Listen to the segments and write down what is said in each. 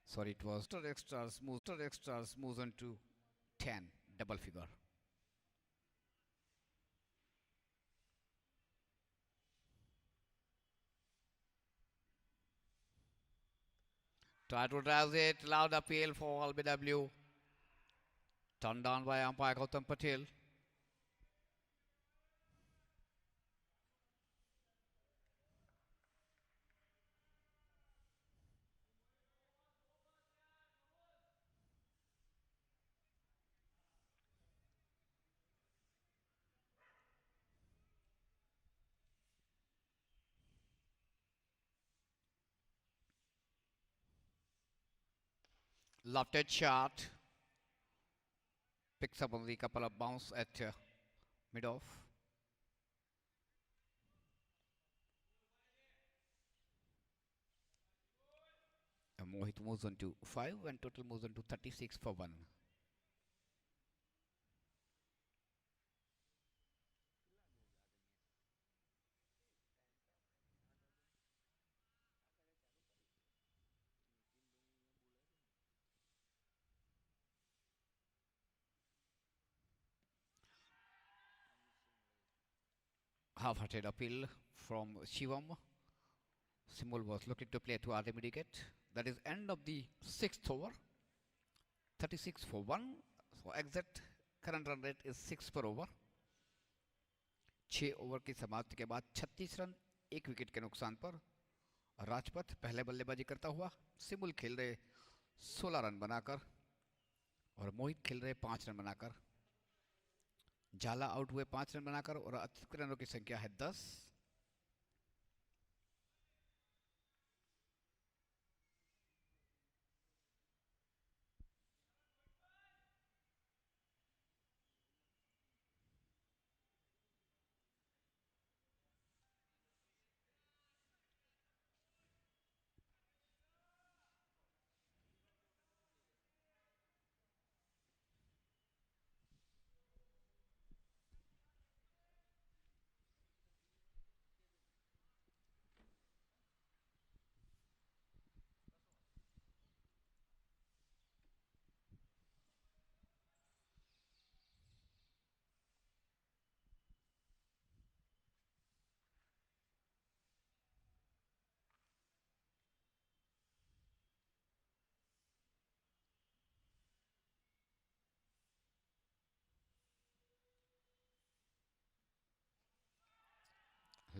Sorry, it was stars moves on to 10, double figure. Try to drive it, loud appeal for LBW. Turned down by umpire Gautam Patel. Lofted shot. Picks up on the couple of bounce at mid off. Mohit moves on to 5 and total moves on to 36 for 1. Half-hearted appeal from Shivam. Simul was looking to play to Ademidicate. That is end of the 6th over. 36 for 1. So exact current run rate is 6 per over. 6 over की समाप्ति के बाद 36 run 1 wicket के नुकसान पर राजपथ पहले बल्लेबाजी करता हुआ। सिमुल खेल रहे 16 रन बनाकर और मोहित खेल रहे 5 रन बनाकर। झाला आउट हुए 5 रन बनाकर और अतिरिक्त रनों की संख्या है 10।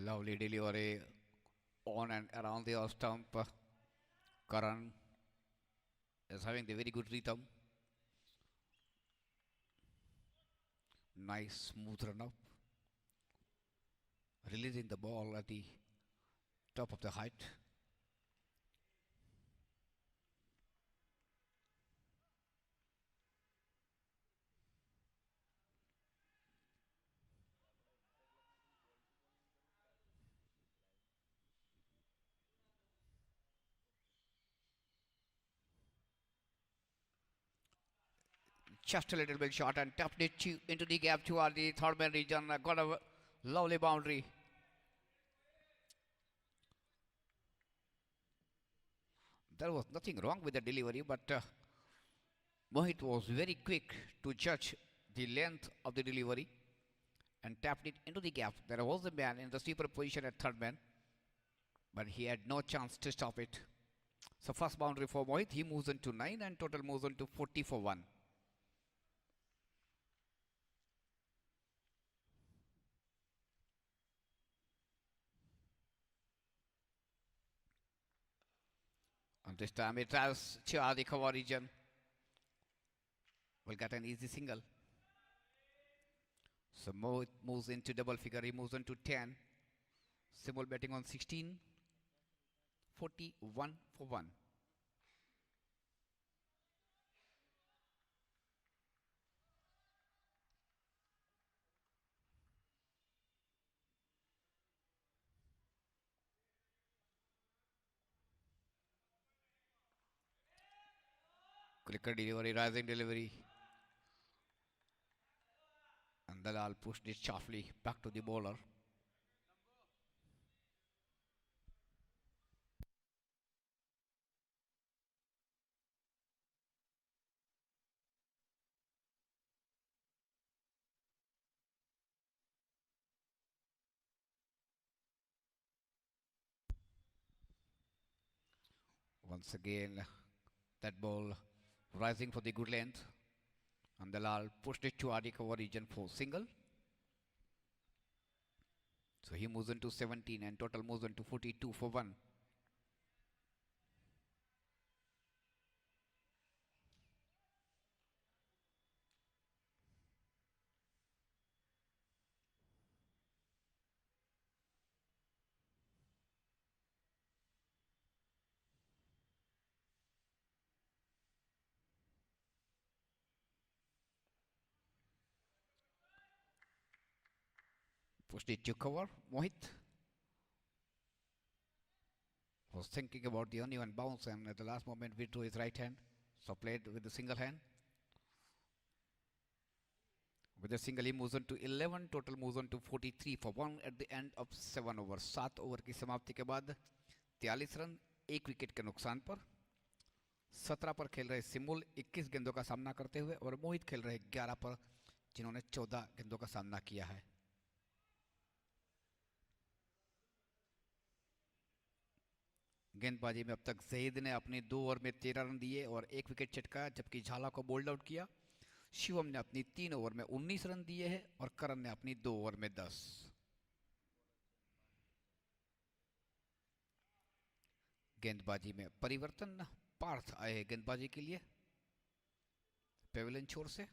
Lovely delivery on and around the off stump. Karan is having the very good rhythm. Nice smooth run up. Releasing the ball at the top of the height. Just a little bit short and tapped it into the gap toward the third man region. Got a lovely boundary. There was nothing wrong with the delivery, but Mohit was very quick to judge the length of the delivery and tapped it into the gap. There was a man in the sweeper position at third man, but he had no chance to stop it. So first boundary for Mohit, he moves on to 9 and total moves on to 40 for 1. And this time it has Chia, the cover region. Will get an easy single. So Mohit moves into double figure, he moves on to 10. Simul betting on 16. 41 for 1. Quicker delivery, rising delivery. And Dalal pushed it sharply back to the bowler. Once again, that ball rising for the good length. And Dalal pushed it to RD cover region for single. So he moves into 17 and total moves into 42 for 1. Pushed it to cover. Mohit was thinking about the uneven bounce and at the last moment withdrew his right hand. So played with the single hand. With a single he moves on to 11, total moves on to 43 for 1 at the end of 7 overs. 7 over की समाप्ति के बाद 43 run 1 wicket के नुकसान पर 17 पर खेल रहे सिमुल 21 गेंदों का सामना करते हुए और मोहित खेल रहे 11 पर जिन्होंने 14 गेंदों का सामना किया है. गेंदबाजी में अब तक जहीद ने अपने 2 ओवर में 13 रन दिए और 1 विकेट चटकाया जबकि झाला को बोल्ड आउट किया. शिवम ने अपनी 3 ओवर में 19 रन दिए हैं और करण ने अपनी 2 ओवर में 10. गेंदबाजी में परिवर्तन. पार्थ आए हैं गेंदबाजी के लिए पेविलियन छोर से.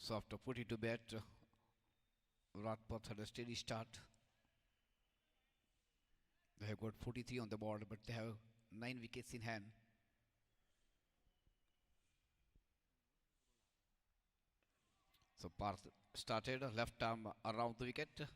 So after putting to bat, Ratpath had a steady start. They have got 43 on the board, but they have 9 wickets in hand. So Parth started left arm around the wicket.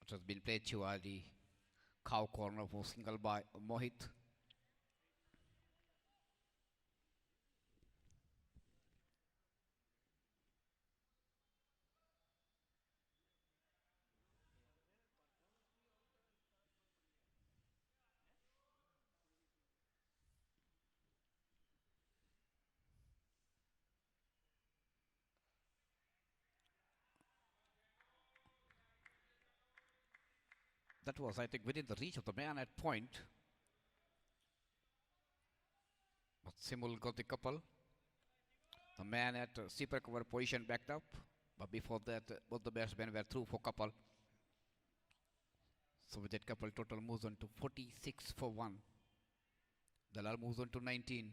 It has been played to the cow corner for single by Mohit. That was, I think, within the reach of the man at point. But Simul got the couple. The man at super cover position backed up. But before that, both the batsmen were through for couple. So with that couple, total moves on to 46 for 1. Dalal moves on to 19.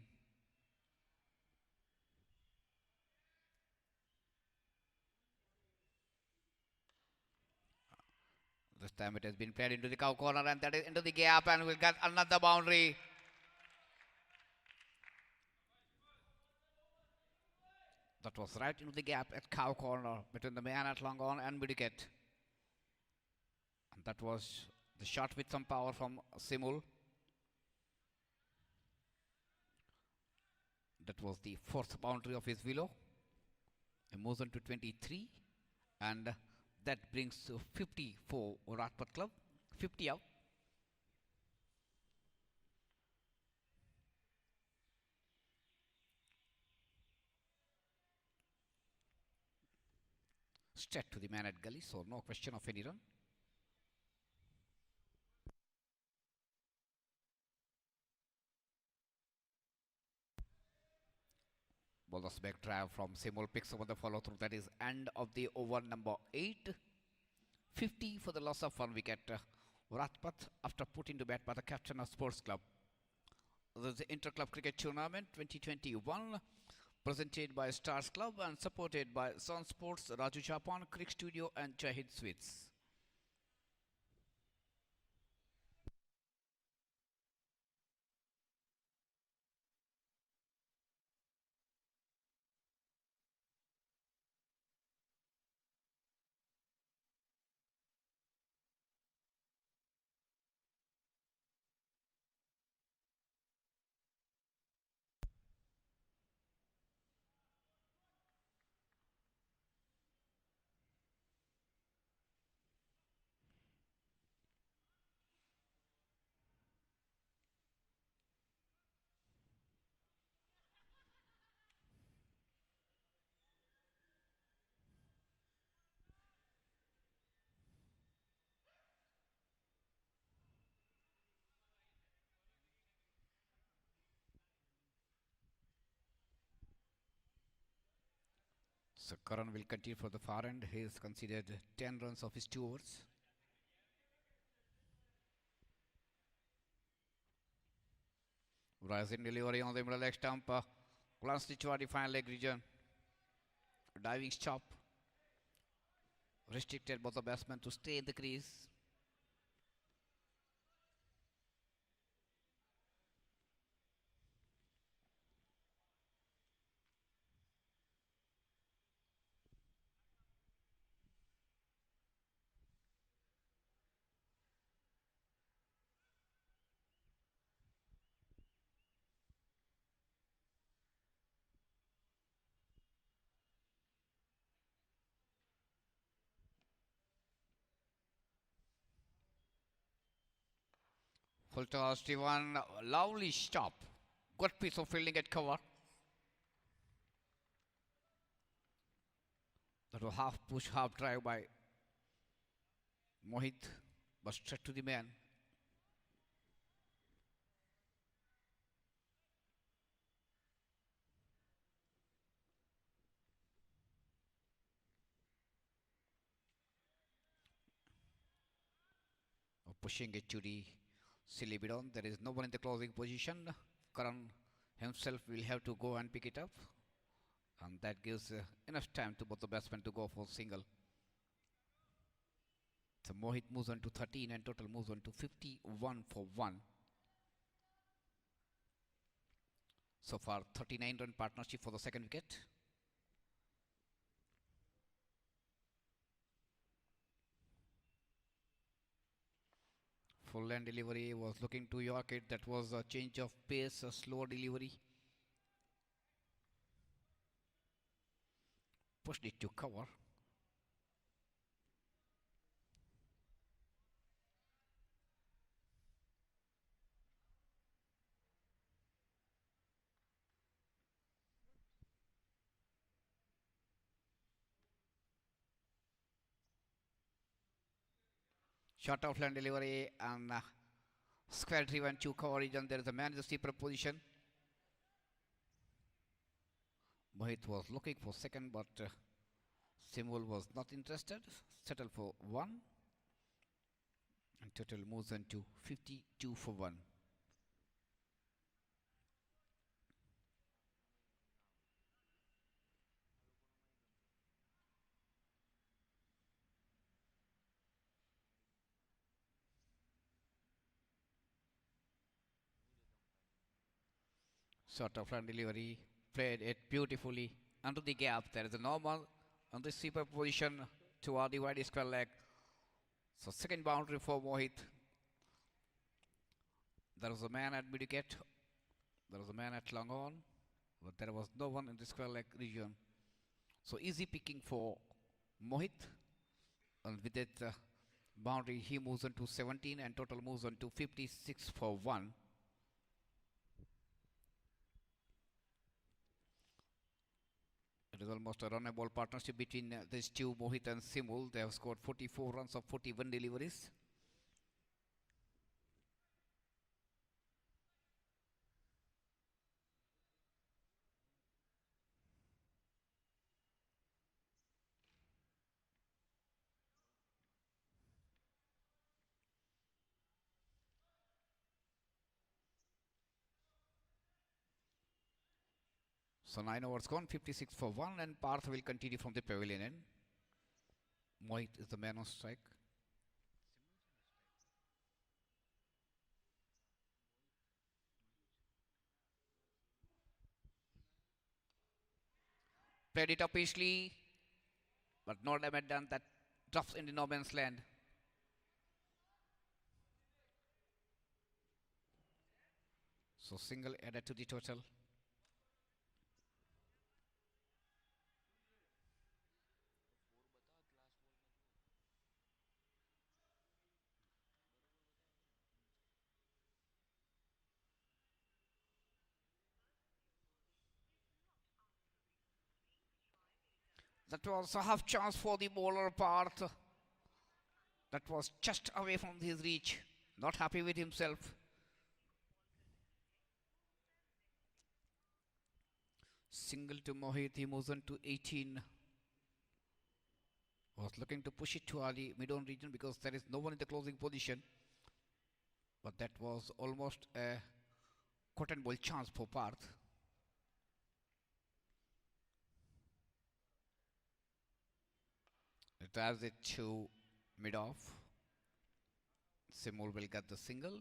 This time it has been played into the cow corner and that is into the gap and we'll get another boundary. That was right into the gap at cow corner between the man at long on and mid-wicket. And that was the shot with some power from Simul. That was the 4th boundary of his willow. He moves on to 23 and that brings 50 for Ratpath Club. 50 out. Straight to the man at gully, so no question of any run. Bowler's back drive from Simul picks over the follow through. That is end of the over number 8. 50 for the loss of 1 wicket. Ratpath after put into bat by the captain of Sports Club. This is the Inter-Club Cricket Tournament 2021 presented by STARZ Club and supported by Sun Sports, Raju Japan, Cricket Studio and Jahid Sweets. So Karan will continue for the far end. He has considered 10 runs of his 2 overs. Rising delivery on the middle leg stump. Glance toward the final leg region. Diving stop. Restricted both the batsmen to stay in the crease. Full toss, Steven. Lovely stop. Good piece of fielding at cover. That was half push, half drive by Mohit, but straight to the man. Pushing it to the silly bidon. There is no one in the closing position. Karan himself will have to go and pick it up. And that gives enough time to both the batsmen to go for single. So Mohit moves on to 13 and total moves on to 51 for 1. So far 39 run partnership for the second wicket. Full end delivery was looking to York it. That was a change of pace, a slower delivery. Pushed it to cover. Short off land delivery and square driven to cover region. There is a man in the steeper position. Mohit was looking for second, but Simul was not interested. Settle for 1. And total moves on to 52 for 1. Short of land delivery. Played it beautifully under the gap. There is a normal on the sweeper position toward the wide square leg. So second boundary for Mohit. There was a man at mid wicket. There was a man at long on. But there was no one in the square leg region. So easy picking for Mohit. And with that boundary, he moves on to 17 and total moves on to 56 for 1. It is almost a runnable partnership between these two, Mohit and Simul. They have scored 44 runs of 41 deliveries. So 9 overs gone, 56 for 1, and Parth will continue from the pavilion end. Mohit is the man on strike. Played it up easily, but no damage done. That drops in the no man's land. So single added to the total. That was a half chance for the bowler Parth. That was just away from his reach. Not happy with himself. Single to Mohit, he moves on to 18. Was looking to push it to the mid-on region because there is no one in the closing position. But that was almost a cotton ball chance for Parth. It drives it to mid-off. Simul will get the single.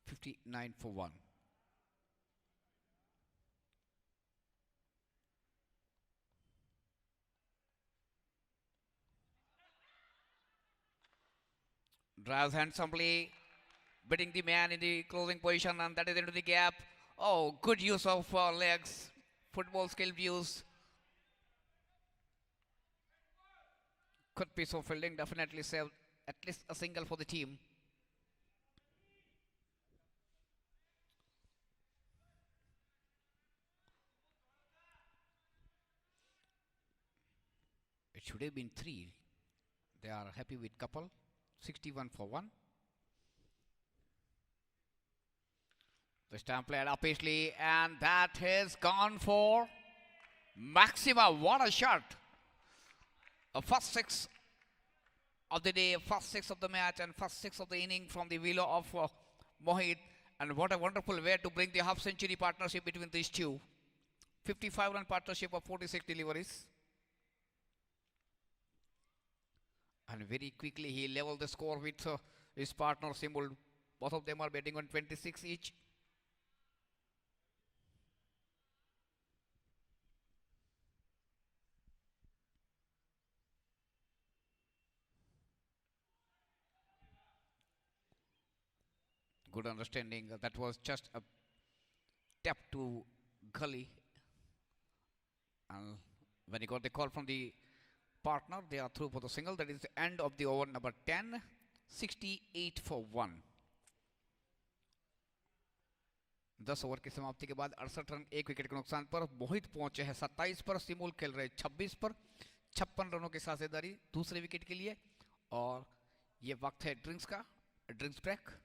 $59 for 1. Drives handsomely, beating the man in the closing position, and that is into the gap. Oh, good use of legs, football skill views. Good piece of fielding, definitely saved at least a single for the team. It should have been 3. They are happy with couple. 61 for 1. The stamp played up easily, and that is gone for Maxima. What a shot! A first 6 of the day, first 6 of the match, and first 6 of the inning from the wheeler of Mohit. And what a wonderful way to bring the half century partnership between these two. 55-run partnership of 46 deliveries. And very quickly he leveled the score with his partner Simul. Both of them are betting on 26 each. Good understanding. That was just a tap to gully. And when he got the call from the partner, they are through for the single. That is the end of the over number 10. 68 for 1. 10 over की समाप्ति के बाद 68 run 1 wicket के नुकसान पर मोहित पहुंचे हैं 27 पर। सिमूल खेल रहे 26 पर। 56 रनों की साझेदारी दूसरे विकेट के लिए। और ये वक्त है ड्रिंक्स का, drinks break.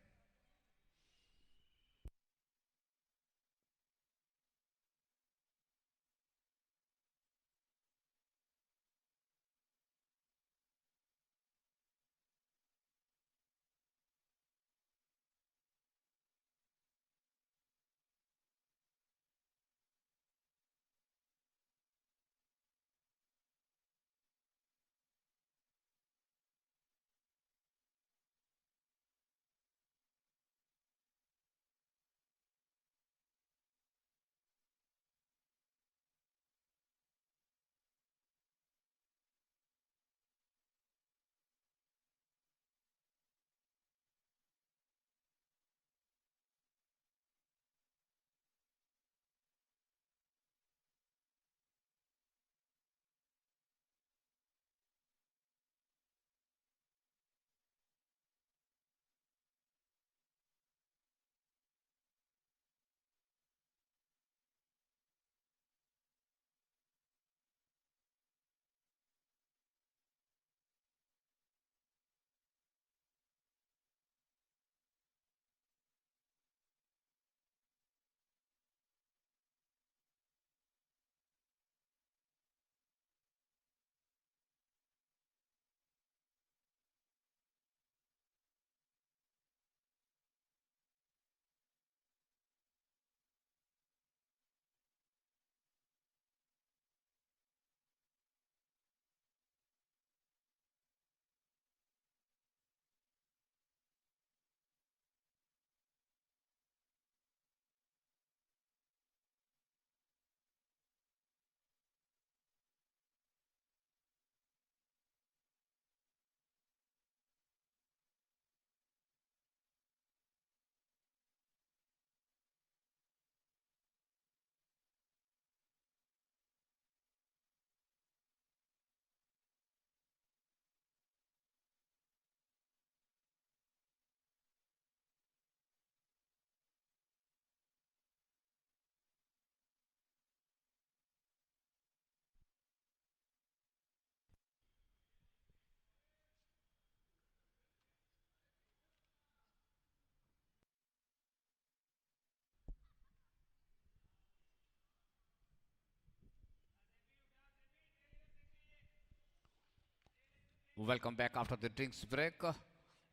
Welcome back after the drinks break.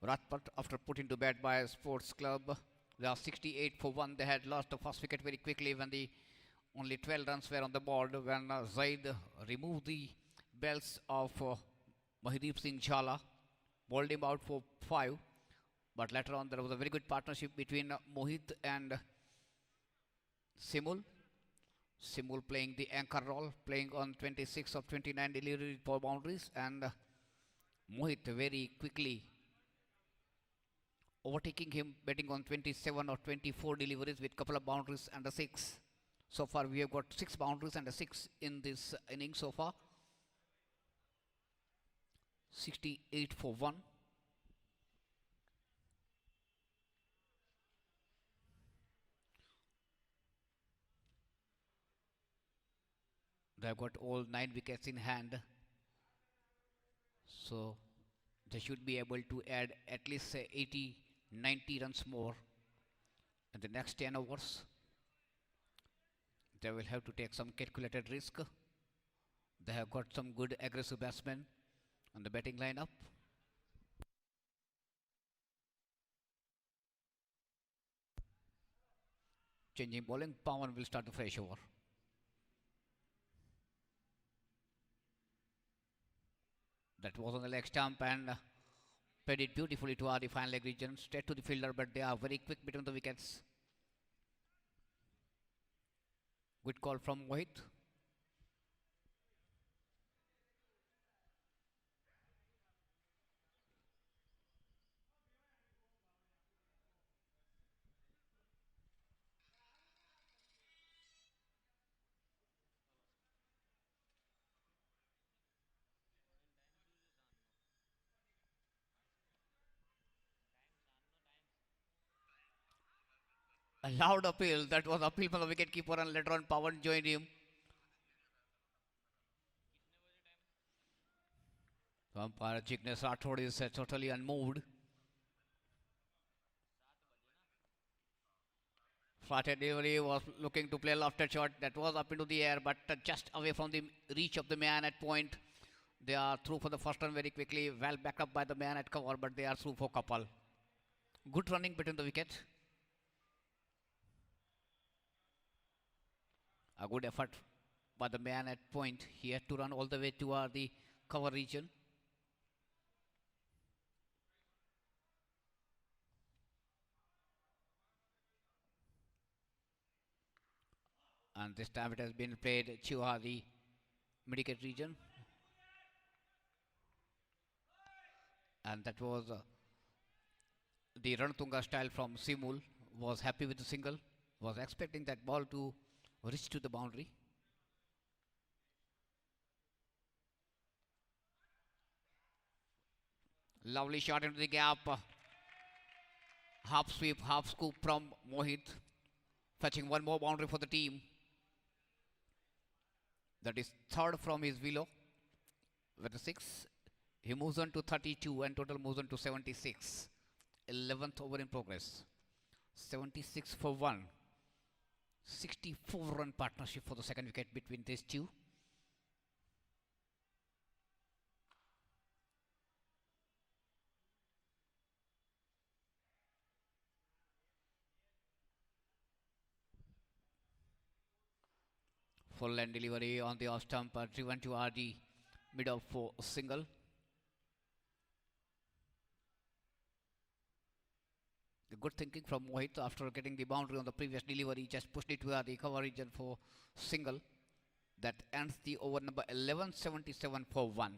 Rajpat, after put into bed by a sports club, they are 68 for 1. They had lost the first wicket very quickly when the only 12 runs were on the board when Zaid removed the belts of Mahideep Singh Jhala, bowled him out for 5. But later on, there was a very good partnership between Mohit and Simul. Simul playing the anchor role, playing on 26 of 29 deliveries for boundaries, and Mohit very quickly overtaking him, betting on 27 or 24 deliveries with couple of boundaries and a 6. So far, we have got 6 boundaries and a 6 in this inning so far. 68 for 1. They have got all 9 wickets in hand. So they should be able to add at least 80, 90 runs more in the next 10 overs. They will have to take some calculated risk. They have got some good aggressive batsmen on the batting lineup. Changing bowling, Pawan will start the fresh over. That was on the leg stump and played it beautifully to the final leg region, straight to the fielder, but they are very quick between the wickets. Good call from Mohit. A loud appeal. That was appeal from the wicketkeeper, and later on Pawan joined him. Umpire Jignesh Rathod is totally unmoved. Flatted delivery was looking to play a lofted shot that was up into the air, but just away from the reach of the man at point. They are through for the first run very quickly, well backed up by the man at cover, but they are through for couple. Good running between the wicket. A good effort by the man at point. He had to run all the way to the cover region. And this time it has been played to the mid-wicket region. And that was the Ranatunga style from Simul. Was happy with the single. Was expecting that ball to reach to the boundary. Lovely shot into the gap. Half sweep, half scoop from Mohit. Fetching one more boundary for the team. That is third from his velo. With the 6, he moves on to 32 and total moves on to 76. 11th over in progress. 76 for 1. 64-run partnership for the second wicket between these two. Full line delivery on the off stump, driven to RD mid off for single. The good thinking from Mohit after getting the boundary on the previous delivery, just pushed it to the cover region for single. That ends the over number 11, 77 for 1.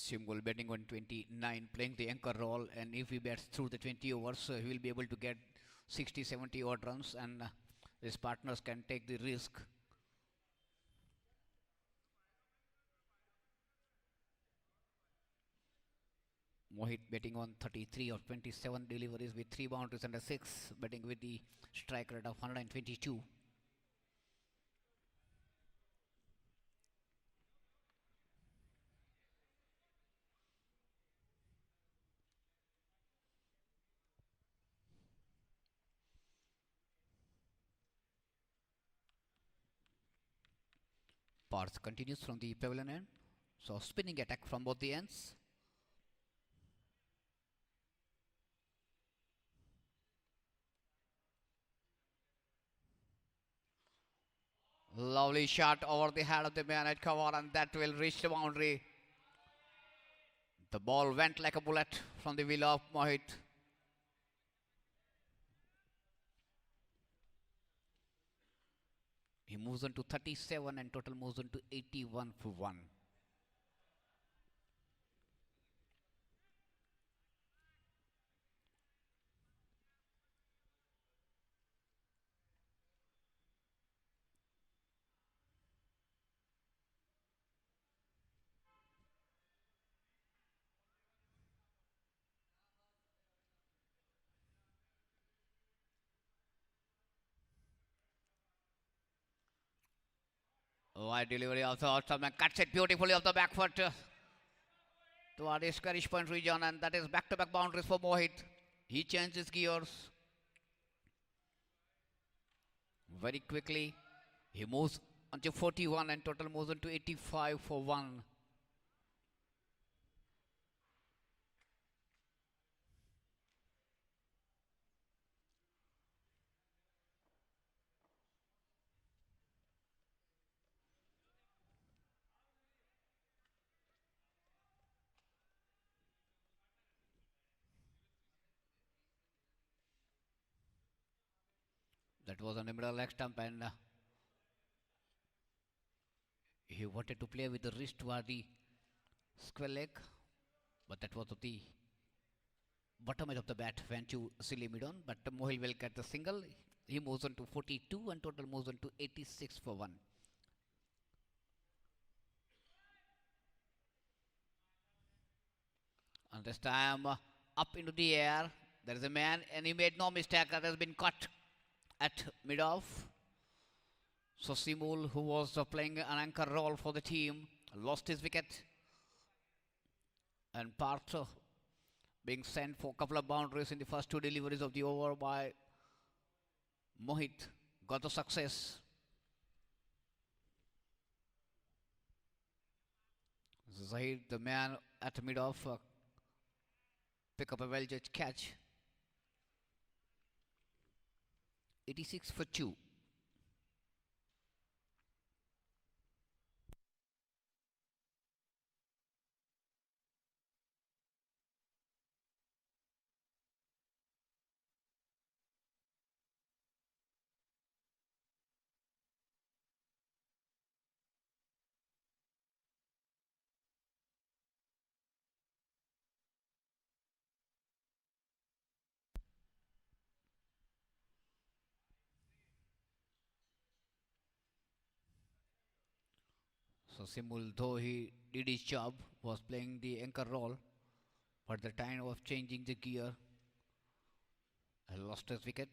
Simul betting on 29, playing the anchor role, and if he bats through the 20 overs, he will be able to get 60, 70 odd runs, and his partners can take the risk. Mohit betting on 33 or 27 deliveries with 3 boundaries and a 6, betting with the strike rate of 122. Parts continues from the pavilion end. So spinning attack from both the ends. Lovely shot over the head of the man at cover, and that will reach the boundary. The ball went like a bullet from the wheel of Mohit. He moves on to 37 and total moves on to 81 for 1. Wide delivery of the outside man, cuts it beautifully off the back foot toward the Scarish Point region, and that is back-to-back boundaries for Mohit. He changes gears very quickly. He moves onto 41 and total moves on to 85 for 1. That was on the middle leg stump, and he wanted to play with the wrist toward the square leg, but that was the bottom edge of the bat went to silly mid-on, but Mohil will get the single. He moves on to 42 and total moves on to 86 for 1. And this time up into the air, there is a man, and he made no mistake. That has been caught at mid-off. So Simul, who was playing an anchor role for the team, lost his wicket, and Parth being sent for a couple of boundaries in the first 2 deliveries of the over by Mohit, got the success. Zahid, the man at mid-off, pick up a well-judged catch. 86 for 2. So Simul, though he did his job, was playing the anchor role, but the time of changing the gear, lost his wicket,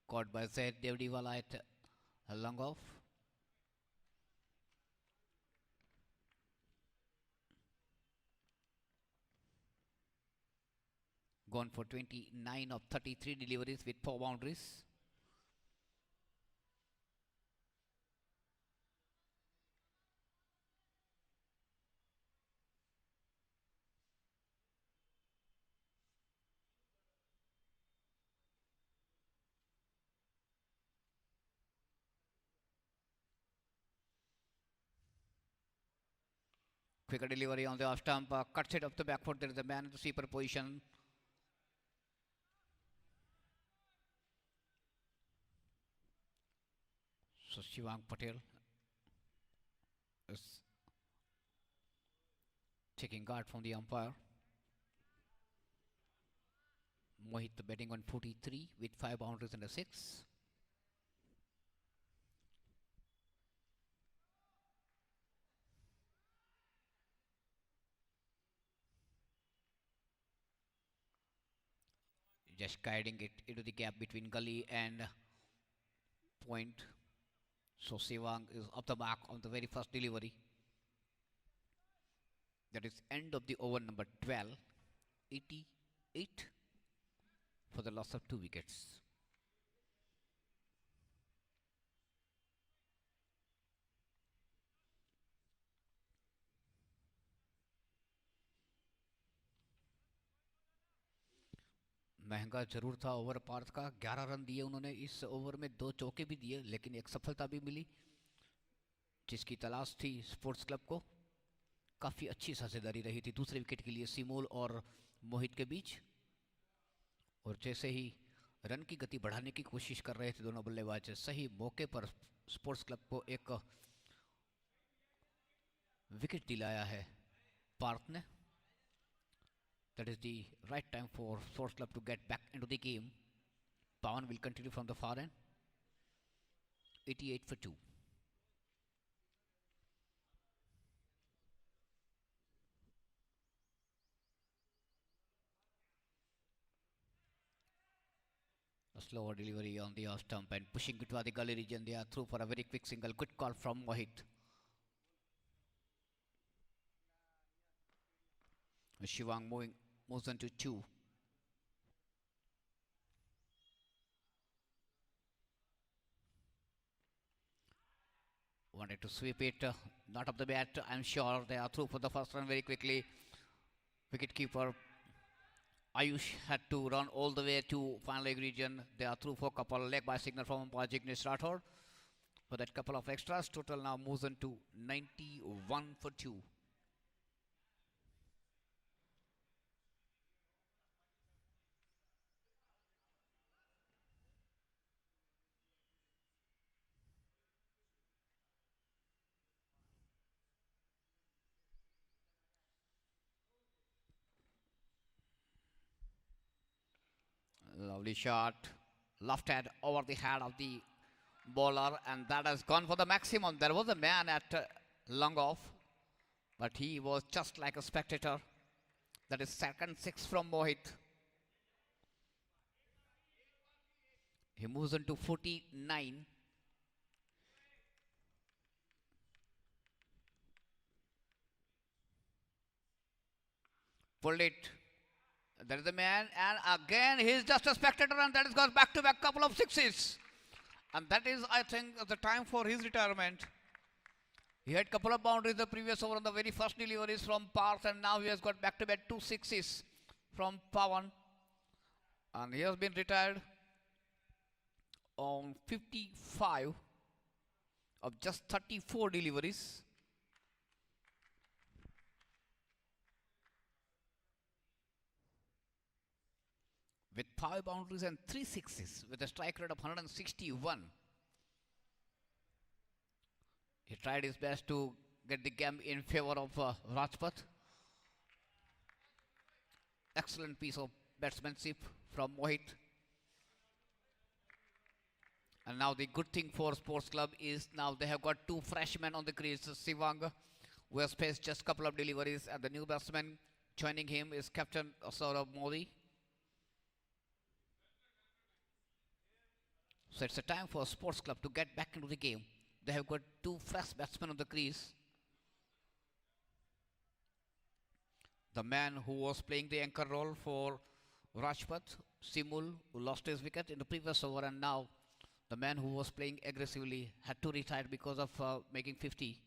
caught by Zaid Devdiwala at a long off. Gone for 29 of 33 deliveries with 4 boundaries. Quicker delivery on the off stump, cuts it up the back foot. There is a man in the sweeper position. So Shivang Patel is Taking guard from the umpire. Mohit betting on 43 with 5 boundaries and a 6. Just guiding it into the gap between gully and point. So Sewang is up the mark on the very first delivery. That is end of the over number 12. 88 for the loss of 2 wickets. महंगा जरूर था over Partha का. 11 run दिए उन्होंने इस over में, 2 चौके भी दिए, लेकिन एक सफलता भी मिली जिसकी तलाश थी स्पोर्ट्स क्लब को. काफ़ी अच्छी साझेदारी रही थी दूसरे विकेट के लिए सिमोल और मोहित के बीच. और जैसे ही रन की गति बढ़ाने की कोशिश कर रहे थे दोनों बल्लेबाज, सही मौके पर स्पोर्ट्स क्लब को एक विकेट दिलाया है पार्थ ने. That is the right time for Sports Club to get back into the game. Pawan will continue from the far end. 88 for 2. A slower delivery on the off stump and pushing it to the gully region. They are through for a very quick single. Good call from Mohit. Shivang moves on to 2. Wanted to sweep it, not up the bat. I'm sure they are through for the first run very quickly. Wicketkeeper Ayush had to run all the way to final leg region. They are through for a couple. Leg by signal from umpire Jignesh Rathod. For that couple of extras, total now moves on to 91 for 2. Lovely shot, lofted over the head of the bowler, and that has gone for the maximum. There was a man at long off, but he was just like a spectator. That is second 6 from Mohit. He moves on to 49. Pulled it. There is a man, and again he's just a spectator, and that is goes back to back couple of sixes. And that is, I think, the time for his retirement. He had couple of boundaries the previous over on the very first deliveries from Parth, and now he has got back to back 2 sixes from Pawan. And he has been retired on 55 of just 34 deliveries. With 5 boundaries and 3 sixes, with a strike rate of 161. He tried his best to get the game in favor of Rajpath. Excellent piece of batsmanship from Mohit. And now the good thing for Sports Club is now they have got 2 freshmen on the crease. Sivang, who has faced just a couple of deliveries, and the new batsman joining him is Captain Saurabh Modi. So it's a time for Sports Club to get back into the game. They have got 2 fresh batsmen on the crease. The man who was playing the anchor role for Rajpath, Simul, who lost his wicket in the previous over, and now the man who was playing aggressively had to retire because of making 50.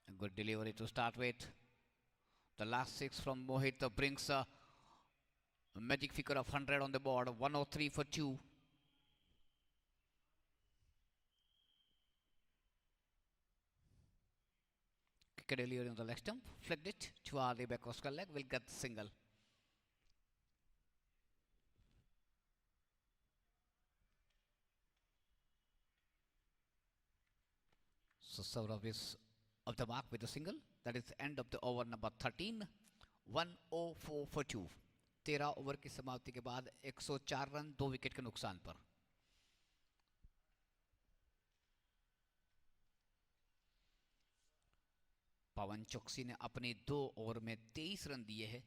A good delivery to start with. The last 6 from Mohit brings a magic figure of 100 on the board. 103 for 2. Kick delivery on the leg stump. Flicked it to the back of leg. Will get the single. So Saurav is of the mark with a single. That is the end of the over number 13. 104 for 2. 13 over की समाप्ति के बाद 104 run 2 wicket के नुकसान पर। पवन चौकसी ने अपने 2 ओवर में 23 रन दिए हैं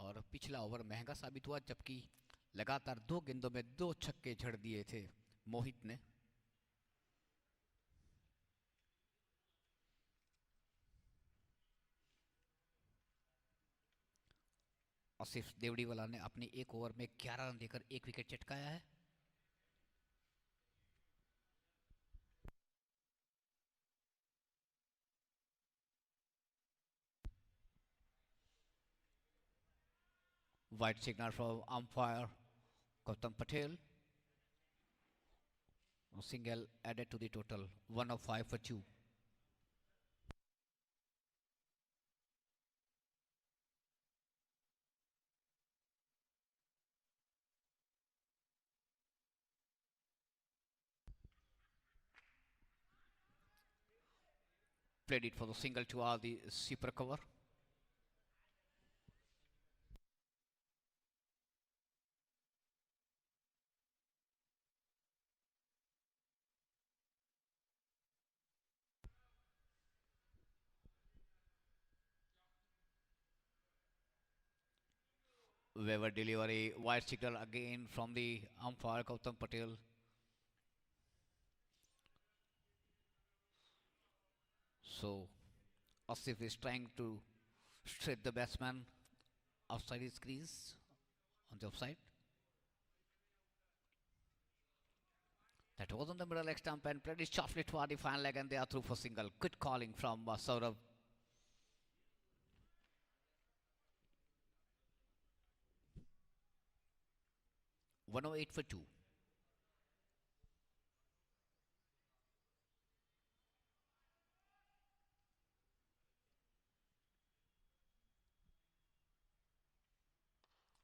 और पिछला ओवर महंगा साबित हुआ, जबकि लगातार 2 गेंदों में 2 छक्के झड़ दिए थे मोहित ने। आसिफ देवड़ीवाला ने अपनी 1 ओवर में 11 रन देकर 1 विकेट चटकाया है। White signal from umpire Gautam Patel. A single added to the total. 105 for 2. Played it for the single to all the super cover. Waiver delivery, wide signal again from the umpire Gautam Patel. So Asif is trying to straight the batsman outside his crease on the offside. That was on the middle leg stump and played it softly toward the final leg, and they are through for single. Good calling from Saurav. $108 for 2.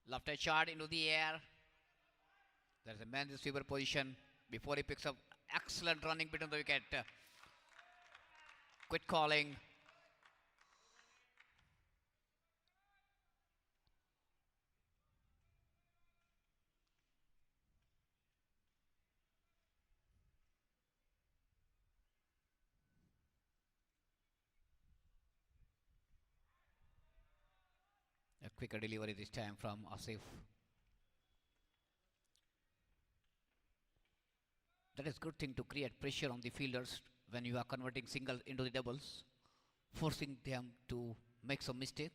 Left-hand shot into the air. There's a man in receiver position before he picks up. Excellent running between the wicket. Quick calling. A quicker delivery this time from Asif. That is good thing to create pressure on the fielders when you are converting singles into the doubles, forcing them to make some mistake.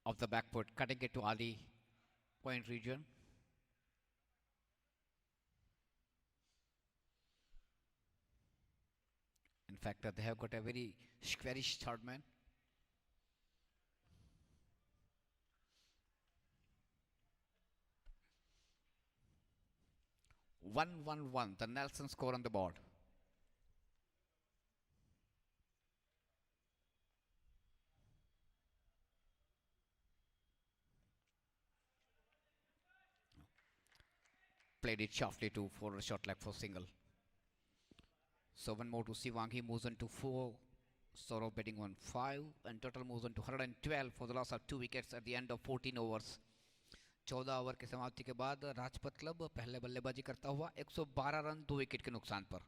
Of the back foot, cutting it to Ali point region. In fact, they have got a very squarish third man. One, the Nelson score on the board. Played it softly to for a short leg for single. So one more to Sivang. He moves on to 4. Saurav betting on 5. And total moves on to 112 for the loss of 2 wickets at the end of 14 overs. 14 over की समाप्ति के बाद Rajpath club पहले बल्लेबाजी करता हुआ 112 run 2 wicket के नुकसान पर।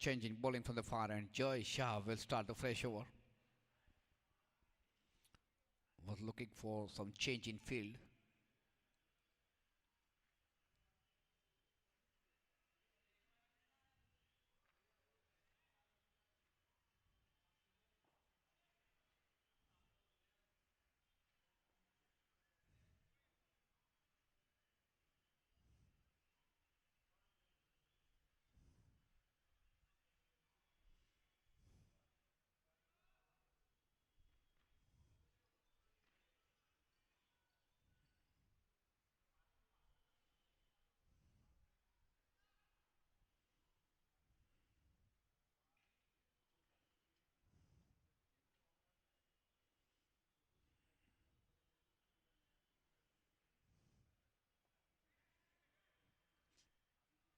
Changing bowling from the far end. Joy Shah will start the fresh over. Was looking for some change in field.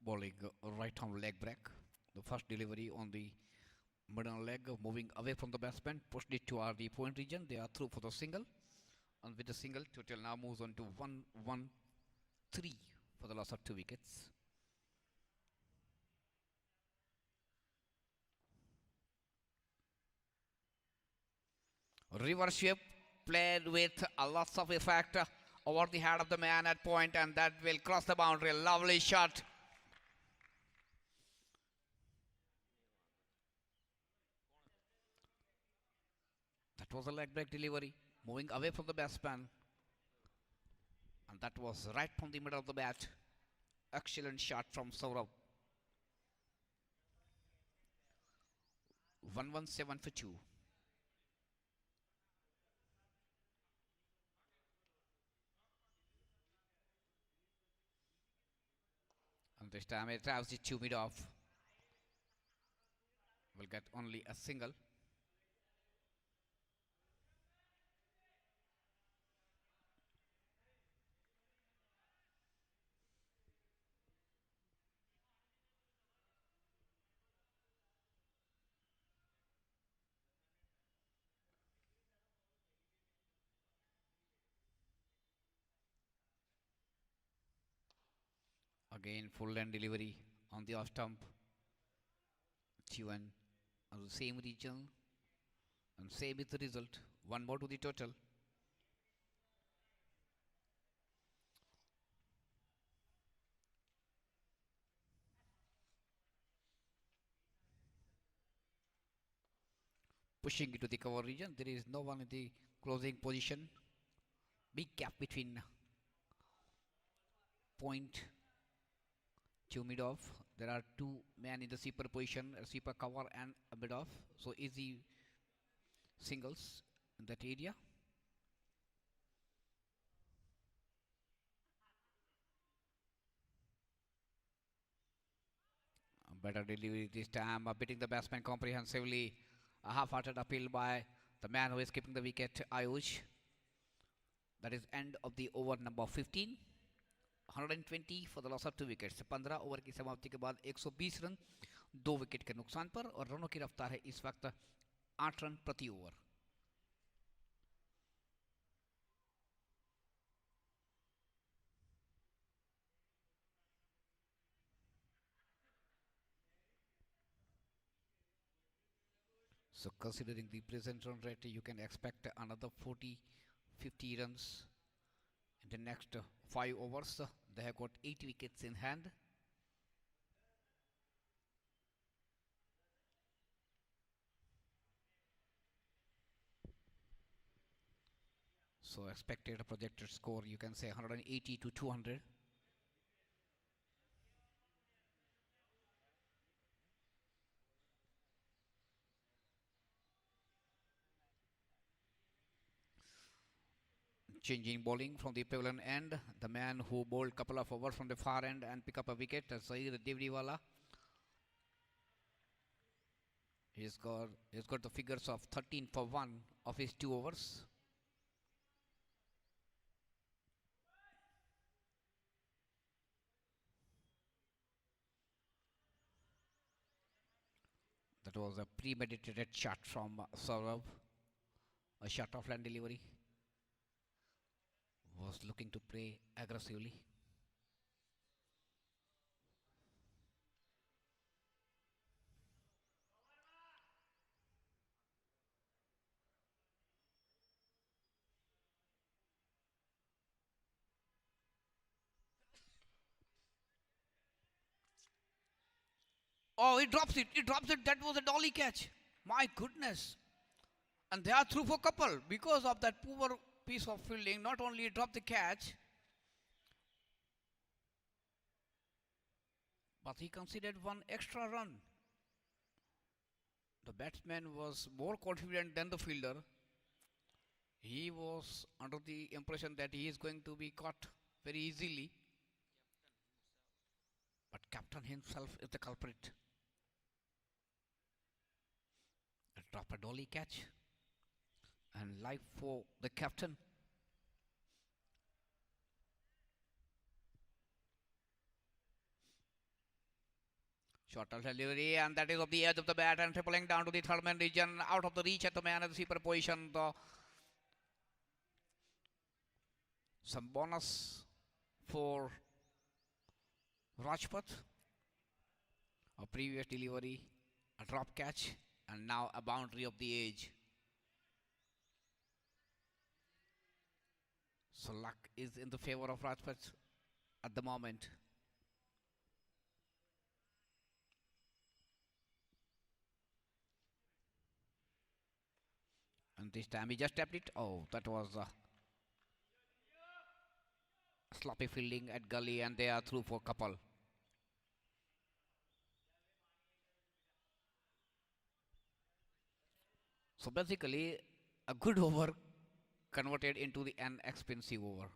Bowling right arm leg break. The first delivery on the middle leg, moving away from the batsman, pushed it toward the point region. They are through for the single. And with the single, total now moves on to 1-1-3 for the loss of 2 wickets. Reverse shape played with a lot of effect over the head of the man at point, and that will cross the boundary. Lovely shot. That was a leg break delivery, moving away from the batsman. And that was right from the middle of the bat. Excellent shot from Saurabh. 117 for 2. And this time it has the 2 mid off. Will get only a single. Again, full length delivery on the off stump. T1 on the same region, and same is the result. One more to the total. Pushing into the cover region. There is no one in the closing position. Big gap between point to mid off. There are 2 men in the sweeper position, a sweeper cover and a mid off. So easy singles in that area. A better delivery this time, beating the batsman comprehensively. A half-hearted appeal by the man who is keeping the wicket, Ayush. That is end of the over number 15. 120 for the loss of 2 wickets. 15 over की समाप्ति के बाद 120 run 2 wicket के नुकसान पर, और रनों की रफ्तार है इस वक्त 8 रन प्रति over. So considering the present run rate, you can expect another 40-50 runs in the next 5 overs. They have got 8 wickets in hand. So expected projected score, you can say 180 to 200. Changing bowling from the pavilion end, the man who bowled couple of overs from the far end and pick up a wicket, Saeed Devriwala. He's got the figures of 13 for 1 of his 2 overs. That was a premeditated shot from Saurabh. A shot off land delivery. Was looking to play aggressively. Oh, he drops it. He drops it. That was a dolly catch. My goodness. And they are through for couple because of that poor piece of fielding. Not only he dropped the catch, but he conceded one extra run. The batsman was more confident than the fielder. He was under the impression that he is going to be caught very easily. But captain himself is the culprit. Drop a dolly catch and life for the captain. Short delivery, and that is of the edge of the bat and tripling down to the third man region, out of the reach at the man at the sweeper position. Some bonus for Rajpat. A previous delivery, a drop catch, and now a boundary of the edge. So luck is in the favor of Rajpat at the moment. And this time he just tapped it. Oh, that was sloppy fielding at gully, and they are through for couple. So basically, a good over converted into an expensive over.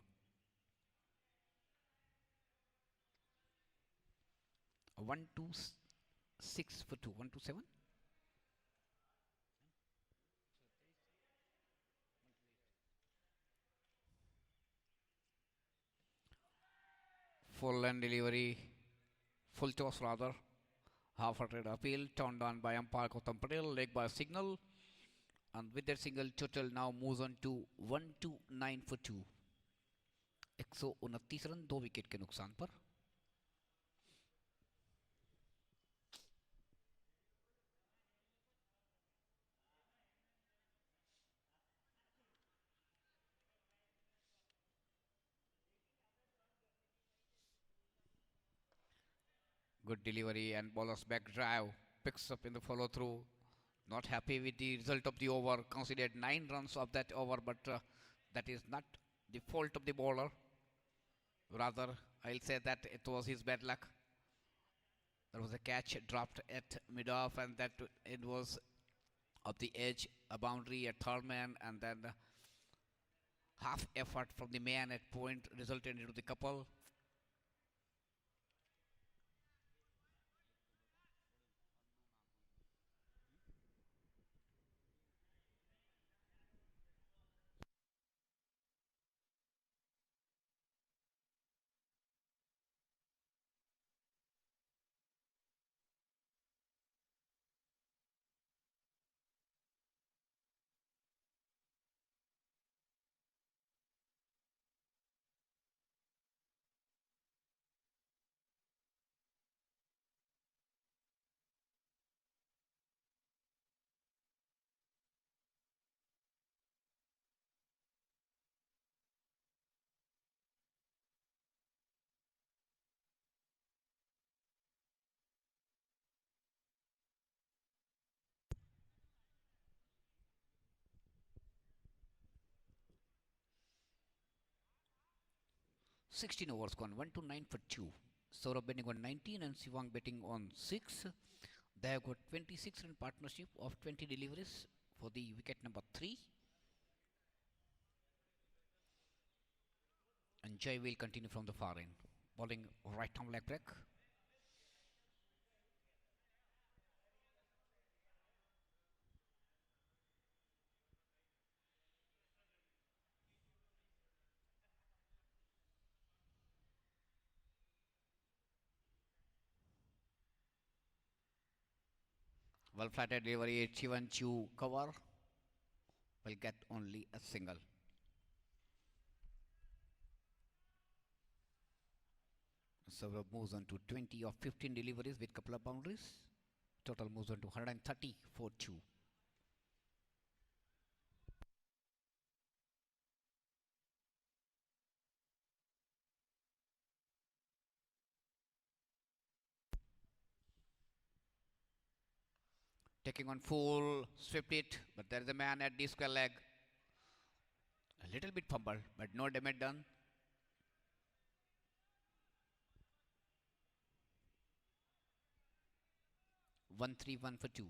1-2-6 for 2. 1-7. Full and delivery, full toss rather. Half-hearted appeal turned down by umpire Gautam Patel, leg by a signal. And with that single, total now moves on to 1-9 for 2. 129 run 2 wicket के नुकसान पर. Good delivery and bowler's back drive picks up in the follow through. Not happy with the result of the over. Considered 9 runs of that over, but that is not the fault of the bowler. Rather, I'll say that it was his bad luck. There was a catch dropped at mid-off, and that it was of the edge, a boundary at third man, and then half effort from the man at point resulted into the couple. Sixteen overs gone, 1-9 for 2. Saurabh betting on 19 and Sivang betting on 6. They have got 26 run partnership of 20 deliveries for the wicket number 3. And Jay will continue from the far end. Bowling right arm leg break. Well flatted delivery, Chivan Chu cover will get only a single. Saurabh moves on to 20 of 15 deliveries with couple of boundaries. Total moves on to 130 for 2. taking on full, swept it, but there is a man at the square leg. A little bit fumbled, but no damage done. One three one for two.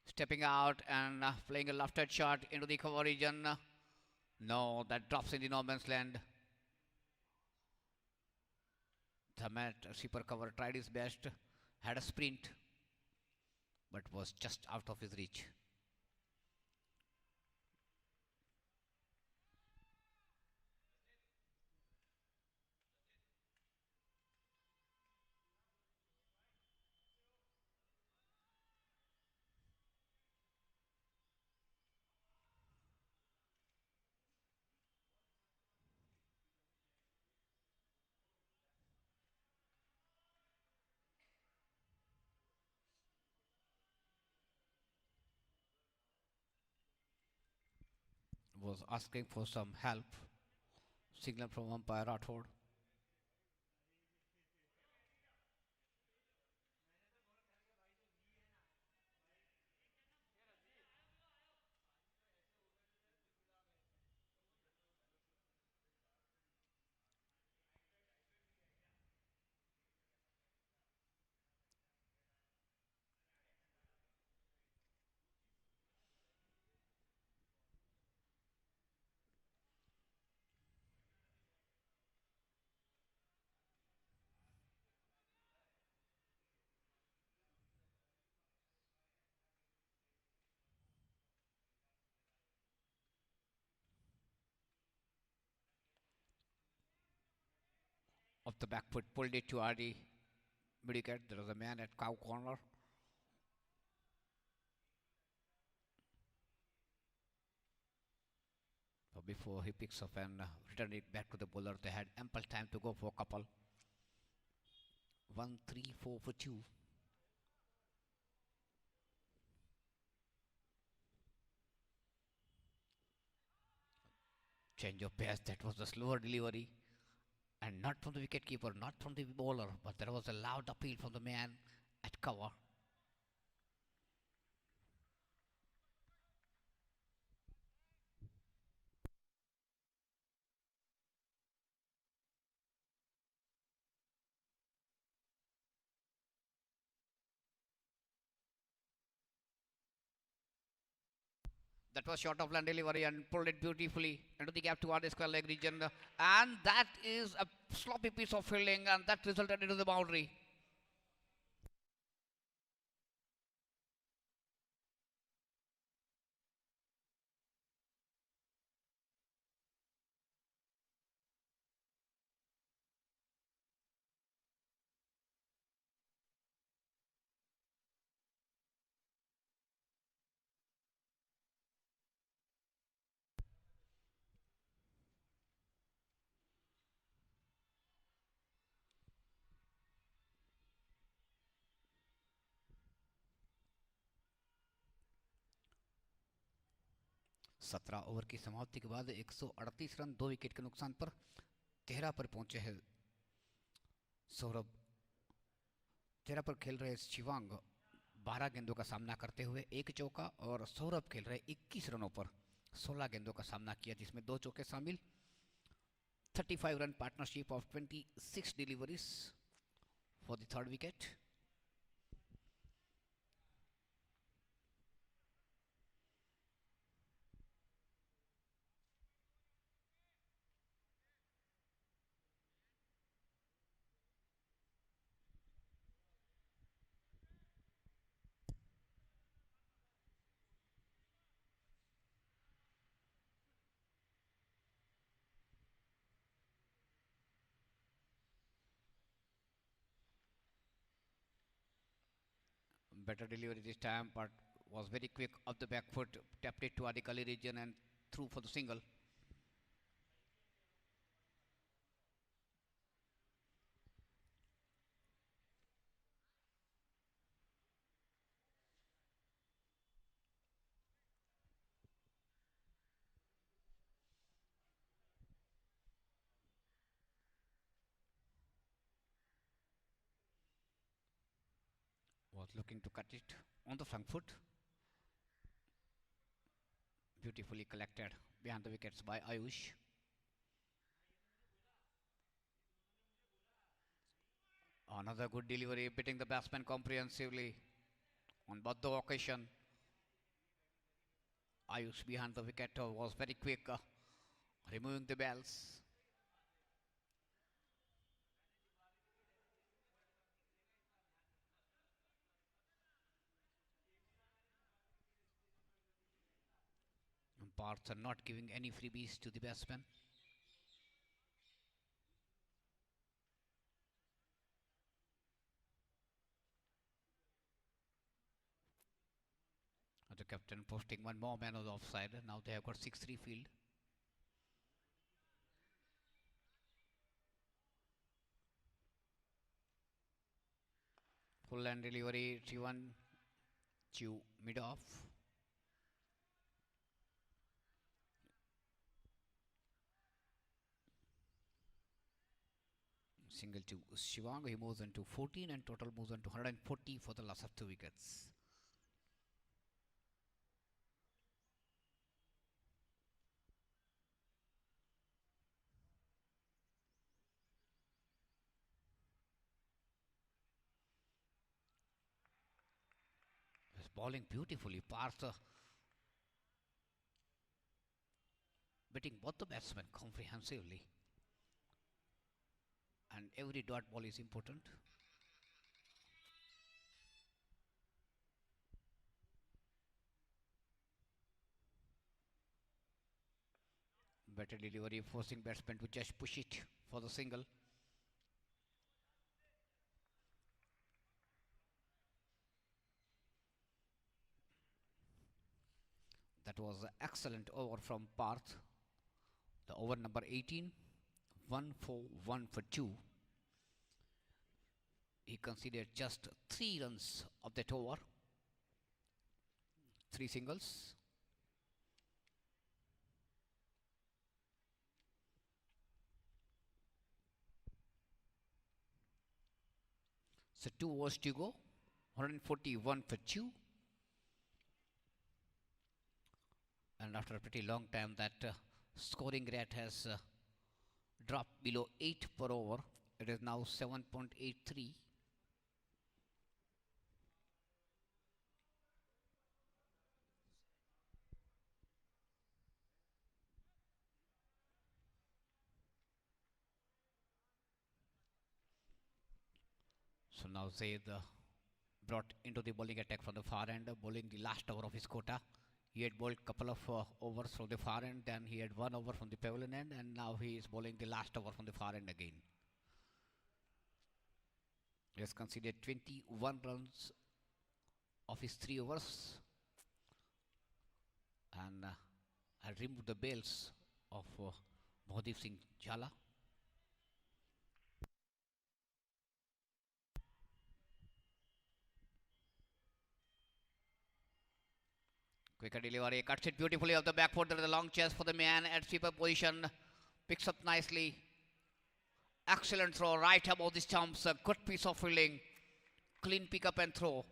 Stepping out and playing a left-hand shot into the cover region. No, that drops in the no man's land. The mat shipper cover tried his best, had a sprint, but was just out of his reach. Was asking for some help. Signal from umpire Rathod. Of the back foot, pulled it to RD mid-wicket. There was a man at cow corner. So before he picks up and return it back to the bowler, they had ample time to go for a couple. 1-3-4 for two. Change of pace. That was the slower delivery. And not from the wicketkeeper, not from the bowler, but there was a loud appeal from the man at cover. That was short of land delivery and pulled it beautifully into the gap toward the square leg region. And that is a sloppy piece of fielding, and that resulted into the boundary. सत्रह over की समाप्ति के बाद 138 run 2 wicket के नुकसान पर 13 पर पहुंचे हैं सौरभ। 13 पर खेल रहे शिवांग 12 गेंदों का सामना करते हुए एक चौका, और सौरभ खेल रहे 21 रनों पर 16 गेंदों का सामना किया, जिसमें 2 चौके शामिल। 35 run partnership of 26 deliveries for the third wicket. Better delivery this time, but was very quick up the back foot, tapped it to the gully region and threw for the single. was looking to cut it on the front foot. Beautifully collected behind the wickets by Ayush. Another good delivery, beating the batsman comprehensively on both the occasion. Ayush behind the wicket was very quick, removing the bells. Umpires are not giving any freebies to the batsman. The captain posting one more man on the offside. Now they have got 6-3 field. Full land delivery, 3-1 to mid off. Single to Shivang, he moves into 14 and total moves into 140 for the loss of 2 wickets. He's bowling beautifully, Partha beating both the batsmen comprehensively. And every dot ball is important. Better delivery, forcing batsman to just push it for the single. That was an excellent over from Parth. The over number 18, 1 for 1 for 2. He conceded just 3 runs of that over. 3 singles. So 2 overs to go. 141 for 2. And after a pretty long time, that scoring rate has dropped below 8 per over. It is now 7.83. So now Zaid brought into the bowling attack from the far end, bowling the last over of his quota. He had bowled a couple of overs from the far end, then he had 1 over from the pavilion end, and now he is bowling the last over from the far end again. He has conceded 21 runs of his 3 overs and had removed the bails of Mohadeep Singh Jhala. Quicker delivery, cuts it beautifully off the back foot. There is a long chase for the man at sweeper position. Picks up nicely. Excellent throw right above the stumps. A good piece of fielding. Clean pick up and throw.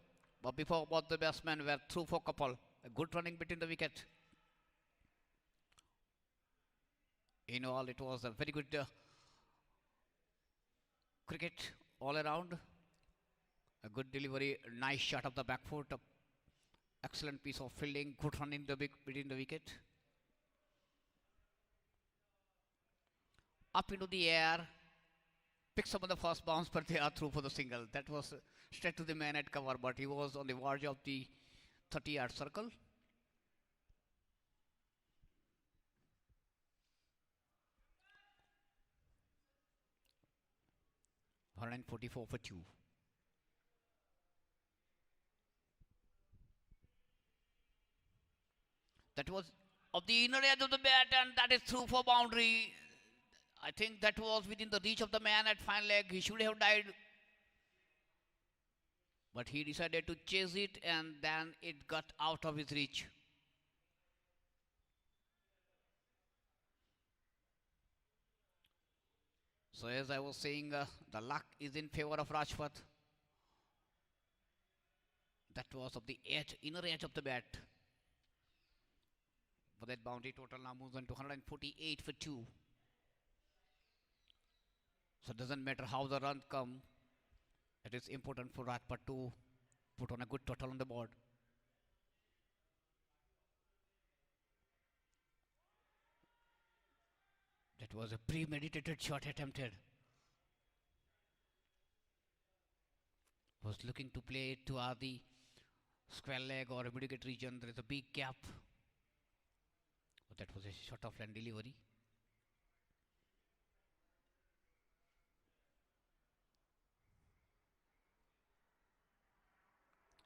But before both the batsmen were through for couple. A good running between the wicket. In all, it was a very good cricket all around. A good delivery, nice shot of the back foot. Excellent piece of fielding, good run in the between the wicket. Up into the air, picks up on the first bounce, but they are through for the single. That was straight to the man at cover, but he was on the verge of the 30-yard circle. $144 for 2. That was of the inner edge of the bat, and that is through for boundary. I think that was within the reach of the man at fine leg. He should have died, but he decided to chase it, and then it got out of his reach. So as I was saying, the luck is in favor of Rajpath. That was of the edge, inner edge of the bat. For that boundary, total now moves on to 148 for 2. So it doesn't matter how the run come. It is important for Rajpat to put on a good total on the board. That was a premeditated shot attempted. Was looking to play it to the square leg or mid-wicket region. There is a big gap. But that was a shot of land delivery.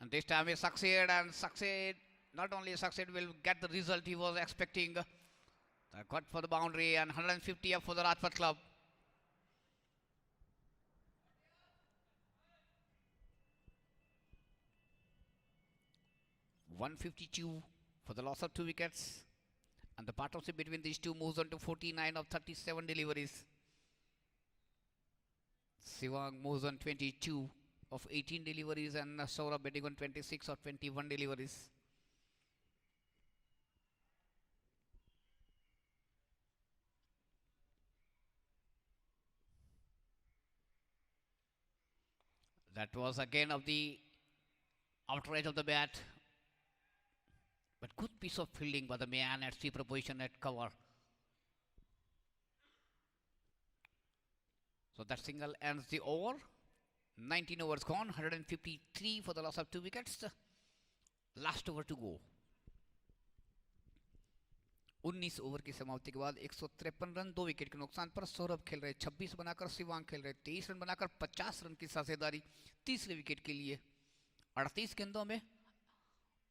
And this time he succeed and succeed. Not only succeed, will get the result he was expecting. Got for the boundary and 150 up for the Rajpat club. (152) for the loss of 2 wickets. And the partnership between these two moves on to 49 of 37 deliveries. Sivang moves on 22 of 18 deliveries and Saurabh betting on 26 of 21 deliveries. That was again of the outer edge of the bat. But good piece of fielding by the man at sweeper position at cover. So that single ends the over. 19 overs gone, 153 for the loss of 2 wickets. Last over to go. 19 over की समाप्ति के बाद 153 run 2 wicket के नुकसान पर सौरभ खेल रहे 26 बनाकर, शिवांग खेल रहे 23 रन बनाकर, 50 रन की साझेदारी तीसरे विकेट के लिए 38 गेंदों में।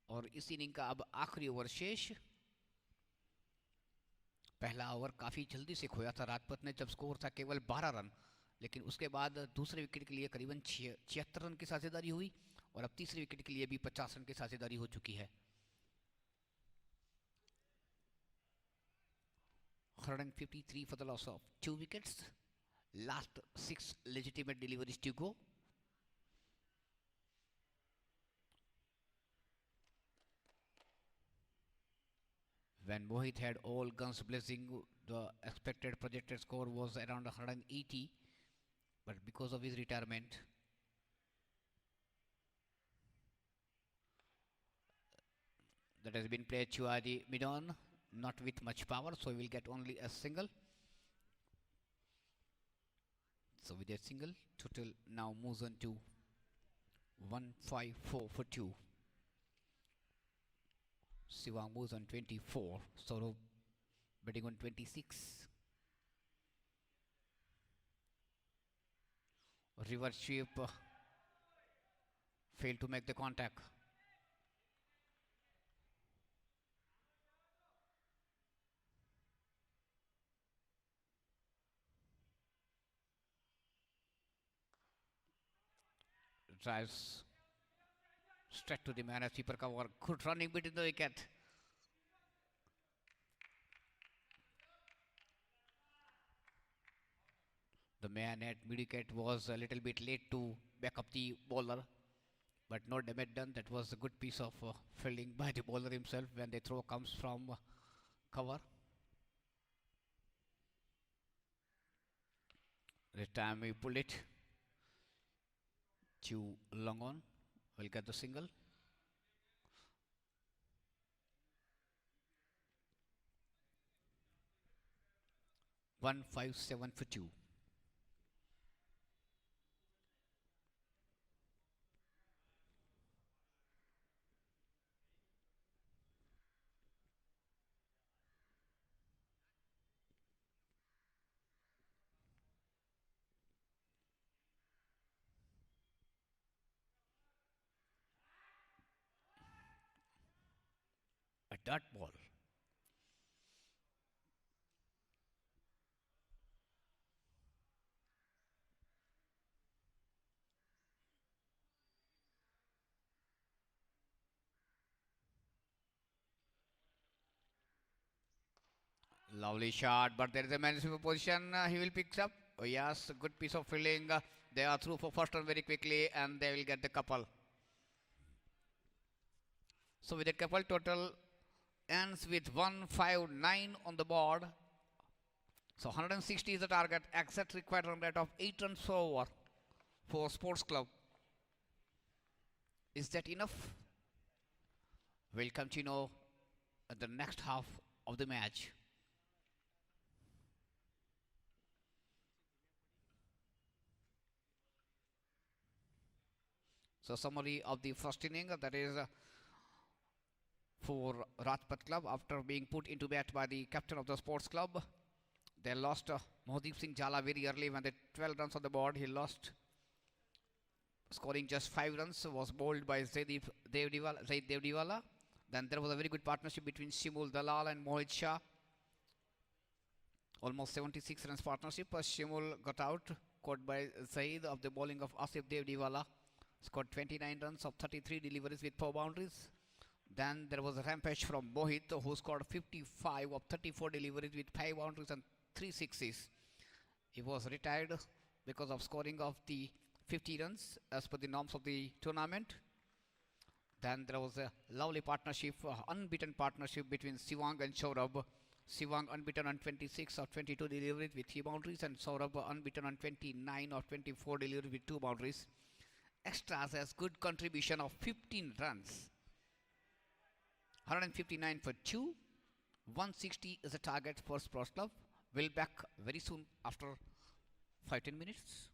और इस इनिंग का अब आखिरी ओवर शेष। पहला ओवर काफ़ी जल्दी से खोया था राजपूत ने जब स्कोर था केवल 12 रन, लेकिन उसके बाद दूसरे विकेट के लिए करीबन 76 रन की साझेदारी हुई और अब तीसरे विकेट के लिए भी 50 रन की साझेदारी हो चुकी है। 153 for the loss of 2 wickets. Last 6 legitimate deliveries to go. When Mohit had all guns blazing, the expected projected score was around 180, but because of his retirement, that has been played to the mid-on, not with much power, so he will get only a single. So with a single, total now moves on to 154 for 2. Sivang moves on 24, Saurabh betting on 26. Reverse sweep failed to make the contact. Drives straight to the man as keeper cover. Good running between the wicket. The man at mid-wicket was a little bit late to back up the bowler, but no damage done. That was a good piece of fielding by the bowler himself when the throw comes from cover. This time we pull it to long on. We'll get the single. One 157 for 2. A dot ball. Lovely shot, but there is a man in position. He will pick up. Oh yes, good piece of fielding. They are through for first run very quickly, and they will get the couple. So with a couple total ends with 159 on the board. So 160 is the target. Exact required run rate of 8 runs per over for Sports Club. Is that enough? We'll continue at the next half of the match. So summary of the first inning, that is for Rajpat Club after being put into bat by the captain of the Sports Club. They lost Mohdip Singh Jala very early when they 12 runs on the board. He lost, scoring just 5 runs, was bowled by Zaid Devdiwala. Then there was a very good partnership between Shimul Dalal and Mohit Shah. Almost 76 runs partnership. Shimul got out, caught by Zaid of the bowling of Asif Devdiwala. Scored 29 runs of 33 deliveries with 4 boundaries. Then there was a rampage from Mohit, who scored 55 of 34 deliveries with 5 boundaries and 3 sixes. He was retired because of scoring of the 50 runs as per the norms of the tournament. Then there was a lovely partnership, unbeaten partnership between Sivang and Saurabh. Sivang unbeaten on 26 of 22 deliveries with 3 boundaries, and Saurabh unbeaten on 29 of 24 deliveries with 2 boundaries. Extras has good contribution of 15 runs. 159 for 2. 160 is a target for Sports Club. We'll back very soon after 5-10 minutes.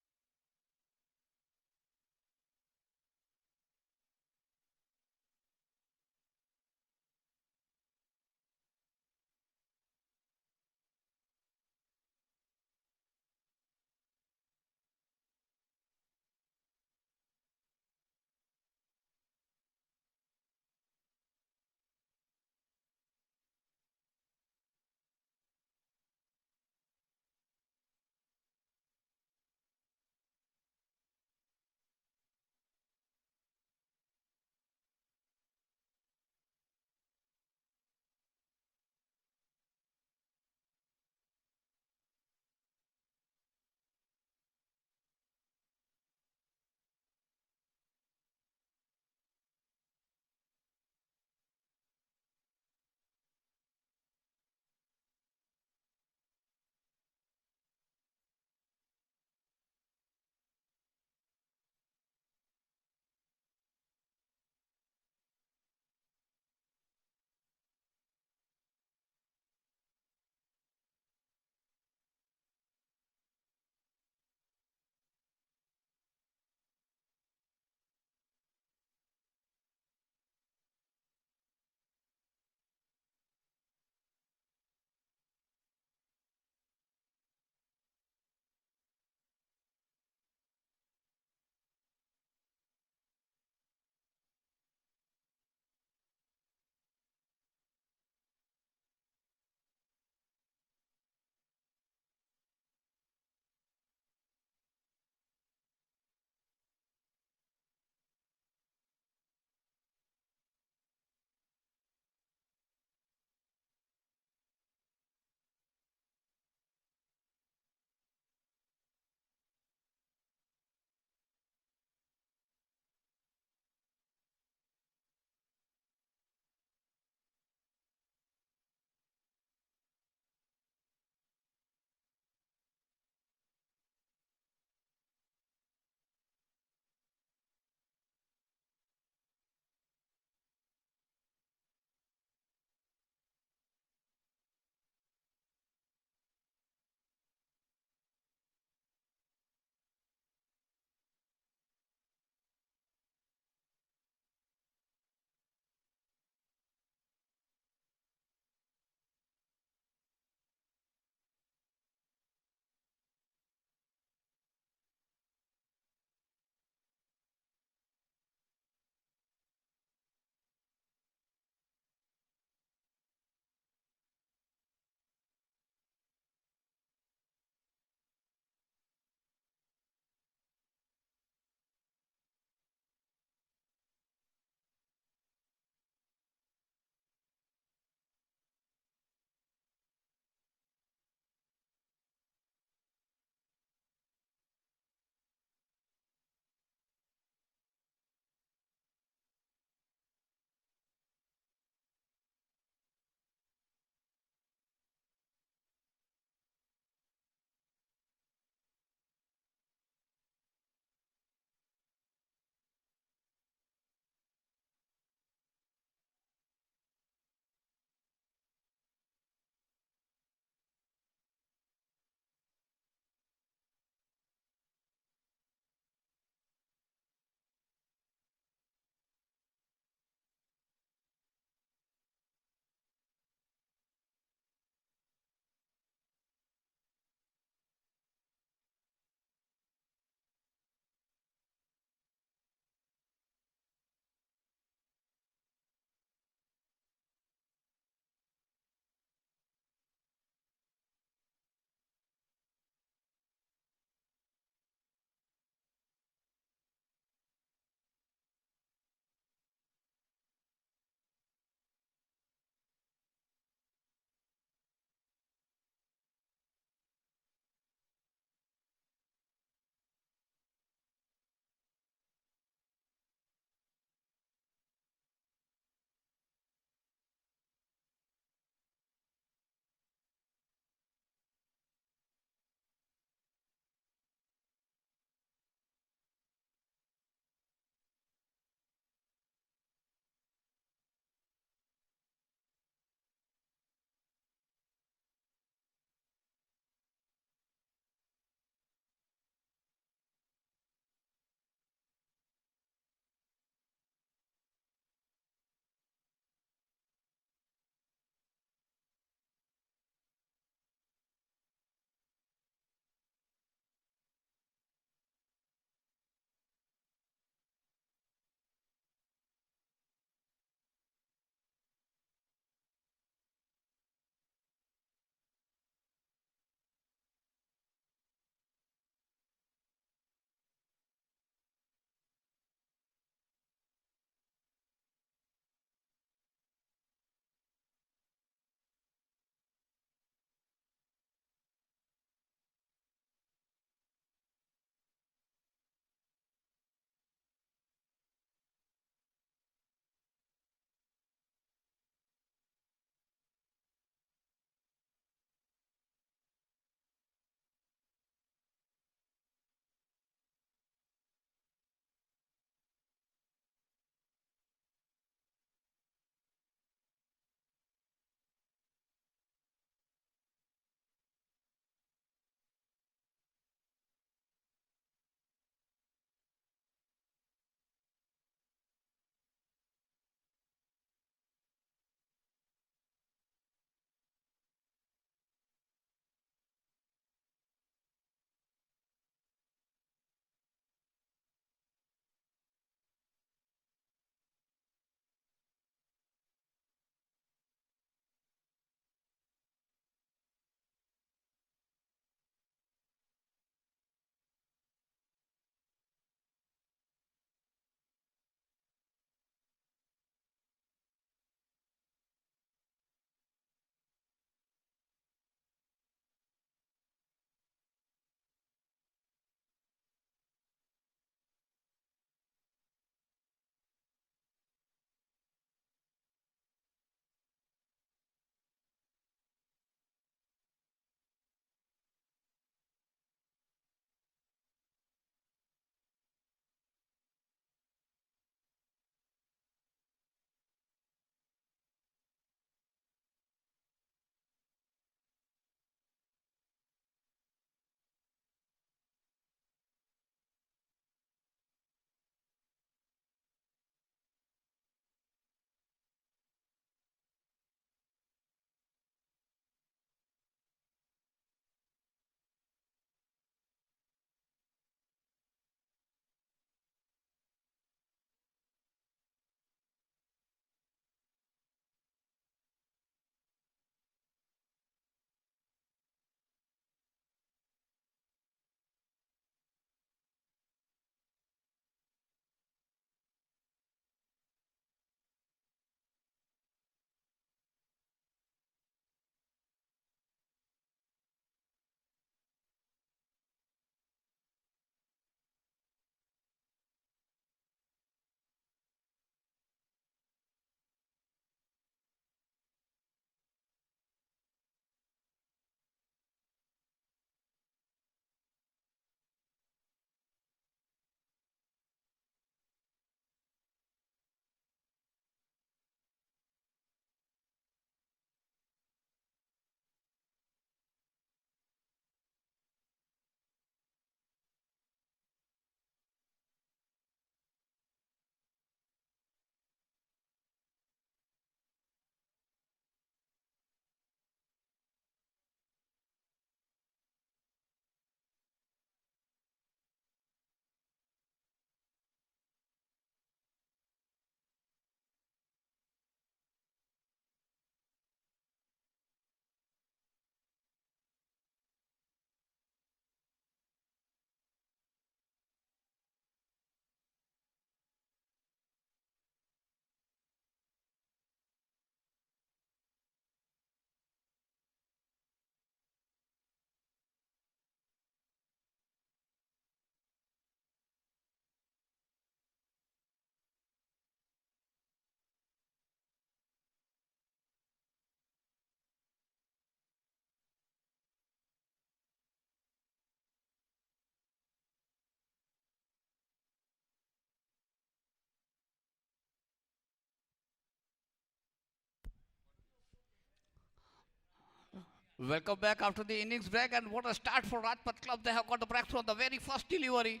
Welcome back after the innings break, and what a start for Rajpath Club. They have got the breakthrough on the very first delivery.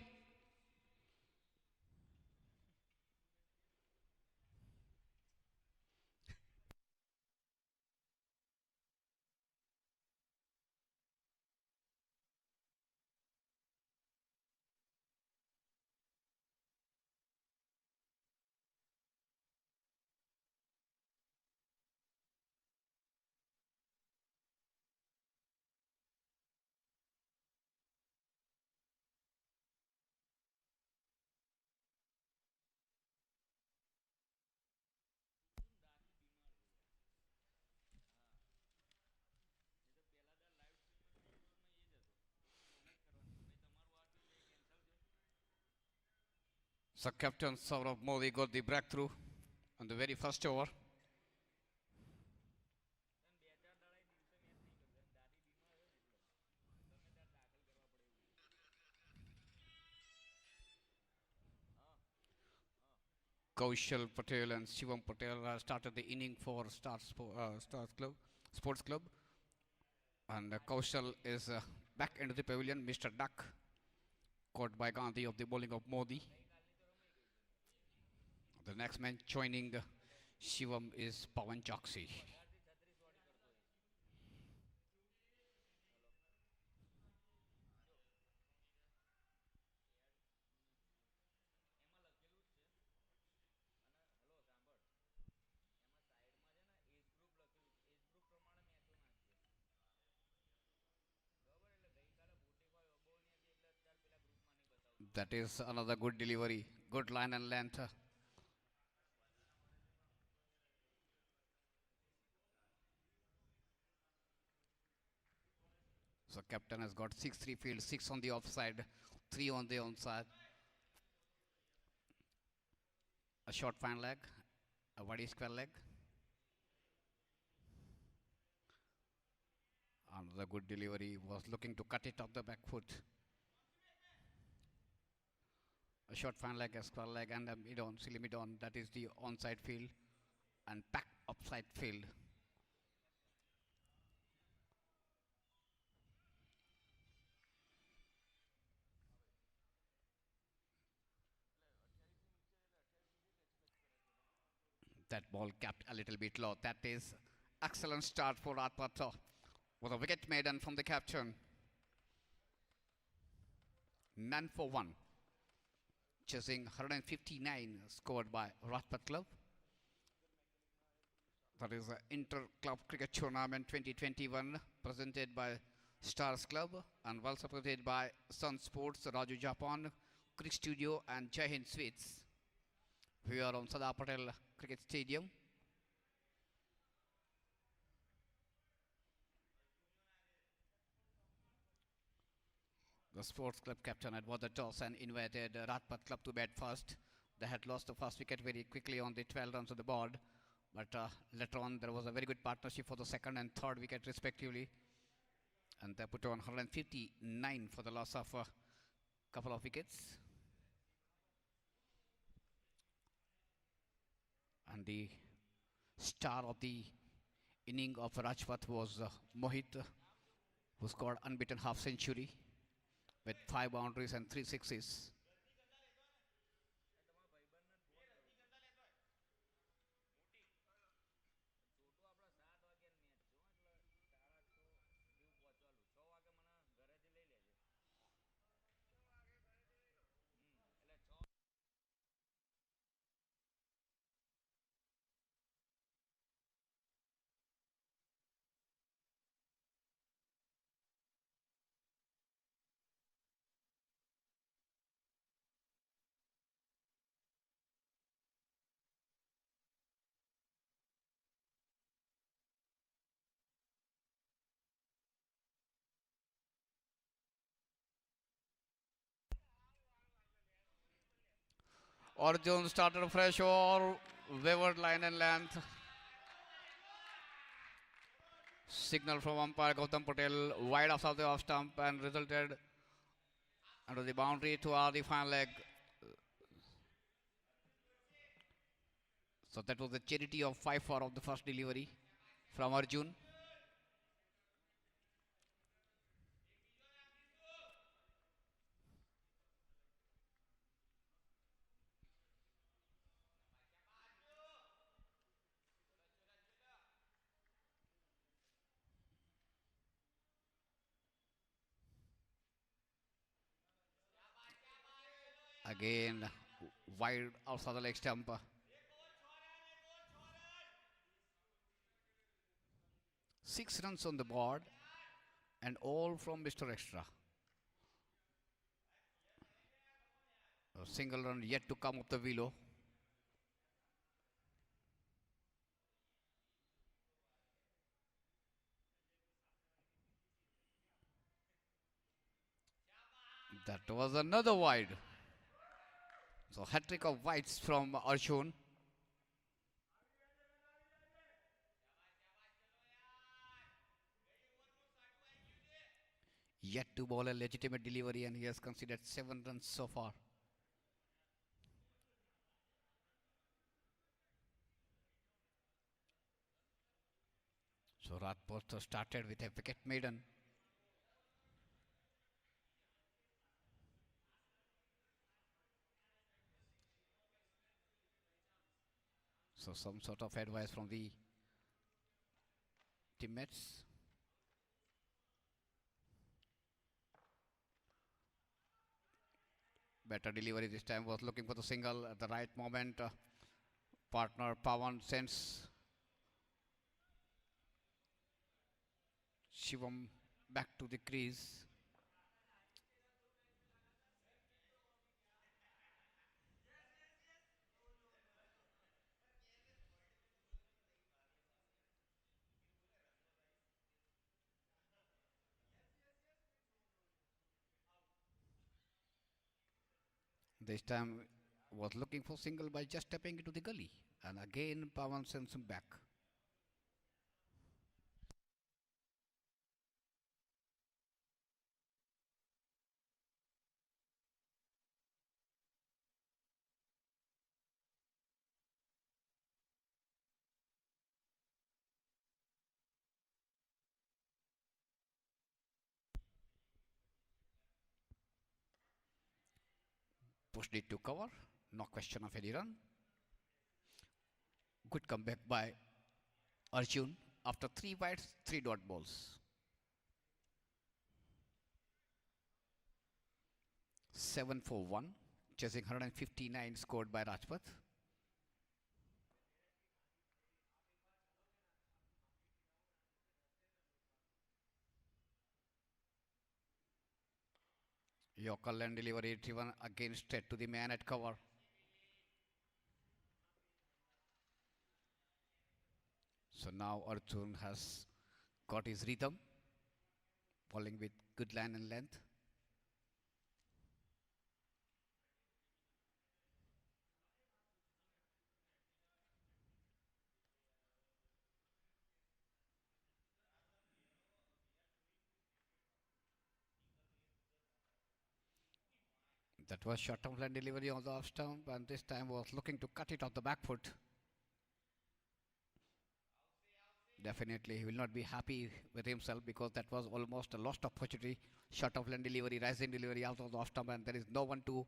So Captain Saurabh Modi got the breakthrough on the very first over. Kaushal Patel and Shivam Patel started the inning for Stars Club, Sports Club. And Kaushal is back into the pavilion. Mr. Duck caught by Gandhi of the bowling of Modi. The next man joining Shivam is Pawan Choksi. That is another good delivery. Good line and length. So captain has got 6-3 field, 6 on the offside, 3 on the onside. A short fine leg, a wide square leg. Another good delivery, was looking to cut it off the back foot. A short fine leg, a square leg, and a mid-on, silly mid-on. That is the onside field and back upside field. That ball capped a little bit low. That is excellent start for Rajpath with a wicket maiden from the captain. None for one. Chasing 159 scored by Rajpath Club. That is the Inter-Club Cricket Tournament 2021 presented by STARZ Club and well supported by Sun Sports, Raju Japan, Cricket Studio and Jai Hind Sweets. We are on Sardar Patel Cricket Stadium. The sports club captain had won the toss and invited Rajpath Club to bat first. They had lost the first wicket very quickly on the 12 runs of the board. But later on, there was a very good partnership for the second and third wicket, respectively. And they put on 159 for the loss of a couple of wickets. And the star of the inning of Rajpath was Mohit, who scored unbeaten half century with 5 boundaries and 3 sixes. Arjun started fresh or wavered line and length. Signal from umpire Gautam Patel wide off the off stump and resulted under the boundary to the final leg. So that was the charity of 5 4 of the first delivery from Arjun. Again, wide outside the leg stump. 6 runs on the board and all from Mr. Extra. A single run yet to come up the Velo. That was another wide. So hat-trick of wides from Arjun. Yet to bowl a legitimate delivery and he has considered 7 runs so far. So Rajput started with a wicket maiden. So some sort of advice from the teammates. Better delivery this time, was looking for the single at the right moment. Partner Pawan sends Shivam back to the crease. This time was looking for single by just stepping into the gully. And again Pawan sends him back. Pushed it to cover. No question of any run. Good comeback by Arjun after 3 wides, 3 dot balls. 7 for 1, chasing 159 scored by Rajput. Yorker land delivery driven again straight to the man at cover. So now Arjun has got his rhythm, bowling with good line and length. That was short of line delivery on the off stump, and this time was looking to cut it off the back foot. Definitely he will not be happy with himself because that was almost a lost opportunity. Short of line delivery, rising delivery out of the off stump, and there is no one to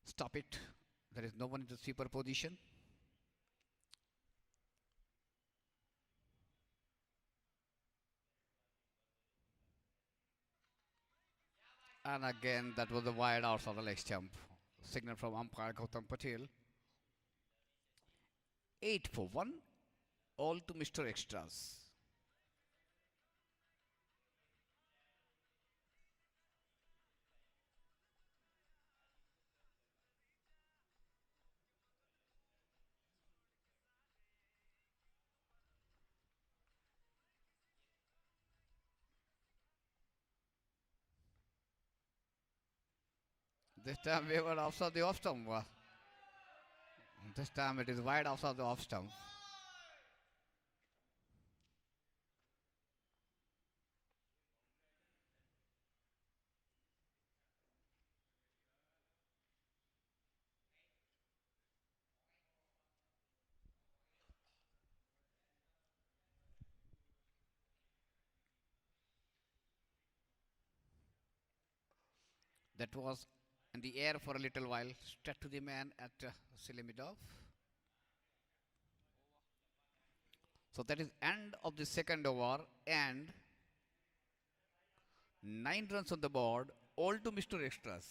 stop it. There is no one in the sweeper position. And again, that was a wide out of the leg stump. Signal from umpire Gautam Patel. 8 for 1, all to Mr. Extras. This time we were outside the off stump. This time it is wide outside the off stump. That was in the air for a little while, straight to the man at Selimidov. So that is end of the second over and 9 runs on the board, all to Mr. Extras.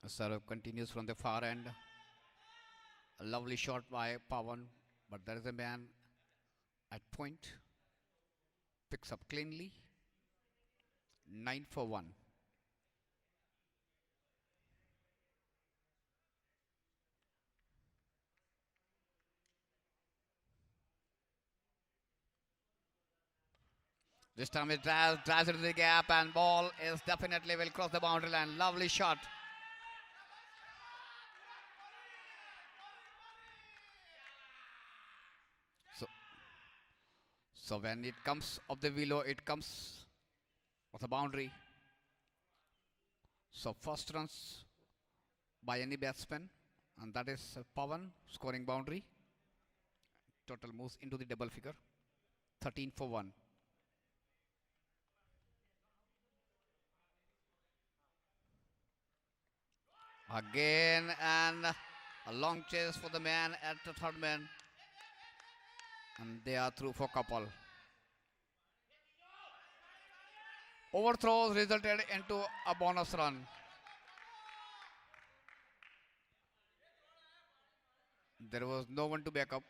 Serve continues from the far end. A lovely shot by Pawan, but there is a man at point. Picks up cleanly. 9 for 1. This time it drives into the gap, and ball is definitely will cross the boundary line. Lovely shot. So, so when it comes of the willow, it comes of the boundary. So first runs by any batsman, and that is Pawan scoring boundary. Total moves into the double figure. 13 for 1. Again, and a long chase for the man at the third man. And they are through for couple. Overthrows resulted into a bonus run. There was no one to back up.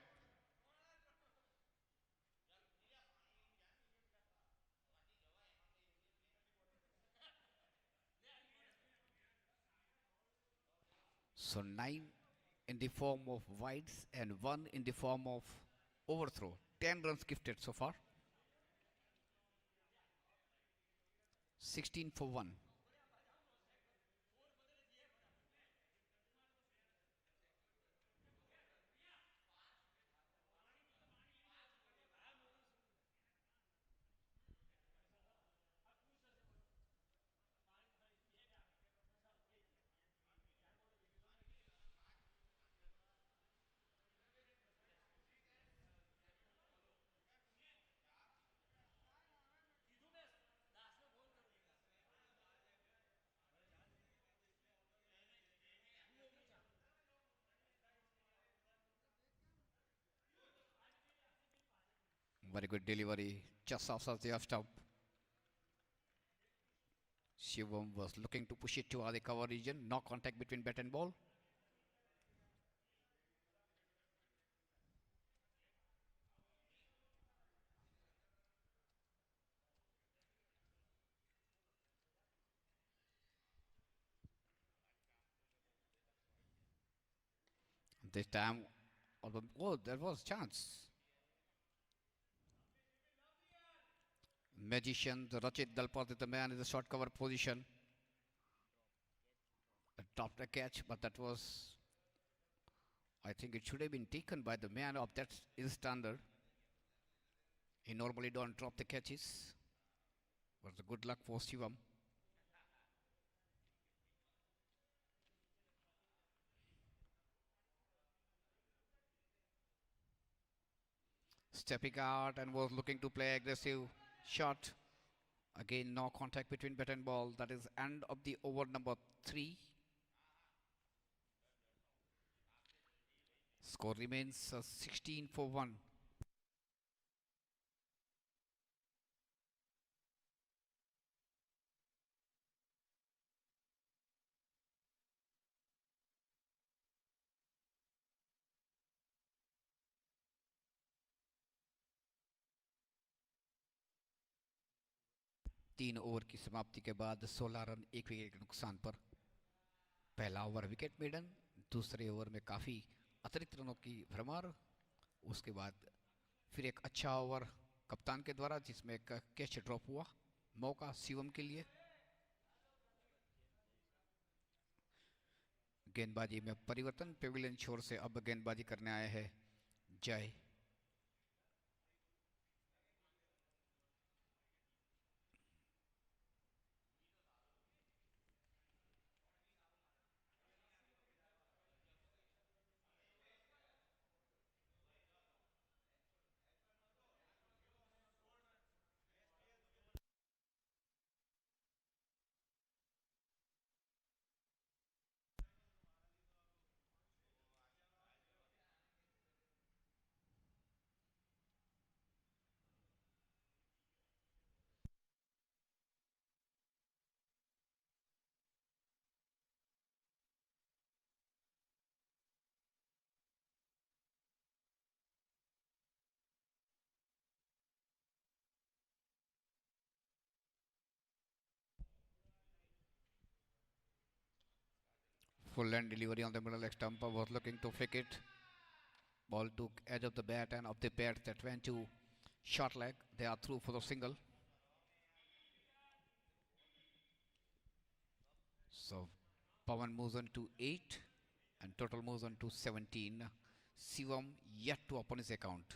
So 9 in the form of wides and 1 in the form of overthrow. 10 runs gifted so far. 16 for 1. Very good delivery. Just outside the off stump. Shivam was looking to push it to the cover region. No contact between bat and ball. This time, oh, there was chance. Magician, the Rachit Dalpat, the man in the short cover position. Dropped a catch, but that was, I think it should have been taken by the man of that is standard. He normally don't drop the catches. Was a good luck for Shivam. Stepping out and was looking to play aggressive shot. Again, no contact between bat and ball. That is end of the over number 3. Score remains 16 for 1. तीन over की समाप्ति के बाद 16 run 1 wicket के नुकसान पर पहला over wicket maiden, दूसरे ओवर में काफ़ी अतिरिक्त रनों की भरमार, उसके बाद फिर एक अच्छा ओवर कप्तान के द्वारा जिसमें एक कैच ड्रॉप हुआ, मौका शिवम के लिए। गेंदबाजी में परिवर्तन, पेविलियन छोर से अब गेंदबाजी करने आए हैं जय। Full land delivery on the middle leg stump. Was looking to flick it. Ball took edge of the bat and of the bat that went to short leg. They are through for the single. So Pawan moves on to 8 and total moves on to 17. Shivam yet to open his account.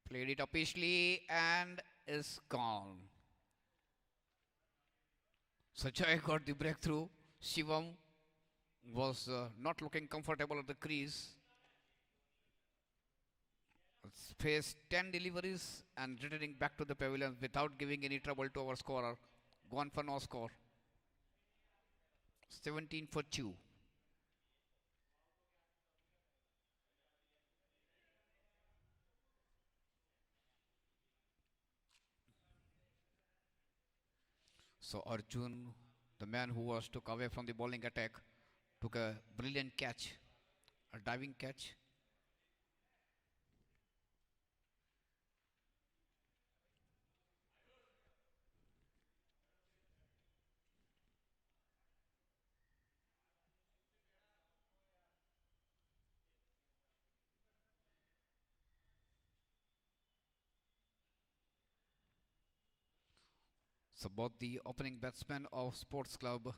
Played it officially and is gone. Sajay got the breakthrough. Shivam was not looking comfortable at the crease. Faced 10 deliveries and returning back to the pavilion without giving any trouble to our scorer. Gone for no score. 17 for 2. So Arjun, the man who was took away from the bowling attack, took a brilliant catch, a diving catch. So both the opening batsmen of Sports Club,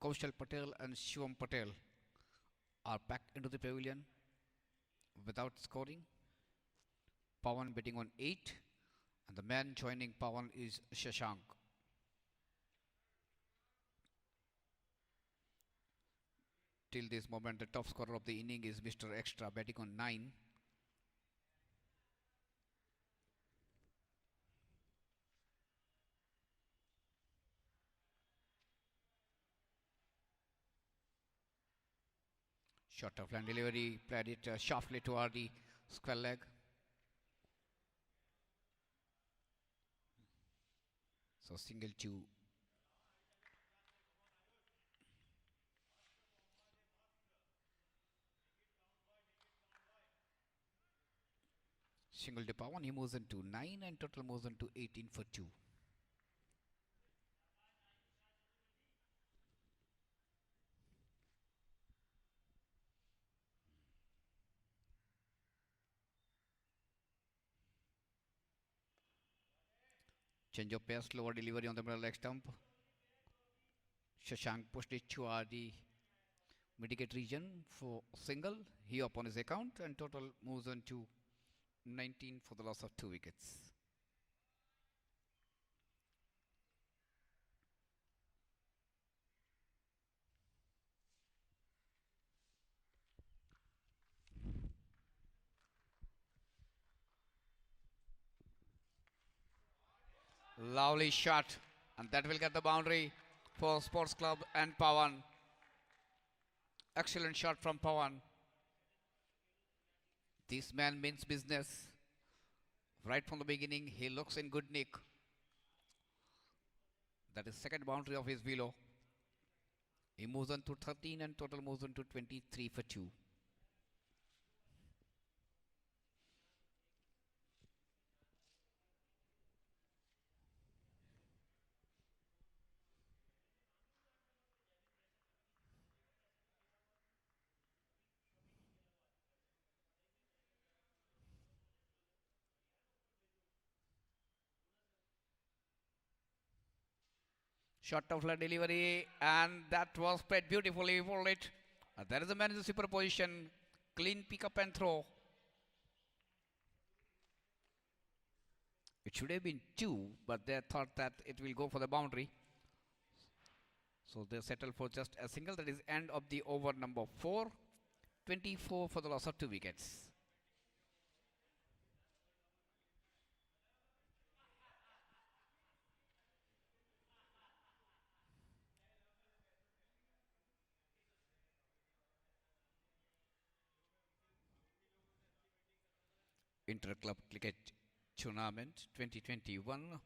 Kaushal Patel and Shivam Patel, are back into the pavilion without scoring. Pawan betting on 8, and the man joining Pawan is Shashank. Till this moment, the top scorer of the inning is Mr. Extra, betting on 9. Short of line delivery, played it sharply toward the square leg. So single 2. Single to Pawan, he moves into 9 and total moves into 18 for 2. Change of pace, lower delivery on the middle leg stump. Shashank pushed it toward the mitigate region for single. He upon his account and total moves on to 19 for the loss of 2 wickets. Lovely shot, and that will get the boundary for Sports Club and Pawan. Excellent shot from Pawan. This man means business. Right from the beginning, he looks in good nick. That is second boundary of his velo. He moves on to 13 and total moves on to 23 for 2. Shot of left delivery, and that was played beautifully. For it. There is a man in the super position. Clean pick up and throw. It should have been 2, but they thought that it will go for the boundary. So they settled for just a single. That is end of the over number 4. 24 for the loss of 2 wickets. Inter-Club Cricket Tournament 2021.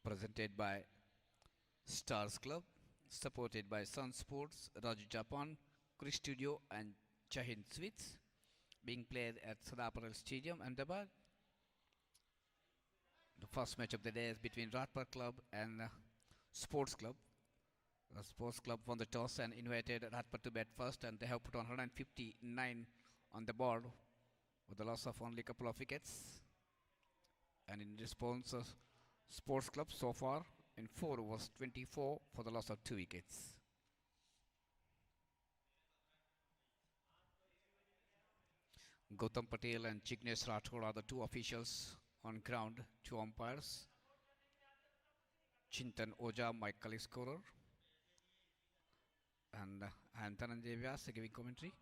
presented by STARZ Club, supported by Sun Sports, Raju Japan, Chris Studio and Chahin Sweets, being played at Sardar Patel Stadium, Ahmedabad. The first match of the day is between Radpur Club and Sports Club. The Sports Club won the toss and invited Radpur to bat first, and they have put on 159 on the board with the loss of only a couple of wickets. And in response, Sports Club so far in 4 overs 24 for the loss of 2 wickets. Gautam Patel and Jignesh Rathod are the two officials on ground, two umpires. Chintan Oja, my colleague scorer, and I am Dhananjay Vyas giving commentary.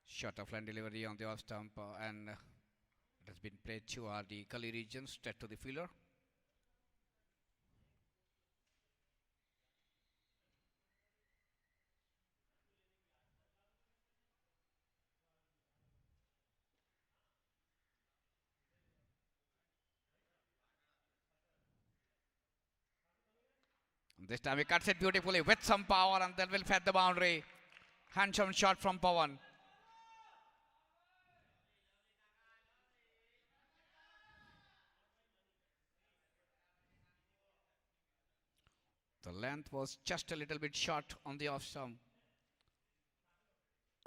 Short of line delivery on the off stump, and it has been played to the gully region, straight to the fielder. This time he cuts it beautifully with some power, and then will fed the boundary. Handsome shot from Pawan. The length was just a little bit short on the off stump,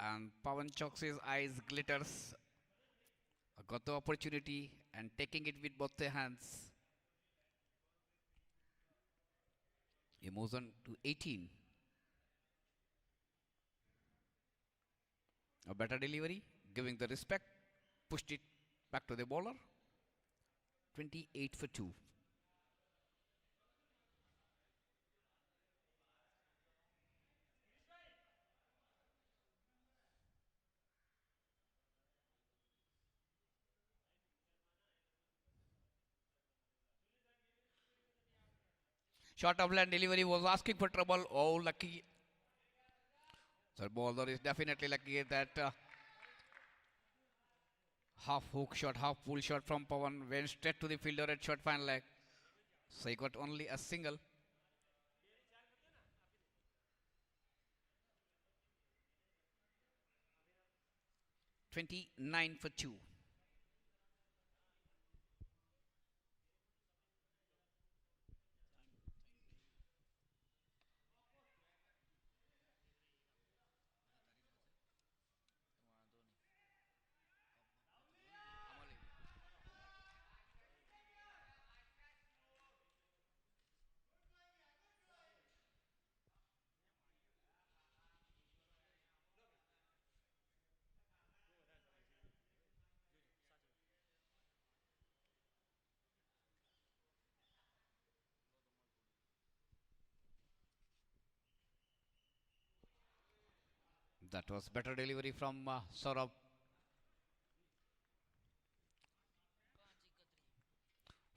and Pawan Choksi's eyes glitters. Got the opportunity and taking it with both the hands. He moves on to 18. A better delivery, giving the respect, pushed it back to the bowler. 28 for 2. Short of land delivery was asking for trouble. Oh, lucky. The bowler is definitely lucky that half hook shot, half pull shot from Pawan went straight to the fielder at short fine leg. So he got only a single. 29 for 2. That was better delivery from Saurabh.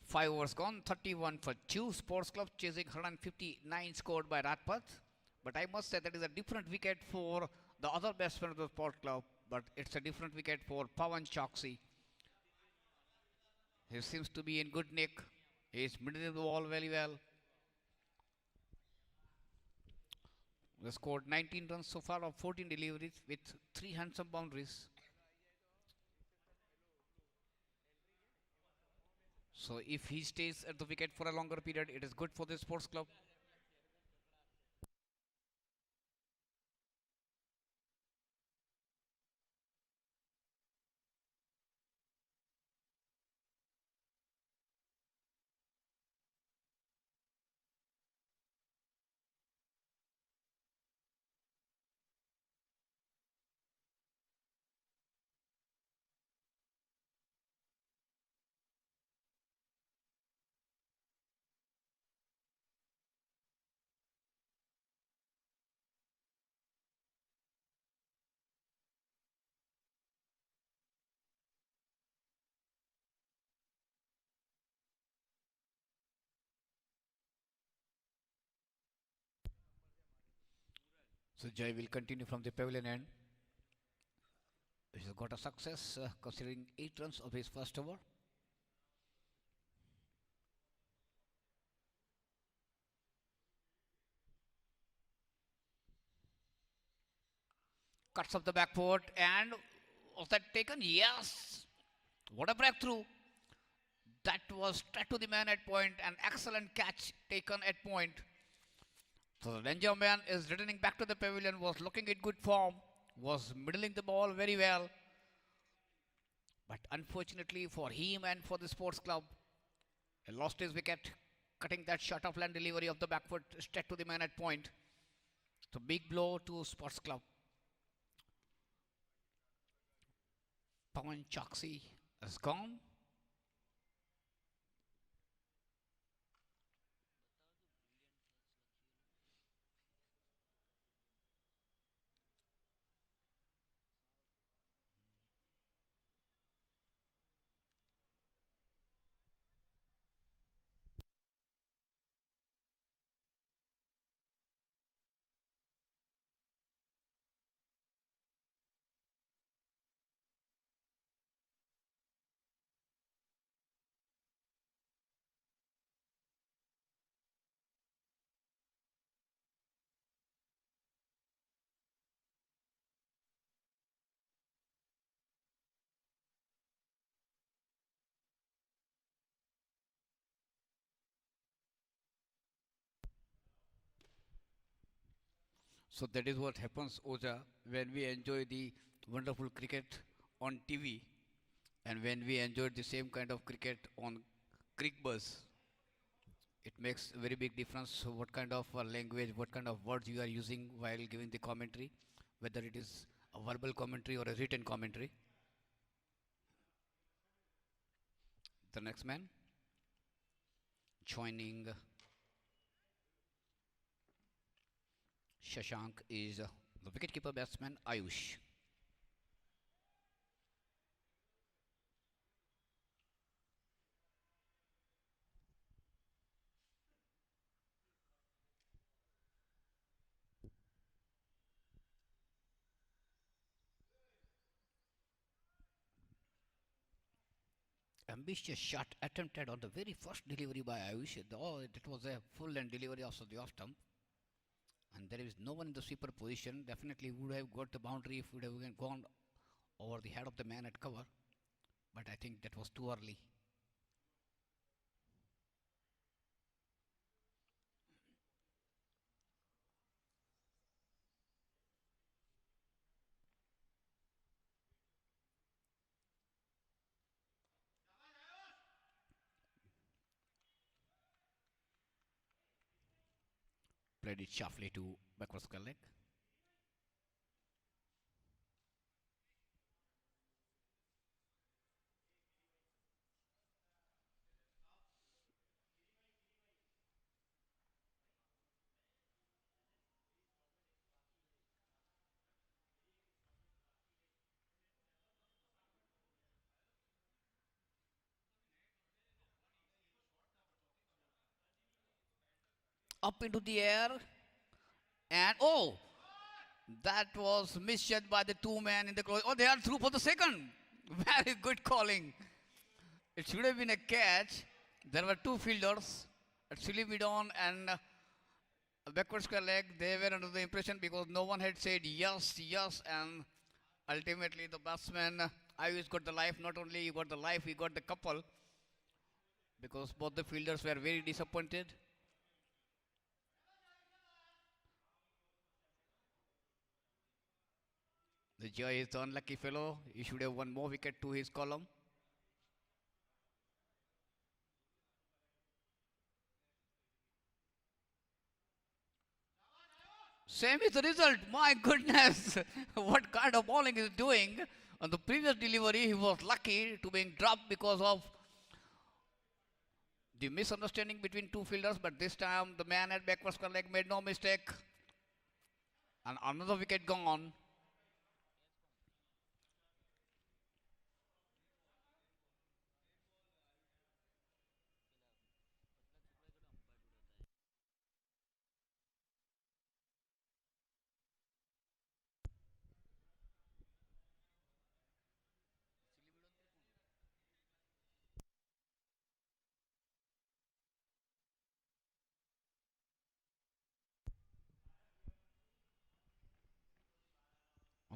5 overs gone, 31 for 2. Sports Club chasing 159 scored by Radpath. But I must say that is a different wicket for the other batsman of the Sports Club. But it's a different wicket for Pawan Choksi. He seems to be in good nick. He is middle the ball very well. They scored 19 runs so far of 14 deliveries with 3 handsome boundaries. So if he stays at the wicket for a longer period, it is good for the Sports Club. So Jai will continue from the pavilion end. He has got a success considering 8 runs of his first over. Cuts up the back foot and was that taken? Yes. What a breakthrough. That was straight to the man at point. An excellent catch taken at point. So the Ranger man is returning back to the pavilion, was looking in good form, was middling the ball very well. But unfortunately for him and for the sports club, he lost his wicket, cutting that short of land delivery of the back foot straight to the man at point. So big blow to sports club. Pawan Choksi is gone. So that is what happens, Oja, when we enjoy the wonderful cricket on TV and when we enjoy the same kind of cricket on Crick Buzz. It makes a very big difference what kind of language, what kind of words you are using while giving the commentary, whether it is a verbal commentary or a written commentary. The next man joining Shashank is the wicketkeeper batsman Ayush. Ambitious shot attempted on the very first delivery by Ayush. Oh, it was a full and delivery also the off stump. And there is no one in the sweeper position. Definitely would have got the boundary if would have gone over the head of the man at cover. But I think that was too early. Played it sharply to backwards leg. Up into the air. And oh, that was misjudged by the two men in the close. Oh, they are through for the second. Very good calling. It should have been a catch. There were two fielders, Silibidon and backward square leg. They were under the impression because no one had said yes, yes, and ultimately the batsman Ayush got the life. Not only he got the life, he got the couple because both the fielders were very disappointed. The Jay is the unlucky fellow. He should have one more wicket to his column. Same is the result. My goodness, what kind of bowling is doing? On the previous delivery, he was lucky to being dropped because of the misunderstanding between two fielders. But this time, the man at backward square leg made no mistake, and another wicket gone.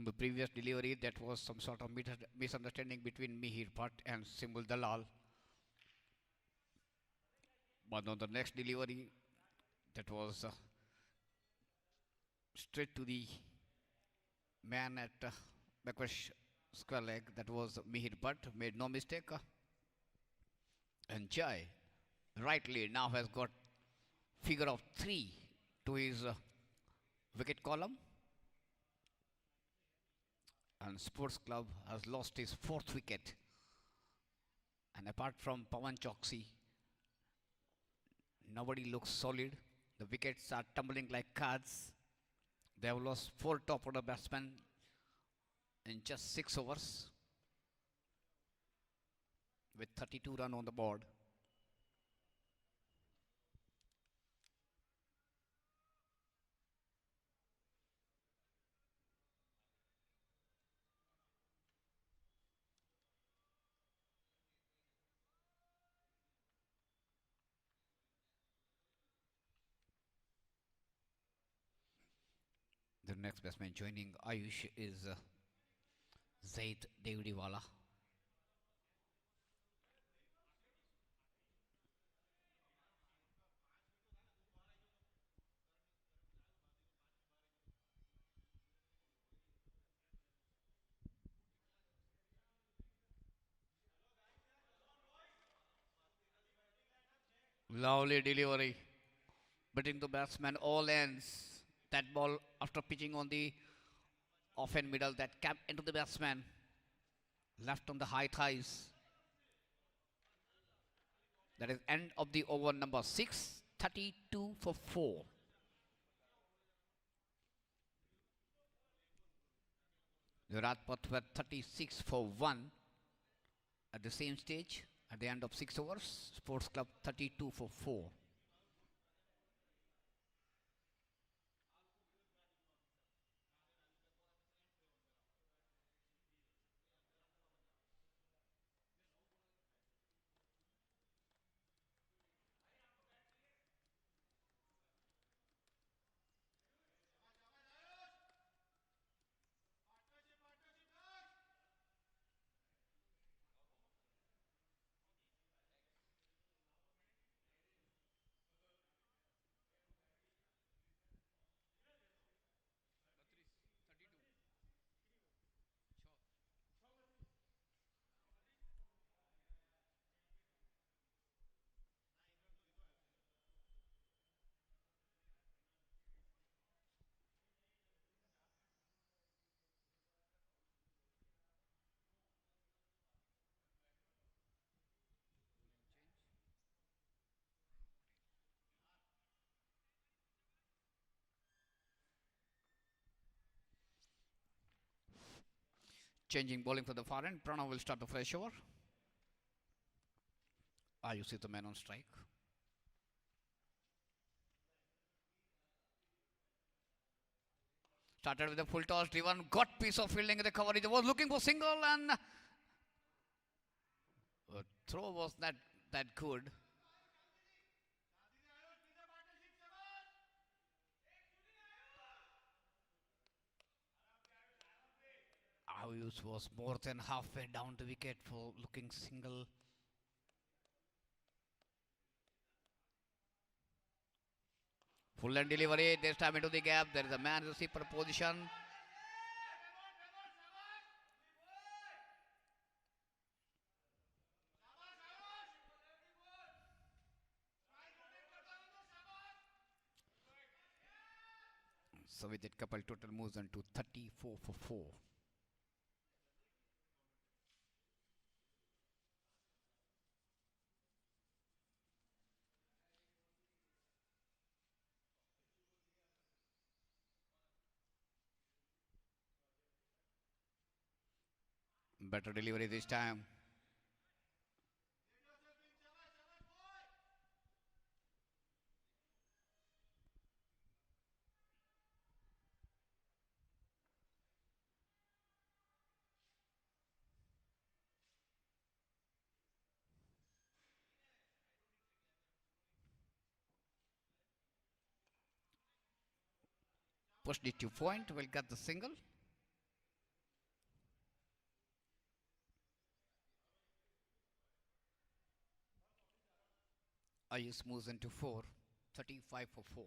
On the previous delivery, that was some sort of misunderstanding between Mihir Bhatt and Simul Dalal. But on the next delivery, that was straight to the man at backward square leg. That was Mihir Bhatt, made no mistake. And Jai rightly now has got figure of 3 to his wicket column. And Sports Club has lost his 4th wicket. And apart from Pawan Choksi, nobody looks solid. The wickets are tumbling like cards. They have lost 4 top order batsmen in just 6 overs with 32 runs on the board. The next batsman joining Ayush is Zaid Devdiwala. Lovely delivery, beating the batsman all ends. That ball, after pitching on the off end middle, that came into the batsman, left on the high thighs. That is end of the over number 6, 32 for 4. The Rajpath were 36 for 1 at the same stage at the end of 6 overs. Sports Club 32 for 4. Changing bowling for the far end. Pranav will start the fresh over. Ayush is the man on strike. Started with a full toss driven, got piece of fielding in the coverage, was looking for single, and throw was not that good. Ayush was more than halfway down the wicket for looking single. Full end delivery, this time into the gap. There is a man in the sweeper position. So with that, couple total moves on to 34 for 4. Better delivery this time. Pushed it to point, will get the single. Ayush moves into 4, 35 for 4.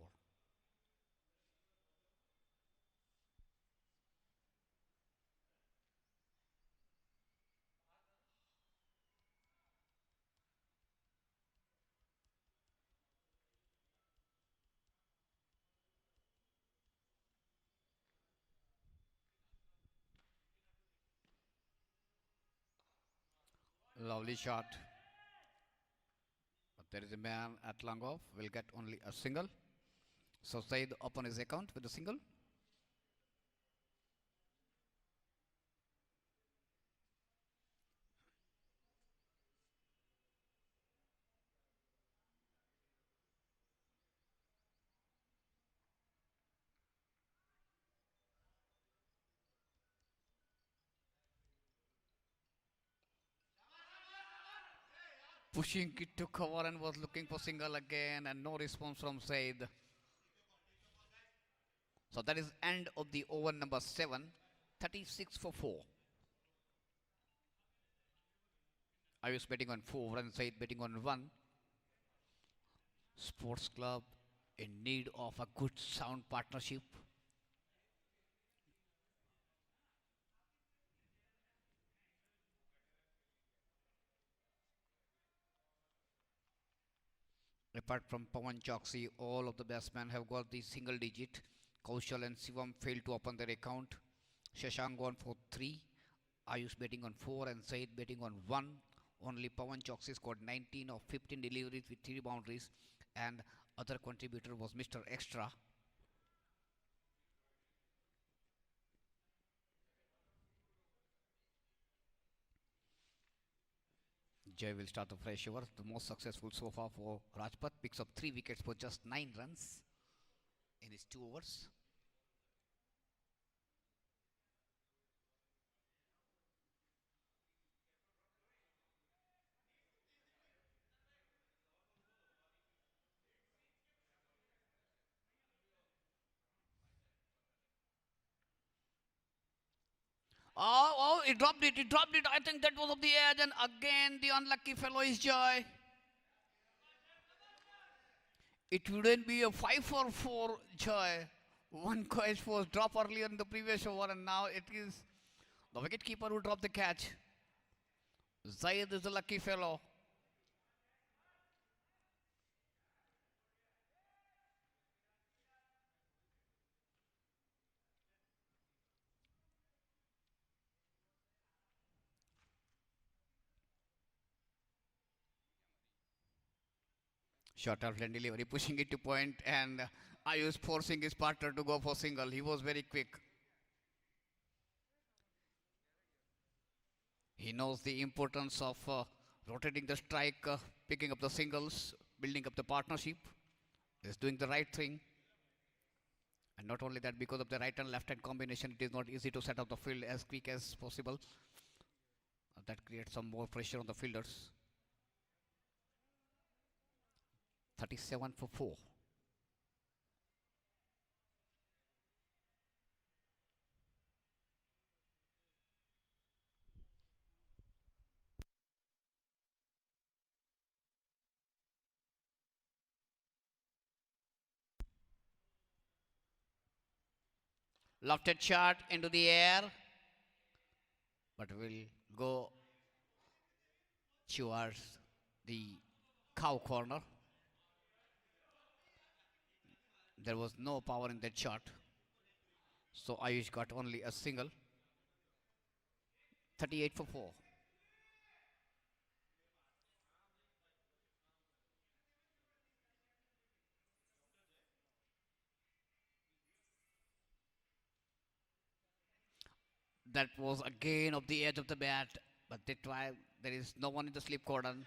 Lovely shot. But there is a man at long off, will get only a single. So Said open his account with a single. Pushing it to cover and was looking for single again and no response from Said. So that is end of the over number 7, 36 for 4. I was betting on 4 and Said betting on 1. Sports club in need of a good sound partnership. Apart from Pawan Choksi, all of the batsmen have got the single digit. Kaushal and Sivam failed to open their account. Shashank gone for 3. Ayush betting on 4 and Said betting on 1. Only Pawan Choksi scored 19 of 15 deliveries with 3 boundaries, and other contributor was Mr. Extra. Jay will start the fresh over. The most successful so far for Rajpat. Picks up 3 wickets for just 9 runs in his 2 overs. He dropped it, he dropped it. I think that was of the edge, and again the unlucky fellow is Joy. It wouldn't be a 5 for 4 Joy. One catch was dropped earlier in the previous over, and now it is the wicket keeper who dropped the catch. Zayed is a lucky fellow. Short of hand delivery, pushing it to point, and Ayush forcing his partner to go for single. He was very quick. He knows the importance of rotating the strike, picking up the singles, building up the partnership. He's doing the right thing. And not only that, because of the right and left hand combination, it is not easy to set up the field as quick as possible. That creates some more pressure on the fielders. 37 for 4. Lofted shot into the air, but will go towards the cow corner. There was no power in that shot. So Ayush got only a single. 38 for 4. That was again of the edge of the bat, but they try. There is no one in the slip cordon.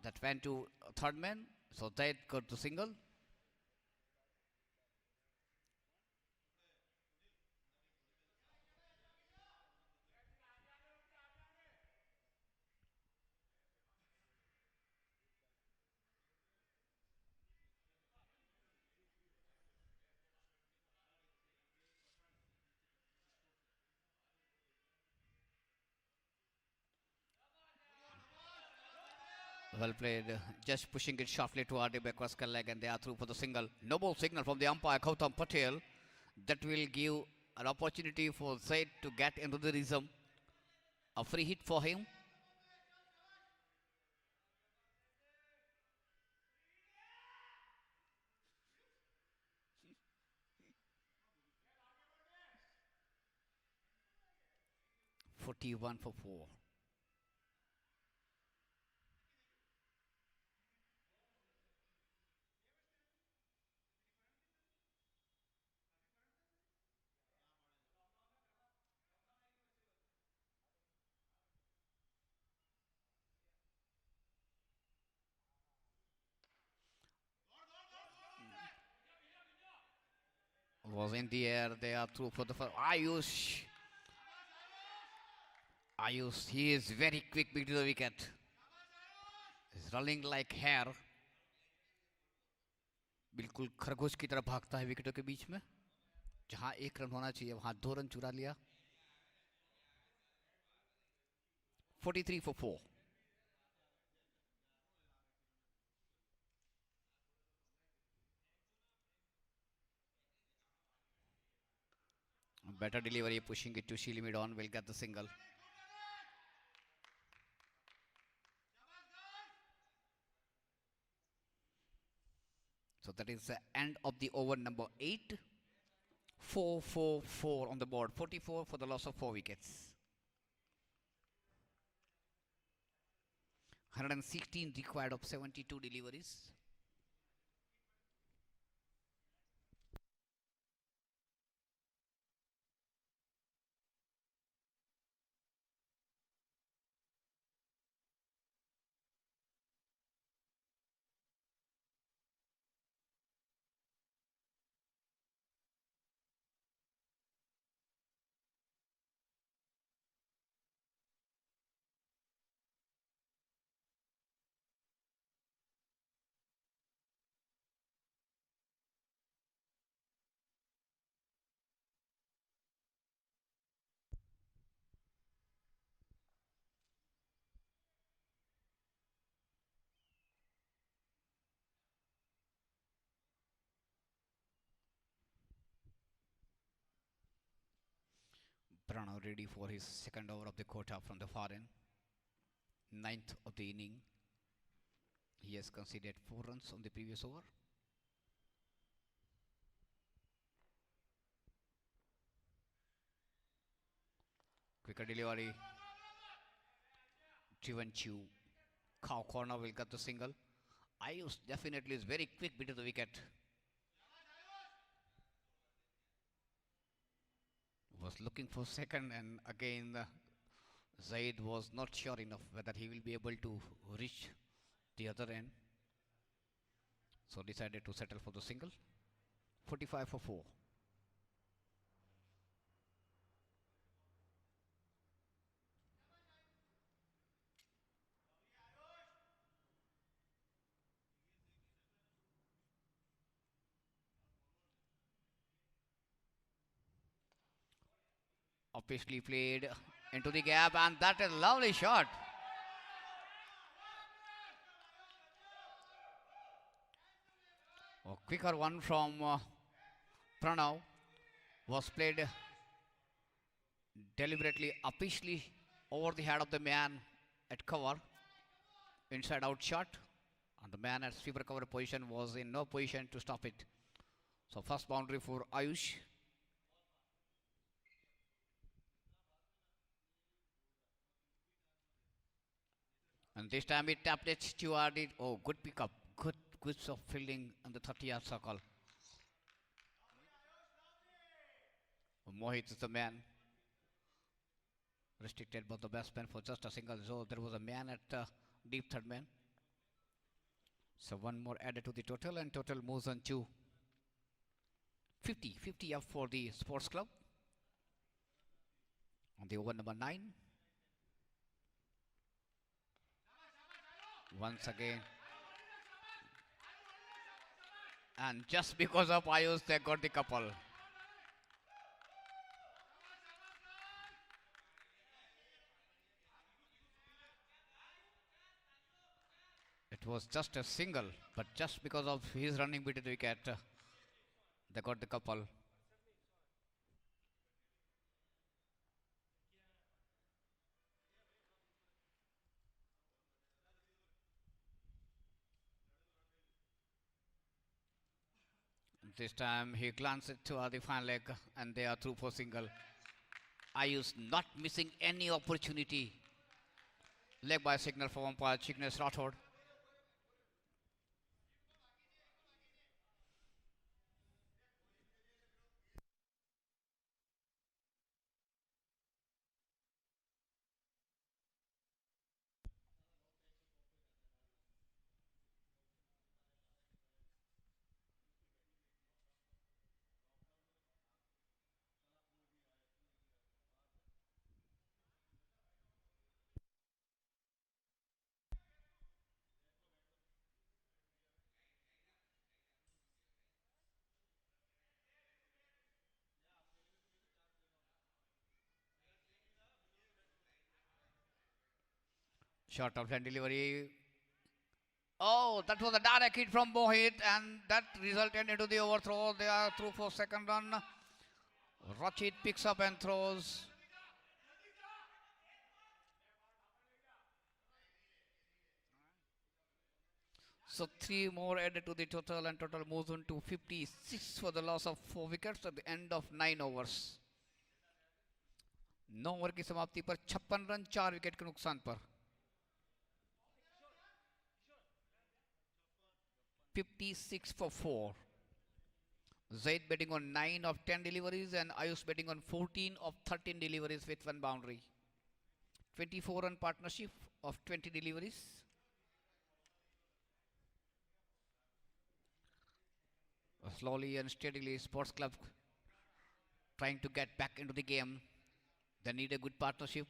That went to third man, so that got the single. Well played. Just pushing it sharply to RD across leg, and they are through for the single. No ball signal from the umpire, Gautam Patel. That will give an opportunity for Zaid to get into the rhythm. A free hit for him. "41 for 4. Was in the air. They are through for the first. Ayush. Ayush, he is very quick to the wicket. He's running like hare. बिल्कुल खरगोश की तरह भागता है विकेटों के बीच में. जहां एक रन होना चाहिए वहां 2 रन चुरा लिया. 43 for 4. Better delivery, pushing it to Sheely mid on, will get the single. So that is the end of the over number 8. 4-4-4 on the board. 44 for the loss of 4 wickets. 116 required of 72 deliveries. Pranav ready for his second over of the quota from the far end. Ninth of the inning. He has conceded 4 runs on the previous over. Quicker delivery. Driven Chu. Cow corner will get the single. Ayush definitely is very quick bit of the wicket. Was looking for second, and again Zaid was not sure enough whether he will be able to reach the other end. So decided to settle for the single. 45 for 4. Obviously played into the gap, and that is a lovely shot. A quicker one from Pranav was played deliberately, upishly over the head of the man at cover. Inside out shot, and the man at sweeper cover position was in no position to stop it. So first boundary for Ayush. And this time it tapped it to RD. Oh, good pickup. Good of fielding on the 30-yard circle. Mohit is the man. Restricted by the batsman for just a single. So there was a man at deep third man. So one more added to the total, and total moves on to 50 up for the sports club. On the over number 9. Once again. And just because of Ayush, they got the couple. was just a single, but just because of his running beat the wicket, they got the couple. This time he glanced to the final leg and they are through for single. Ayush not missing any opportunity. Leg by signal from umpire Chignesh Rathod. Short of hand delivery. Oh, that was a direct hit from Mohit and that resulted into the overthrow. They are through for second run. Rachit picks up and throws. So three more added to the total and total moves on to 56 for the loss of 4 wickets at the end of 9 overs. 9 over की समाप्ति पर 56 run 4 wicket के नुकसान पर 56 for 4. Zaid betting on 9 of 10 deliveries and Ayush betting on 14 of 13 deliveries with one boundary. 24 run partnership of 20 deliveries. Slowly and steadily, Sports Club trying to get back into the game. They need a good partnership.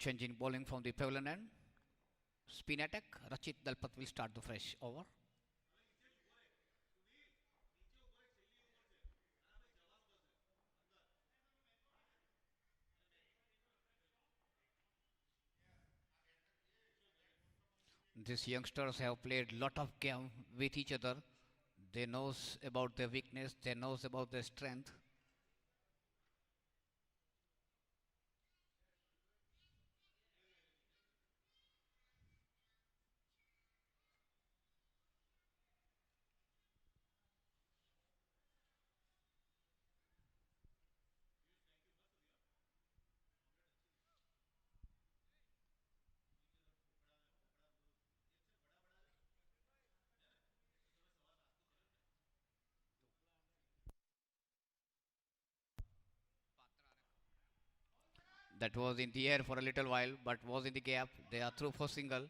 Changing bowling from the pavilion end. Spin attack. Rachit Dalpat will start the fresh over. These youngsters have played lot of game with each other. They knows about their weakness. They knows about their strength. That was in the air for a little while, but was in the gap. They are through for single.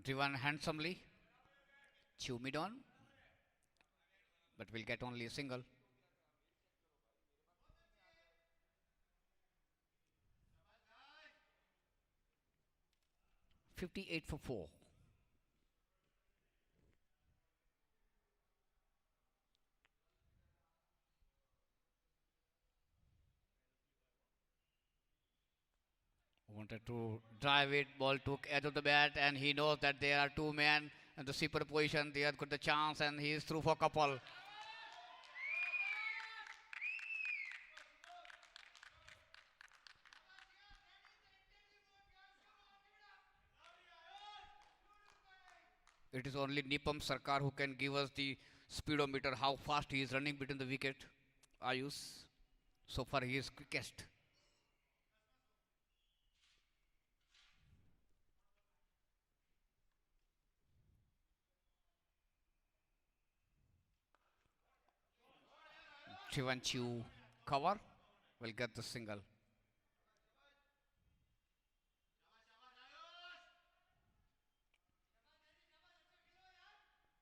Driven handsomely. Chew mid on, but will get only a single. 58 for 4. Wanted to drive it, ball took edge of the bat, and he knows that there are two men in the super position. They have got the chance, and he is through for couple. It is only Nipam Sarkar who can give us the speedometer, how fast he is running between the wicket. Ayush, so far he is quickest. 3-1 cover will get the single.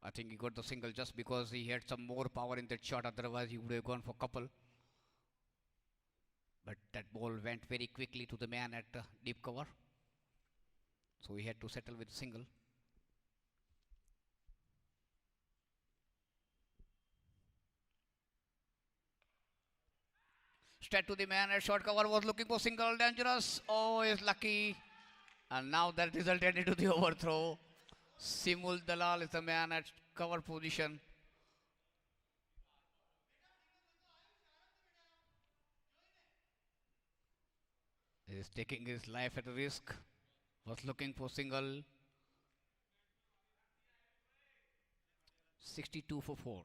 I think he got the single just because he had some more power in that shot. Otherwise, he would have gone for couple. But that ball went very quickly to the man at deep cover. So he had to settle with single. Straight to the man at short cover, was looking for single, dangerous. Oh, is lucky. And now that resulted into the overthrow. Simul Dalal is the man at cover position. He is taking his life at risk. Was looking for single. 62 for 4.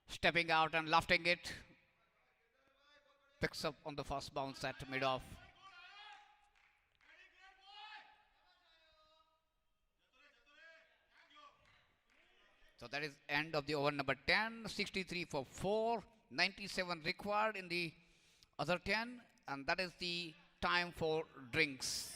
Stepping out and lofting it. Picks up on the first bounce at mid-off. So that is end of the over number 10. 63 for 4. 97 required in the other 10. And that is the time for drinks.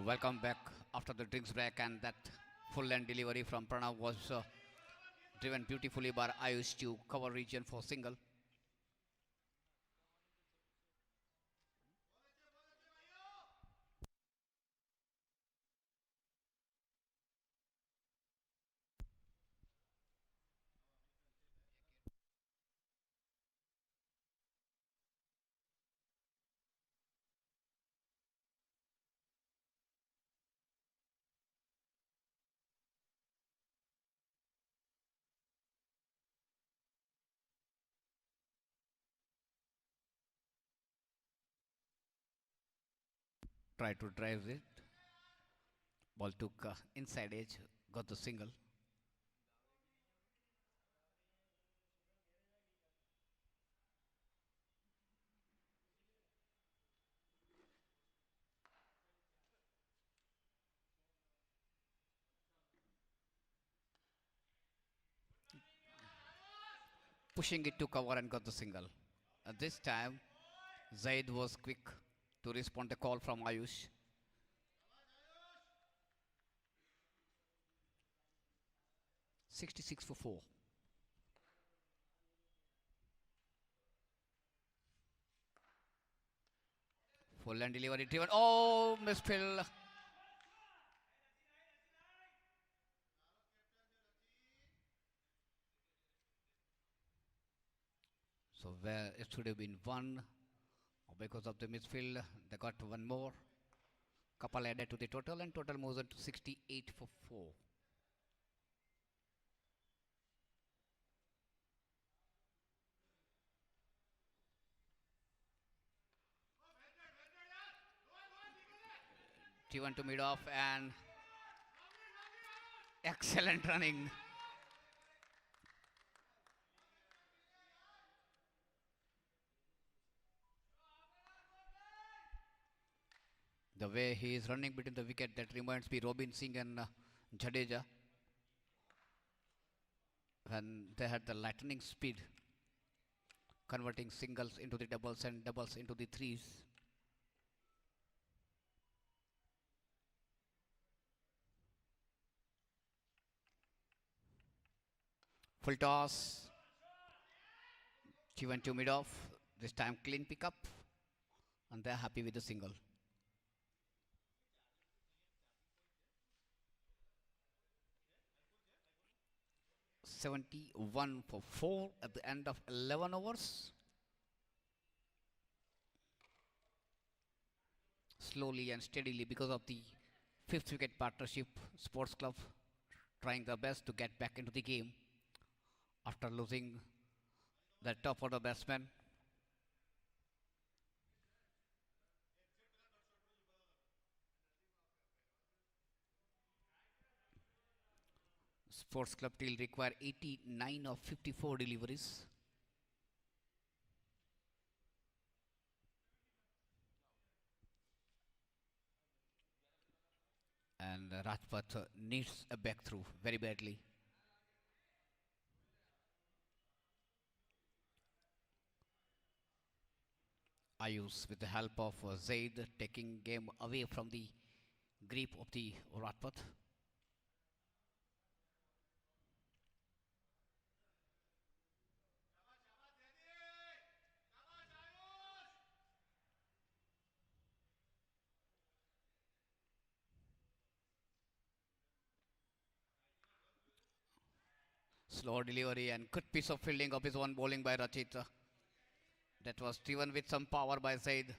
Welcome back after the drinks break, and that full end delivery from Pranav was driven beautifully by Ayush to cover region for single. Tried to drive it. Ball took inside edge, got the single. Pushing it to cover and got the single. This time, Zaid was quick to respond to call from Ayush. 66 for 4. Full and delivery driven. Oh, misfill. So where it should have been one, because of the misfield, they got one more. Couple added to the total, and total moves on to 68 for 4. T1 to mid off, and excellent running. The way he is running between the wicket, that reminds me Robin Singh and Jadeja when they had the lightning speed, converting singles into the doubles and doubles into the threes. Full toss. T1 to mid off. This time clean pickup, and they're happy with the single. 71 for 4 at the end of 11 overs. Slowly and steadily, because of the fifth wicket partnership, Sports Club trying their best to get back into the game after losing the top order batsman. Sports Club will require 89 of 54 deliveries. And Rajpath needs a back through very badly. Ayush, with the help of Zaid, taking game away from the grip of the Rajpath. Slow delivery and good piece of fielding of his own bowling by Rachit. That was driven with some power by Zaid.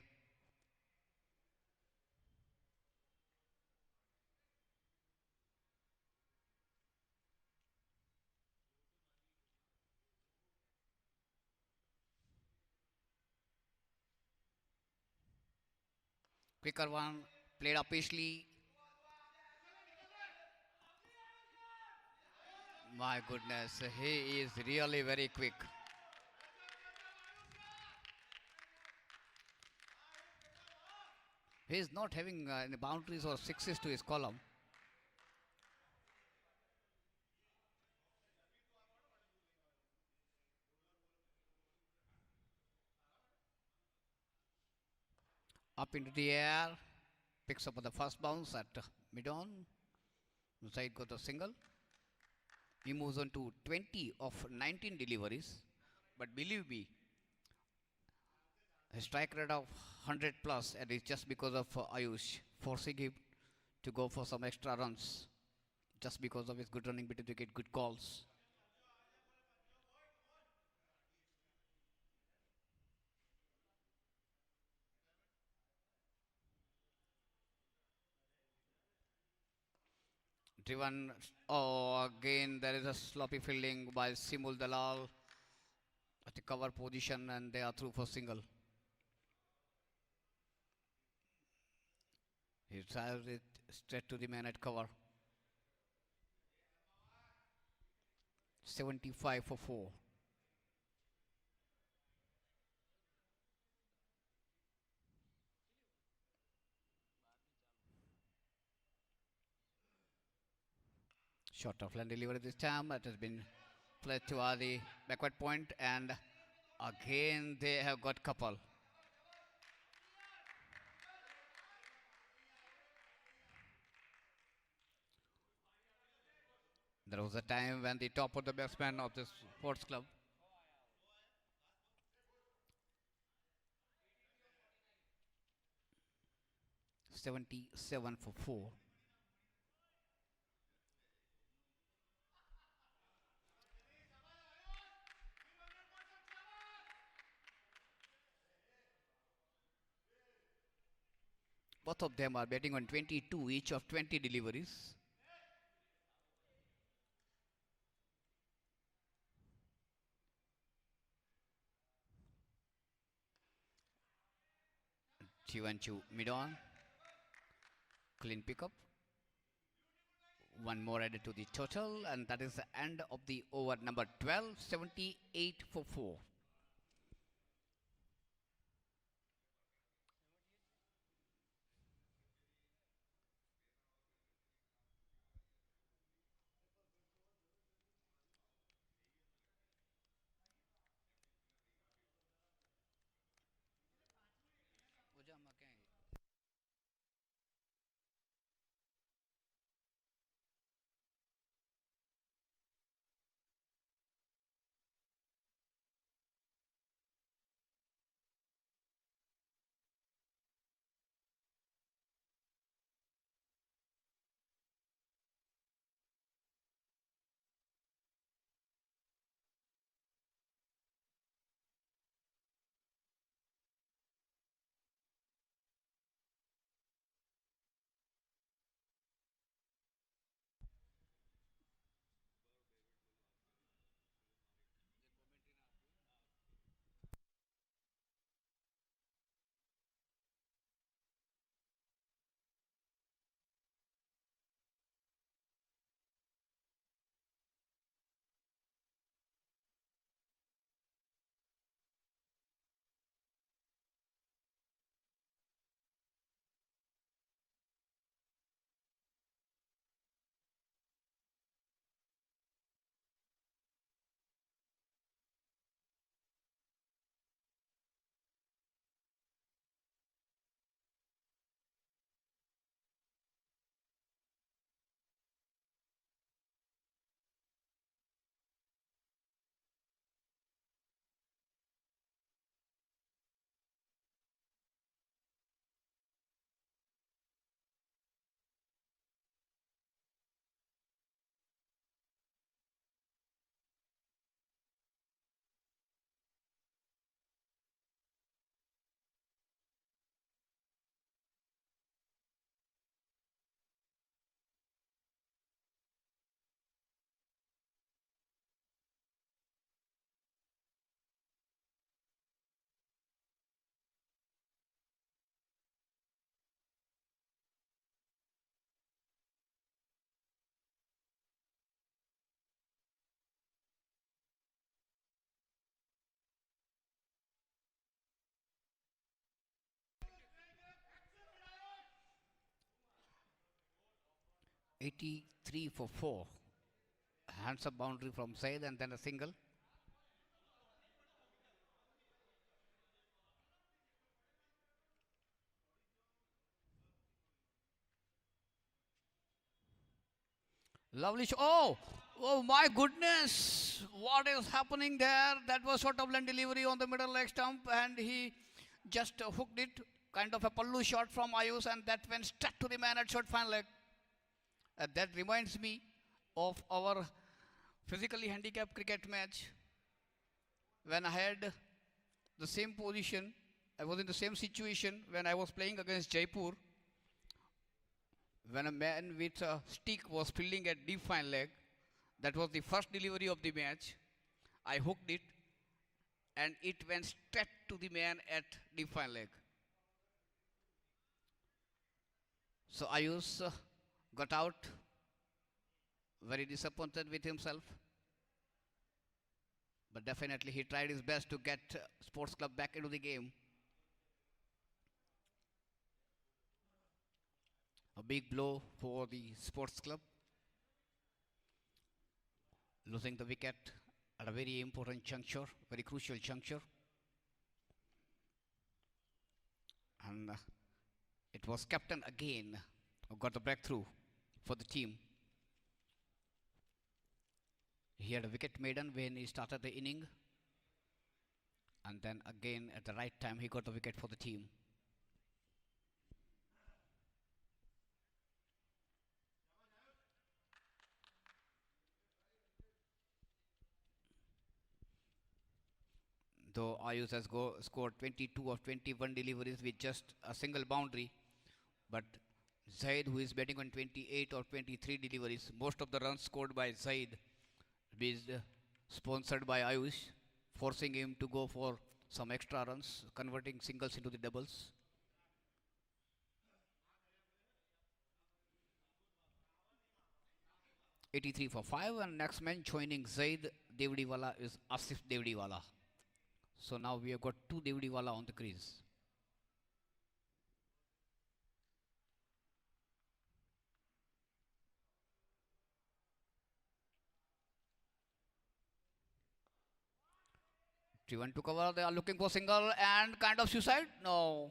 Quicker one, played up easily. My goodness, he is really very quick. He is not having any boundaries or sixes to his column. Up into the air. Picks up on the first bounce at mid-on. Zaid got a single. He moves on to 20 of 19 deliveries. But believe me, his strike rate of 100 plus, and it's just because of Ayush forcing him to go for some extra runs, just because of his good running between wicket, good calls. Driven, oh, again there is a sloppy fielding by Simul Dalal at the cover position, and they are through for single. He drives it straight to the man at cover. 75 for 4. Short of land delivery this time. That has been played to the backward point, and again they have got couple. There was a time when the top of the batsman of this sports club 77 for 4. Both of them are betting on 22 each of 20 deliveries. Chivanchu mid on. Clean pickup. One more added to the total, and that is the end of the over number 12, 78 for 4. Okay. 83 for 4. Hands up boundary from Said, and then a single. Lovely shot. Oh, oh my goodness. What is happening there? That was short of land delivery on the middle leg stump, and he just hooked it. Kind of a pallu shot from Ayush, and that went straight to the man at short fine leg. That reminds me of our physically handicapped cricket match when I had the same position. I was in the same situation when I was playing against Jaipur. When a man with a stick was fielding at deep fine leg, that was the first delivery of the match. I hooked it and it went straight to the man at deep fine leg. So Ayush got out very disappointed with himself. But definitely he tried his best to get Sports Club back into the game. A big blow for the Sports Club, losing the wicket at a very important juncture, very crucial juncture. And it was captain again who got the breakthrough for the team. He had a wicket maiden when he started the inning. And then again at the right time he got the wicket for the team. Though Ayush has scored 22 of 21 deliveries with just a single boundary, but Zaid, who is batting on 28 or 23 deliveries, most of the runs scored by Zaid is sponsored by Ayush, forcing him to go for some extra runs, converting singles into the doubles. '83 for 5, and next man joining Zaid Devdiwala is Asif Devdiwala. So now we have got two Devdiwala on the crease. Driven to cover, they are looking for single and kind of suicide. No.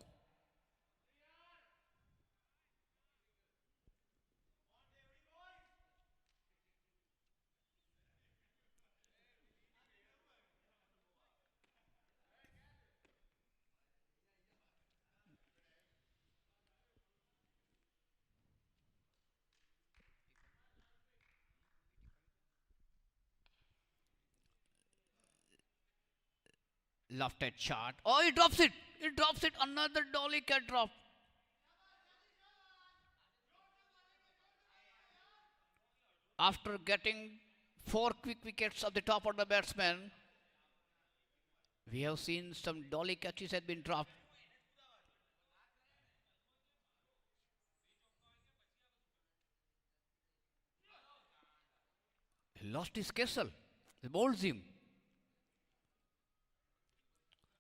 Lofted shot. Oh, he drops it. He drops it. Another dolly cat drop. After getting four quick wickets at the top of the batsman, we have seen some dolly catches had been dropped. He lost his castle. He bowls him.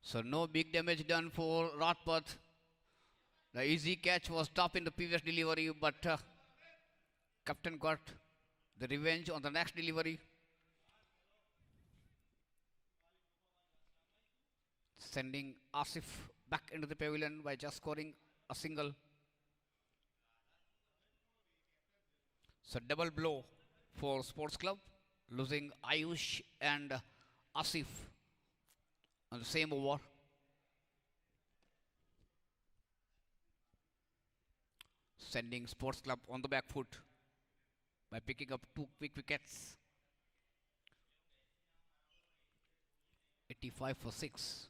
So no big damage done for Ratpat. The easy catch was top in the previous delivery, but captain got the revenge on the next delivery. Sending Asif back into the pavilion by just scoring a single. So double blow for Sports Club, losing Ayush and Asif on the same over. Sending Sports Club on the back foot by picking up two quick wickets. 85 for 6.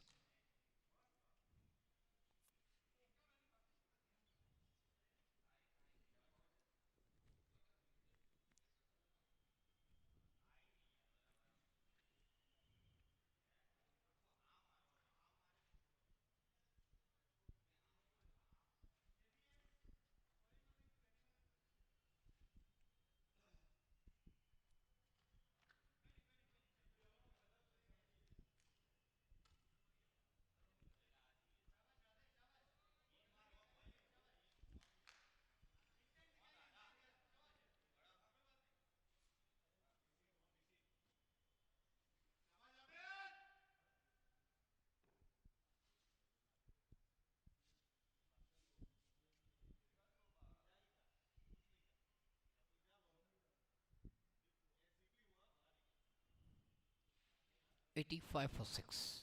85 for 6.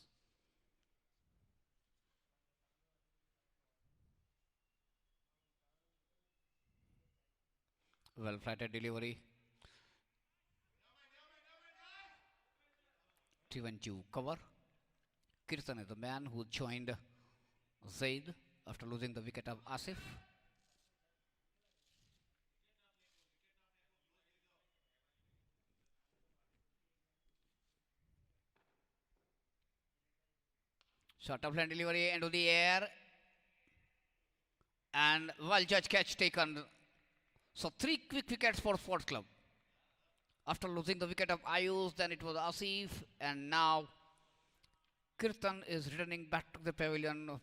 Well flighted delivery. Driven to cover. Kirtan is the man who joined Zaid after losing the wicket of Asif. Short of line delivery into the air. And well judge catch taken. So three quick wickets for Sports Club. After losing the wicket of Ayush, then it was Asif, and now Kirtan is returning back to the pavilion.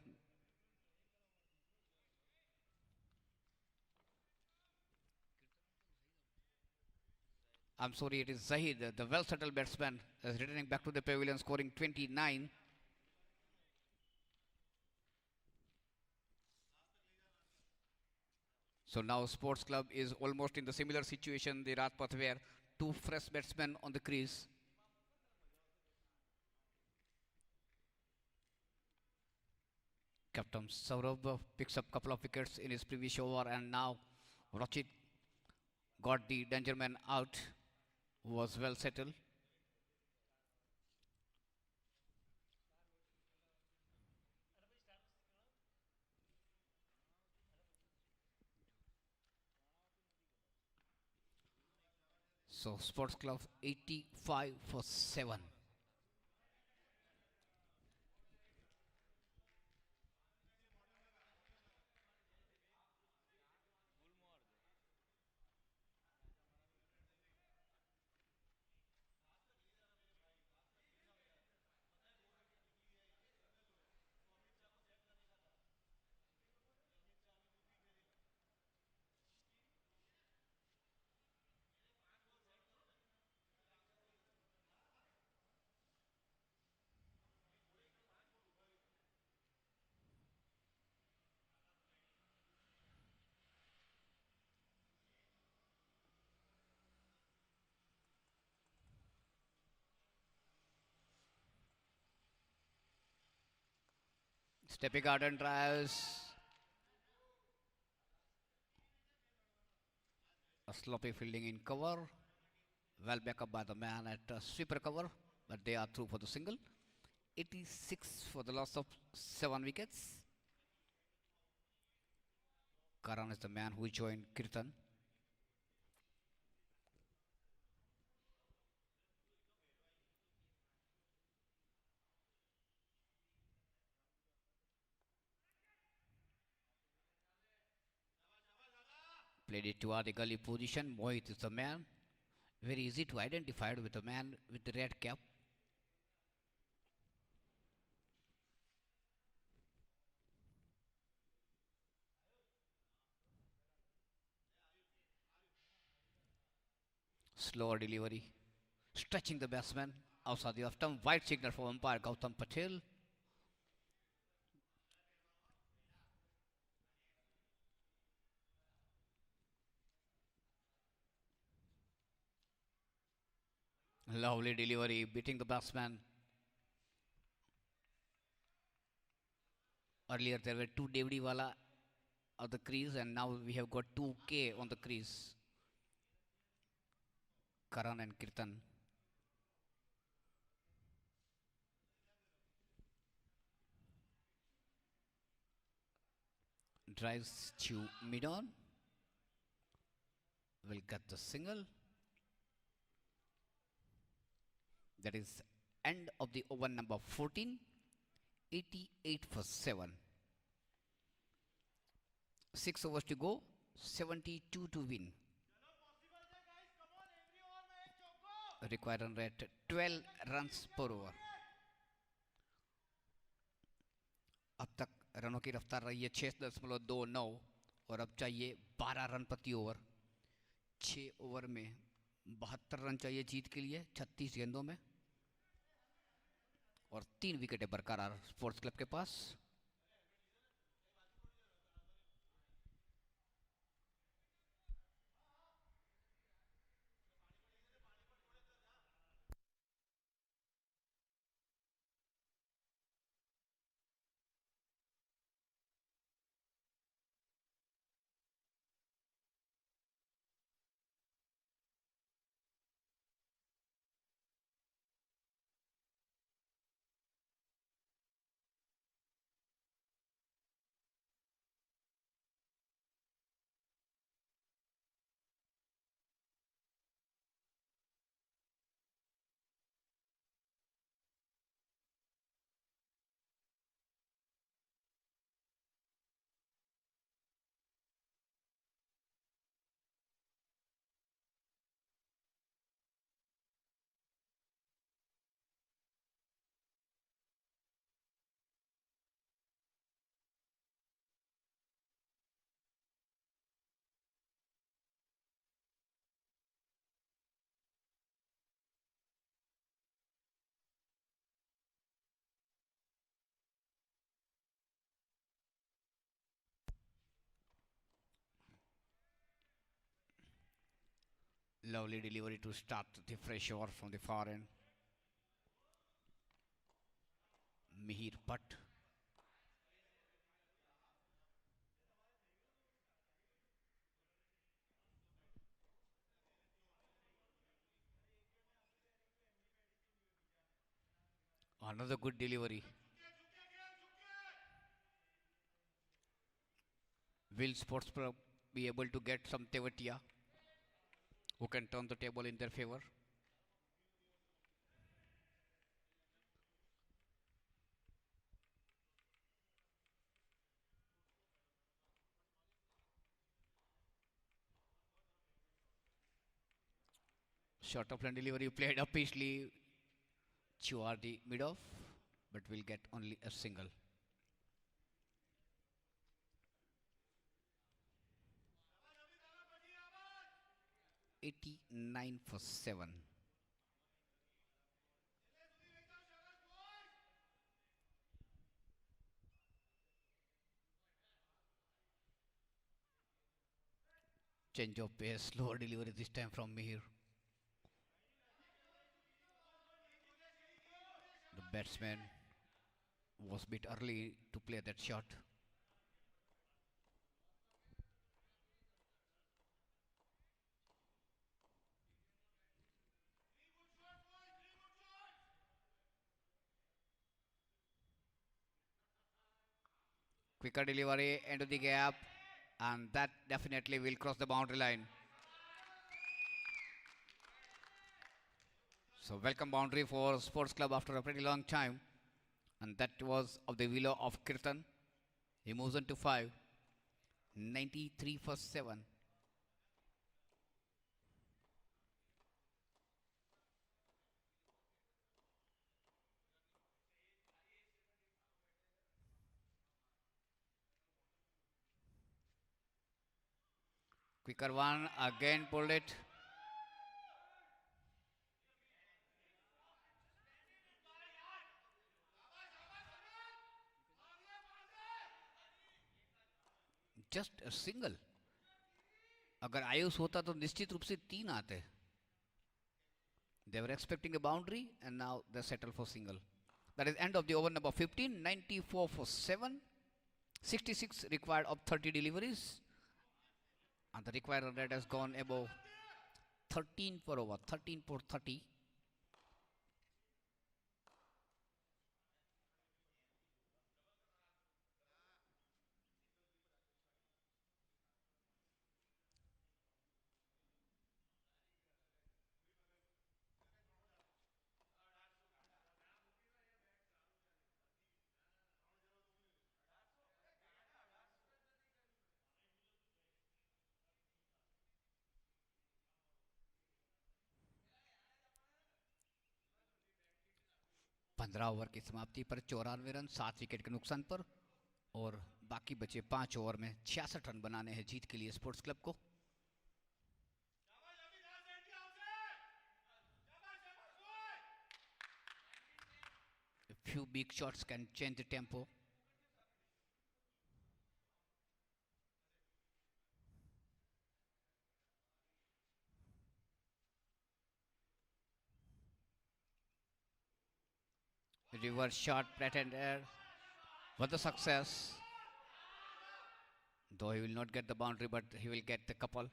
I'm sorry, it is Zahid, the well settled batsman, is returning back to the pavilion, scoring 29. So now Sports Club is almost in the similar situation the Rajpath where two fresh batsmen on the crease. Captain Saurabh picks up couple of wickets in his previous over, and now Rachit got the danger man out, who was well settled. So Sports Club 85 for 7. Stepping out and tries a sloppy fielding in cover. Well back up by the man at sweeper cover, but they are through for the single. 86 for the loss of 7 wickets. Karan is the man who joined Kirtan. Played it toward the gully position. Mohit is the man. Very easy to identify with the man with the red cap. Slower delivery. Stretching the batsman outside the off stump. White signal for umpire Gautam Patel. Lovely delivery, beating the batsman. Earlier there were two Devdiwala on the crease, and now we have got two K on the crease. Karan and Kirtan. Drives to mid on. Will get the single. That is end of the over number 14. 88 for 7. 6 overs to go. 72 to win. Required run rate 12 runs per over. अब तक रनों की रफ्तार रही है 6.29 और अब चाहिए 12 रन प्रति ओवर. 6 ओवर में 72 रन चाहिए जीत के लिए 36 गेंदों में, और 3 विकेटें बरकरार स्पोर्ट्स क्लब के पास. Lovely delivery to start the fresh over from the far end. Mihir Bhatt. Another good delivery. Will Sports Club be able to get some Tevatia who can turn the table in their favor? Short of delivery played up easily. Chuardi mid off, but will get only a single. 89 for 7. Change of pace, slower delivery this time from Mihir. The batsman was bit early to play that shot. Quicker delivery into the gap, and that definitely will cross the boundary line. So welcome boundary for Sports Club after a pretty long time, and that was of the willow of Kirtan. He moves on to 5. 93 for 7. Quicker one, again pulled it. Just a single. अगर आयुष होता तो निश्चित रूप से 3 आते. They were expecting a boundary and now they settle for single. That is end of the over number 15. 94 for 7. 66 required of 30 deliveries. And the required rate has gone above 13 for over. 13 for 30. पंद्रह over की समाप्ति पर 94 run 7 wicket के नुकसान पर और बाकी बचे 5 ओवर में 66 रन बनाने हैं जीत के लिए स्पोर्ट्स क्लब को. A few big shots can change the tempo. Reverse shot pretended was a success. Though he will not get the boundary, but he will get the couple.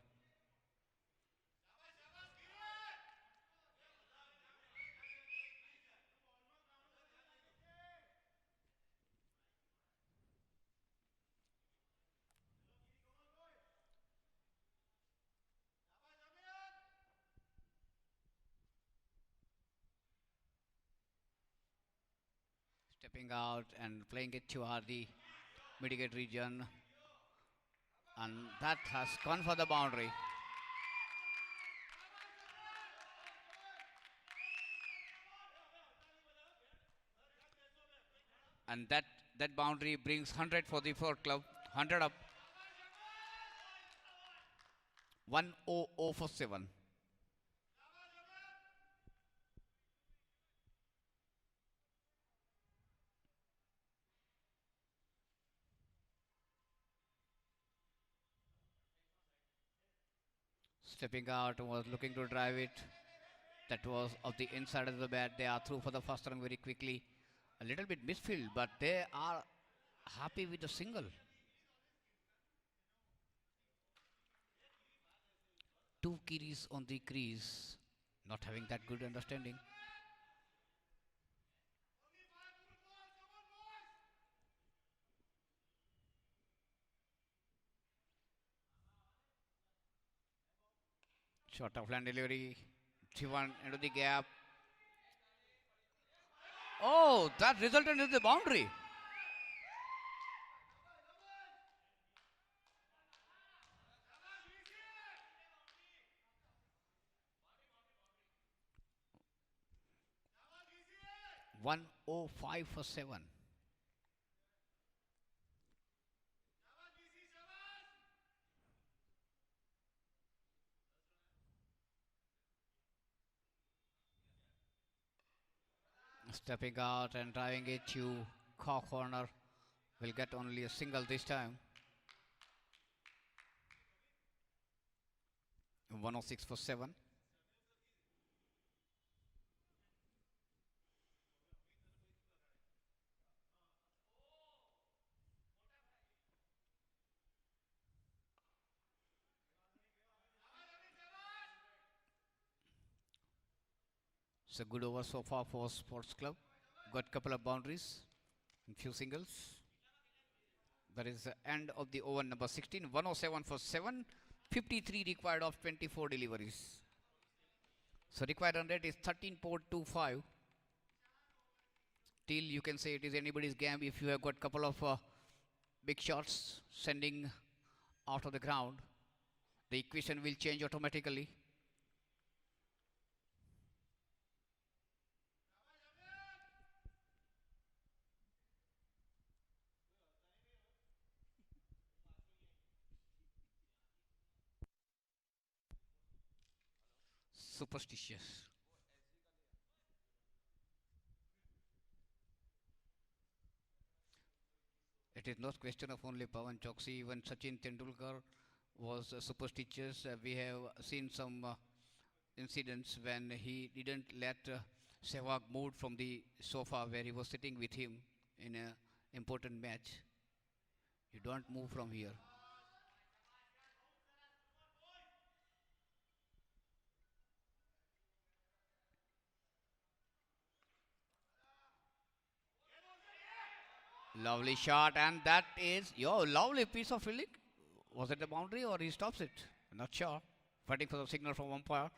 Stepping out and playing it to the mitigate region, and that has gone for the boundary. And that boundary brings 100 for the Fort Club. 100 up. 100 for 7. Stepping out, was looking to drive it. That was of the inside of the bat. They are through for the first run very quickly. A little bit misfield, but they are happy with the single. Two kiddies on the crease, not having that good understanding. Short of land delivery, driven into the gap. Oh, that resulted in the boundary. One oh five for 7. Stepping out and driving it to corner. Will get only a single this time. 106 for 7. It's a good over so far for Sports Club. Got couple of boundaries and few singles. That is the end of the over number 16. 107 for 7. 53 required of 24 deliveries. So required run rate is 13.25. Till you can say it is anybody's game if you have got couple of big shots sending out of the ground. The equation will change automatically. Superstitious. It is not question of only Pawan Choksi. Even Sachin Tendulkar was superstitious. We have seen some incidents when he didn't let Sehwag move from the sofa where he was sitting with him in an important match. You don't move from here. Lovely shot, and that is your lovely piece of fielding. Was it the boundary or he stops it? Not sure. Fighting for the signal from umpire.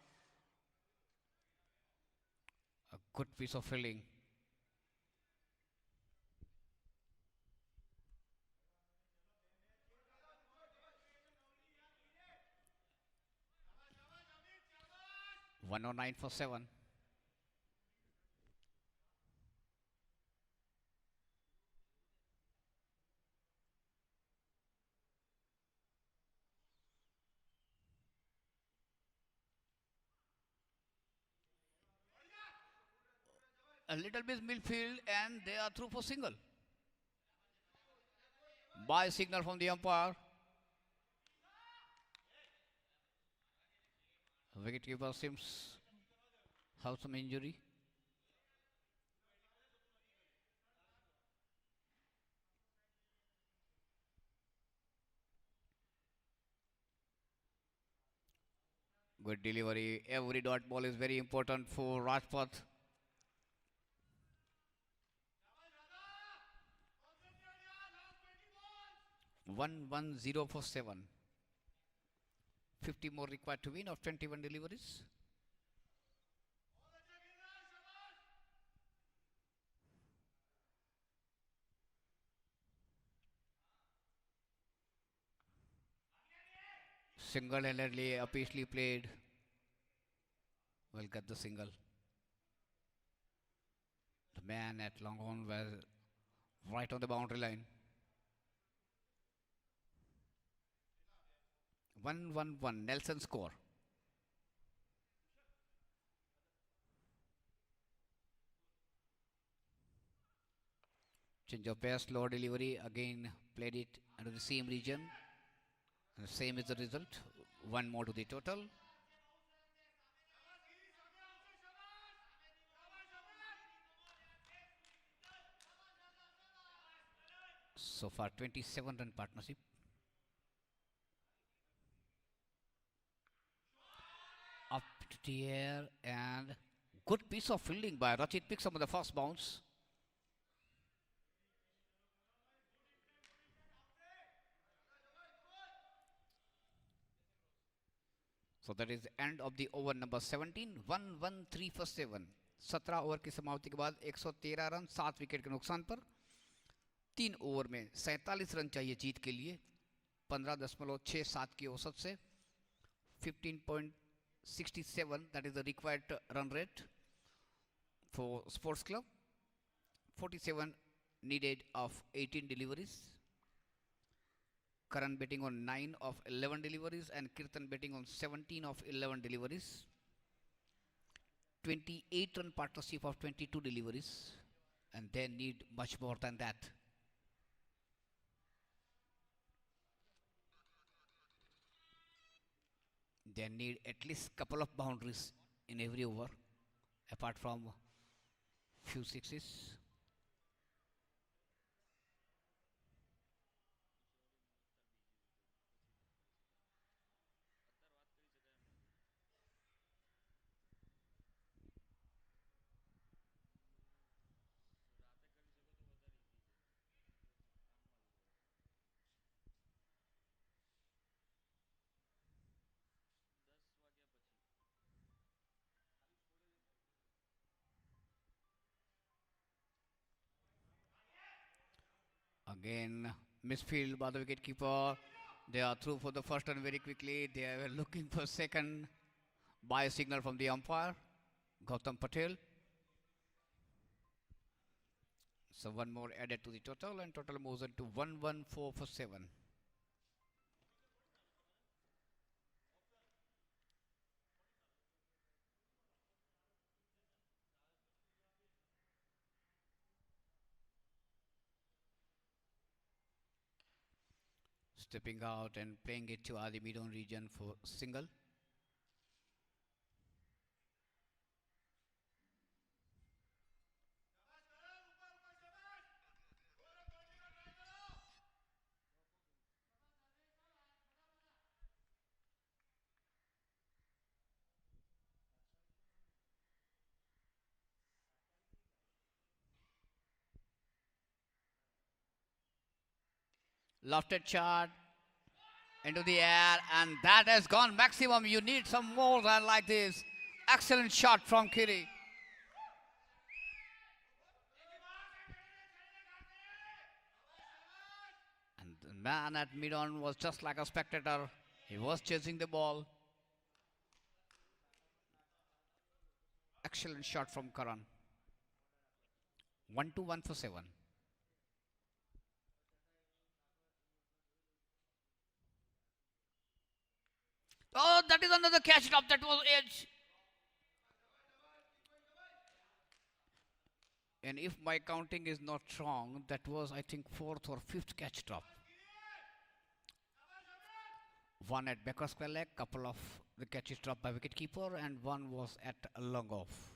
A good piece of fielding. One oh nine for 7. A little bit midfield, and they are through for single. By signal from the umpire. Wicketkeeper seems have some injury. Good delivery. Every dot ball is very important for Rajpath. 110 for 7. 50 more required to win of 21 deliveries. Single-handedly, apically played. Will get the single. The man at long on was right on the boundary line. 1-1-1. Nelson score. Change of pace, slow delivery. Again played it under the same region. And same is the result. One more to the total. So far 27 run partnership. Up to the air and good piece of fielding by Rachit. Picks up on the first bounce. So that is the end of the over number 17. 1-1-3 for 7. 17 over की समाप्ति के बाद 113 run 7 wicket के नुकसान पर 3 over में 47 run चाहिए जीत के लिए 15.67 की औसत से 15.67 that is the required run rate for sports club. 47 needed of 18 deliveries. Karan betting on 9 of 11 deliveries and Kirtan betting on 17 of 11 deliveries. 28 run partnership of 22 deliveries, and they need much more than that. They need at least couple of boundaries in every over, apart from few sixes. Again, misfield by the wicket keeper. They are through for the first run very quickly. They are looking for second by a signal from the umpire, Gautam Patel. So one more added to the total, and total moves on to 114 for 7. Stepping out and playing it to the mid-on region for single. Lofted shot into the air, and that has gone maximum. You need some more than like this. Excellent shot from Kiri. And the man at mid-on was just like a spectator. He was chasing the ball. Excellent shot from Karan. 1-1 for 7. Oh, that is another catch drop. That was edge. And if my counting is not wrong, that was, I think, 4th or 5th catch drop. One at backer square leg, couple of the catches dropped by wicketkeeper, and one was at a long off.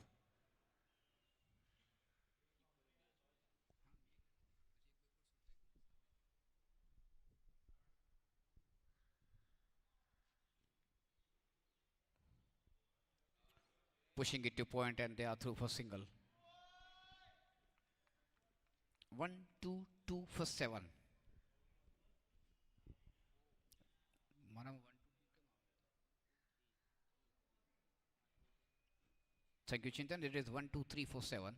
Pushing it to point, and they are through for single. 1-2 for 7. Thank you, Chintan. It is 1-2-3 for 7.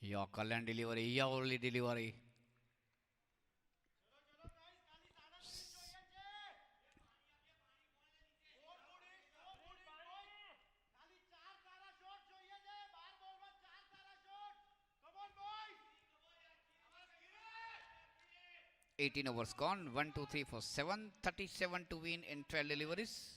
Yorker land delivery, Yowley delivery. Eighteen overs gone. 1-2-3 for 7. 37 to win in 12 deliveries.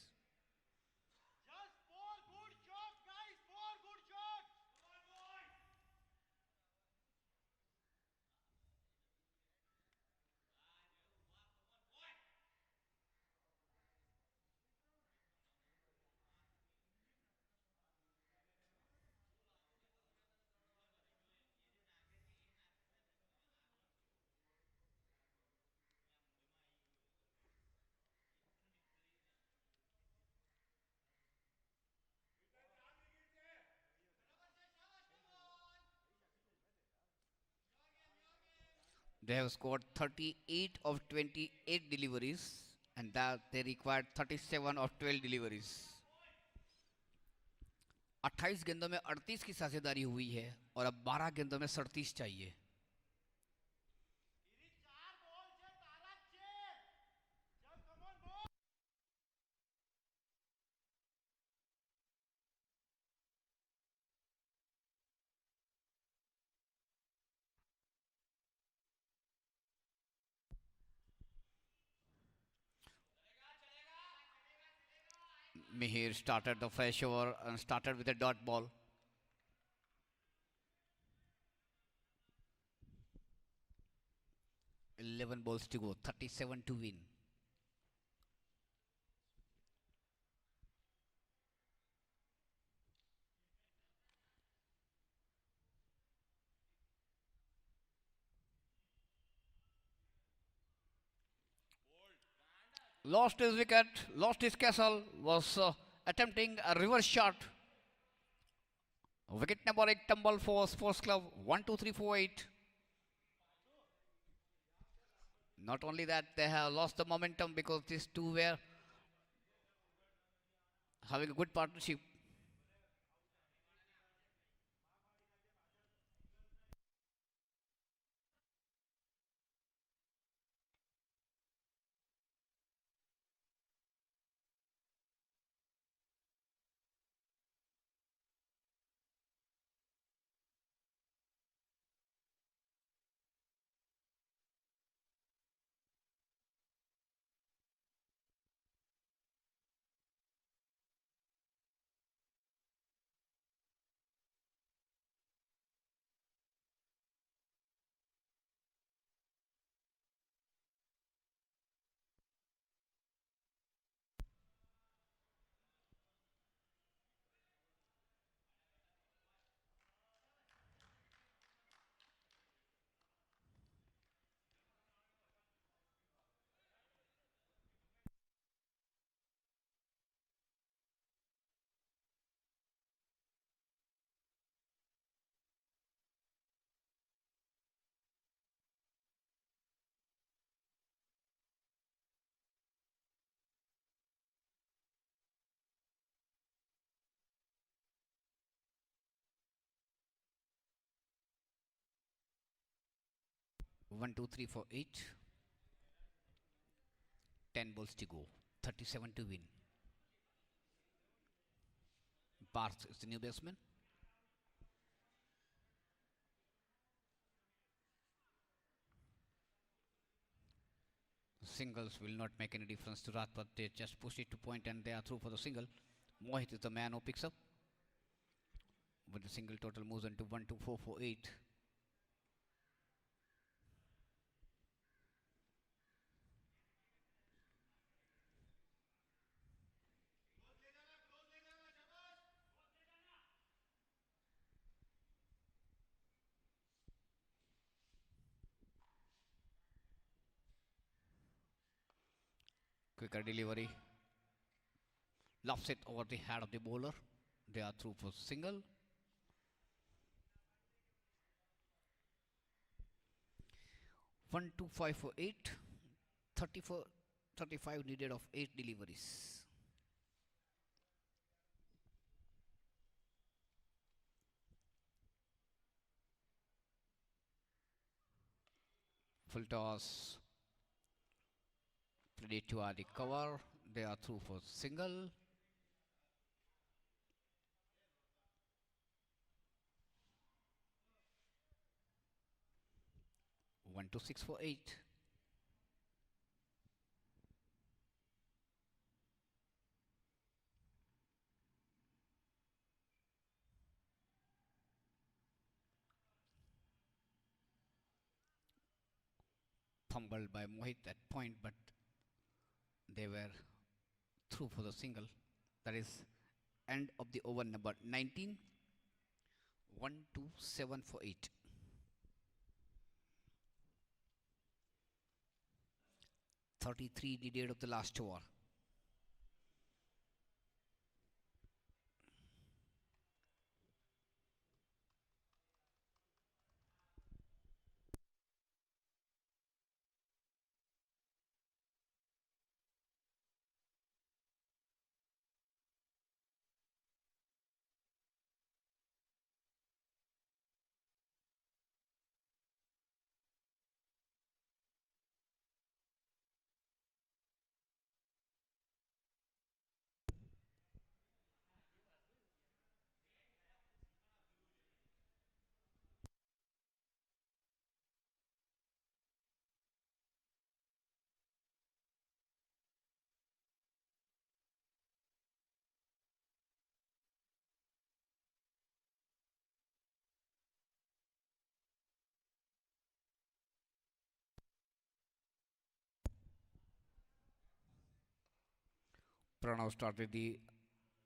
They have scored 38 of 28 deliveries and that they required 37 of 12 deliveries. 28 गेंदों में 38 की साझेदारी हुई है और अब 12 गेंदों में 37 चाहिए. Mihir started the fresh over and started with a dot ball. Eleven balls to go, 37 to win. Lost his wicket, lost his castle, was attempting a reverse shot. Wicket number 8, tumble for Sports Club, 1, 2, 3, 4, 8. Not only that, they have lost the momentum because these two were having a good partnership. One, two, three, four, eight. 10 balls to go. 37 to win. Barth is the new batsman. Singles will not make any difference to Ratpat. They just push it to point and they are through for the single. Mohit is the man who picks up. But the single total moves into 1, 2, 4, 4, 8. Quicker delivery. Lofts it over the head of the bowler. They are through for single. 1, 2, 5 for 8. 34, 35 needed of 8 deliveries. Full toss. Ready to add the cover. They are through for single. One to 6 for 8. Fumbled by Mohit at point, but they were through for the single. That is end of the over number 19. 1, 2, 7 for 8. 33 needed of the last over. Pranav started the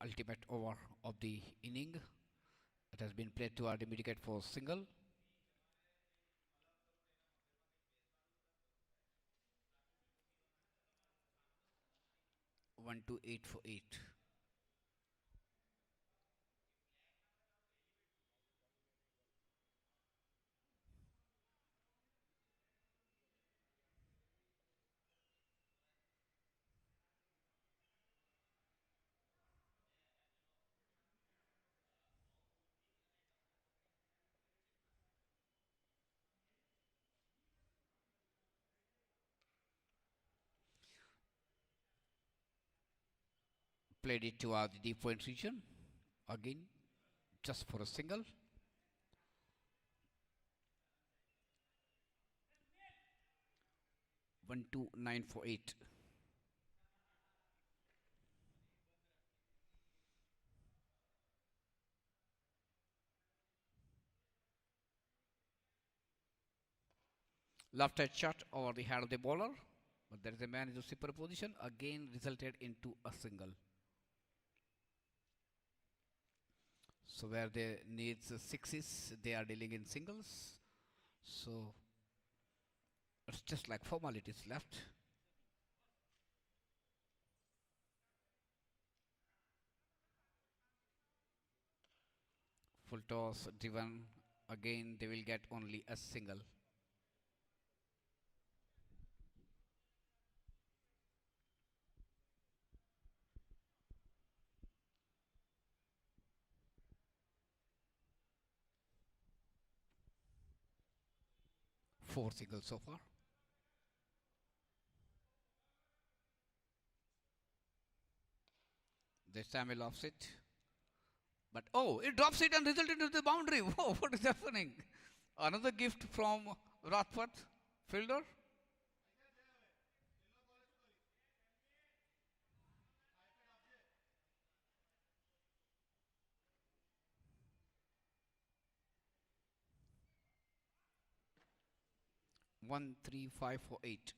ultimate over of the inning. It has been played to RD Middicate for single. 1 to 8 for 8. Played it to the deep point region. Again, just for a single. 1 to 9 for 8. Left hand shot over the head of the bowler, but there is a man in the super position. Again, resulted into a single. So where they needs sixes, they are dealing in singles. So it's just like formalities left. Full toss driven. Again, they will get only a single. Four singles so far. The Samuel offs it. But oh, it drops it and resulted into the boundary. Whoa, what is happening? Another gift from Rathpat, fielder. 1 3 5 for 8.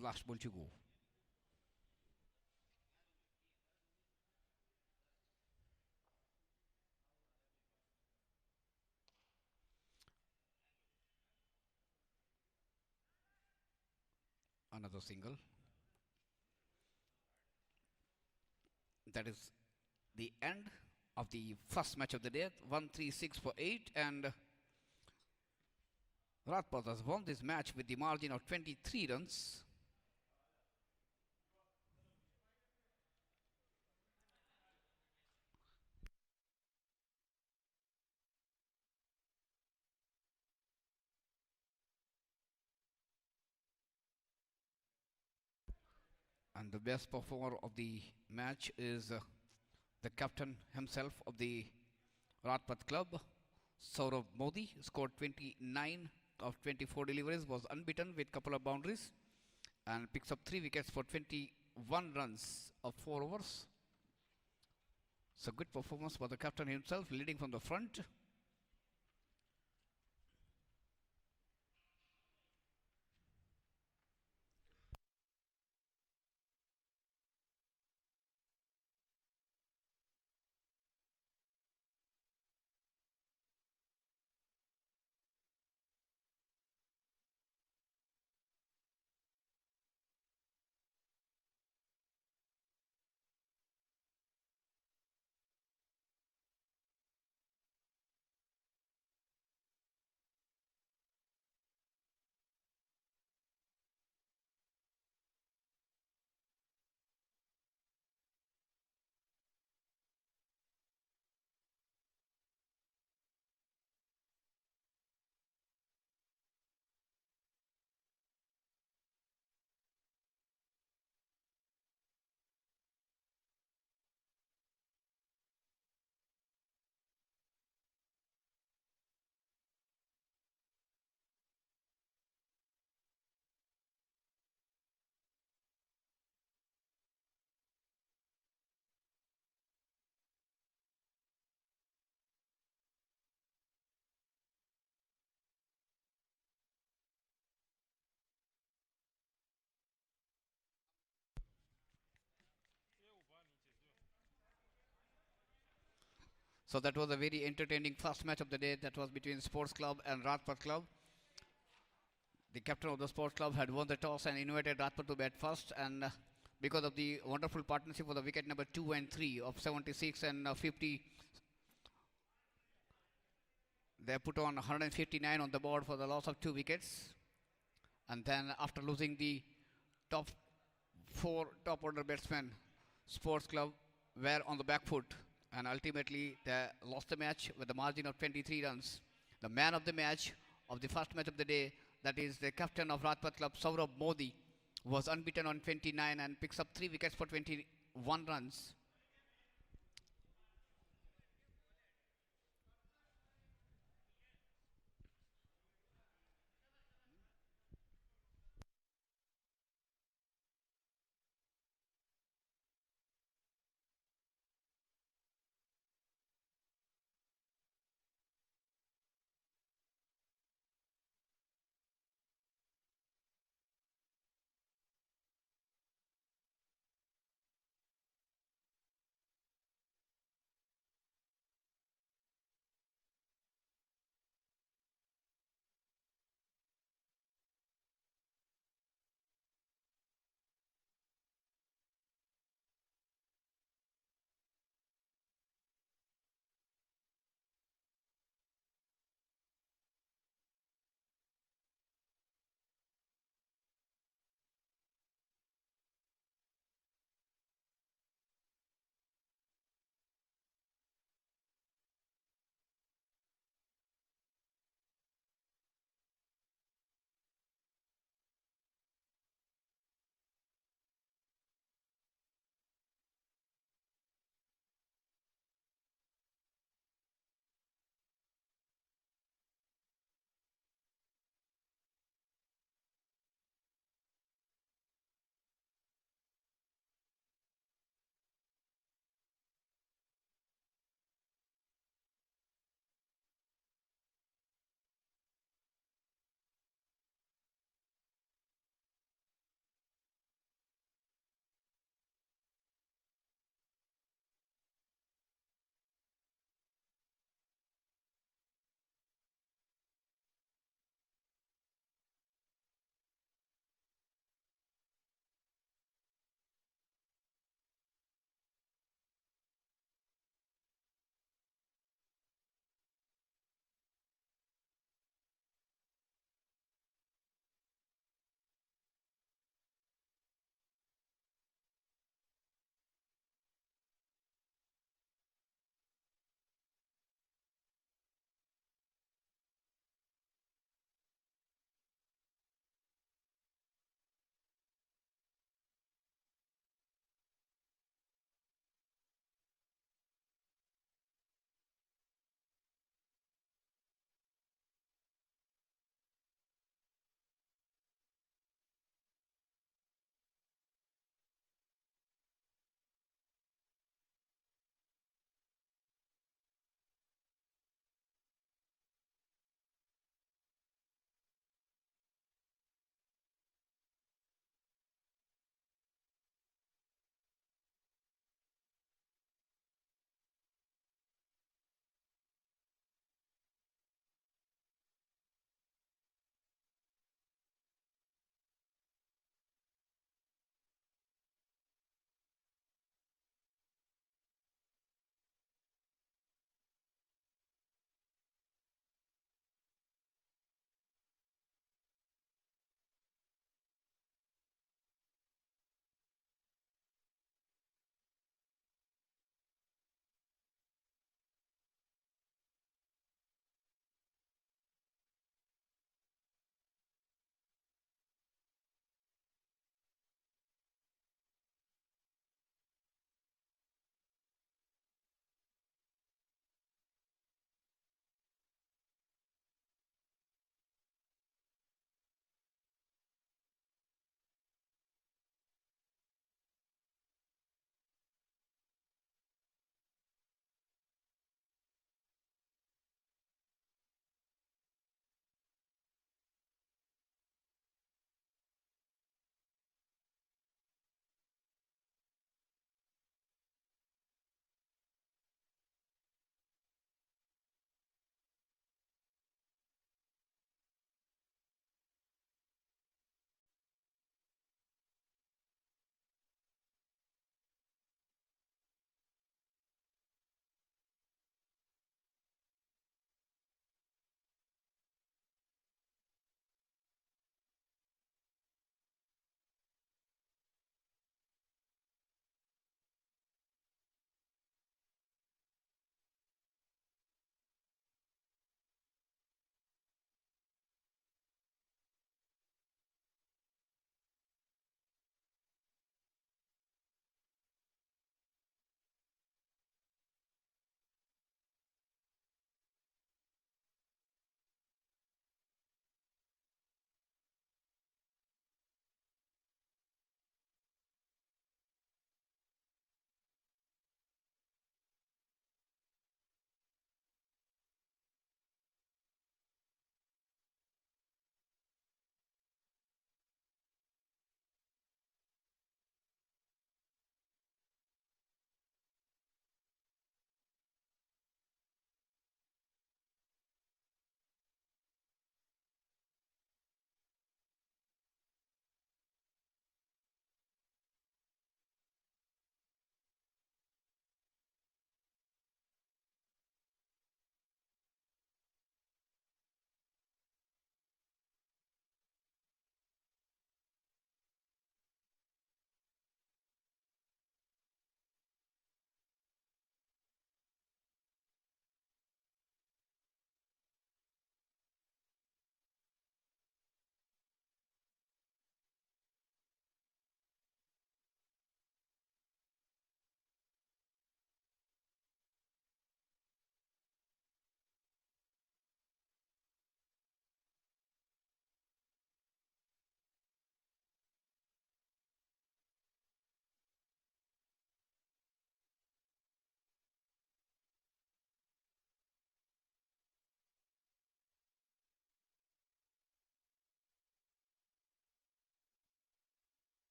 Last ball to go. Another single. That is the end of the first match of the day. 1 3 6 for 8, and Rathpat has won this match with the margin of 23 runs. And the best performer of the match is the captain himself of the Rathpat club, Saurav Modi, scored 29 of 24 deliveries, was unbeaten with couple of boundaries, and picks up 3 wickets for 21 runs of 4 overs. So good performance for the captain himself, leading from the front. So that was a very entertaining first match of the day. That was between Sports Club and Rajpath Club. The captain of the sports club had won the toss and invited Rajpath to bat first. And because of the wonderful partnership for the wicket number 2 and 3 of 76 and 50, they put on 159 on the board for the loss of 2 wickets. And then after losing the top 4 top order batsmen, Sports Club were on the back foot. And ultimately they lost the match with a margin of 23 runs. The man of the match of the first match of the day, that is the captain of Rajpath Club, Saurabh Modi, was unbeaten on 29 and picks up 3 wickets for 21 runs.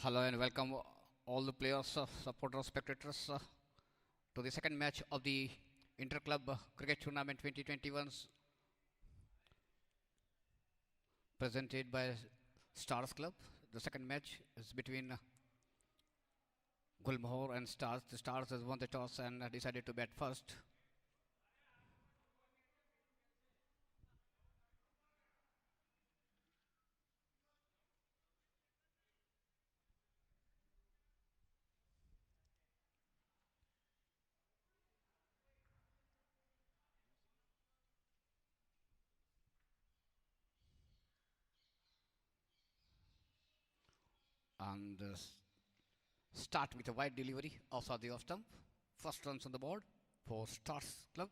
Hello and welcome all the players, supporters, spectators to the second match of the Inter-Club Cricket Tournament 2021 presented by STARZ Club. The second match is between GULMOHAR and STARZ. The STARZ has won the toss and decided to bat first. And start with a wide delivery outside the off stump. First runs on the board for STARZ Club.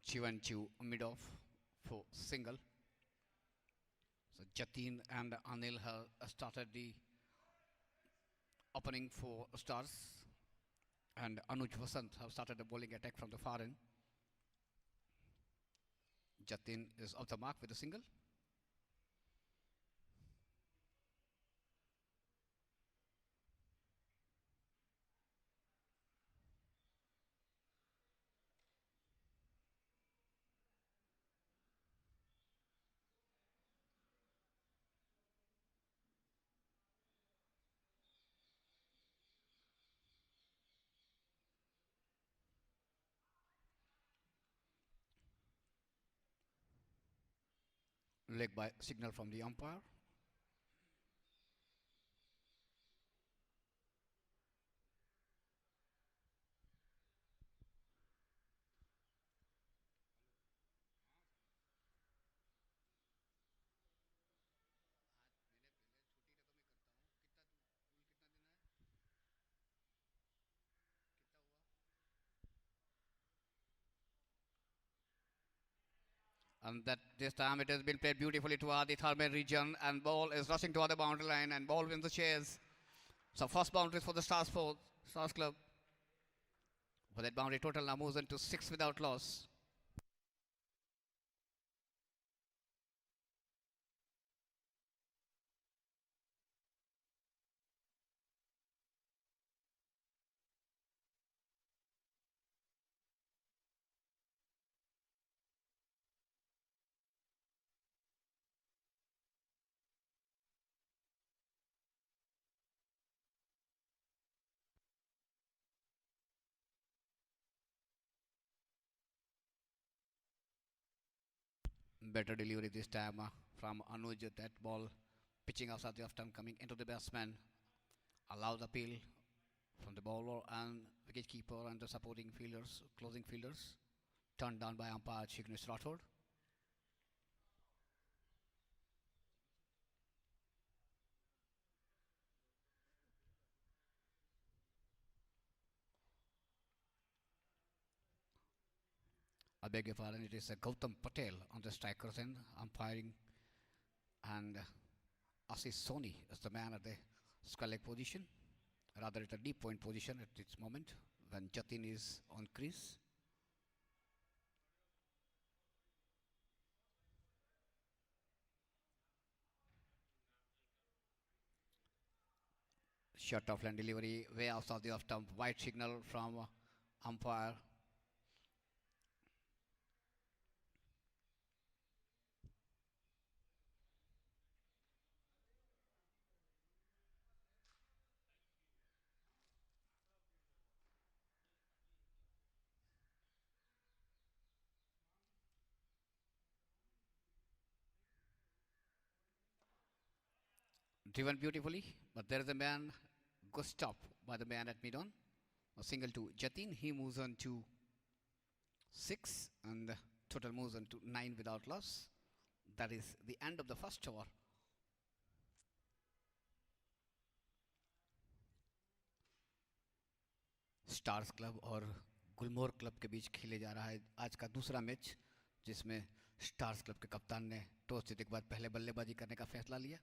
Chivanchu mid off for single. So Jatin and Anil have started the opening for STARZ, and Anuj Vasant have started the bowling attack from the far end. Jatin is off the mark with a single. Leg by signal from the umpire. And that this time it has been played beautifully toward the third region, and ball is rushing toward the boundary line, and ball wins the chase. So first boundaries for the STARZ Club. But that boundary total now moves into 6 without loss. Better delivery this time from Anuj. That ball pitching outside the off stump, coming into the batsman. Allows appeal from the bowler and wicketkeeper and the supporting fielders, closing fielders. Turned down by umpire Chignesh Rathod. I beg your pardon, it is Gautam Patel on the striker's end, umpiring, and Ashish Soni is the man at the square leg position, rather at a deep point position at this moment when Jatin is on crease. Short off line delivery, way outside the off stump, white signal from umpire. Driven beautifully, but there is a man, good stop by the man at mid on. A single to Jatin, he moves on to 6 and total moves on to 9 without loss. That is the end of the first over. Stars club और गुलमोहर club के बीच खेले जा रहा है आज का दूसरा match, जिसमें स्टार्स क्लब के कप्तान ने टॉस जीतने के बाद पहले बल्लेबाजी करने का फैसला लिया।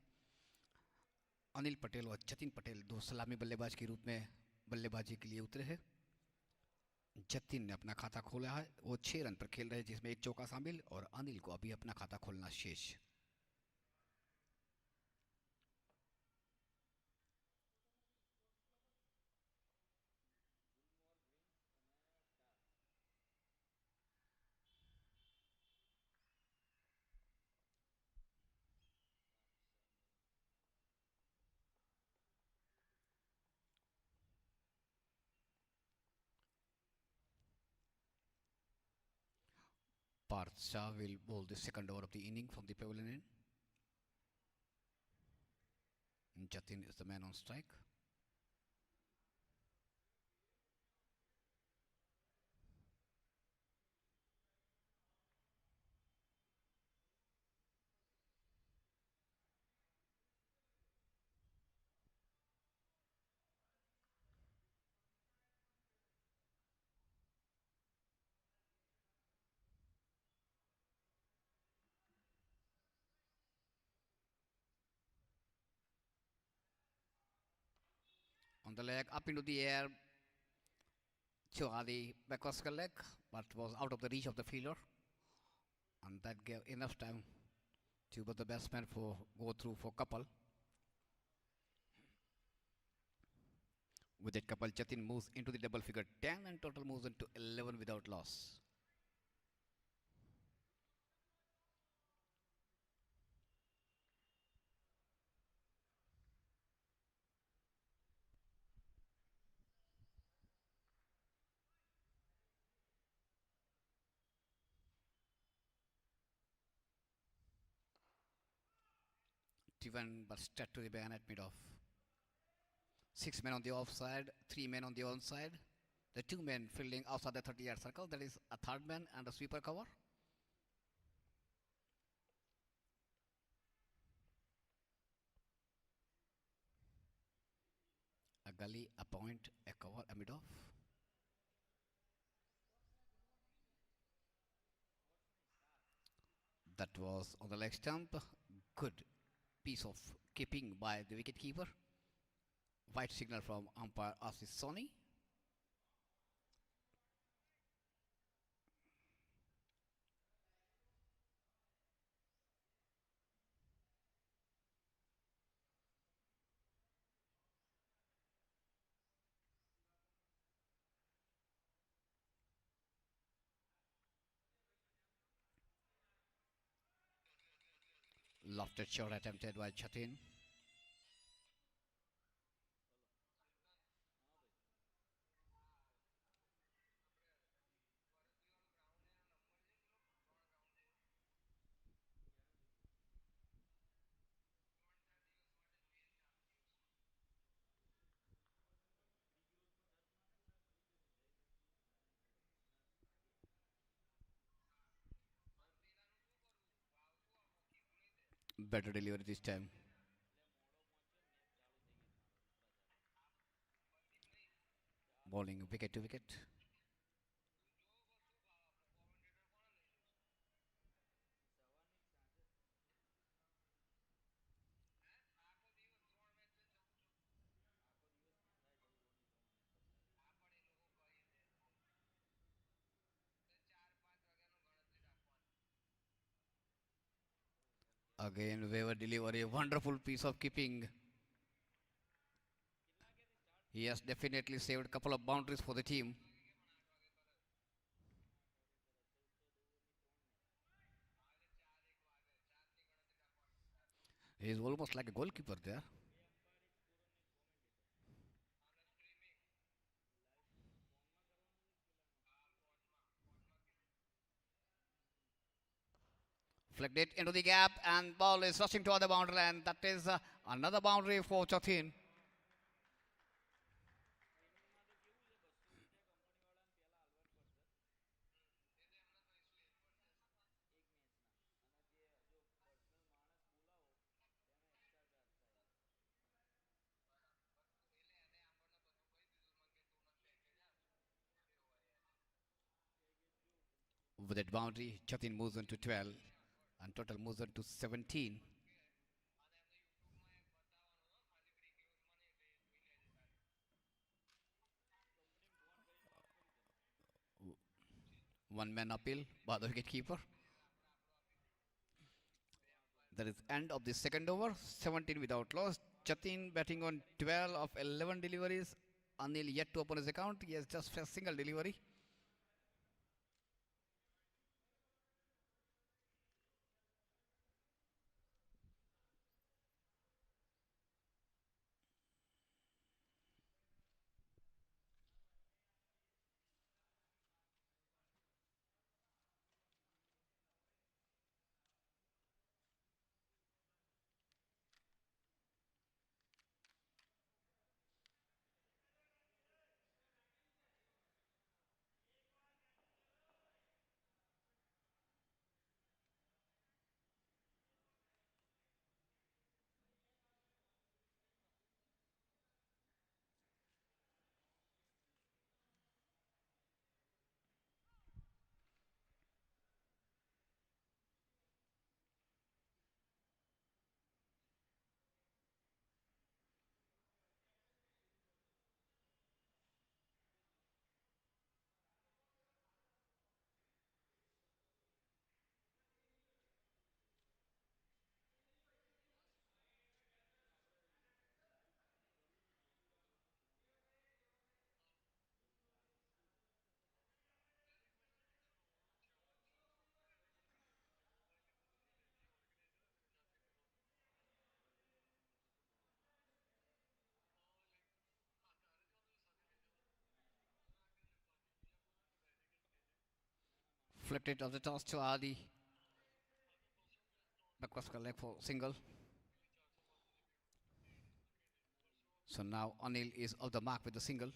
अनिल पटेल और जतिन पटेल दो सलामी बल्लेबाज के रूप में बल्लेबाजी के लिए उतरे हैं। जतिन ने अपना खाता खोला है, वो 6 रन पर खेल रहे हैं जिसमें एक चौका शामिल, और अनिल को अभी अपना खाता खोलना शेष। Parth Shah will bowl the second over of the inning from the pavilion end. Jatin is the man on strike. On the leg, up into the air, Chauhadi backwards leg, but was out of the reach of the fielder, and that gave enough time to both the batsmen for go through for couple. With that couple, Jatin moves into the double figure 10 and total moves into 11 without loss. Driven but straight to the bayonet mid-off. 6 men on the offside, 3 men on the onside. The 2 men fielding outside the 30-yard circle. That is a third man and a sweeper cover. A gully, a point, a cover, a mid-off. That was on the leg stump. Good piece of keeping by the wicketkeeper. White signal from umpire Asif Soni. Lofted shot attempted by Jatin. Better delivery this time. Bowling wicket to wicket. Again, waiver delivery, a wonderful piece of keeping. He has definitely saved a couple of boundaries for the team. He is almost like a goalkeeper there. Flicked it into the gap and ball is rushing toward the boundary, and that is another boundary for Jatin. With that boundary, Jatin moves on to 12 and total moves on to 17. One man appeal by the wicketkeeper. That is end of the second over. 17 without loss. Jatin batting on 12 of 11 deliveries. Anil yet to open his account. He has just a single delivery. Flicked it of the toss to Adi. Across the leg for single. So now Anil is off the mark with the single.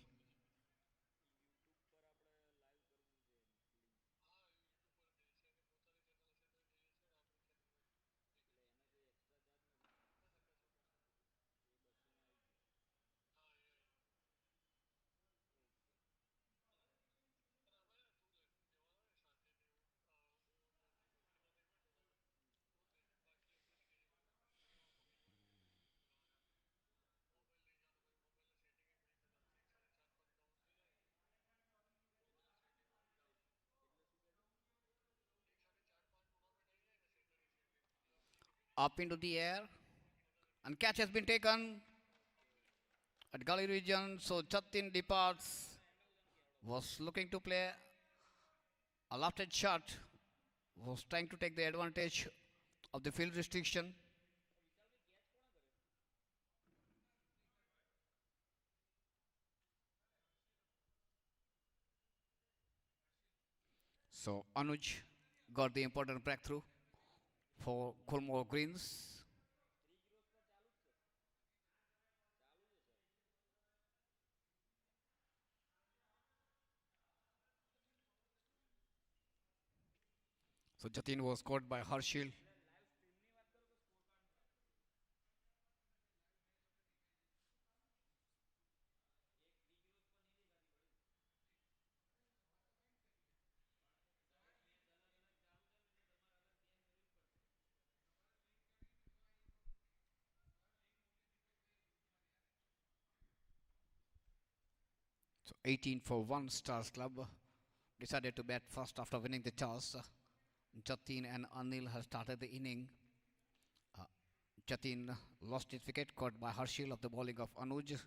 Up into the air. And catch has been taken at gully region. So Jatin departs. Was looking to play a left-hand shot. Was trying to take the advantage of the field restriction. So Anuj got the important breakthrough for Gulmohar Greens. So Jatin was caught by Harshil. So 18 for one STARZ club decided to bat first after winning the toss. Jatin and Anil have started the inning. Uh, Jatin lost his wicket, caught by Harshil of the bowling of Anuj.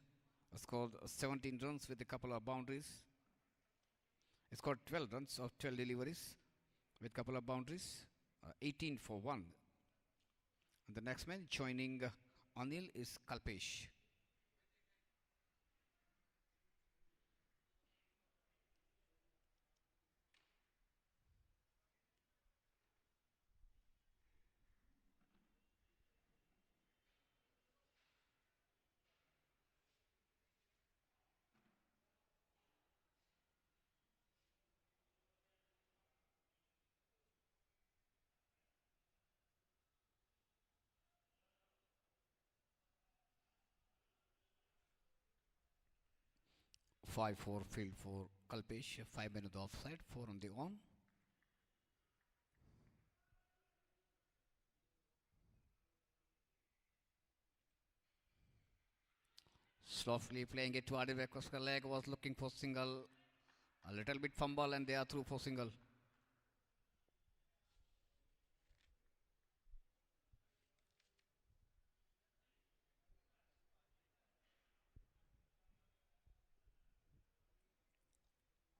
Scored 17 runs with a couple of boundaries. He scored 12 runs of 12 deliveries with couple of boundaries. 18 for 1. And the next man joining Anil is Kalpesh. 5-4 field for Kalpesh. 5 men on the offside, 4 on the on. Softly playing it to Adil across the leg, was looking for single. A little bit fumble and they are through for single.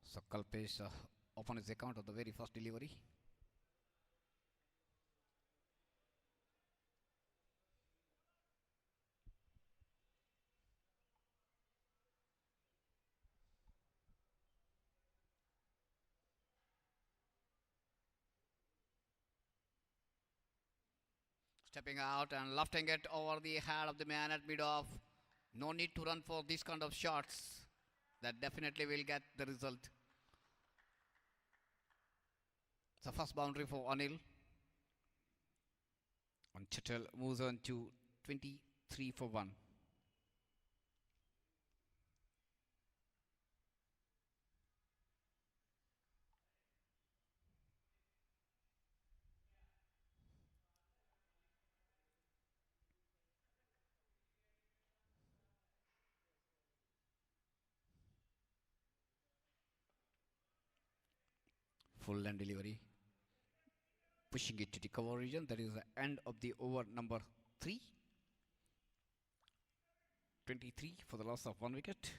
So Kalpesh opened his account of the very first delivery. Stepping out and lofting it over the head of the man at mid-off. No need to run for these kind of shots. That definitely will get the result. The first boundary for Anil. And Chittel moves on to 23 for 1. Full land delivery. Pushing it to the cover region. That is the end of the over number 3. 23 for the loss of 1 wicket.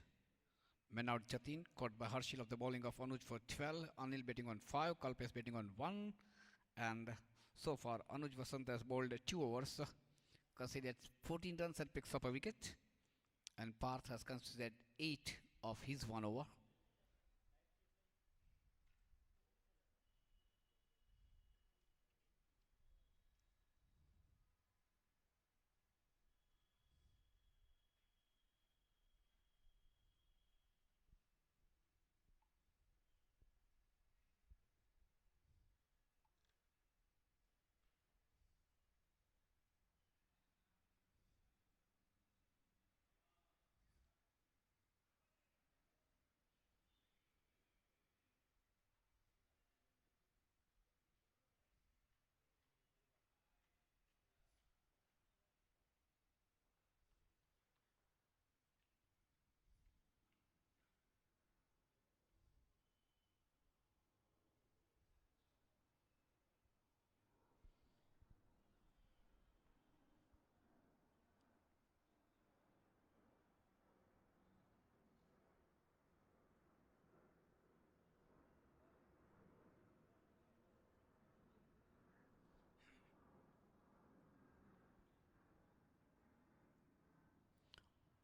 Men out Jatin caught by Harshil of the bowling of Anuj for 12. Anil betting on 5. Kalpesh betting on 1. And so far Anuj Vasant has bowled 2 overs. Considered 14 runs and picks up a wicket. And Parth has considered 8 of his 1 over.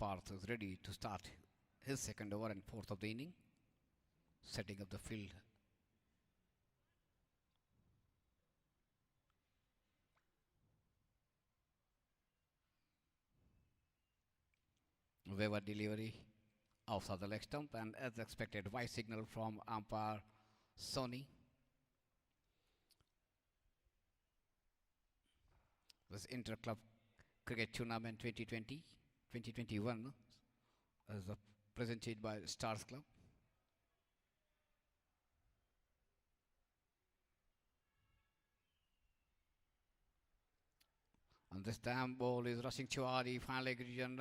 Parth is ready to start his second over and fourth of the inning, setting up the field. Waiver delivery outside the leg stump, and as expected, wide signal from umpire Sony. This inter-club cricket tournament 2020-2021 is presented by STARZ Club. And this time ball is rushing to the final leg region,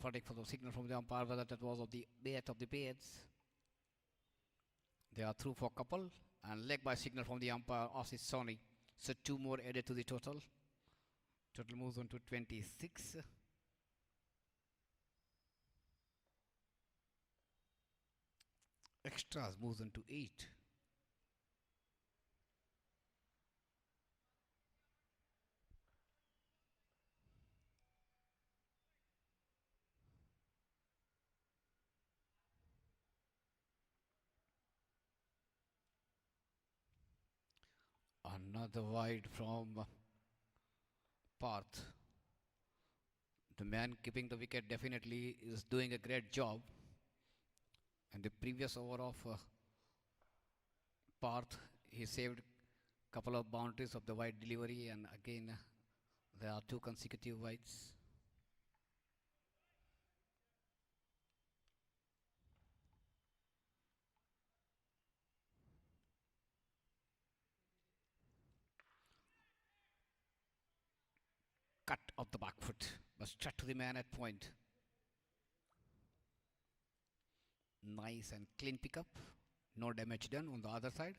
fighting for the signal from the umpire whether that was of the bat of the beds. They are through for couple and leg by signal from the umpire Assis Sony. So 2 more added to the total. Total moves on to 26. Extras moves on to 8. Another wide from Parth. The man keeping the wicket definitely is doing a great job. And the previous over of Parth, he saved a couple of boundaries of the wide delivery, and again there are 2 consecutive wides. Cut of the back foot, but straight to the man at point. Nice and clean pickup. No damage done on the other side.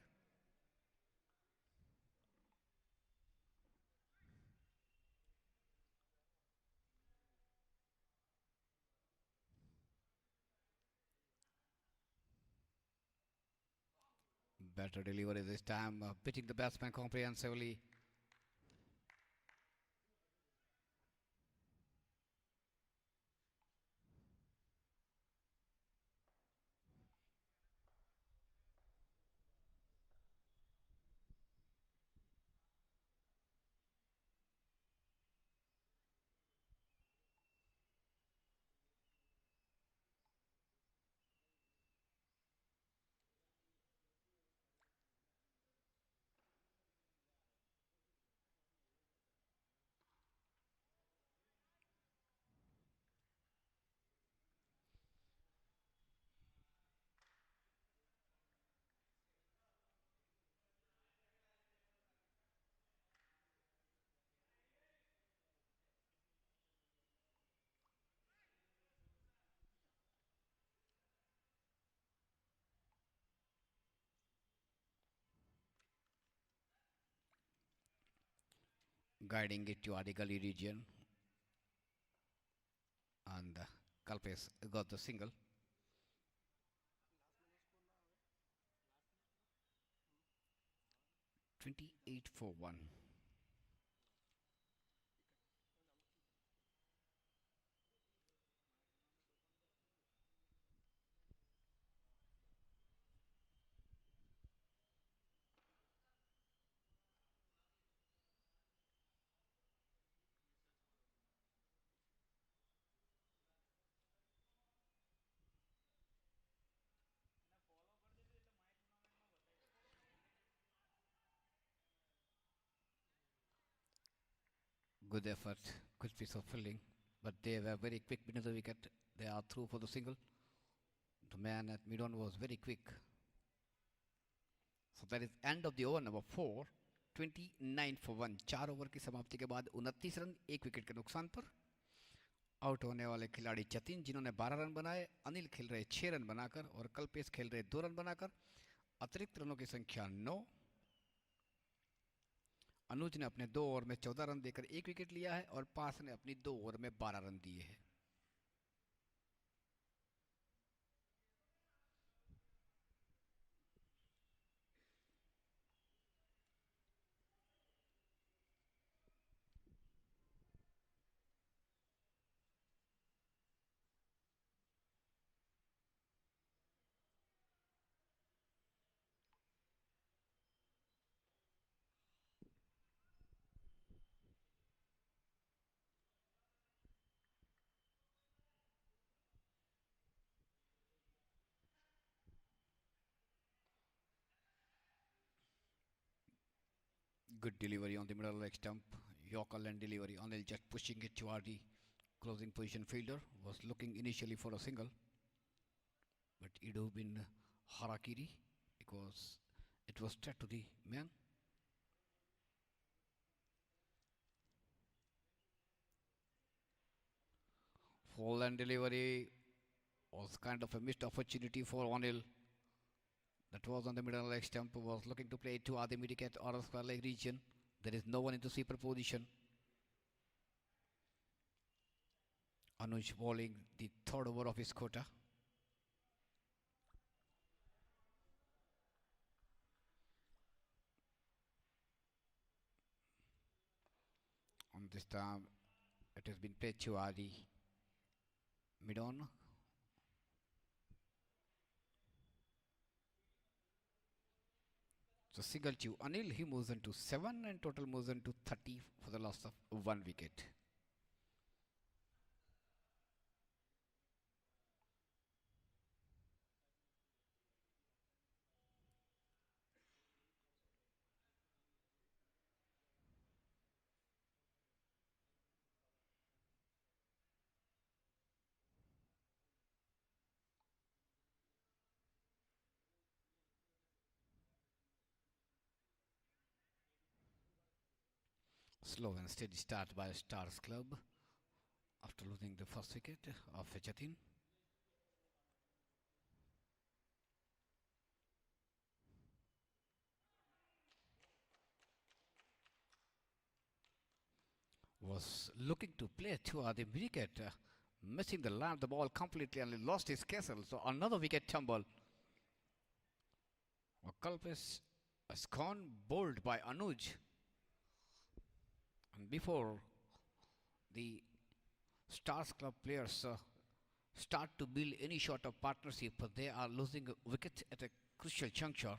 Better delivery this time, beating the batsman comprehensively. Guiding it to the gully region, and Kalpesh got the single. 28 for 1. Good effort, good piece of fielding, but they were very quick beneath the wicket. They are through for the single. The man at mid on was very quick. So that is end of the over number 4. 29 for 1. 4 over की समाप्ति के बाद 29 run, एक wicket के नुकसान पर out होने वाले खिलाड़ी जतिन, जिन्होंने 12 रन बनाए। अनिल खेल रहे 6 रन बनाकर और कल्पेश खेल रहे 2 रन बनाकर। अतिरिक्त रनों की संख्या 9। अनुज ने अपने 2 ओवर में 14 रन देकर एक विकेट लिया है और पास ने अपनी 2 ओवर में 12 रन दिए हैं। Good delivery on the middle leg stump. Yorker land delivery. Anil just pushing it toward the closing position fielder. Was looking initially for a single, but it would have been harakiri because it was straight to the man. Full land delivery was kind of a missed opportunity for Anil. That was on the middle leg stump. Was looking to play to the mid-wicket or square leg region. There is no one into sweeper position. Anuj bowling the third over of his quota. On this time, it has been played to the mid-on. So single to Anil, he moves into 7 and total moves into 30 for the loss of 1 wicket. Slow and steady start by STARZ club after losing the first wicket of Jatin. was looking to play toward the wicket, missing the land, the ball completely, and he lost his castle. So another wicket tumble. Kalpesh has gone bowled by Anuj. And before the Stars Club players start to build any sort of partnership, they are losing a wicket at a crucial juncture.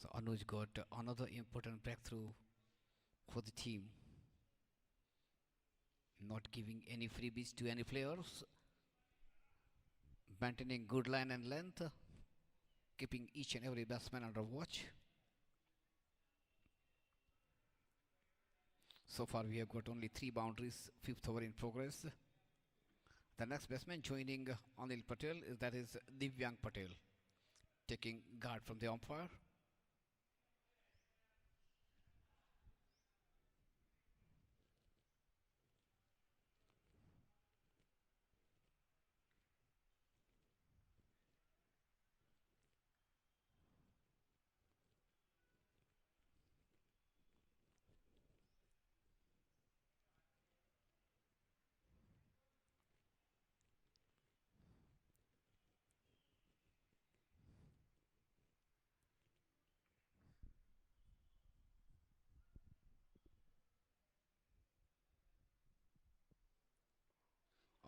So Anuj got another important breakthrough for the team, not giving any freebies to any players, maintaining good line and length, keeping each and every batsman under watch. So far we have got only 3 boundaries, fifth over in progress. The next batsman joining Anil Patel is Divyang Patel, taking guard from the umpire.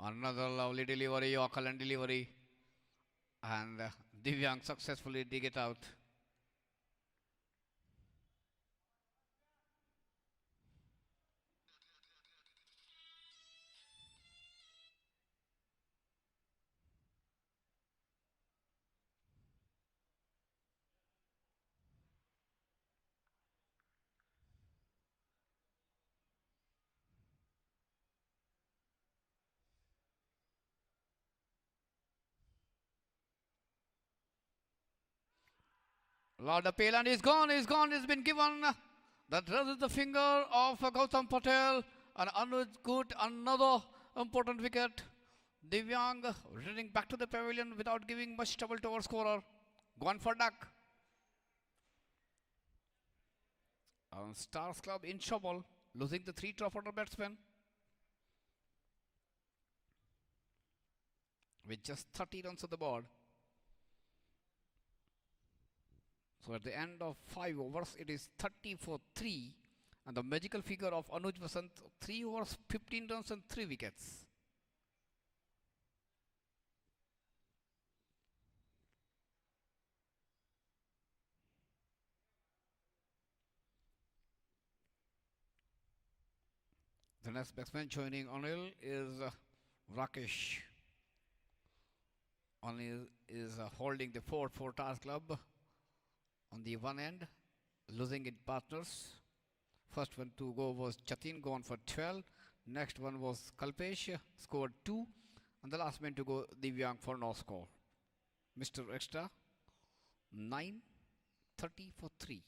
Another lovely delivery, Yorker and delivery, and Divyang successfully dig it out. Lord appeal and he's gone, he's been given. That raises the finger of Gautam Patel, and Anuj got another important wicket. Divyang running back to the pavilion without giving much trouble to our scorer. Gone for duck. Stars Club in trouble, losing the 3 top order batsmen with just 30 runs on the board. So at the end of 5 overs, it is 30 for 3. And the magical figure of Anuj Vasant, 3 overs, 15 runs and 3 wickets. The next batsman joining Anil is Rakesh. Anil is holding the fort for Stars Club on the one end, losing in partners. First one to go was Jatin, gone for 12. Next one was Kalpesh, scored 2. And the last man to go, Divyang, for no score. Mr. Extra, 9, 30 for 3.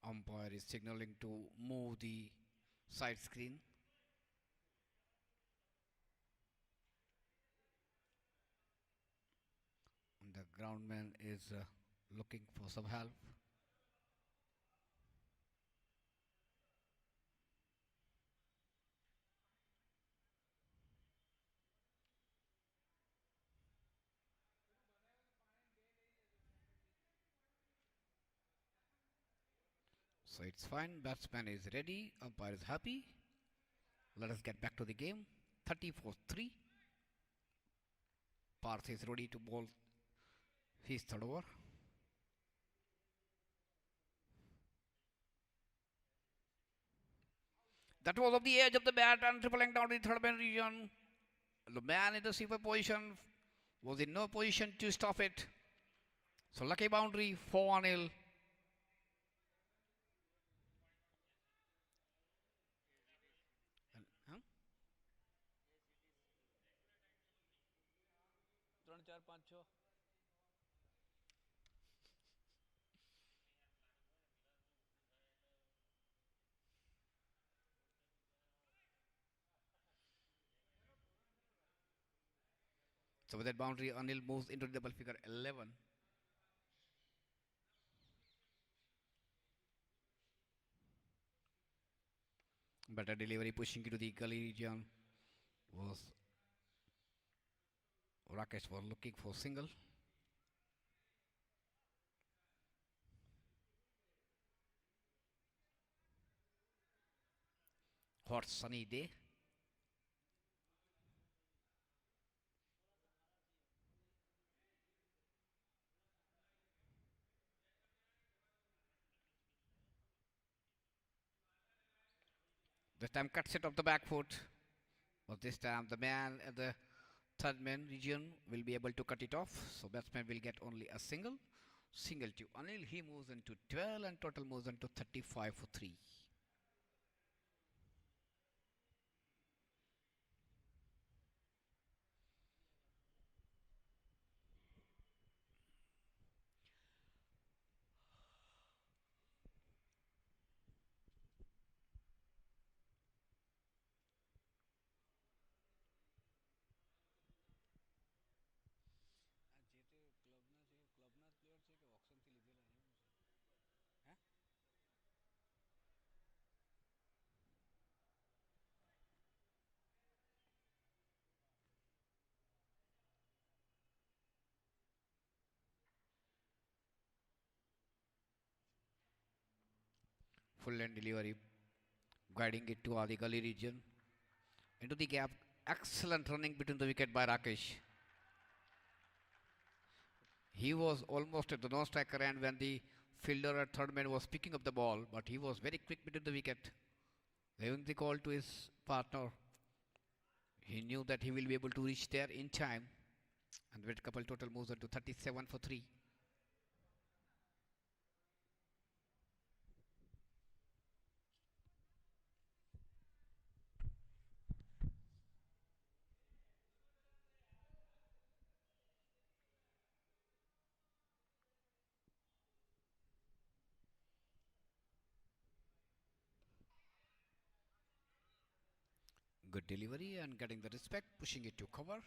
Umpire is signaling to move the side screen. And the groundman is looking for some help. So it's fine. Batsman is ready. Umpire is happy. Let us get back to the game. 30 for 3. Parth is ready to bowl His third over. That was of the edge of the bat and tripling down the third man region. The man in the sweeper position was in no position to stop it. So lucky boundary 4-0. Huh? So with that boundary, Anil moves into the double figure 11. Better delivery pushing into the gully region was Rakesh was looking for single. Hot sunny day. This time cuts it off the back foot. But this time the man at the third man region will be able to cut it off. So batsman will get only a single. Single to Anil. He moves into 12 and total moves into 35 for 3. Full length delivery, guiding it to the gully region. Into the gap. Excellent running between the wicket by Rakesh. He was almost at the non-striker end when the fielder at third man was picking up the ball, but he was very quick between the wicket, giving the call to his partner. He knew that he will be able to reach there in time, and with couple total moves on to 37 for 3. Good delivery and getting the respect, pushing it to cover.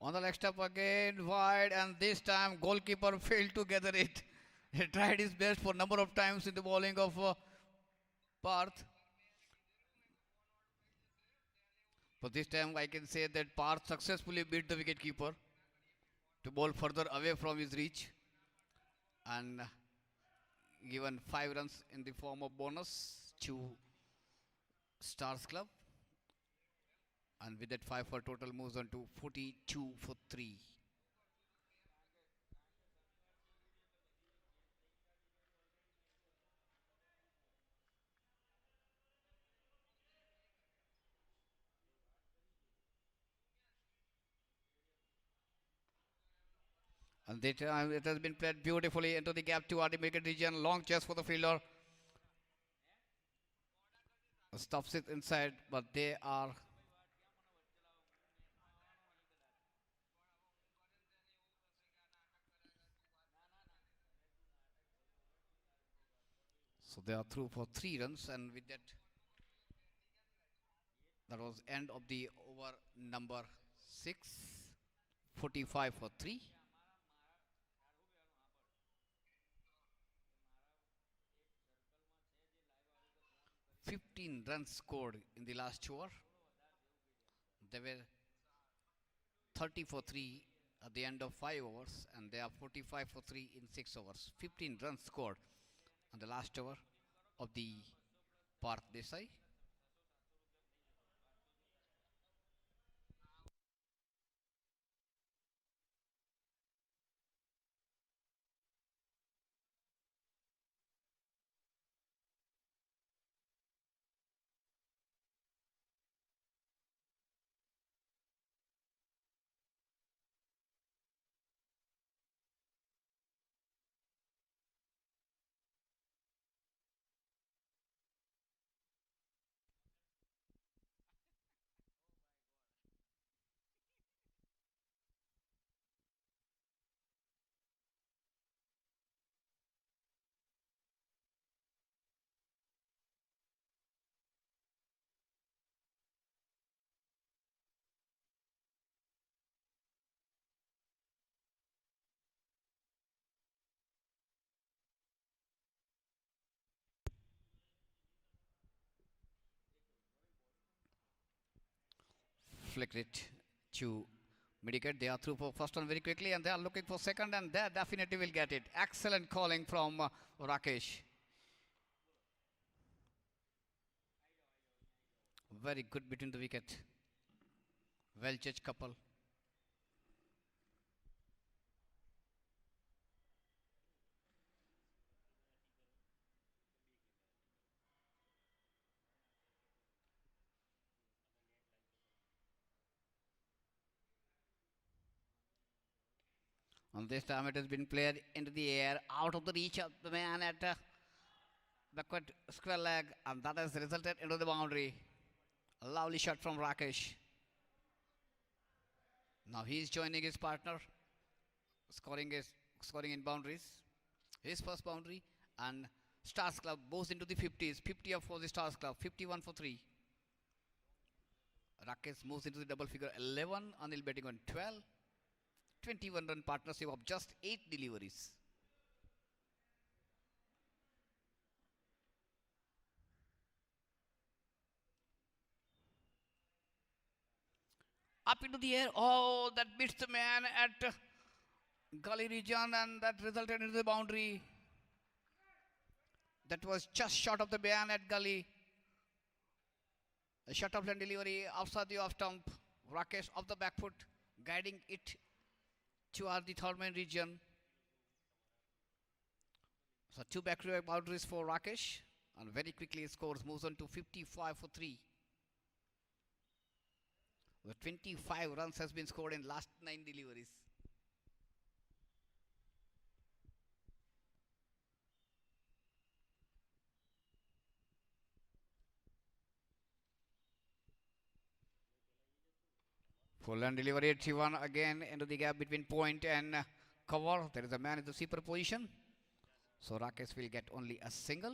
On the leg step again, wide, and this time goalkeeper failed to gather it. He tried his best for number of times in the bowling of Parth. But this time I can say that Parth successfully beat the wicketkeeper to bowl further away from his reach and given 5 runs in the form of bonus to Stars Club. And with that 5 for total moves on to 42 for 3. And that it has been played beautifully into the gap to our wicket region. Long chase for the fielder. Stops it inside, but they are. So they are through for 3 runs, and with that, that was end of the over number 6. 45 for 3. 15 runs scored in the last over. They were 30 for 3 at the end of 5 overs, and they are 45 for 3 in 6 overs. 15 runs scored on the last over of the Parth Desai. Flicked it to mitigate. They are through for first one very quickly, and they are looking for second, and they definitely will get it. Excellent calling from Rakesh. Very good between the wicket. Well judged couple. And this time it has been played into the air, out of the reach of the man at backward square leg, and that has resulted into the boundary. A lovely shot from Rakesh. Now he is joining his partner, scoring his scoring in boundaries. His first boundary, and Stars Club goes into the 50s. 50 up for the Stars Club. 51 for 3. Rakesh moves into the double figure 11. Anil betting on 12. 21 run partnership of just 8 deliveries. Up into the air. Oh, that beats the man at gully region, and that resulted into the boundary. That was just short of the man at gully. A shut off and delivery outside the off stump. Rakesh off the back foot, guiding it toward the third man region. So two back-to-back boundaries for Rakesh, and very quickly scores, moves on to 55 for 3. The 25 runs has been scored in last 9 deliveries. Full and delivery 81 again into the gap between point and cover. There is a man in the sweeper position. So Rakesh will get only a single.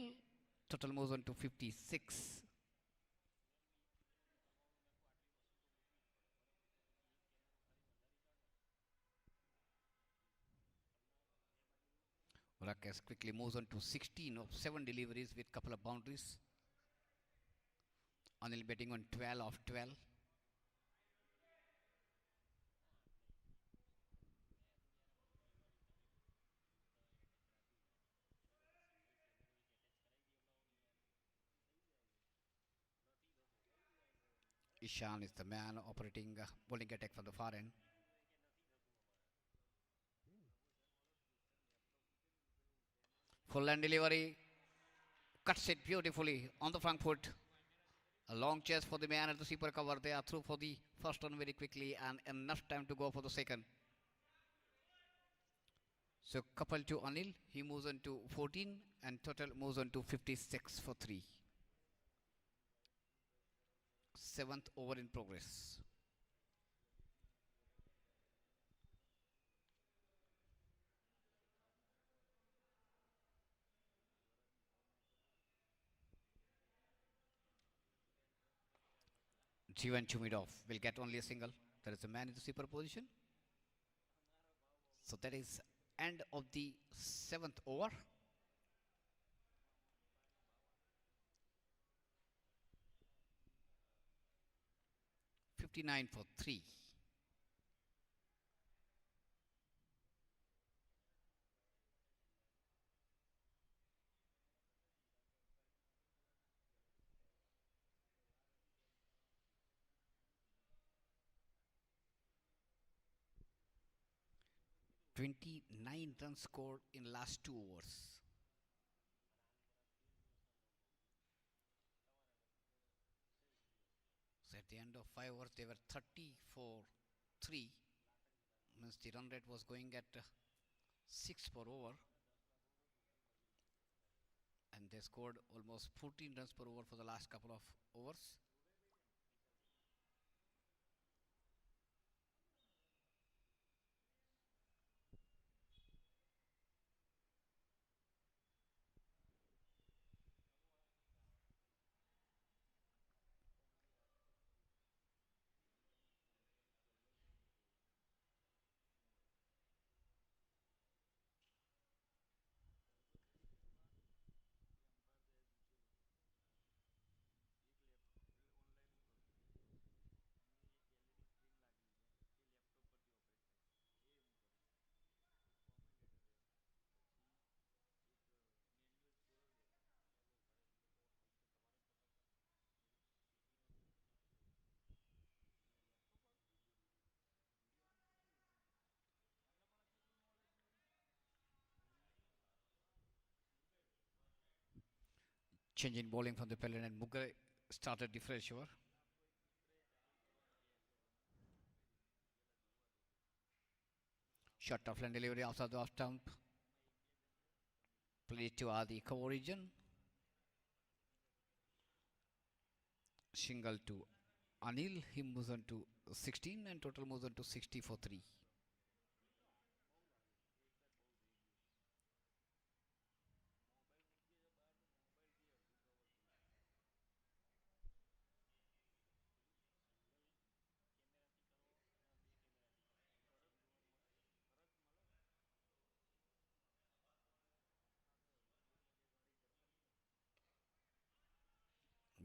Total moves on to 56. Rakesh quickly moves on to 16 of 7 deliveries with couple of boundaries. Anil betting on 12 of 12. Ishan is the man operating bowling attack from the far end. Full and delivery. Cuts it beautifully on the front foot. A long chase for the man at the sweeper cover. They are through for the first one very quickly, and enough time to go for the second. So couple to Anil, he moves on to 14, and total moves on to 56 for 3. Seventh over in progress. Jivan Chumidov will get only a single. There is a man in the sweeper position. So that is end of the seventh over. 59 for 3. 29 runs scored in last 2 overs. So at the end of 5 overs, they were 30 for 3. Means the run rate was going at 6 per over, and they scored almost 14 runs per over for the last couple of overs. Change in bowling from the Pellet and Mughal started the fresh over. Shot off and delivery after the off stump. Played to the cover region. Shingle to Anil. He moves on to 16 and total moves on to 60 for 3.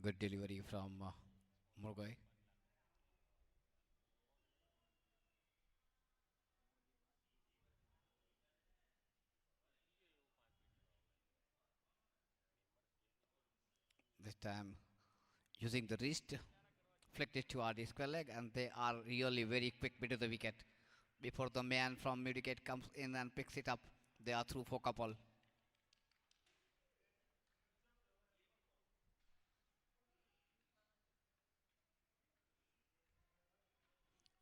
Good delivery from Murgai. This time using the wrist, flicked it to the square leg, and they are really very quick bit of the wicket. Before the man from mid wicket comes in and picks it up, they are through for couple.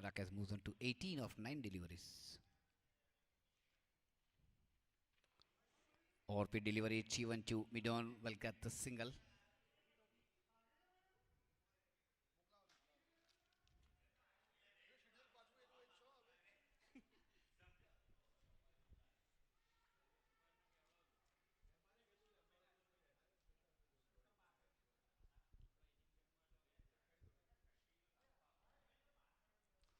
Rakesh moves on to 18 of 9 deliveries. Or delivery, Chivan to Midon will get the single.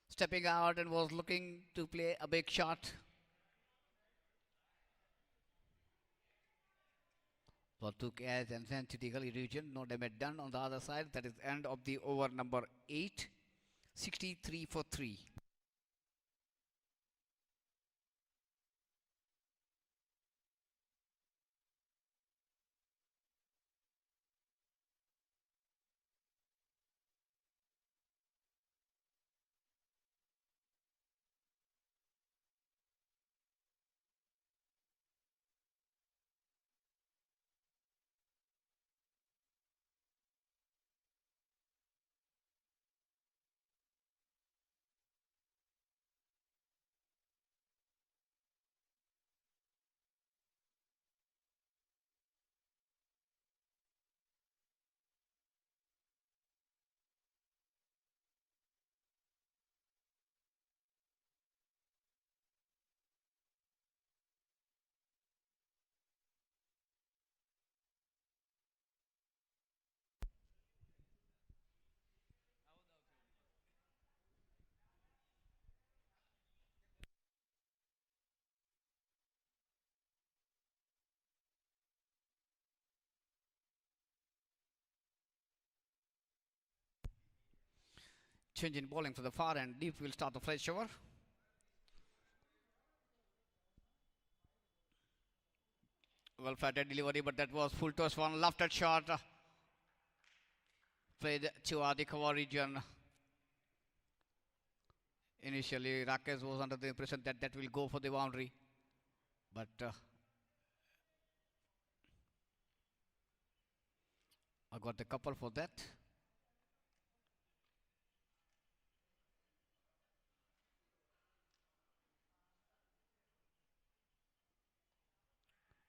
Stepping out and was looking to play a big shot. Ball took edge and sent to the gully region. No damage done on the other side. That is end of the over number 8. 63 for 3. Change in bowling to the far end. Deep will start the fresh over. Well flatted delivery, but that was full toss one. Lofted shot. Played to the cover region. Initially, Rakesh was under the impression that that will go for the boundary. But I got the couple for that.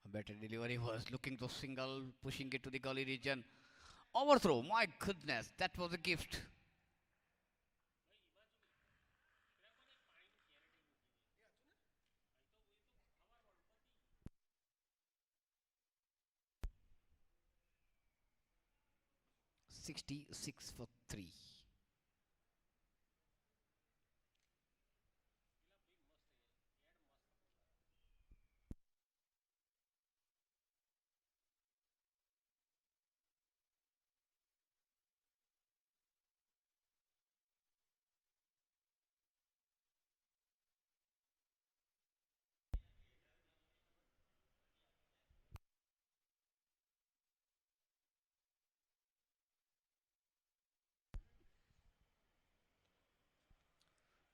A better delivery was looking to single, pushing it to the gully region. Overthrow, my goodness, that was a gift. $66 for 3.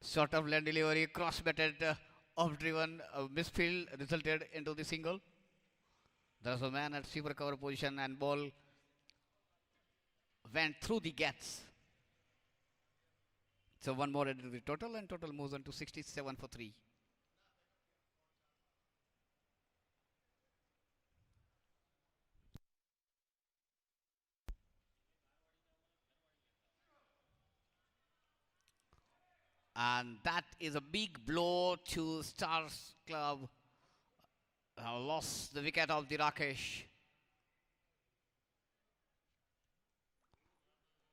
Sort of land delivery, cross batted, off driven, misfield resulted into the single. There was a man at sweeper cover position and ball went through the gaps. So one more added to the total, and total moves on to 67 for 3. And that is a big blow to STARZ club. Lost the wicket of the Rakesh.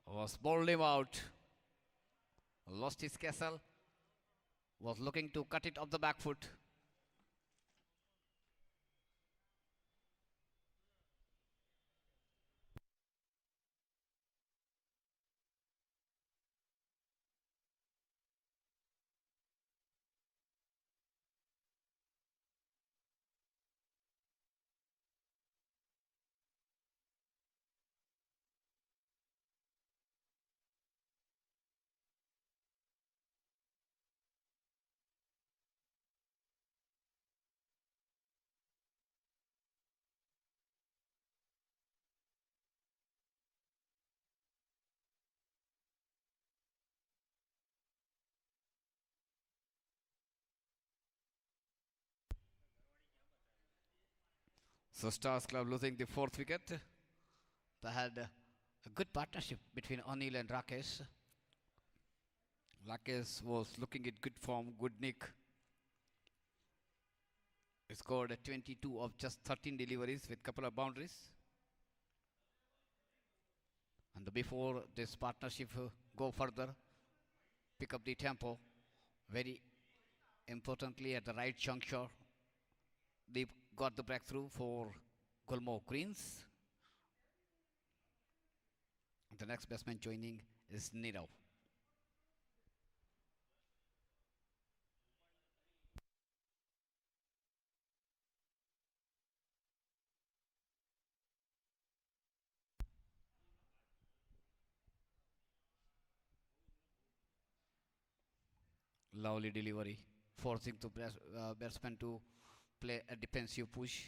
Was bowled him out. Lost his castle. Was looking to cut it off the back foot. So STARZ club losing the 4th wicket. They had a good partnership between Anil and Rakesh. Rakesh was looking at good form, good nick. He scored a 22 of just 13 deliveries with couple of boundaries. And before this partnership go further, pick up the tempo, very importantly at the right juncture, they got the breakthrough for Gulmohar Greens. The next batsman joining is Nirav. Lovely delivery, forcing the batsman to play a defensive push.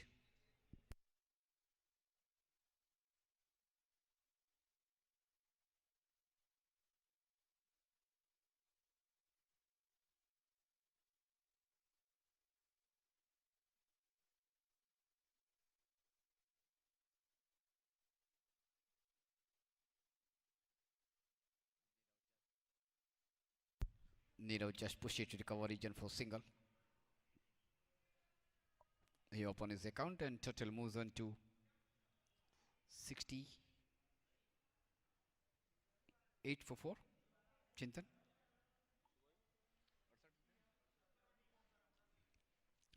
Nirav just push it to the cover region for single. He opened his account and total moves on to 68 for 4. Chintan.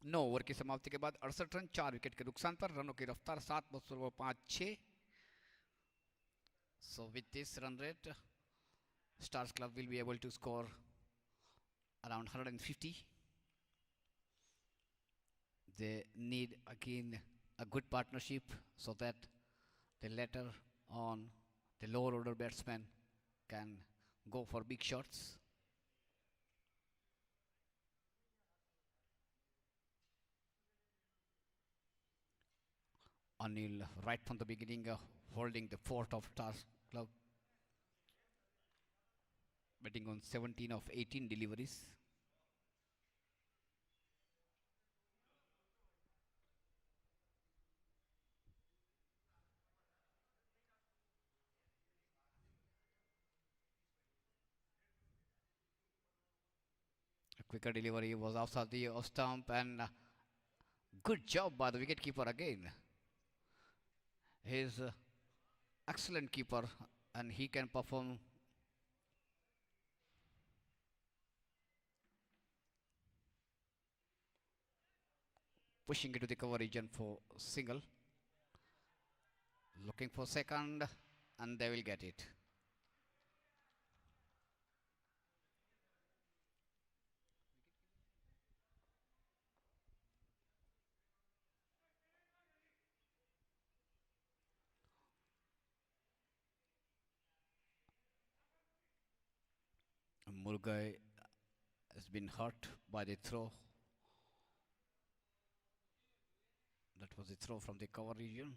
9 over की समाप्ति के बाद 68 run 4 wicket के नुकसान पर रनों की रफ्तार 7.5 6. So with this run rate, Stars Club will be able to score around 150. They need again a good partnership so that the later on the lower order batsmen can go for big shots. Anil, right from the beginning, holding the fort of Stars Club, betting on 17 of 18 deliveries. A quicker delivery was outside the off stump, and good job by the wicketkeeper again. He's excellent keeper, and he can perform. Pushing into the cover region for single, looking for second, and they will get it. Murgai has been hurt by the throw. That was the throw from the cover region.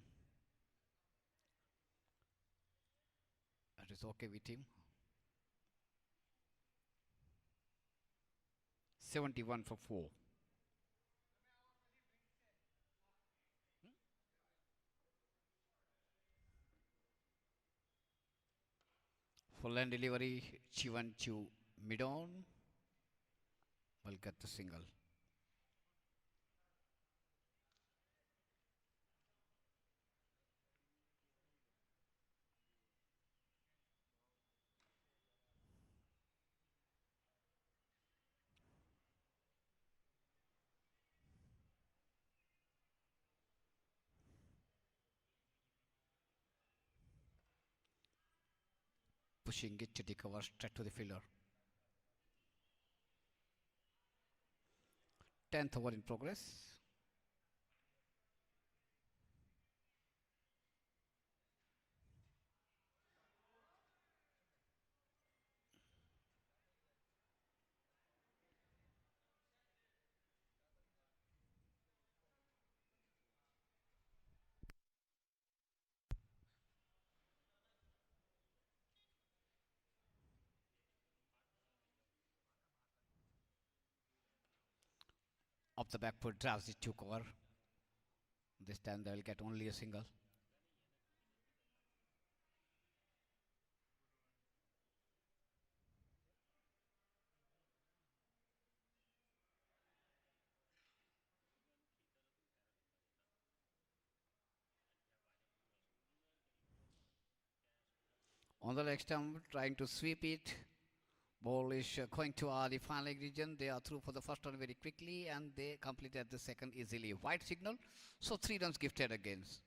That is okay with him. 71 for 4. Full end delivery, Chivan to mid on. Will get the single. Pushing it to the cover straight to the fielder. 10th over in progress. Up the back foot drives it to cover. This time they will get only a single. On the leg stump, trying to sweep it. Ball is going to the final region. They are through for the first one very quickly, and they completed the second easily. White signal, so 3 runs gifted against.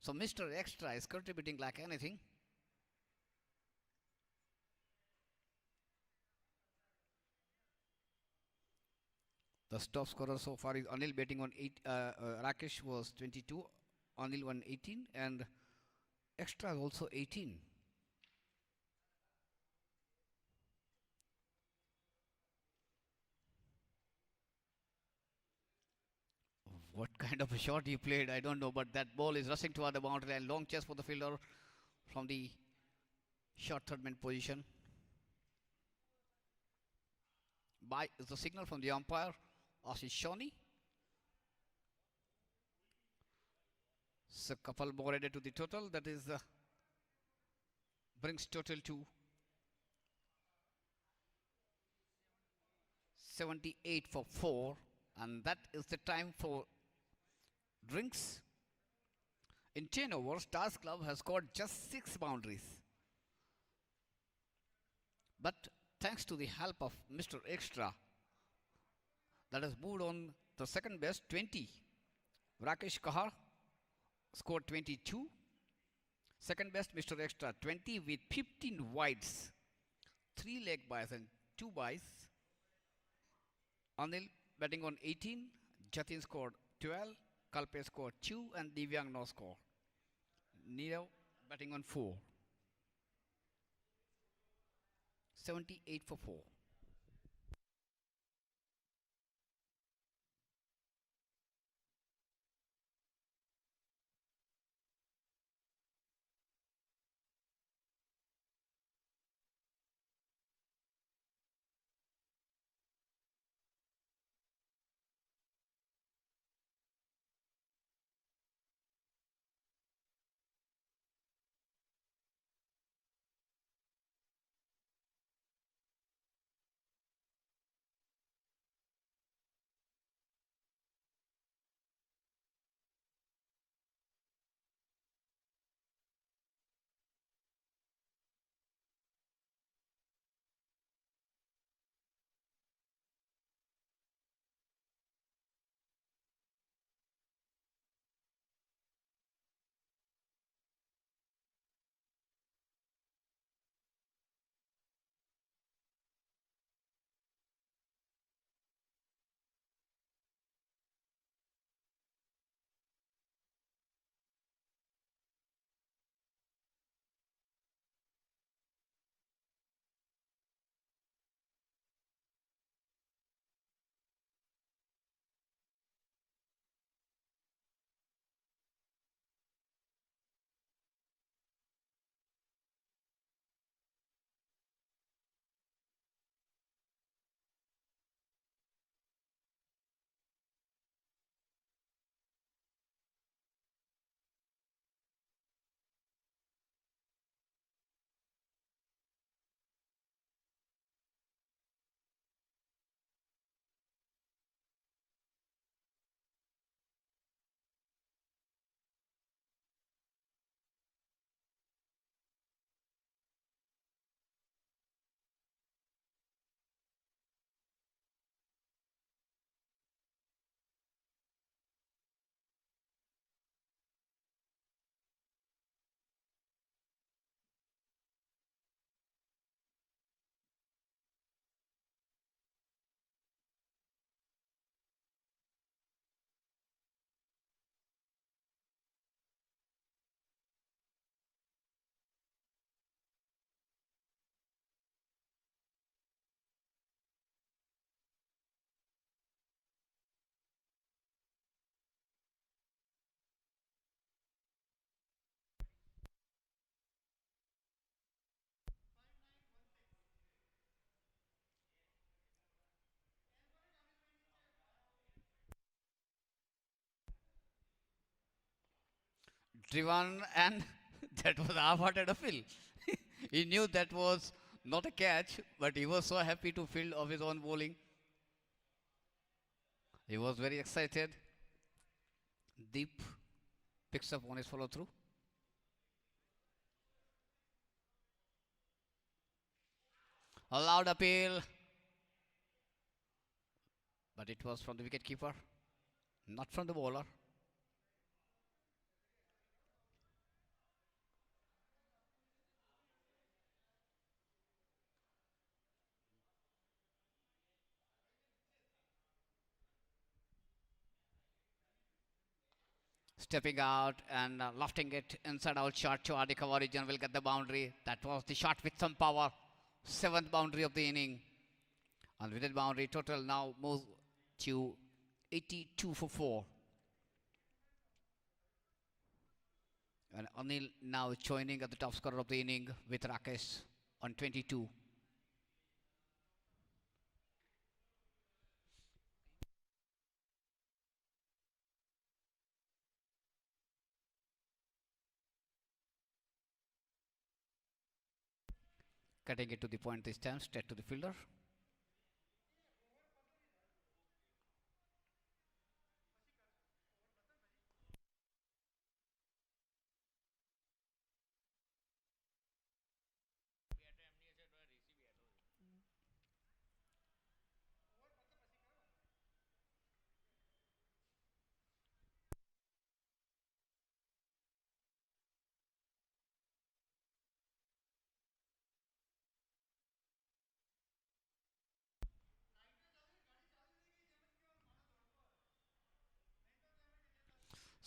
So Mr. Extra is contributing like anything. The top scorer so far is Anil betting on 8. Rakesh was 22, Anil 118, and Extra is also 18. What kind of a shot he played, I don't know, but that ball is rushing toward the boundary and long chase for the fielder from the short third man position. By is the signal from the umpire, Ashish Shoni. So a couple more added to the total, that is brings total to 78 for 4, and that is the time for drinks. In 10 overs, Stars Club has scored just 6 boundaries. But thanks to the help of Mr. Extra, that has moved on the second best 20. Rakesh Kahar scored 22. Second best Mr. Extra 20 with 15 wides. three leg buys and two buys. Anil betting on 18. Jatin scored 12. Kalpe scored 2 and Divyang no score. Nirav betting on 4. 78 for 4. Driven and that was half-hearted appeal. He knew that was not a catch, but he was so happy to field of his own bowling. He was very excited. Deep picks up on his follow through. A loud appeal, but it was from the wicket keeper, not from the bowler. Stepping out and lofting it inside out shot to Adhika Origin will get the boundary. That was the shot with some power. Seventh boundary of the inning. And with that boundary, total now moves to 82 for 4. And Anil now joining at the top scorer of the inning with Rakesh on 22. Cutting it to the point this time, straight to the fielder.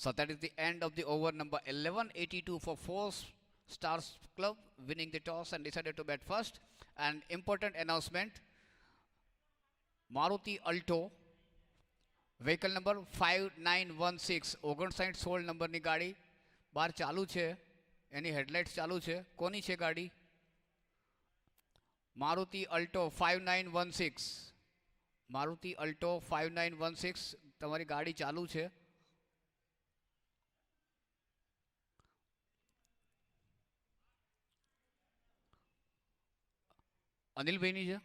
So that is the end of the over number 11, 82 for Stars Club, winning the toss and decided to bat first. And important announcement, Maruti Alto, vehicle number 5916, 59 16 નંબરની ગાડી બહાર ચાલુ છે, એની હેડલાઇટ્સ ચાલુ છે. કોની છે ગાડી? મારુતિ અલ્ટો 5916. મારુતિ અલ્ટો 5916, તમારી ગાડી ચાલુ છે. અનિલભાઈની છે.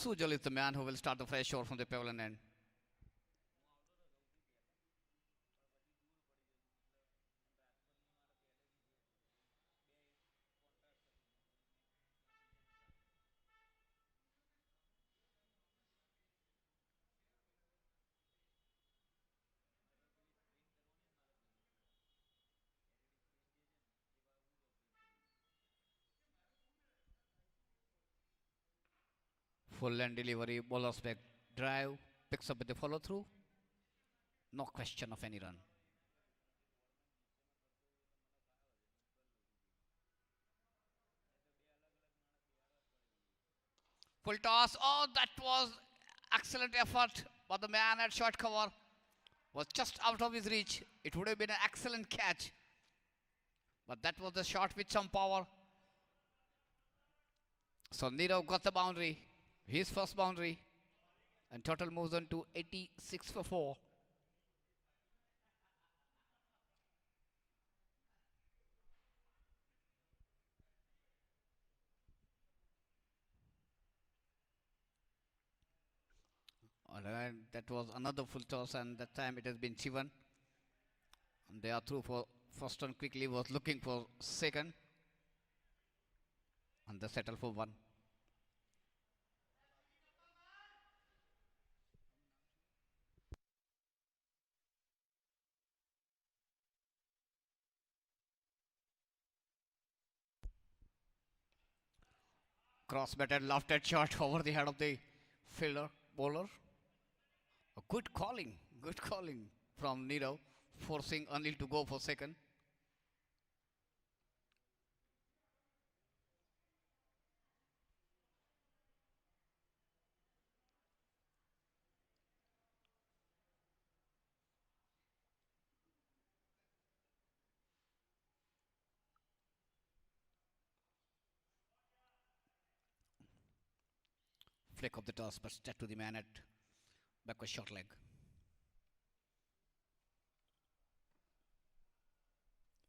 Sujal is the man who will start the fresh shot from the pavilion end. Full land delivery, bowler's back drive, picks up with the follow through. No question of any run. Full toss. Oh, that was excellent effort. But the man at short cover was just out of his reach. It would have been an excellent catch. But that was the shot with some power. So Nirav got the boundary, his first boundary. And total moves on to 86 for 4. And that was another full toss, and that time it has been Chivan. And they are through for first one quickly, was looking for second. And they settle for one. Cross batted, lofted shot over the head of the fielder, bowler. A good calling from Nirav, forcing Anil to go for second. Flick of the toss, but stuck to the man at backward short leg.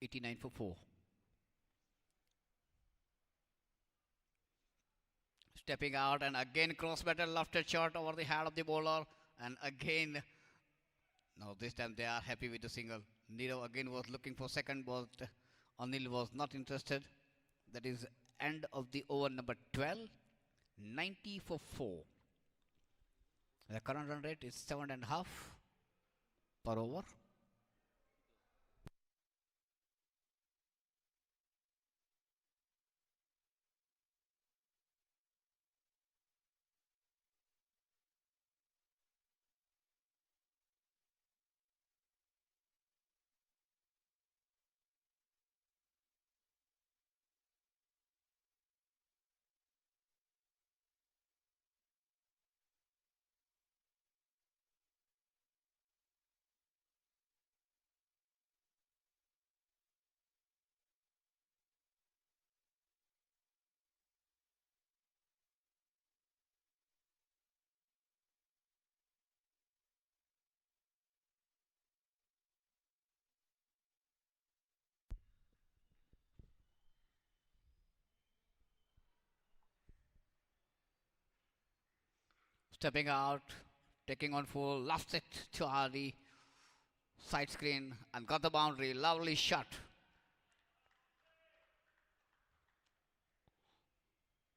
89 for 4. Stepping out, and again cross battle, lofted shot over the head of the bowler. And again, now this time they are happy with the single. Nirav again was looking for second, but Anil was not interested. That is end of the over number 12. 90 for 4. The current run rate is 7.5 per over. Stepping out, taking on full, lofts it to the side screen and got the boundary. Lovely shot.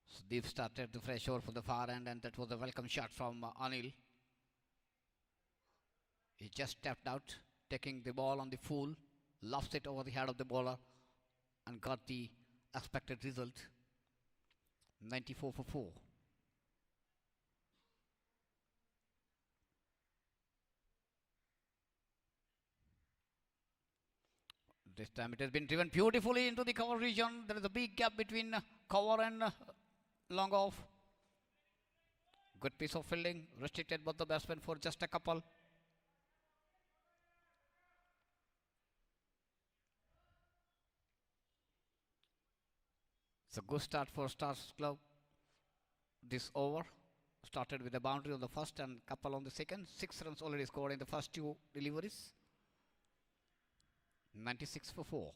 So Deep started the fresh over from the far end, and that was a welcome shot from Anil. He just stepped out, taking the ball on the full, lofts it over the head of the bowler, and got the expected result. 94 for 4. This time it has been driven beautifully into the cover region. There is a big gap between cover and long off. Good piece of fielding, restricted both the batsmen for just a couple. It's a good start for STARZ club. This over started with a boundary on the first and couple on the second. 6 runs already scored in the first 2 deliveries. 96 for 4.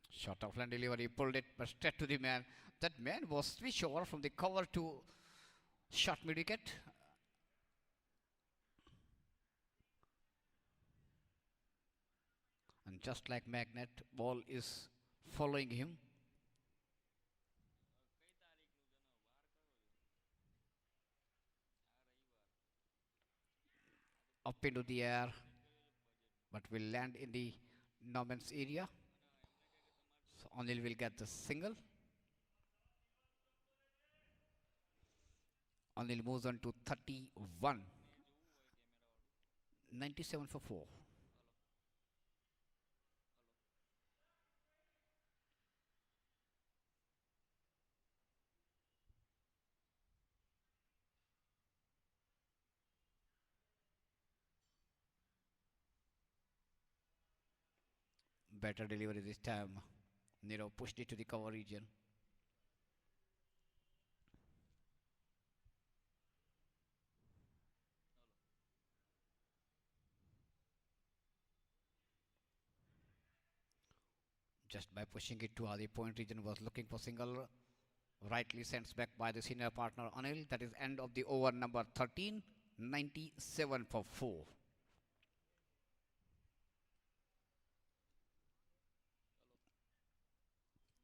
Short offline delivery, pulled it but straight to the man. That man was switched over from the cover to short mid wicket. And just like magnet, ball is following him. Up into the air, but will land in the no man's area. So Anil will get the single. Anil moves on to 31. 97 for 4. Better delivery this time. Nero pushed it to the cover region. Just by pushing it to the point region, was looking for single. Rightly sent back by the senior partner Anil. That is end of the over number 13. 97 for 4.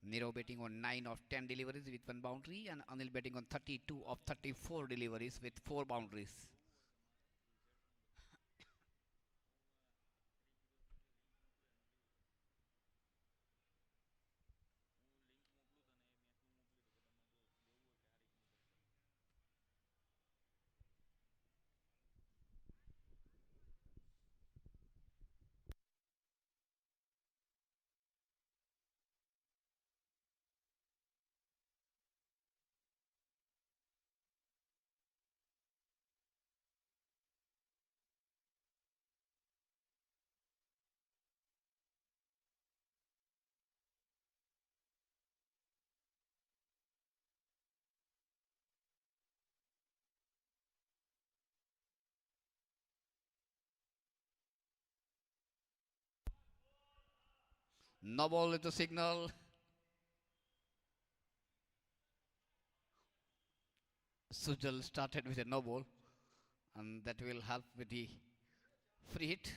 Nero betting on 9 of 10 deliveries with 1 boundary, and Anil betting on 32 of 34 deliveries with 4 boundaries. No ball is the signal. Sujal started with a no ball, and that will help with the free hit.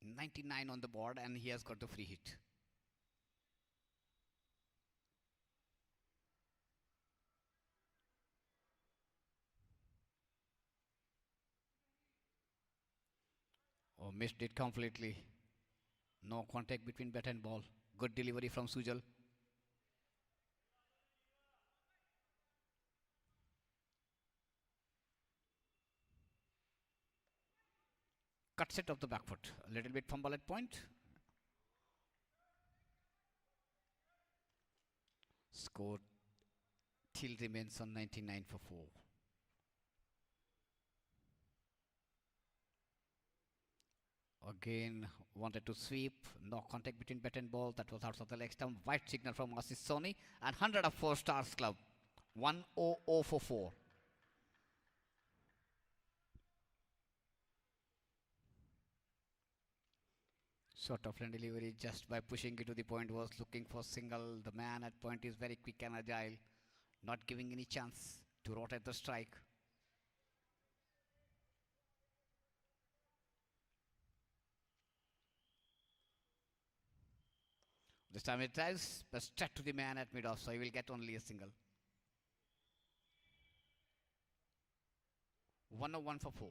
99 on the board, and he has got the free hit. Oh, missed it completely. No contact between bat and ball. Good delivery from Sujal. Cuts it off the back foot. A little bit fumble at point. Score still remains on 99 for 4. Again, wanted to sweep. No contact between bat and ball. That was outside the leg stump. White signal from Assis Soni. And 100 of 4 STARZ club. 1-0-0 for 4. Short of line delivery just by pushing it to the point was looking for single. The man at point is very quick and agile, not giving any chance to rotate the strike. This time it tries, but straight to the man at mid-off, so he will get only a single. 101 for 4.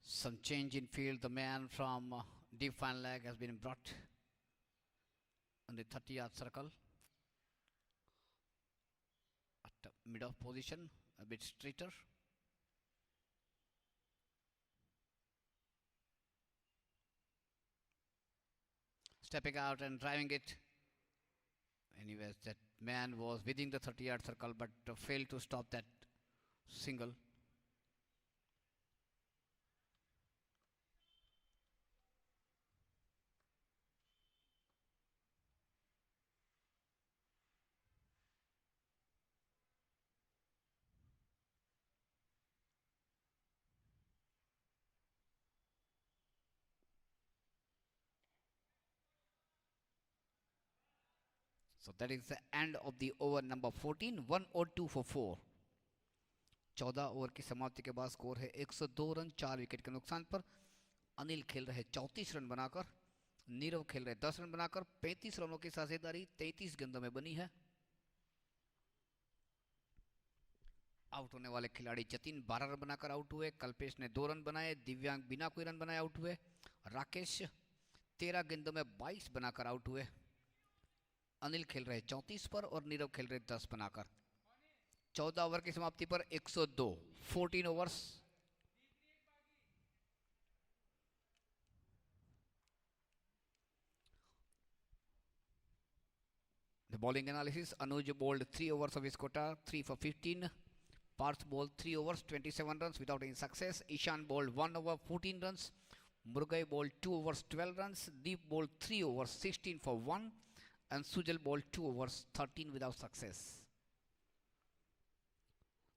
Some change in field. The man from deep fine leg has been brought in the 30-yard circle at mid-off position, a bit straighter. Stepping out and driving it. Anyways, that man was within the 30-yard circle but failed to stop that single. So that is the end of the over number 14. 102 for 4. 14 over की समाप्ति के बाद score है 102 run 4 wicket के नुकसान पर। अनिल खेल रहे 34 रन बनाकर, नीरव खेल रहे 10 रन बनाकर। 35 रनों की साझेदारी 33 गेंदों में बनी है। आउट होने वाले खिलाड़ी जतिन 12 रन बनाकर आउट हुए, कल्पेश ने 2 रन बनाए, दिव्यांग बिना कोई रन बनाए आउट हुए, राकेश 13 गेंदों में 22 बनाकर आउट हुए। अनिल खेल रहे 34 पर और नीरव खेल रहे 10 बनाकर। 14 ओवर की समाप्ति पर 102। 14 overs. The bowling analysis: Anuj bowled 3 overs of his quota, 3 for 15. Parth bowled 3 overs, 27 runs without any success. Ishan bowled 1 over, 14 runs. Murugai bowled 2 overs, 12 runs. Deep bowled 3 overs, 16 for 1. And Sujal bowled 2 overs, 13 without success.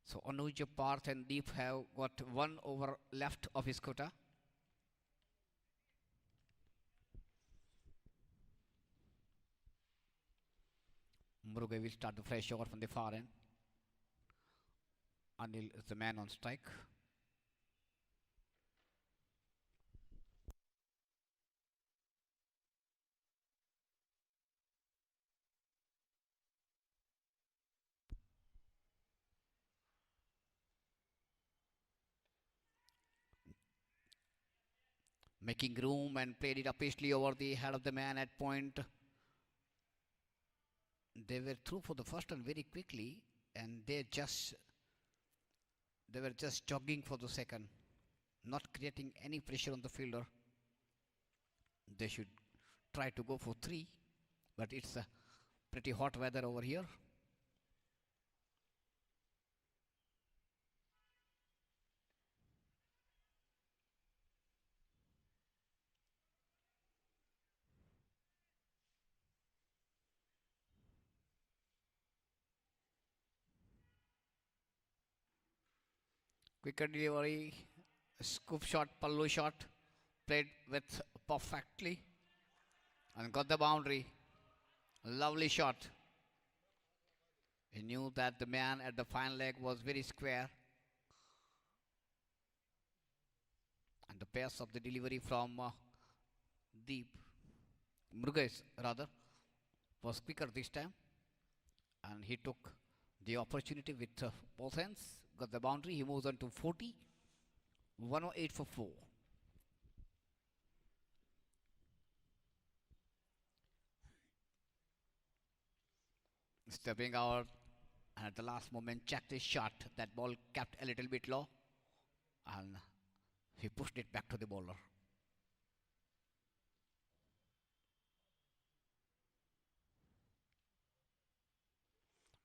So Anuj, Parth and Deep have got 1 over left of his quota. Murugai will start the fresh over from the far end. Anil is the man on strike. Making room and played it upishly over the head of the man at point. They were through for the first one very quickly, and they were just jogging for the second, not creating any pressure on the fielder. They should try to go for 3, but it's a pretty hot weather over here. Quicker delivery, scoop shot, pallu shot, played with perfectly and got the boundary. Lovely shot. He knew that the man at the fine leg was very square. And the pace of the delivery from Deep, Murugai rather, was quicker this time. And he took the opportunity with both hands. Got the boundary. He moves on to 40. 108 for 4. Stepping out and at the last moment checked his shot. That ball kept a little bit low. and he pushed it back to the bowler.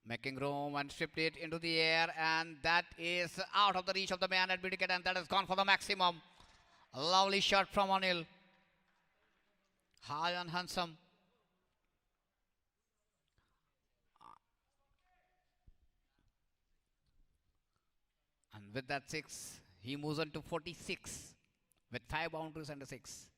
Making room and stripped it into the air, and that is out of the reach of the man at mid-wicket, and that has gone for the maximum. A lovely shot from Anil. High and handsome. And with that 6, he moves on to 46 with 5 boundaries and a 6.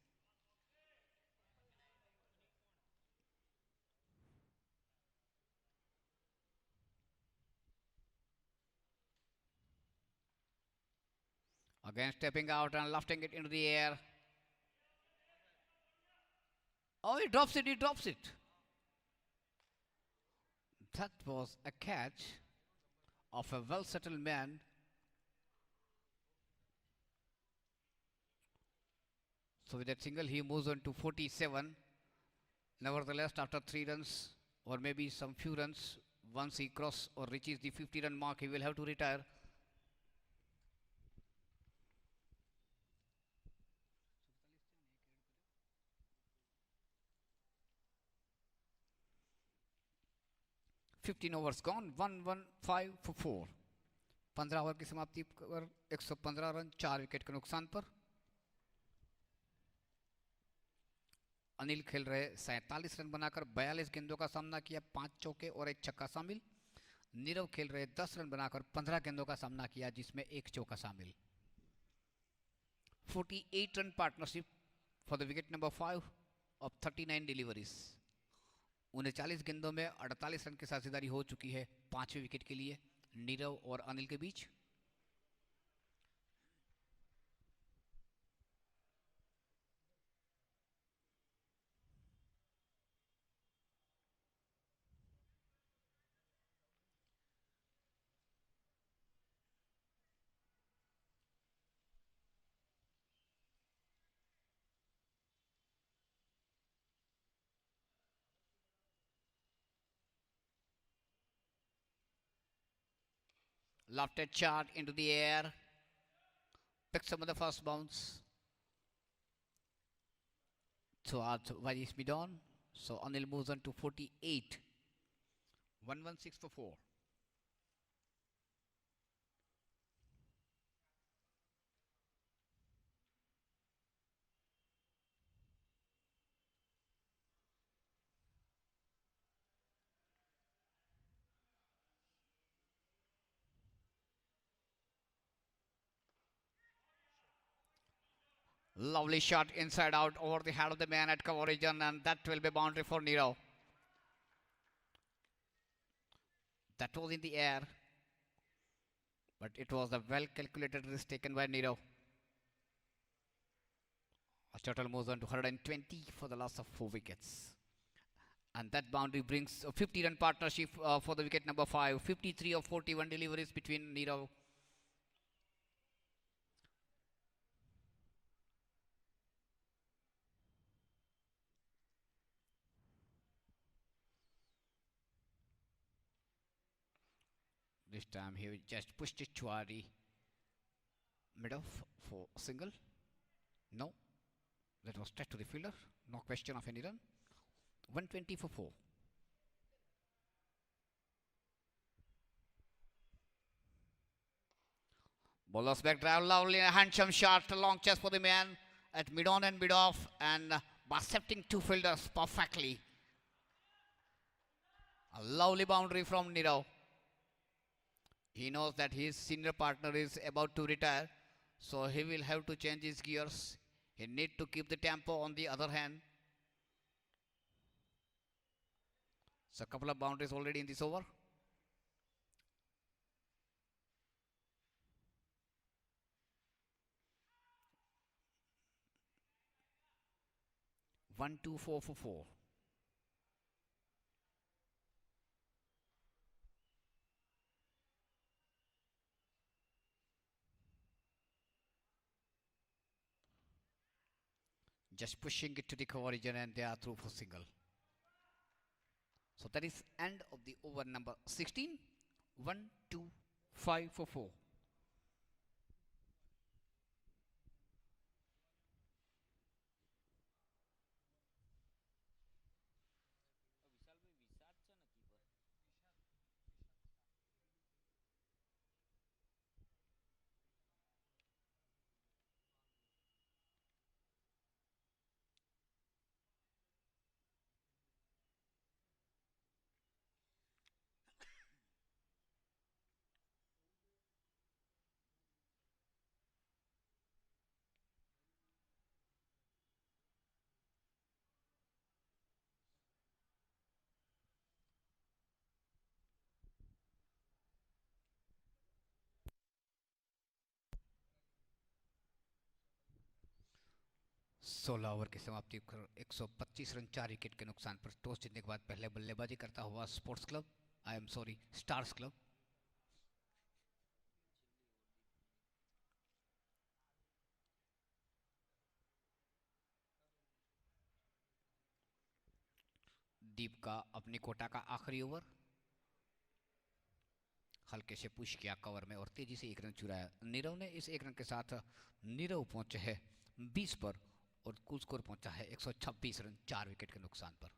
Again stepping out and lofting it into the air. Oh, he drops it, he drops it. That was a catch of a well-settled man. So with that single, he moves on to 47. Nevertheless, after 3 runs, or maybe some few runs, once he crosses or reaches the 50-run mark, he will have to retire. $15 overs gone, 115 for 4. 15 over की समाप्ति पर 115 run 4 wicket के नुकसान पर। अनिल खेल रहे 47 run बनाकर 42 गेंदों का सामना किया, 5 चौके और 1 छक्का शामिल। नीरव खेल रहे 10 रन बनाकर 15 गेंदों का सामना किया, जिसमें 1 चौका शामिल। 48 run partnership for the wicket number 5 of 39 deliveries. 39 गेंदों में 48 रन की साझेदारी हो चुकी है 5वें विकेट के लिए नीरव और अनिल के बीच। Lofted shot into the air, picks up on the first bounce. So Vajish Midon. So Anil moves on to 48. 116 for 4. Lovely shot inside out over the head of the man at cover region, and that will be boundary for Nirav. That was in the air, but it was a well calculated risk taken by Nirav. A total moves on to 120 for the loss of 4 wickets. And that boundary brings a 50-run partnership for the wicket number 5. 53 of 41 deliveries between Nirav. This time he just pushed it to the mid-off for a single. No, that was straight to the fielder. No question of any run. 120 for 4. Bowler's back drive, lovely handsome shot, long chest for the man at mid-on and mid-off, and intercepting 2 fielders perfectly. A lovely boundary from Nirav. He knows that his senior partner is about to retire, so he will have to change his gears. He needs to keep the tempo on the other hand. So a couple of boundaries already in this over. One, 2, 4 for 4. Just pushing it to the cover region, and they are through for single. So that is end of the over number 16. 1, 2, 5 for 4. 16 over की समाप्ति कर 125 run 4 wicket के नुकसान पर toss जीतने के बाद पहले बल्लेबाजी करता हुआ sports club I am sorry Stars club Deep का अपनी कोटा का आखिरी ओवर हल्के से पुश किया कवर में और तेजी से एक रन चुराया। नीरव ने इस एक रन के साथ नीरव पहुंचे है 20 पर और कुल स्कोर पहुंचा है 126 रन 4 विकेट के नुकसान पर।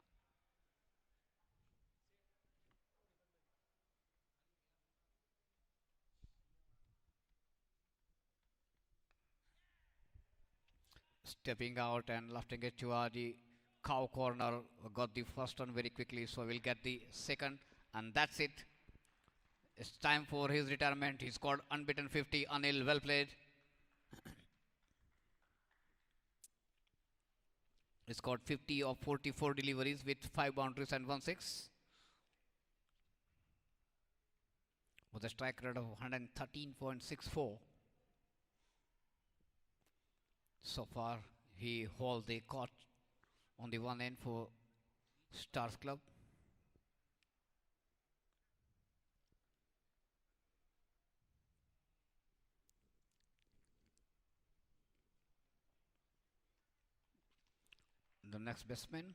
Stepping out and lofting it toward the cow corner, got the first one very quickly, so we'll get the second, and that's it. It's time for his retirement. He scored unbeaten 50. Anil, well played. He scored 50 of 44 deliveries with 5 boundaries and 1 6. With a strike rate of 113.64. So far, he holds the court on the one end for Stars Club. The next batsman.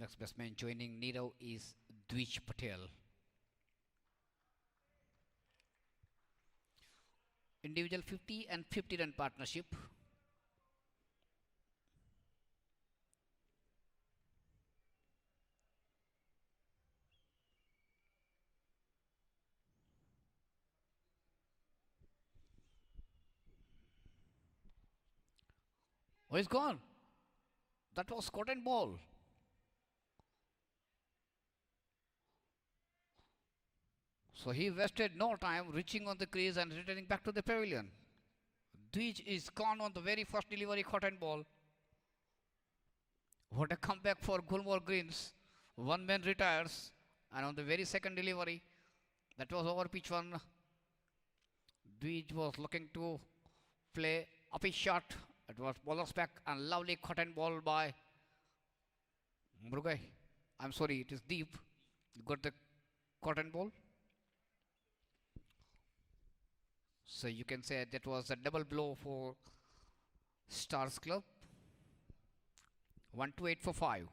Next batsman joining Nirav is Dwij Patel. Individual 50 and 50 run partnership. Oh, he's gone. That was cotton ball. So he wasted no time reaching on the crease and returning back to the pavilion. Dwij is gone on the very first delivery cotton ball. What a comeback for Gulmohar Greens. One man retires and on the very second delivery, that was over pitch one. Dwij was looking to play up his shot. It was bowler's back and lovely cotton ball by Murugai. I'm sorry, it is deep. You got the cotton ball. So you can say that was a double blow for Stars Club. 128 for 5.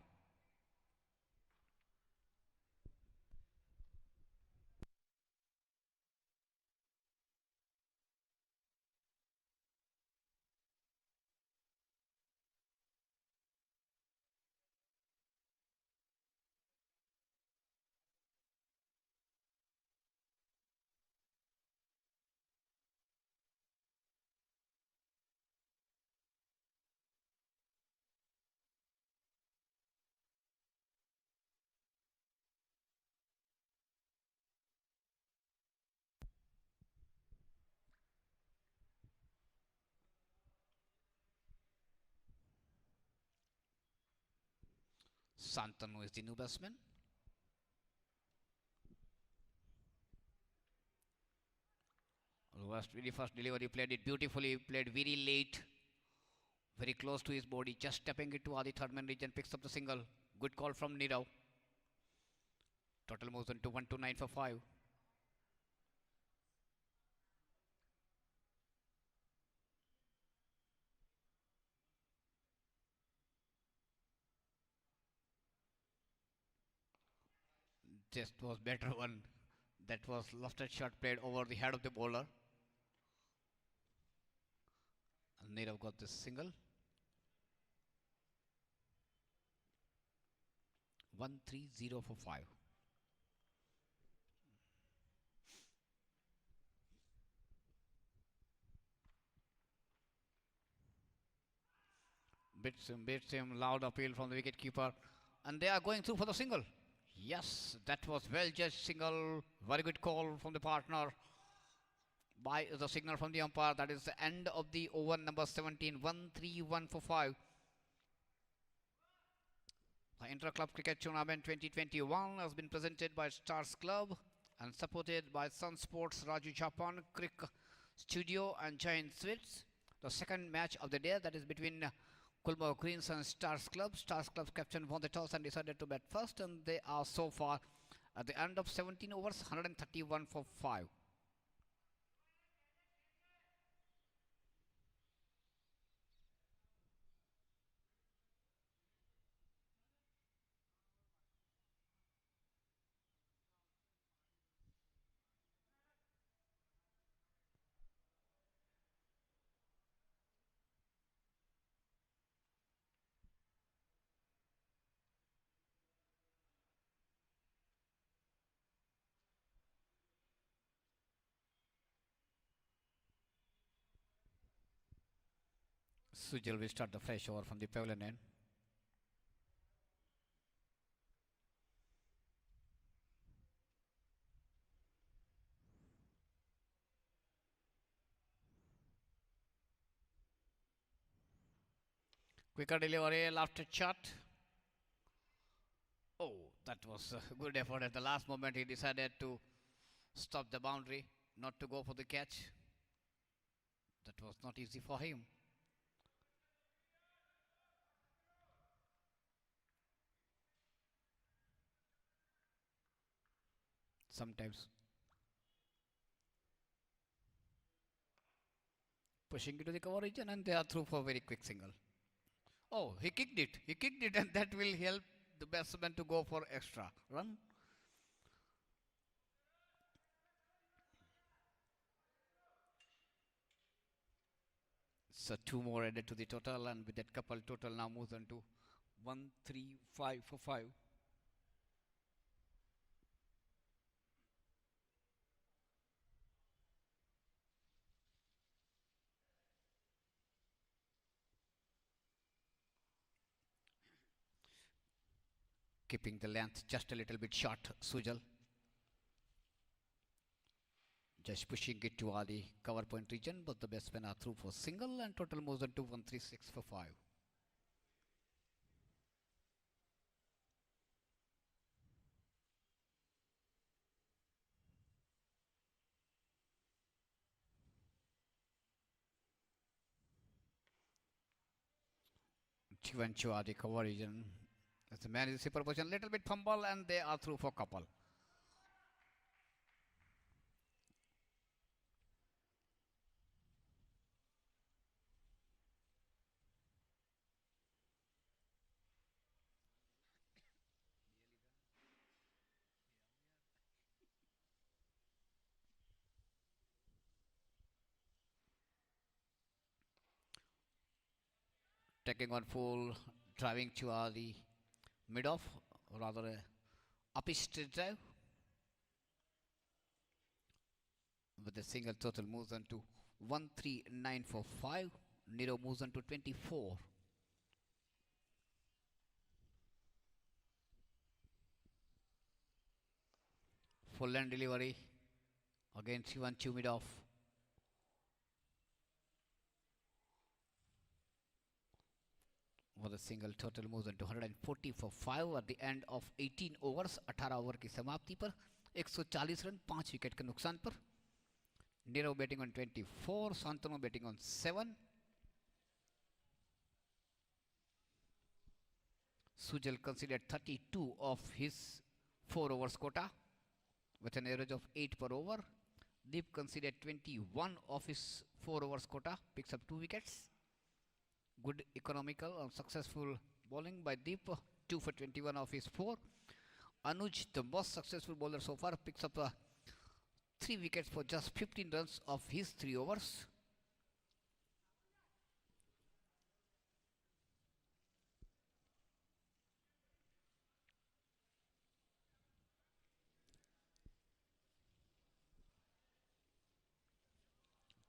Santanu is the new batsman. Was really first delivery, played it beautifully, played very late, very close to his body, just stepping it to the third man region, picks up the single. Good call from Nirav. Total moves into 129 for 5. Just was better one. That was lofted shot played over the head of the bowler. And Nirav got this single. 130 for 5. Beats him, loud appeal from the wicketkeeper. And they are going through for the single. Yes, that was well judged single. Very good call from the partner. By the signal from the umpire. That is the end of the over number 17. 131 for 5. The Inter-Club Cricket Tournament 2021 has been presented by Stars Club and supported by Sun Sports Raju Japan, Crick Studio and Giant Suites. The second match of the day, that is between Gulmohar Greens and STARZ Club. STARZ Club's captain won the toss and decided to bat first, and they are so far at the end of 17 overs, 131 for 5. Sujal will start the fresh over from the pavilion end. Quicker delivery, left shot. Oh, that was a good effort. At the last moment, he decided to stop the boundary, not to go for the catch. That was not easy for him. Sometimes pushing it to the cover region, and they are through for a very quick single. Oh, he kicked it. He kicked it, and that will help the batsman to go for extra run. So two more added to the total, and with that couple, total now moves on to 135 for 5. Keeping the length just a little bit short, Sujal. Just pushing it to the cover point region, but the batsmen are through for single, and total moves on to 136 for 5. Chivanchua, the cover region. As the man is super position, little bit fumble, and they are through for couple. Taking on full, driving to the mid off, rather a uppish straight drive. With the single, total moves on to 139 for 5. Nero moves on to 24. Full end delivery. Again, 3-1 mid off. With a single, total moves on to 140 for 5 at the end of 18 overs. 18 over की समाप्ति पर 140 run 5 wicket के नुकसान पर. Nero batting on 24, Santanu batting on 7. Sujal considered 32 of his 4 overs quota with an average of 8 per over. Deep considered 21 of his 4 overs quota, picks up 2 wickets. Good economical and successful bowling by Deep, 2 for 21 of his 4. Anuj, the most successful bowler so far, picks up 3 wickets for just 15 runs of his 3 overs.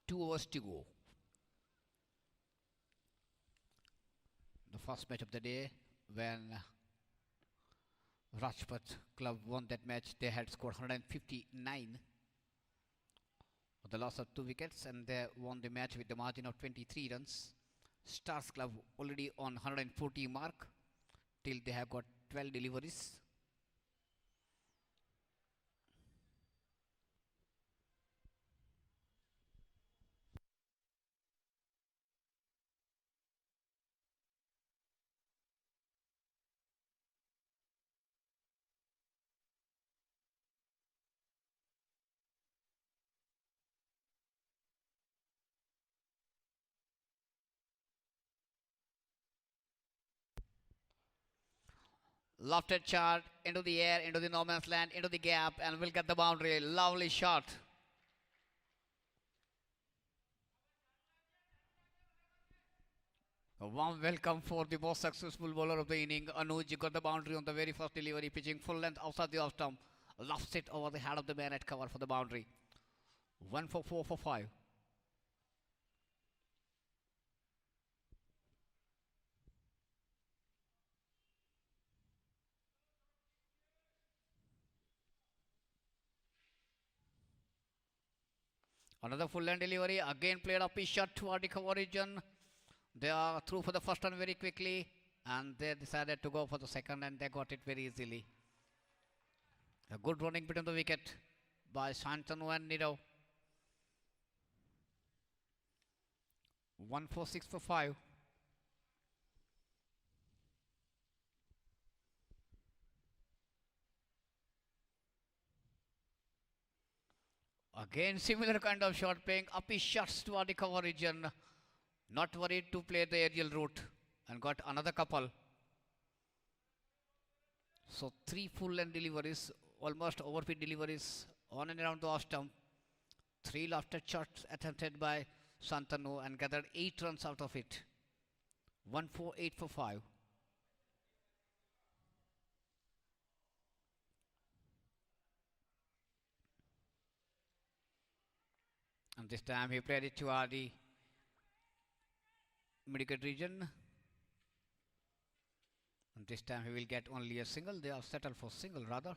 Two overs to go. The first match of the day, when Rajpath Club won that match, they had scored 159 with the loss of 2 wickets, and they won the match with the margin of 23 runs. STARZ Club already on 140 mark till they have got 12 deliveries. Lofted shot into the air, into the no man's land, into the gap, and will get the boundary. Lovely shot. A warm welcome for the most successful bowler of the inning. Anuj got the boundary on the very first delivery, pitching full length outside the off stump. Lofts it over the head of the man at cover for the boundary. 1 for 4 for 5. Another full length delivery, again played up his shot toward the cover region. They are through for the first one very quickly, and they decided to go for the second, and they got it very easily. A good running between the wicket by Shantanu and Nido. 1 for 6 for 5. Again, similar kind of shot, playing up his shots toward the cover region. Not worried to play the aerial route, and got another couple. So 3 full length deliveries, almost overfit deliveries on and around the off stump. 3 lofted shots attempted by Shantanu and gathered 8 runs out of it. 1 for 8 for 5. And this time he played it toward the mid-wicket region. And this time he will get only a single. They are settled for single rather.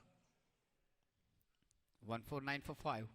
1 for 9 for 5.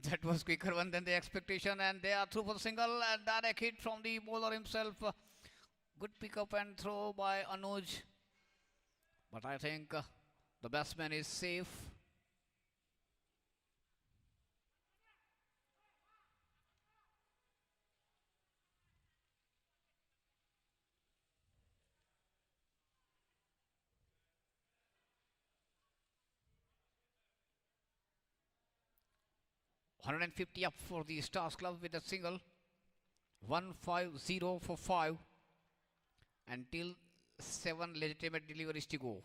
That was quicker one than the expectation, and they are through for the single, and direct hit from the bowler himself. Good pick-up and throw by Anuj. But I think the batsman is safe. 150 up for the Stars Club with a single. 150 for 5. Until 7 legitimate deliveries to go.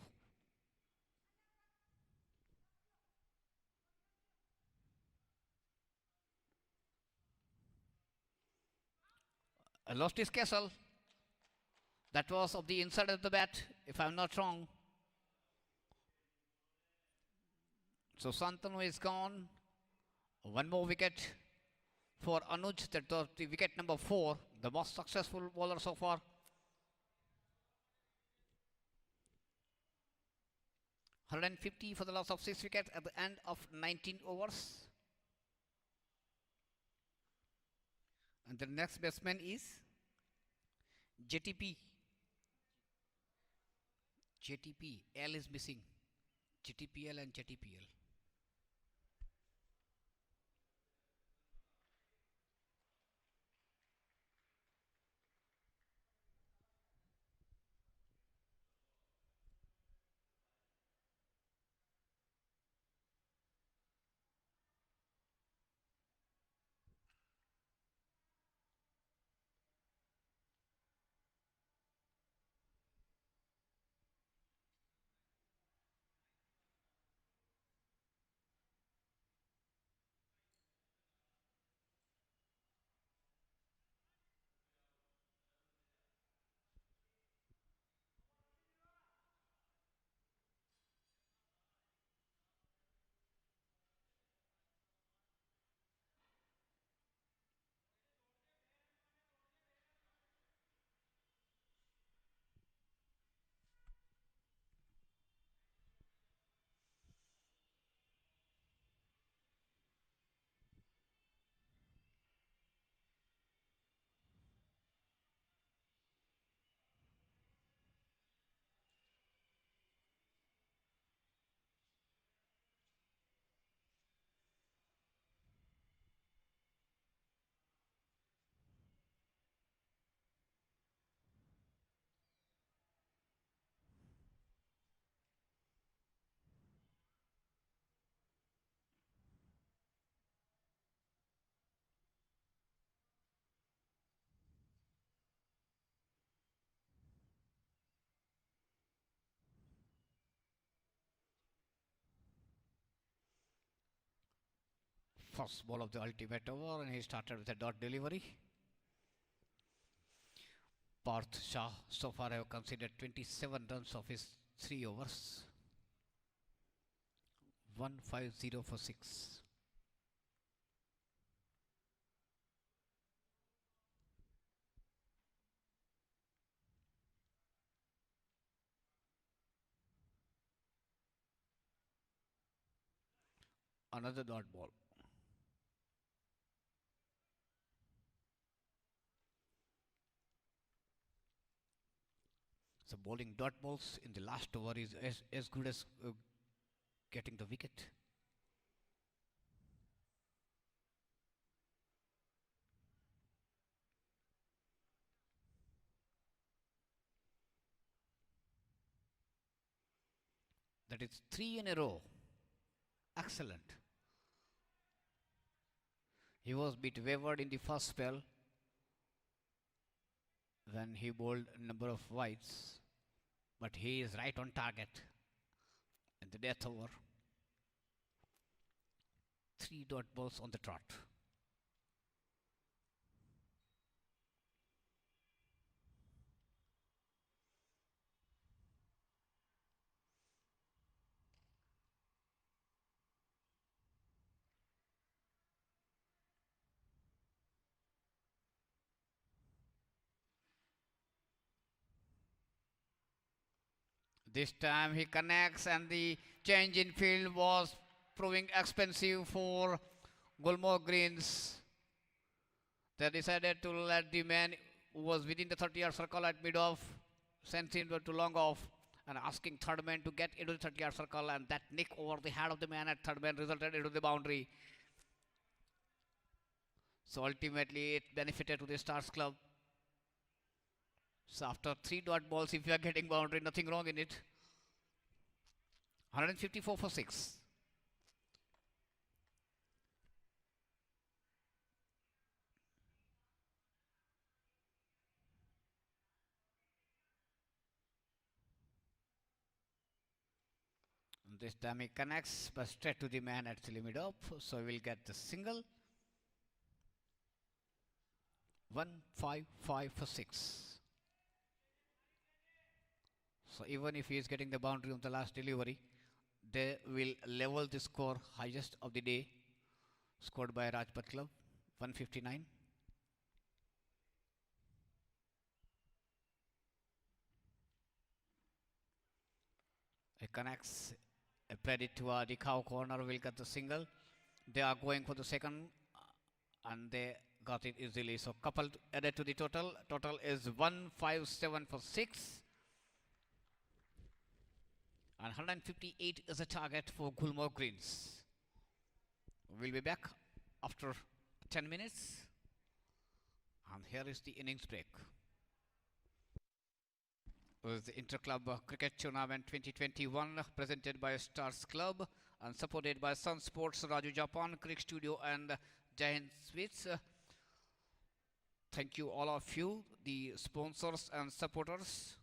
Lost his castle. That was of the inside of the bat, if I'm not wrong. So Santanu is gone. One more wicket for Anuj. That was the wicket number 4, the most successful bowler so far. 150 for the loss of 6 wickets at the end of 19 overs. And the next batsman is JTP. JTP. L is missing. JTPL and JTPL. first ball of the ultimate over, and he started with a dot delivery. Parth Shah so far have conceded 27 runs of his 3 overs. 150 for 6. Another dot ball. So bowling dot balls in the last over is as good as getting the wicket. That is 3 in a row. Excellent. He was bit wavered in the first spell when he bowled a number of wides, but he is right on target in the death over. 3 dot balls on the trot. This time he connects, and the change in field was proving expensive for Gulmohar Greens. They decided to let the man who was within the 30-yard circle at mid-off send him to long off, and asking third man to get into the 30-yard circle, and that nick over the head of the man at third man resulted into the boundary. So ultimately it benefited to the Stars club. So after 3 dot balls, if you are getting boundary, nothing wrong in it. 154 for 6. And this time he connects, but straight to the man at the limit up. So we will get the single. 155 for 6. So even if he is getting the boundary on the last delivery, they will level the score highest of the day scored by Rajpath Club, 159. He connects, played it to the cow corner, will get the single. They are going for the second, and they got it easily. So couple added to the total. Total is 157 for 6. And 158 is a target for Gulmohar Greens. We'll be back after 10 minutes. And here is the innings break. It was the Inter-Club Cricket Tournament 2021 presented by STARZ Club and supported by Sun Sports, Raju Japan, Cricket Studio and Giant Sweets. Thank you all of you, the sponsors and supporters.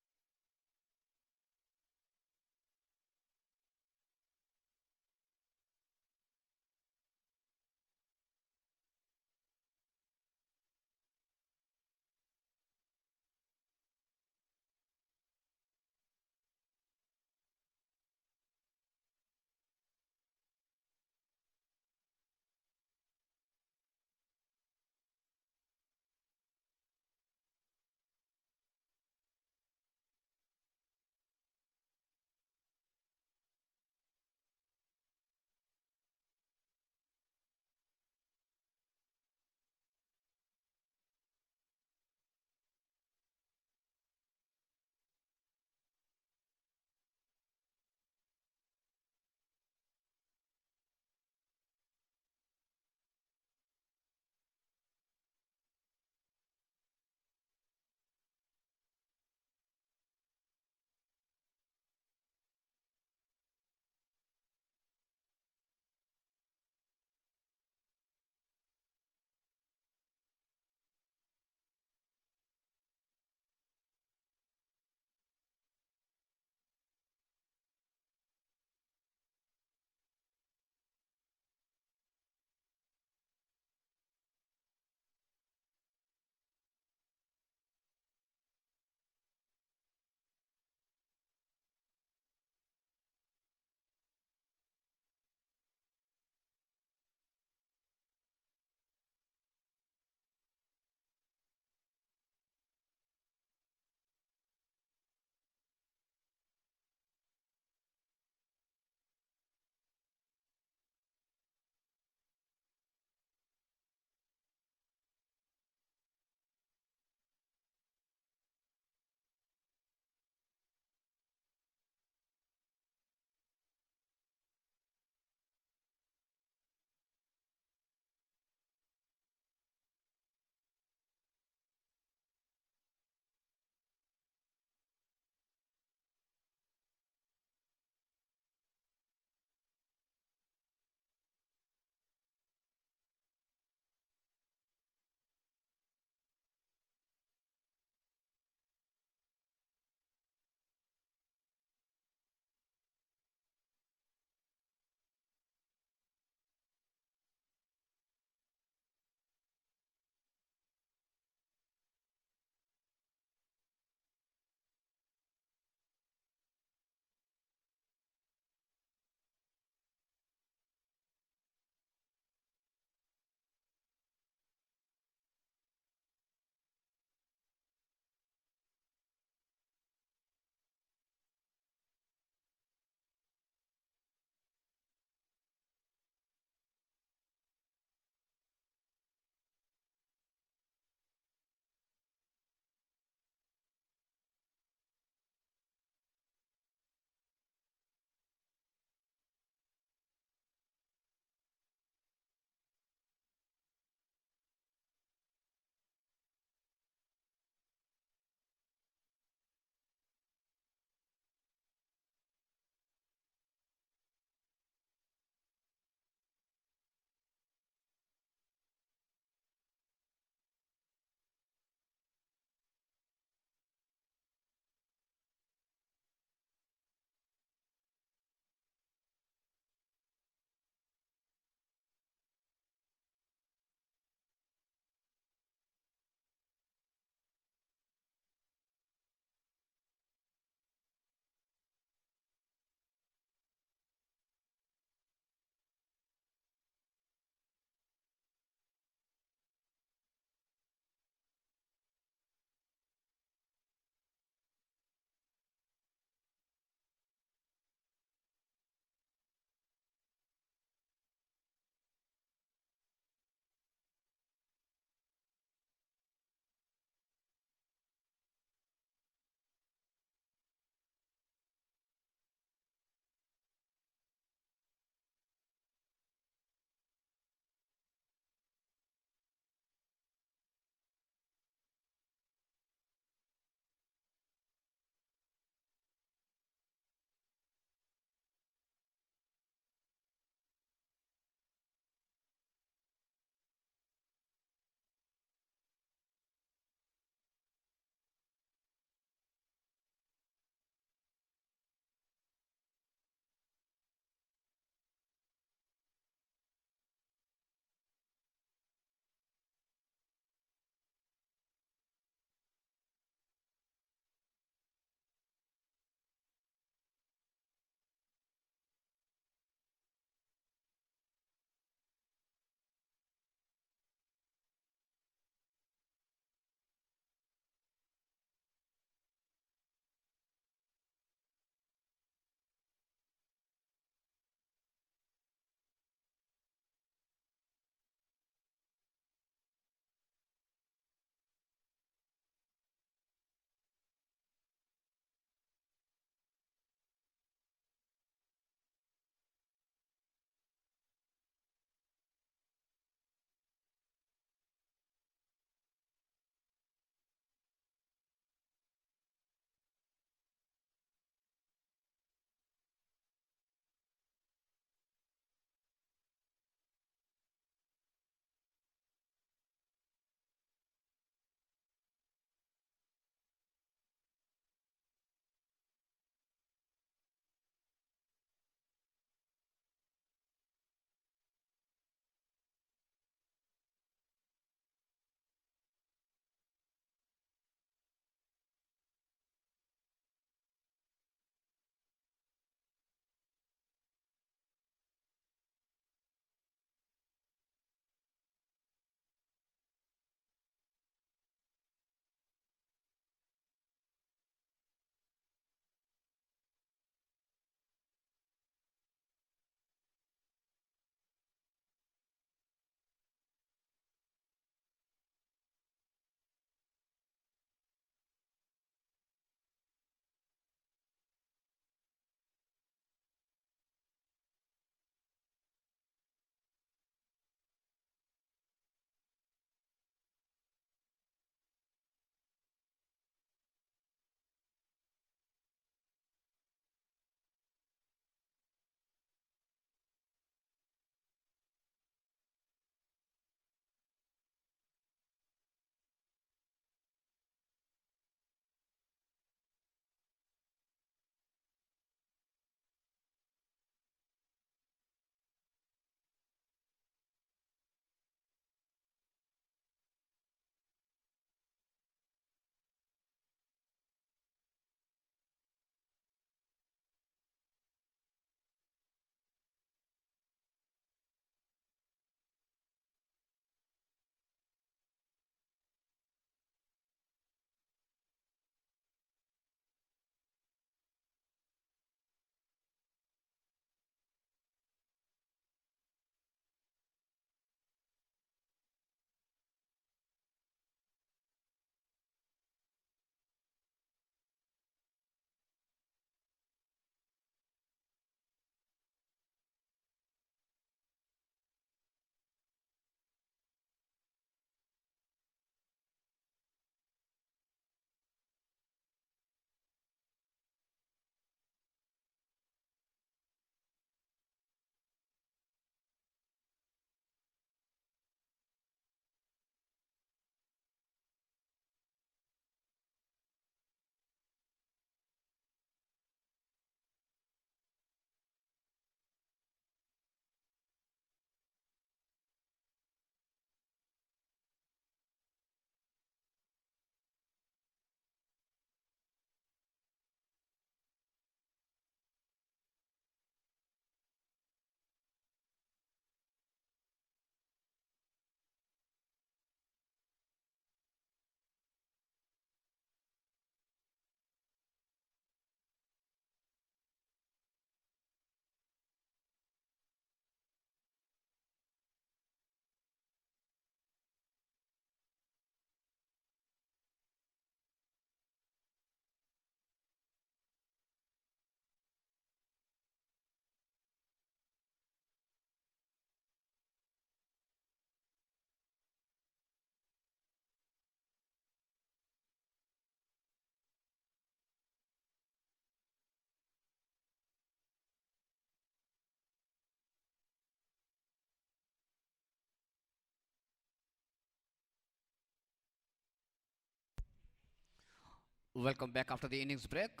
Welcome back after the innings break.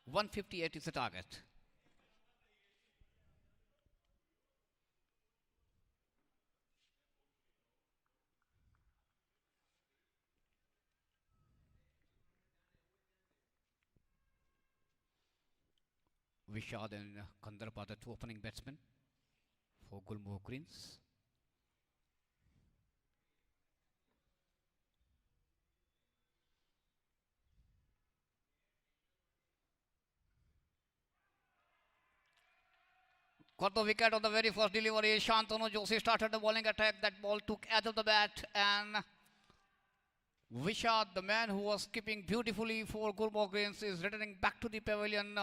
158 is the target. Vishad and Kandarp are the two opening batsmen for Gulmohar Greens. Got the wicket on the very first delivery. Shantanu Joshi started the bowling attack. That ball took edge of the bat, and Vishad, the man who was skipping beautifully for Gulmohar Greens, is returning back to the pavilion.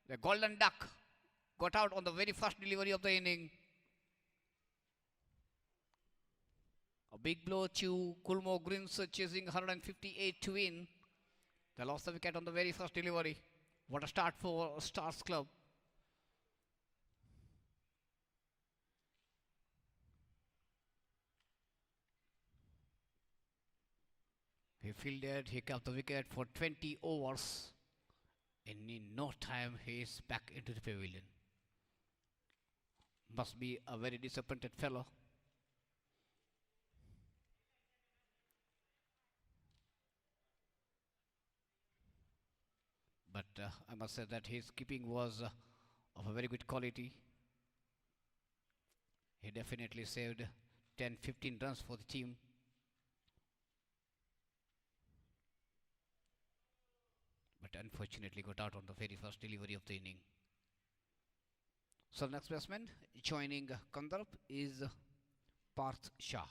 The golden duck got out on the very first delivery of the inning. A big blow to Gulmohar Greens, chasing 158 to win. They lost the wicket on the very first delivery. What a start for STARZ club. He fielded, he kept the wicket for 20 overs. And in no time, he is back into the pavilion. Must be a very disappointed fellow. But I must say that his keeping was of a very good quality. He definitely saved 10-15 runs for the team. But unfortunately got out on the very first delivery of the inning. So next batsman joining Kandarp is Parth Shah.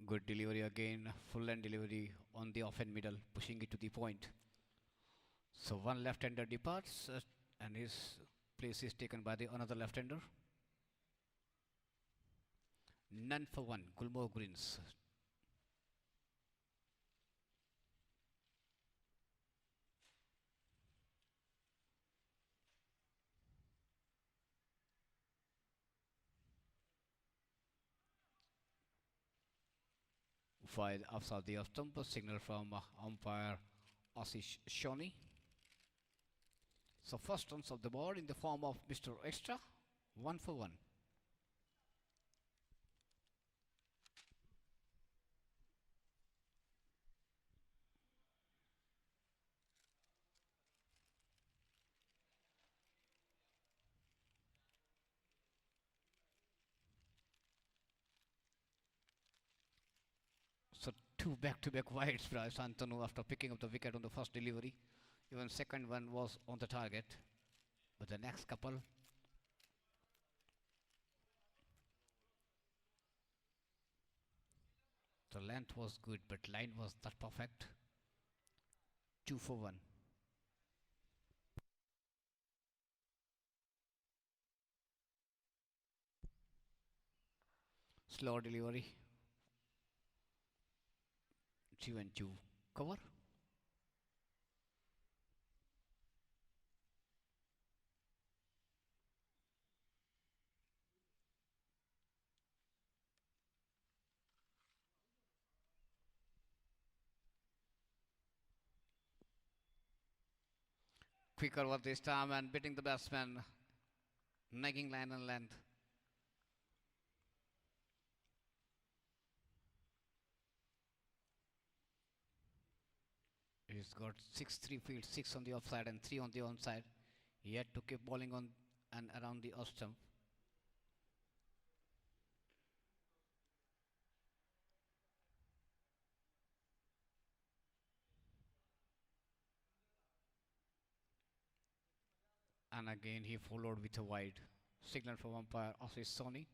Good delivery again, full end delivery on the off end middle, pushing it to the point. So one left-hander departs and his place is taken by the another left-hander. None for one, Gulmohar Greens. Fired outside the off stump, a signal from umpire Ashish Shoni. So first runs of the board in the form of Mr. Extra, 1 for 1. So two back-to-back wides by Santanu after picking up the wicket on the first delivery. Even second one was on the target. But the next couple, the length was good, but line was not perfect. 2 for 1. Slow delivery. 2 and 2 cover. Quick over this time and beating the batsman, nagging line and length. He's got 6 3 fields, 6 on the offside and 3 on the onside. He had to keep bowling on and around the off stump. And again he followed with a wide. Signal from umpire Ashish Soni.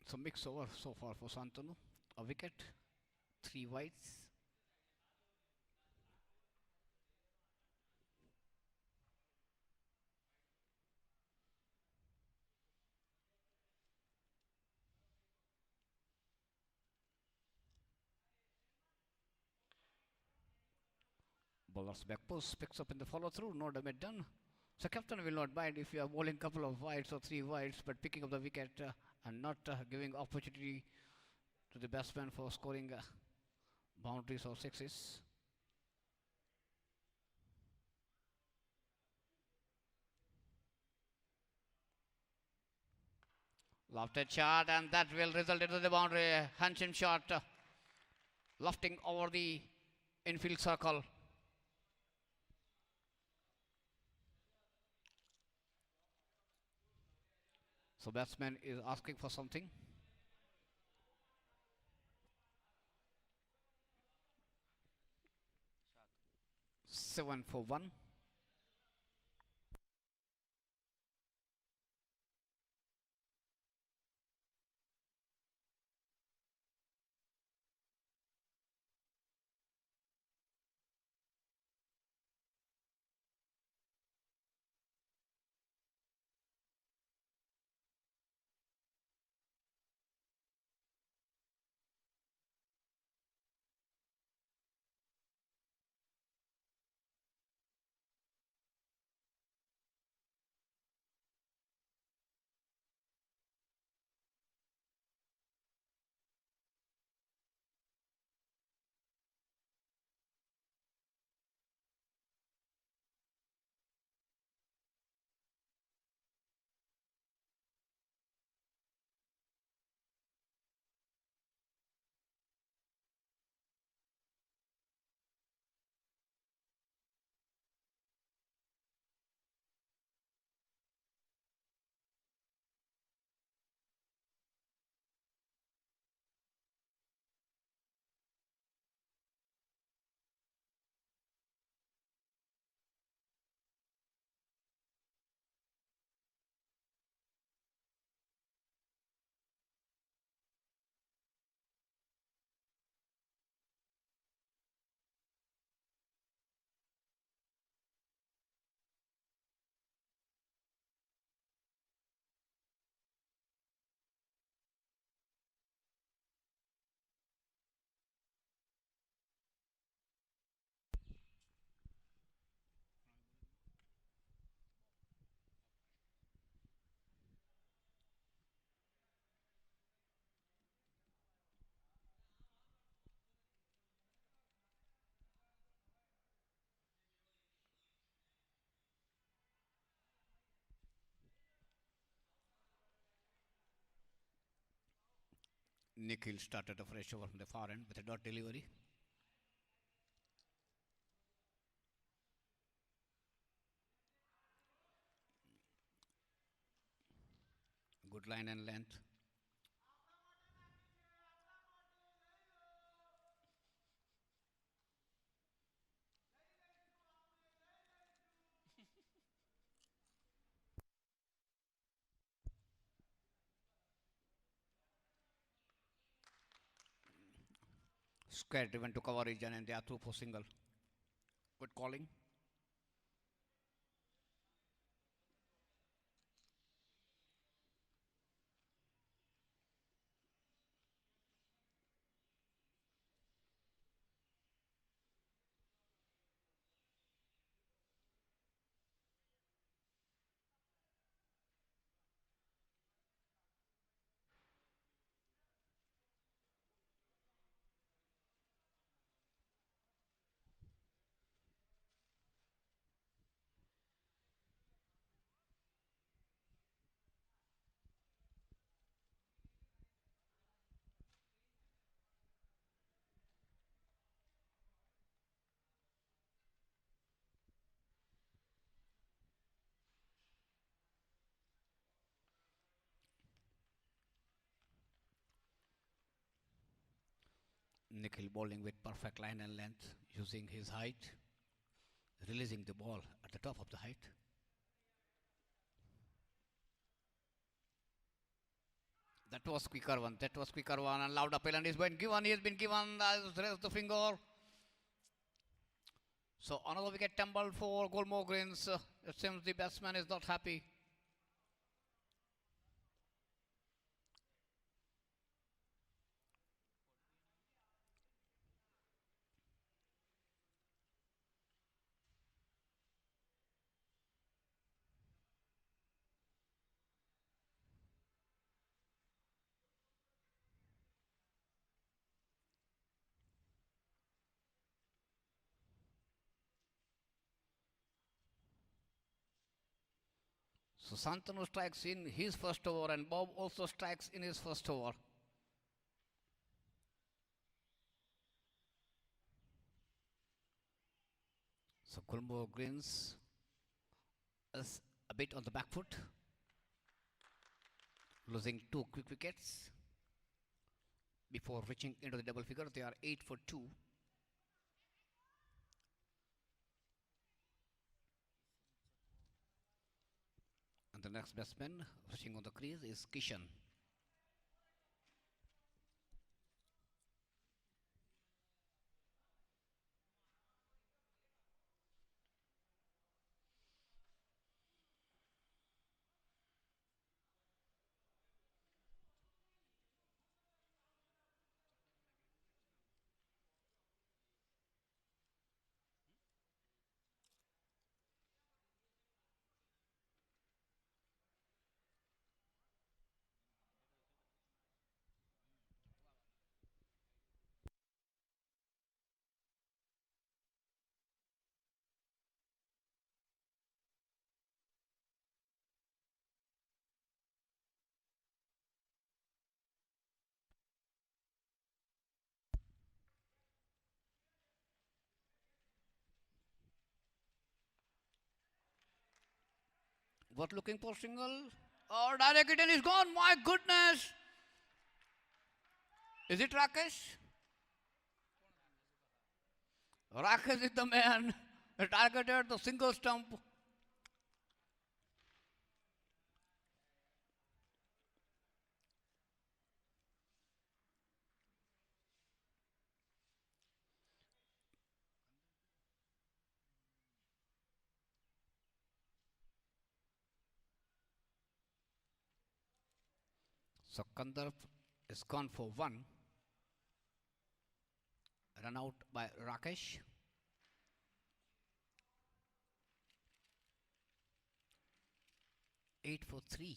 So mix over so far for Santanu. A wicket, 3 wides. Bowler's back post picks up in the follow through, no damage done. So captain will not mind if you are bowling couple of wides or 3 wides, but picking up the wicket and not giving opportunity to the batsman for scoring boundaries or sixes. Lofted shot, and that will result into the boundary. Handsome shot, lofting over the infield circle. So batsman is asking for something. 7 for 1. Nikhil started a fresh over from the far end with a dot delivery. Good line and length. Square driven to cover region and they are through for single. Good calling. Nikhil bowling with perfect line and length, using his height, releasing the ball at the top of the height. That was quicker one. That was quicker one. And loud appeal and he's been given. He has been given. Raised the finger. So another wicket tumble for Gulmohar Greens. It seems the batsman is not happy. So Santanu strikes in his first over and Bob also strikes in his first over. So Gulmohar Greens is a bit on the back foot, losing 2 quick wickets before reaching into the double figure. They are 8 for 2. And the next batsman rushing on the crease is Kishan. What looking for single? Oh, direct hit and he's gone. My goodness. Is it Rakesh? Rakesh is the man. He targeted the single stump. So Kandarp is gone for 1. Run out by Rakesh. 8 for 3.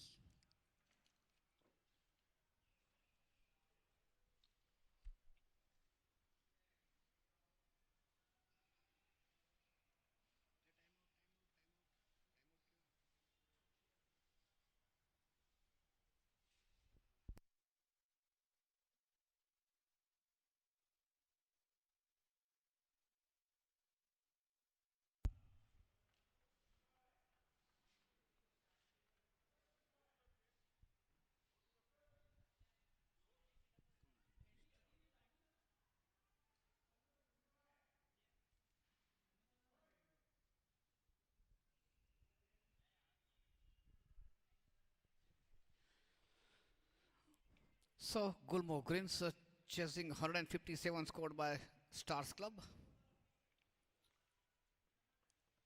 So Gulmohar Greens chasing 157 scored by STARZ Club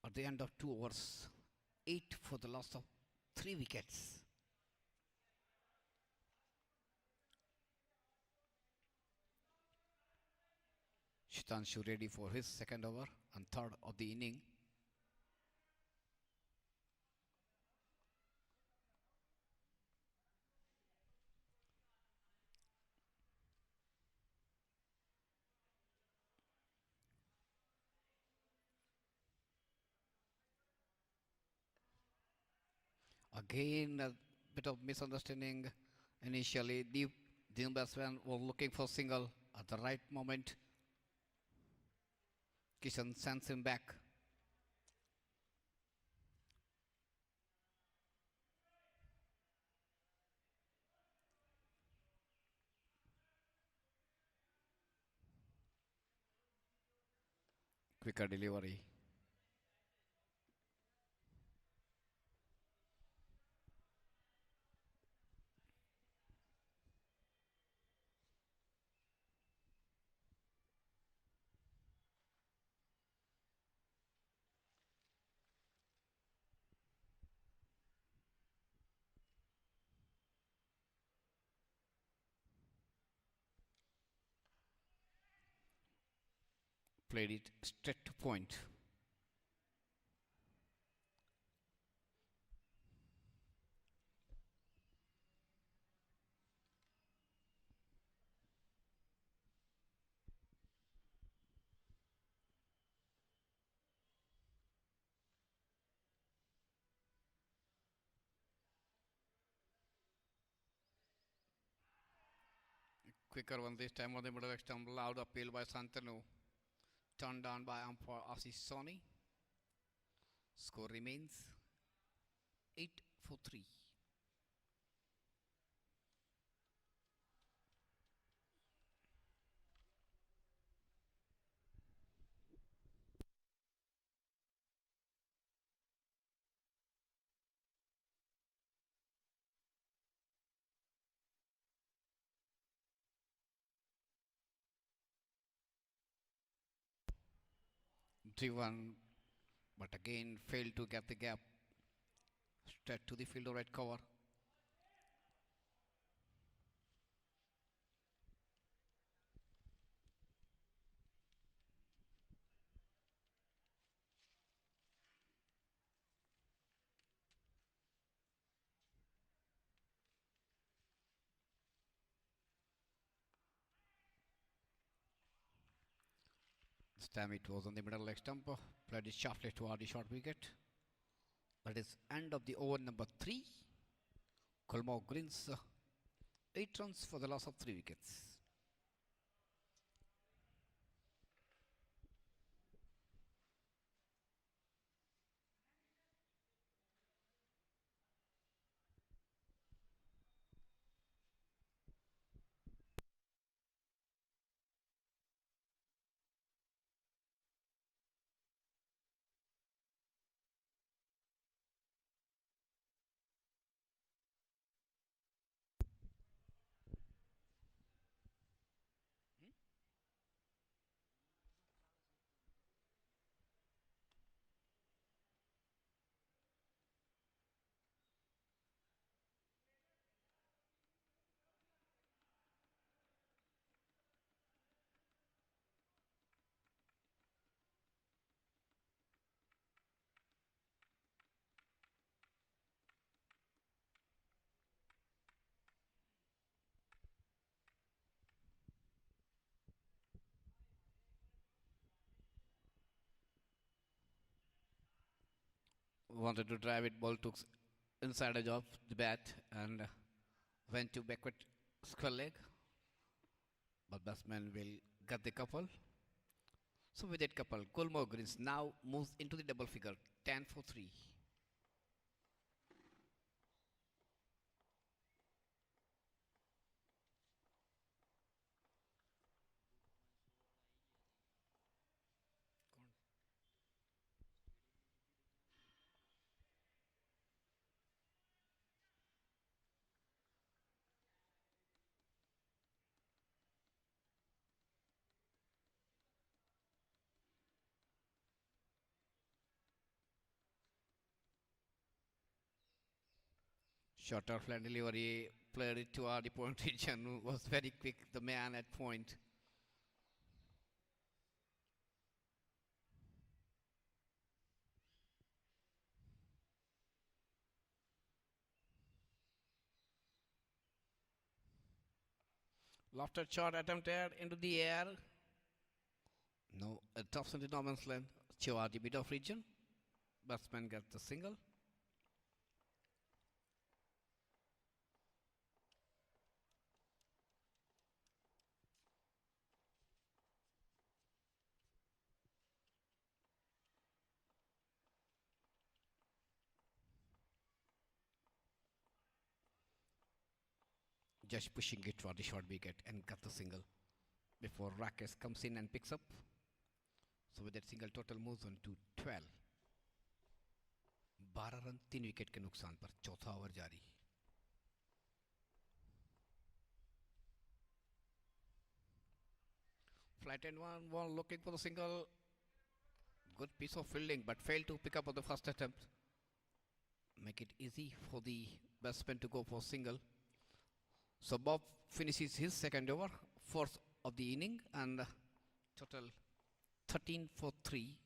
at the end of 2 overs. 8 for the loss of 3 wickets. Shitanshu ready for his second over and third of the inning. Again, a bit of misunderstanding. Initially, the batsman was looking for single at the right moment. Kishan sends him back. quicker delivery. Played it straight to point. Quicker one this time on the middle stump. Loud appeal by Santanu. Turned down by umpire Ashish Soni. Score remains 8 for 3. Driven, but again failed to get the gap. Straight to the fielder right cover. This time it was on the middle leg stump. Played it sharply toward the short wicket. That is end of the over number 3. Gulmohar Greens 8 runs for the loss of 3 wickets. Wanted to drive it, ball took inside edge of the bat and went to backward square leg. But batsman will get the couple. So with that couple, Gulmohar Greens now moves into the double figure, 10 for 3. Shorter flat delivery, played it toward the point region, was very quick, the man at point. Lofted shot attempted into the air. No, it drops into no man's land, toward the mid of region. Batsman gets the single. Just pushing it for the short wicket and got the single before Rakesh comes in and picks up. So with that single, total moves on to 12. 12 run 3 wicket के नुकसान पर चौथा over जारी. Flight and one looking for the single. Good piece of fielding, but failed to pick up on the first attempt. Make it easy for the batsman to go for single. So Bob finishes his second over, fourth of the inning, and total 13 for 3.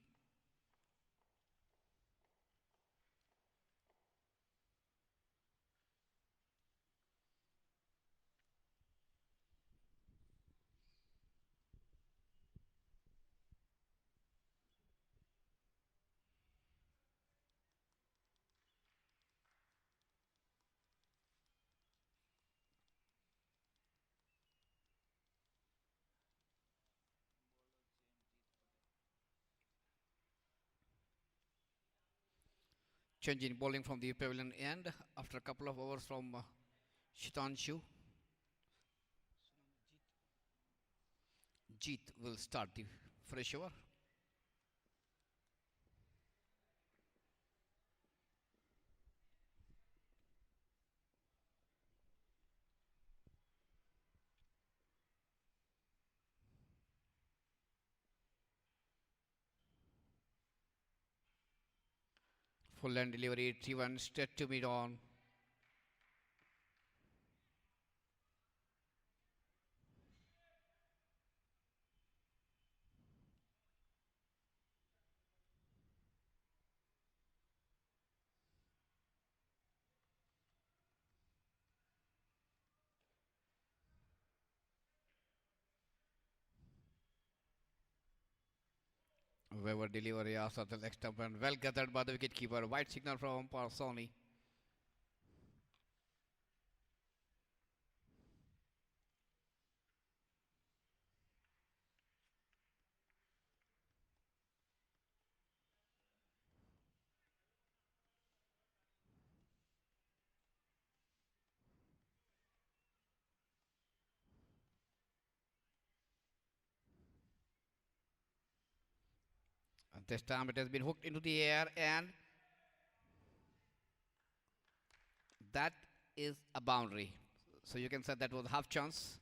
Change in bowling from the pavilion end after a couple of overs from Shitanshu. Jeet will start the fresh over. Full land delivery, 3-1 straight to mid on. Weber delivery after the leg stump and well gathered by the wicketkeeper. White signal from umpire Sony. And this time it has been hooked into the air, and that is a boundary. So you can say that was half chance.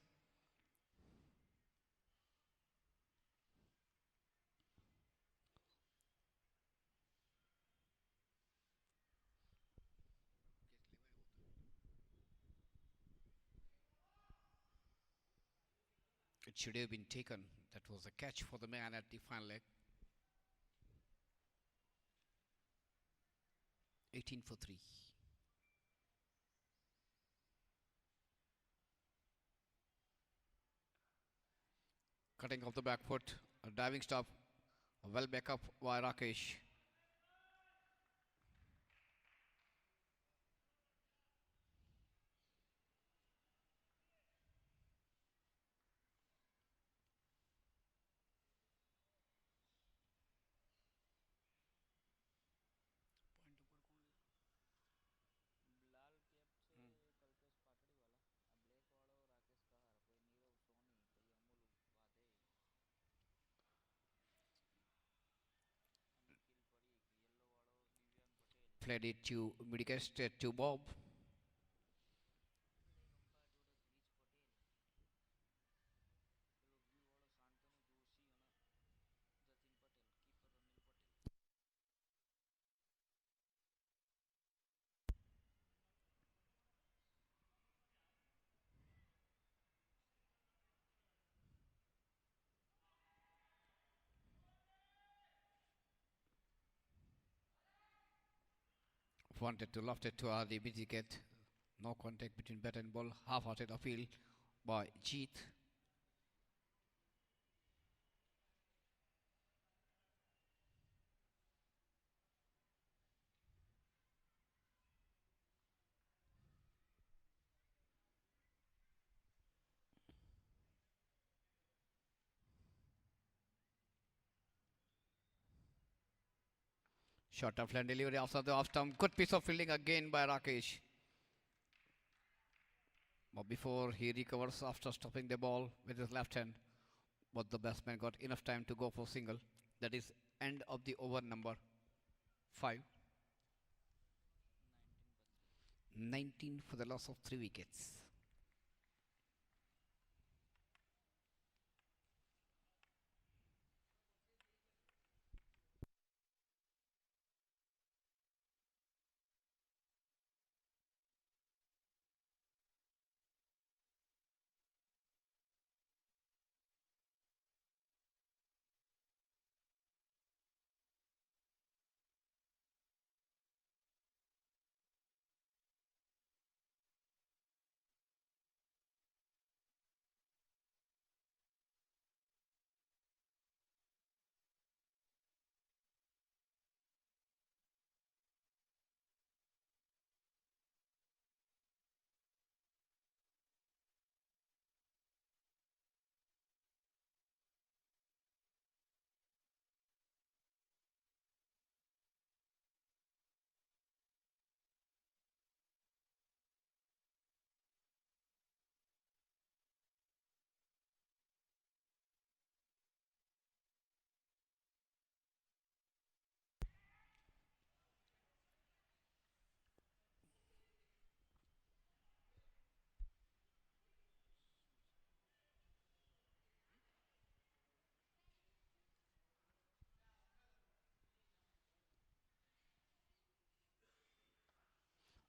It should have been taken. That was a catch for the man at the final leg. 18 for 3. Cutting off the back foot, a diving stop, a well back up by Rakesh. Played it to Midicast, straight to Bob. Wanted to loft it to the wicket. No contact between bat and ball. Half-hearted appeal by Jeet. Short of land delivery after the off stump. Good piece of fielding again by Rakesh. But before he recovers after stopping the ball with his left hand, but the batsman got enough time to go for single. That is end of the over number 5. 19 for the loss of 3 wickets.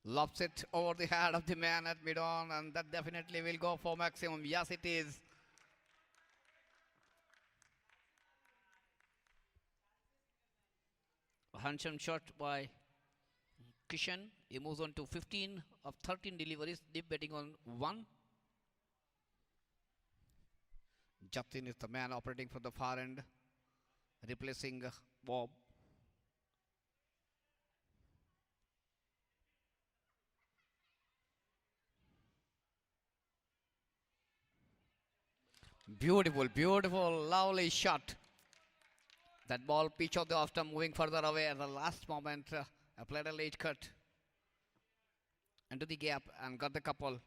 Lobs it over the head of the man at mid on, and that definitely will go for maximum. Yes, it is. A handsome shot by Kishan. He moves on to 15 of 13 deliveries, deep betting on 1. Jatin is the man operating from the far end, replacing Bob. Beautiful, beautiful, lovely shot. That ball pitch of the after moving further away at the last moment. Applied a late cut into the gap and got the couple.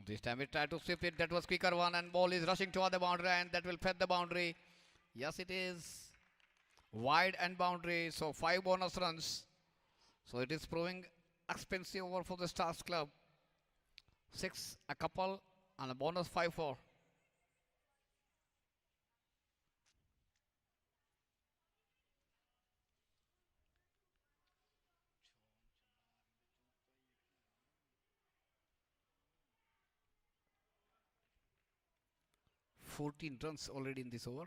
This time it tried to sweep it. That was quicker one, and ball is rushing toward the boundary, and that will fed the boundary. Yes, it is wide and boundary. So 5 bonus runs. So it is proving expensive over for the STARZ club. 6 a couple and a bonus 5-4. Fourteen runs already in this over.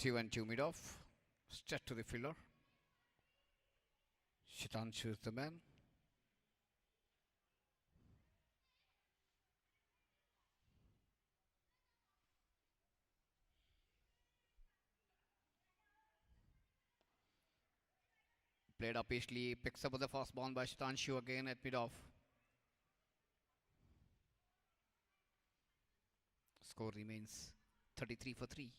2-2 mid off. Straight to the fielder. Shitanshu is the man. Played up easily. Picks up the fast ball by Shitanshu again at mid off. Score remains 33 for 3.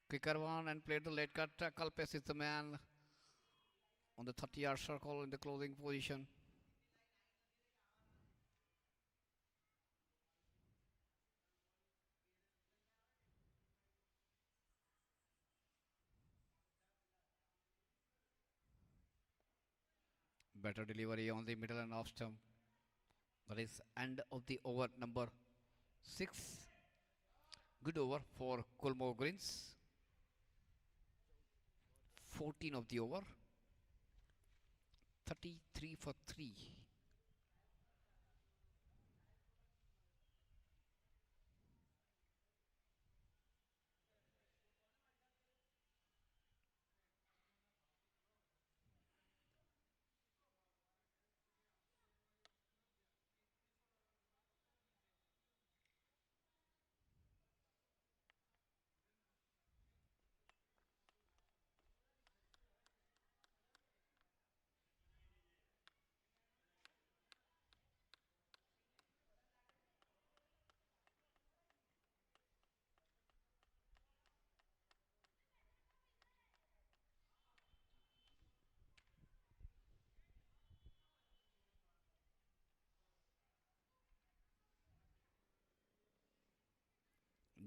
Quicker one and played the late cut. Kalpes is the man on the 30-yard circle in the closing position. Better delivery on the middle and off stump. That is end of the over number 6. Good over for Gulmohar Greens. 14 of the over. 33 for 3.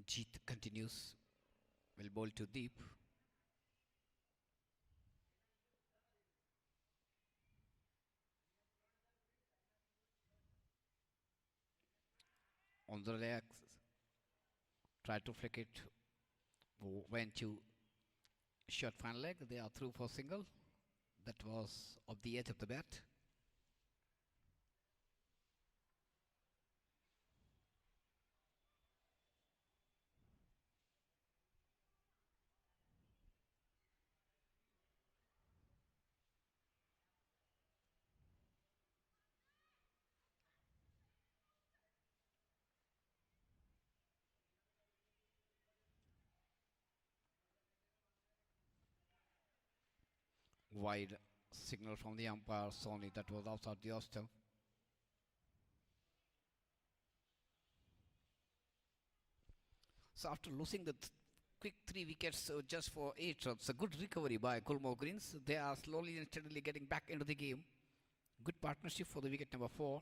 Jeet continues, will bowl to deep. On the legs, try to flick it, went to short final leg. They are through for single. That was off the edge of the bat. Wide signal from the umpire, Sony, that was outside the off stump. So after losing the quick 3 wickets just for 8 runs, a good recovery by Gulmohar Greens. They are slowly and steadily getting back into the game. Good partnership for the wicket number 4.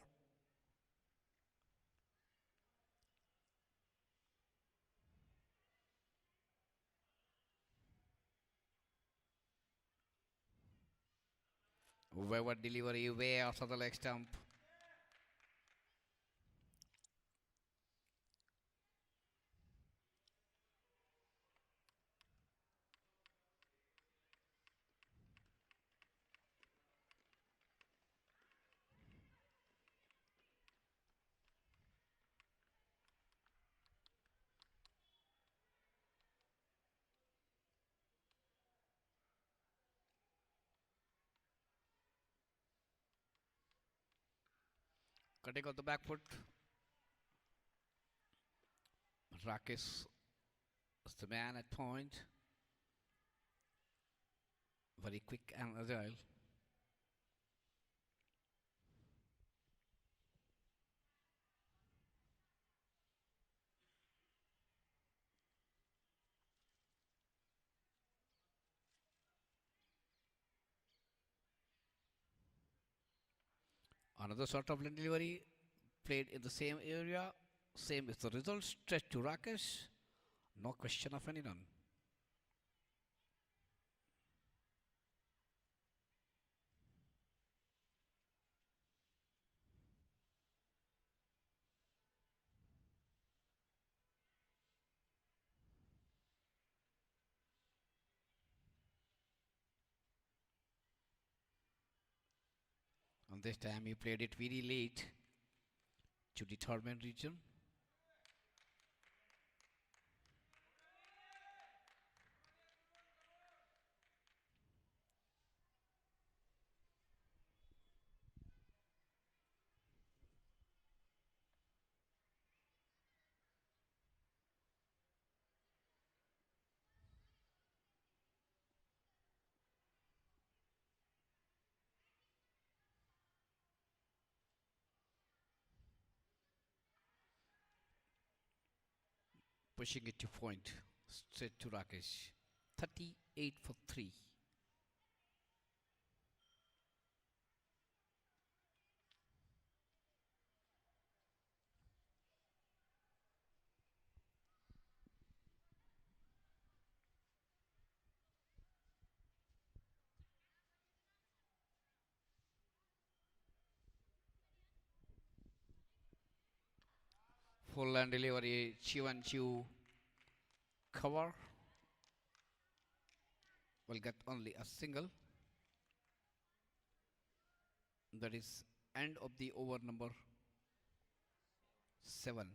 Wayward delivery way after the leg stump. Cutting off the back foot. Rakesh is the man at point. Very quick and agile. Another sort of delivery played in the same area. Same is the result. Stretch to Rakesh. No question of any run. And this time he played it very late to the third man region. Pushing it to point. Straight to Rakesh. 38 for 3. Full land delivery. Chivanchu cover. Will get only a single. That is end of the over number 7.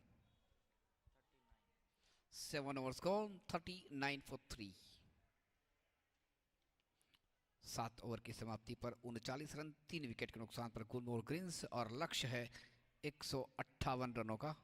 7 overs gone. 39 for 3. 7 over की समाप्ति पर 39 run 3 wicket के नुकसान पर गुलमोहर Green's और लक्ष्य है 158 रनों का।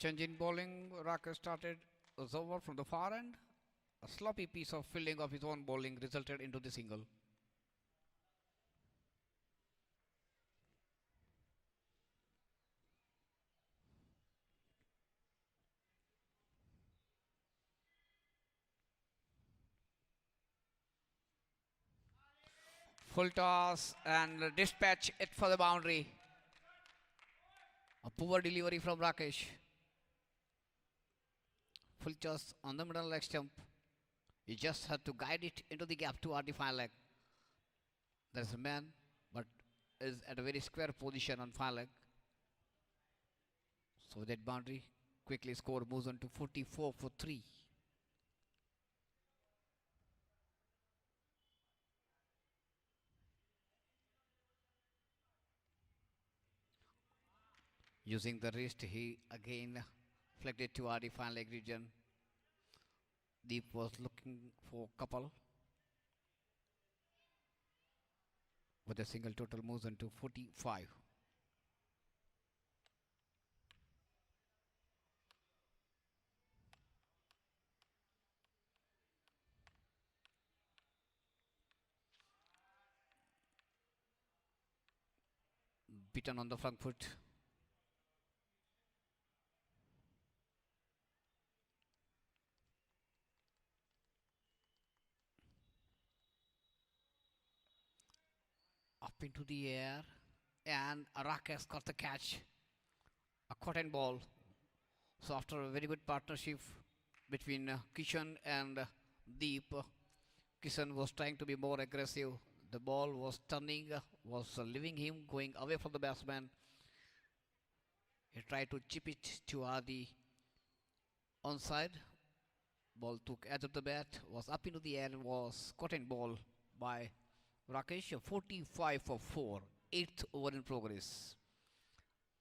Change in bowling, Rakesh started his over from the far end. A sloppy piece of fielding of his own bowling resulted into the single. Full toss and dispatch it for the boundary. A poor delivery from Rakesh. Full toss on the middle leg stump. He just had to guide it into the gap toward the fine leg. There's a man, but is at a very square position on fine leg. So that boundary quickly score moves on to 44 for 3. Using the wrist, he again flicked it toward the fine leg region. Deep was looking for couple. With a single total moves on to 45. Beaten on the front foot. Up into the air. And Rakesh got the catch. A cotton ball. So after a very good partnership between Kishan and Deep, Kishan was trying to be more aggressive. The ball was turning, was leaving him, going away from the batsman. He tried to chip it to the onside. Ball took edge of the bat, was up into the air, and was caught in ball by Rakesh. 45 for 4. 8th over in progress.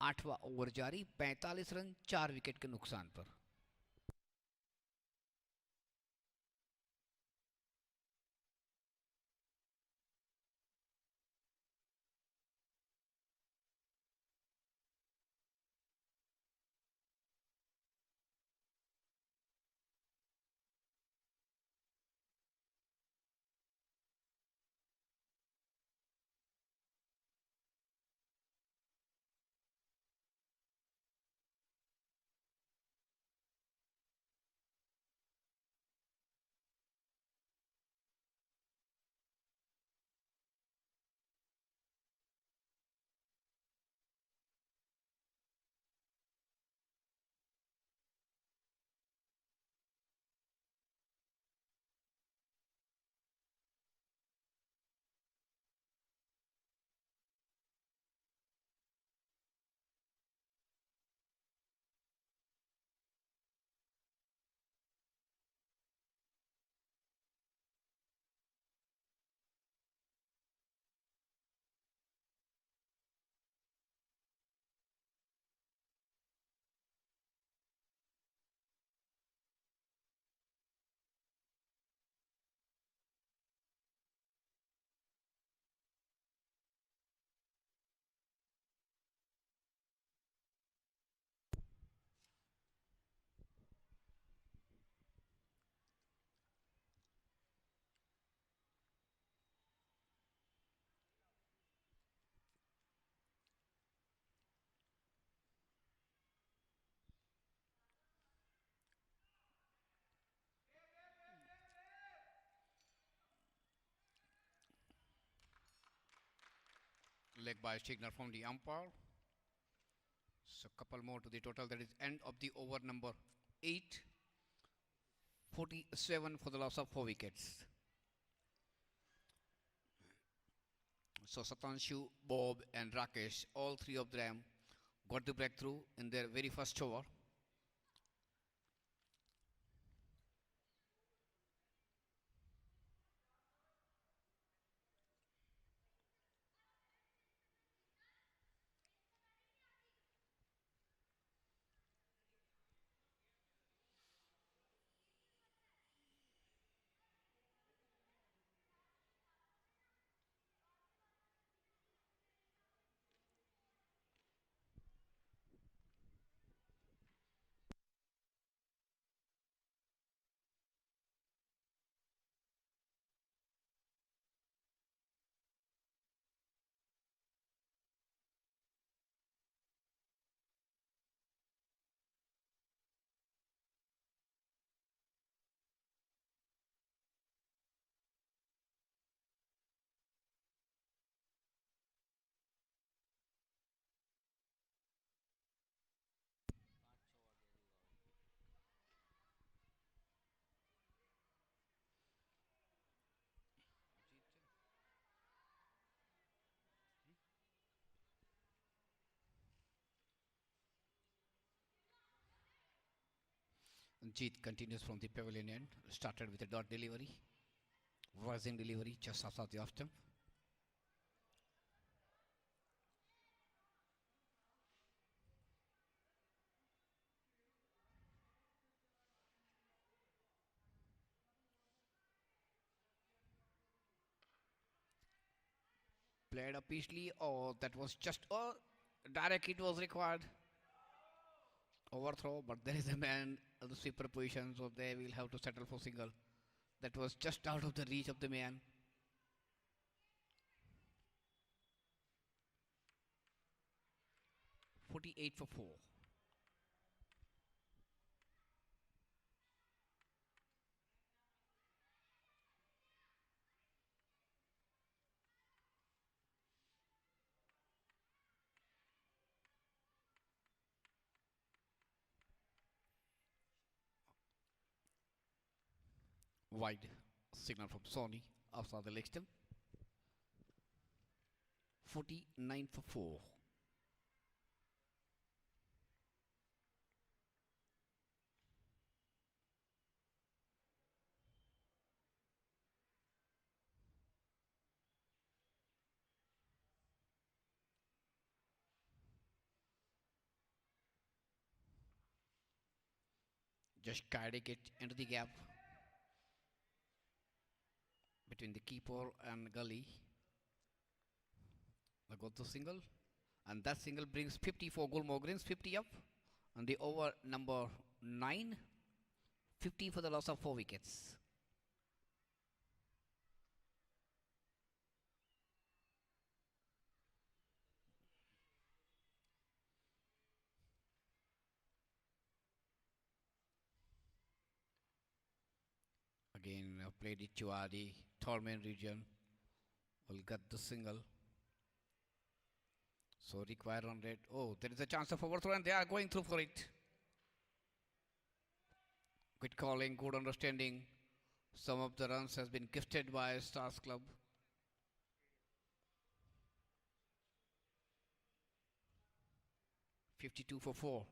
8वां over जारी, 45 run 4 wicket के नुकसान पर. Leg by signal from the umpire. So couple more to the total. That is end of the over number 8. 47 for the loss of 4 wickets. So Satanshu, Bob and Rakesh, all three of them got the breakthrough in their very first over. Jeet continues from the pavilion end. Started with a dot delivery. Rising delivery just outside the off stump. Played up easily. Oh, that was just. Oh, direct hit was required. Overthrow, but there is a man at the sweeper position, so they will have to settle for single. That was just out of the reach of the man. 48 for 4. Wide signal from Sony outside the leg stump. 49 for 4. Just guiding it into the gap between the keeper and gully. I got the single, and that single brings 50 for Gulmohar Greens, 50 up, and the over number 9, 50 for the loss of 4 wickets. Again, played it to the Torment region. Will get the single. So require on red. Oh, there is a chance of overthrow, and they are going through for it. Good calling, good understanding. Some of the runs has been gifted by STARZ Club. $52 for 4.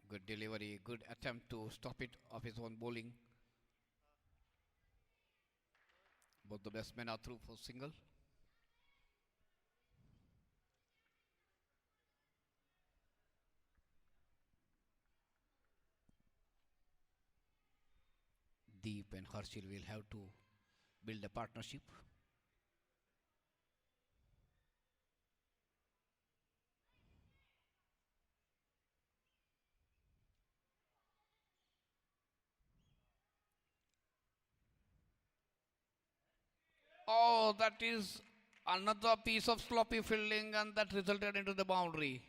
Good delivery, good attempt to stop it off his own bowling. Both the batsmen are through for single. Deep and Harshil will have to build a partnership. Oh, that is another piece of sloppy fielding, and that resulted into the boundary.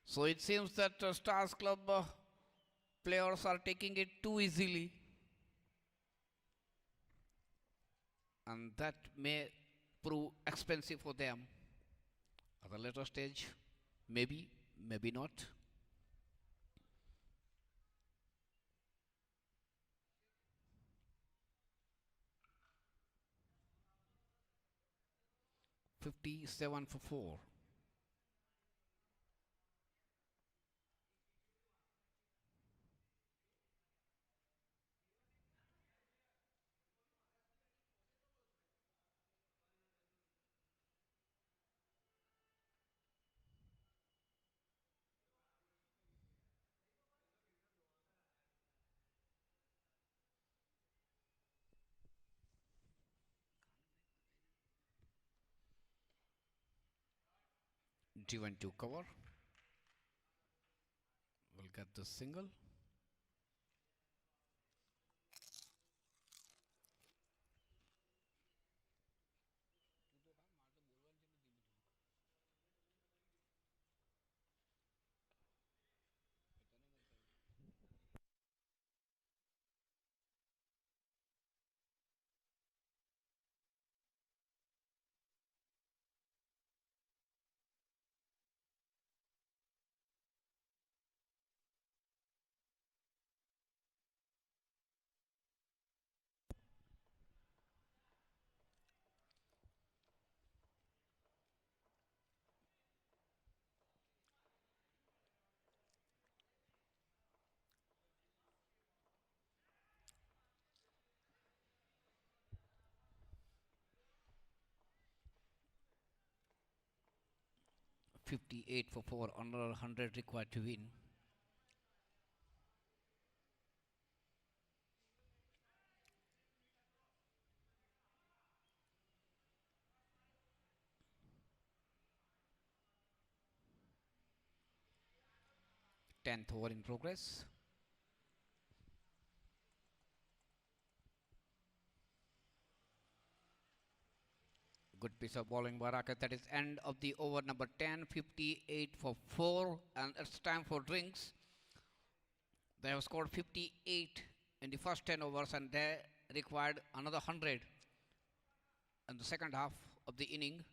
So it seems that STARZ Club players are taking it too easily, and that may prove expensive for them at a later stage. Maybe, maybe not. $57 for 4. Driven to cover. Will get the single. 58 for 4, another 100 required to win. Tenth over in progress. Good piece of bowling by Rakesh. That is end of the over number 10, 58 for 4, and it's time for drinks. They have scored 58 in the first 10 overs, and they required another 100 in the second half of the inning.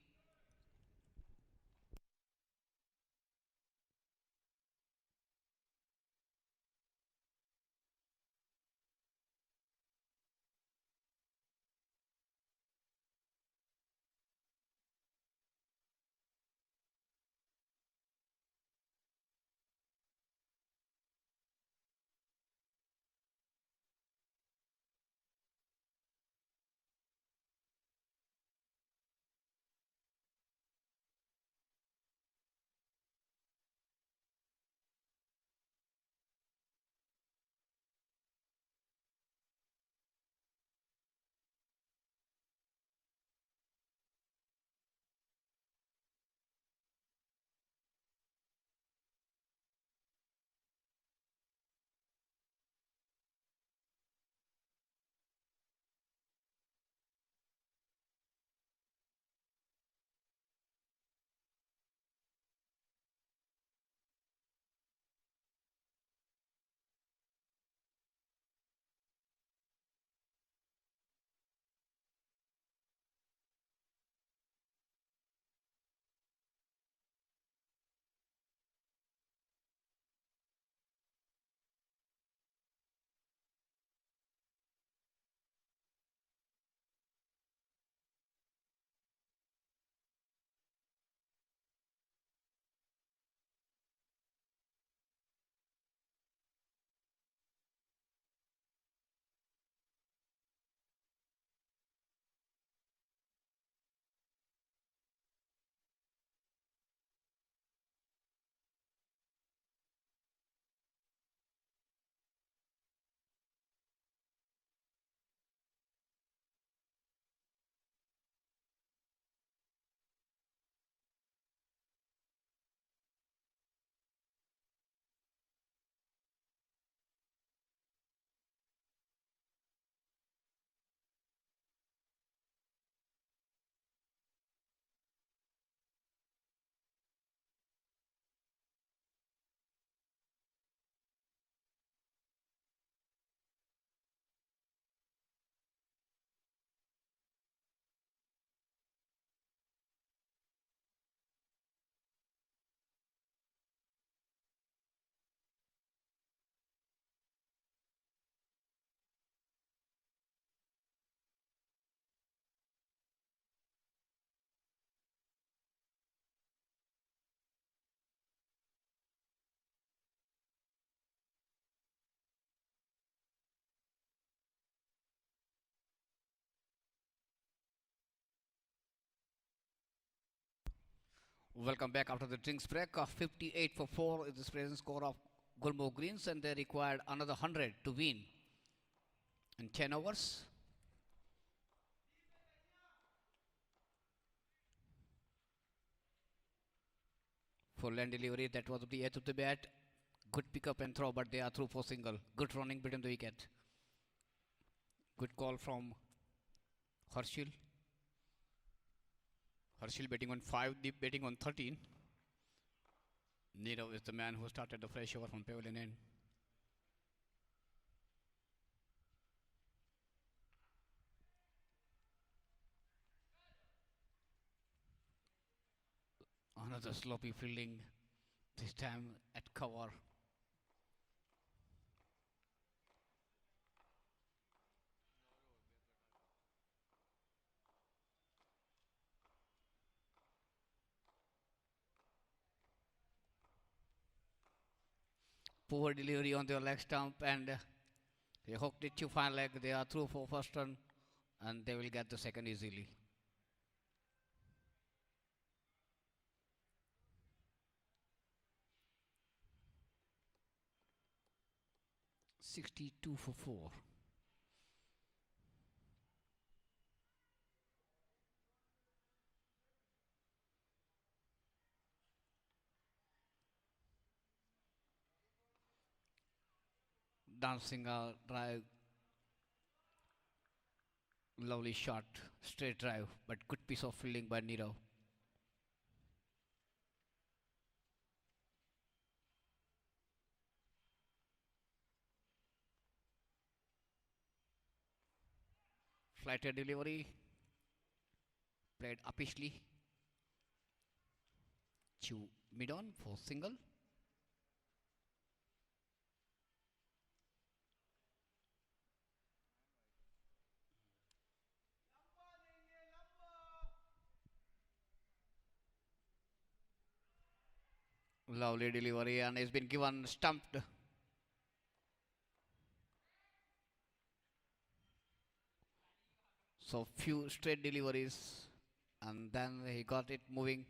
Welcome back after the drinks break. 58 for 4 is the present score of Gulmohar Greens, and they required another 100 to win in 10 overs. For land delivery, that was the edge of the bat. Good pick up and throw, but they are through for single. Good running between the wicket. Good call from Harshil. Harshil betting on 5, Deep betting on 13. Nirav is the man who started the fresh over from pavilion end. Another sloppy fielding, this time at cover. Poor delivery on their leg stump, and they hooked it to fine leg. They are through for first run, and they will get the second easily. 62 for 4. Dancing drive, lovely shot, straight drive, but good piece of fielding by Nirav. Flighted delivery, played upishly to mid on for single. Lovely delivery and has been given stumped. So few straight deliveries and then he got it moved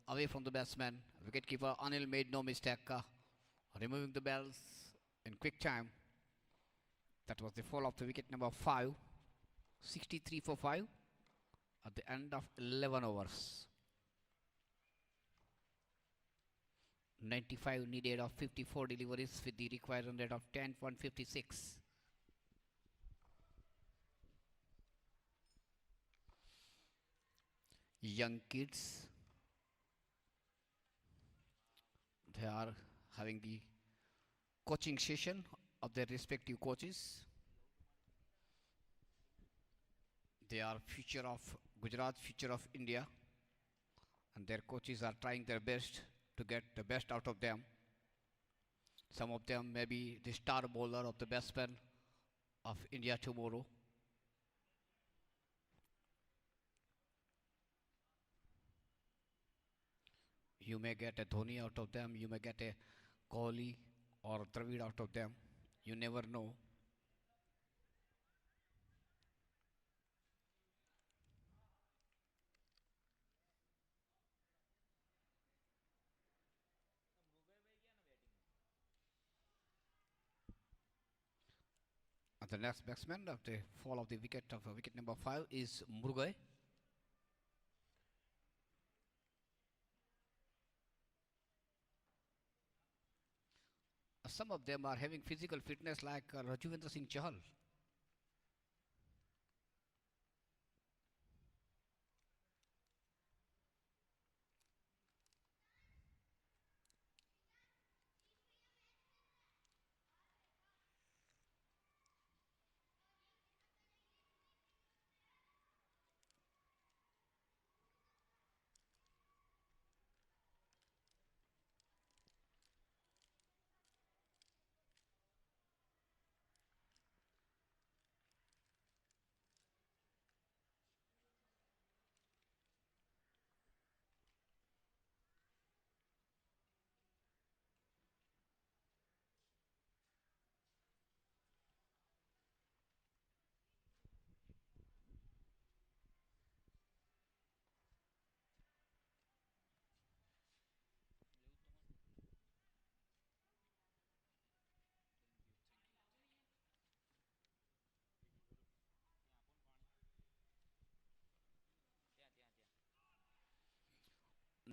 away from the batsman. Wicketkeeper Anil made no mistake, removing the bells in quick time. That was the fall of the wicket number 5. 63 for 5 at the end of 11 overs. 95 needed of 54 deliveries with the required run rate of 10.56. Young kids, they are having the coaching session of their respective coaches. They are future of Gujarat, future of India, and their coaches are trying their best to get the best out of them. Some of them may be the star bowler of the batsman of India tomorrow. You may get a Dhoni out of them, you may get a Kohli or Dravid out of them. You never know. And the next batsman of the fall of the wicket of wicket number 5 is Murugai. Some of them are having physical fitness like Rajuvendra Singh Chahal.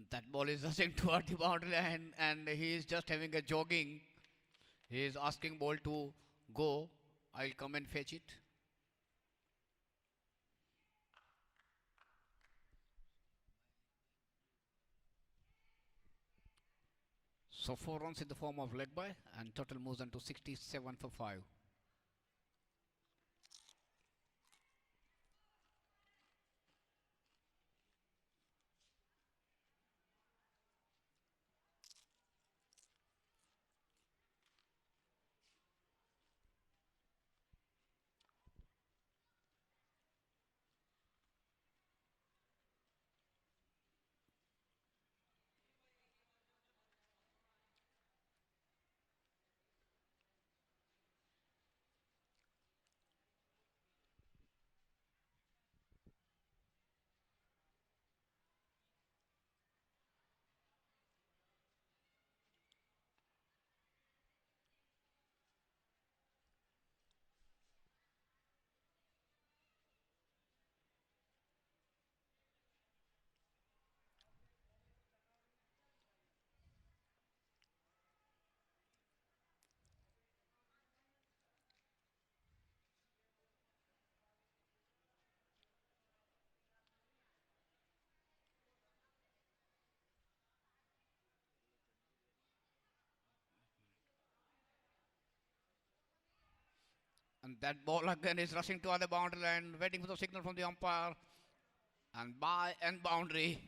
That ball is rushing toward the boundary line and he is just having a jogging. He is asking ball to go. I'll come and fetch it. So 4 runs in the form of leg by and total moves on to 67 for 5. And that ball again is rushing toward the boundary line, waiting for the signal from the umpire. And by end boundary.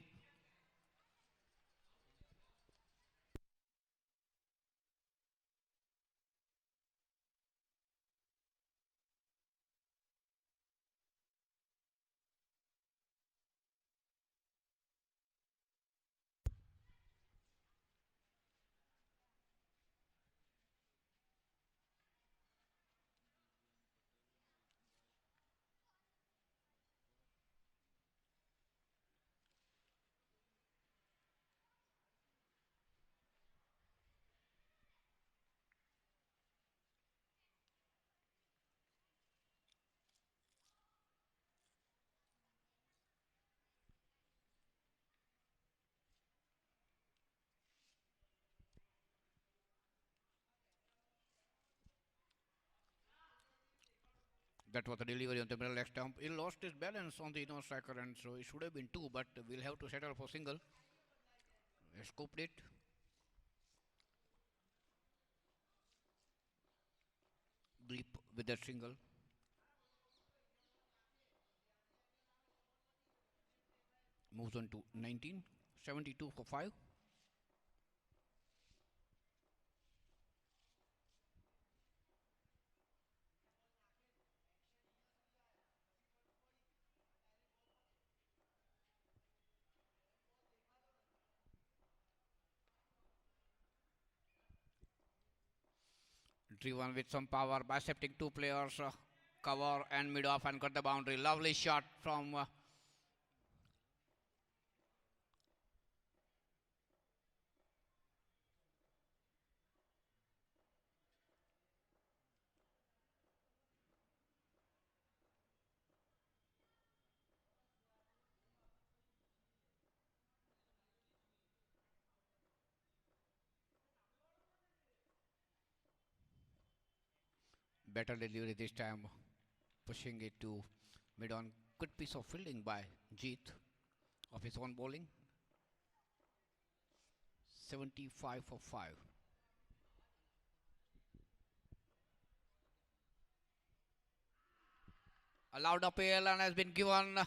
That was the delivery on the middle leg stump. He lost his balance on the striker, and so it should have been two, but we'll have to settle for single. He scooped it. Deep with that single. Moves on to 19. 72 for 5. Driven with some power, bisecting two players. Cover and mid off and got the boundary. Lovely shot from better delivery this time, pushing it to mid on. Good piece of fielding by Jeet of his own bowling. 75 for 5. Allowed appeal and has been given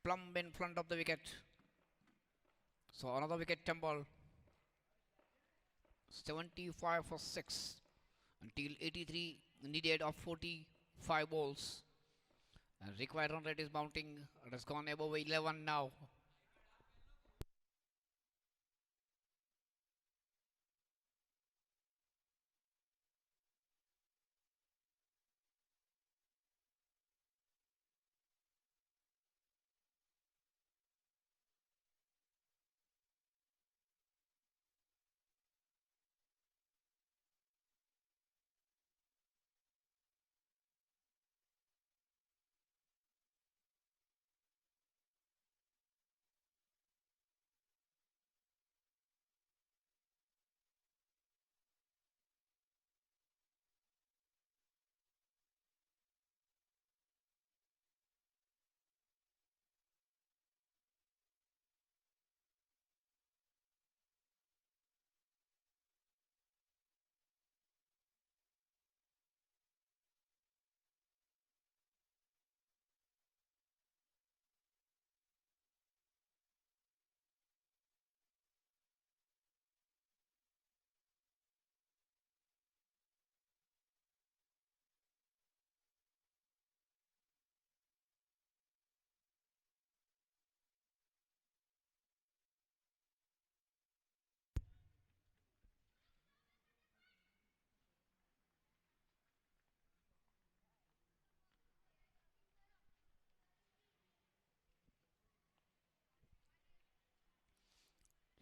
plumb in front of the wicket. So another wicket tumble. 75 for 6 until 83 needed of 45 balls. And required run rate is mounting. It has gone above 11 now.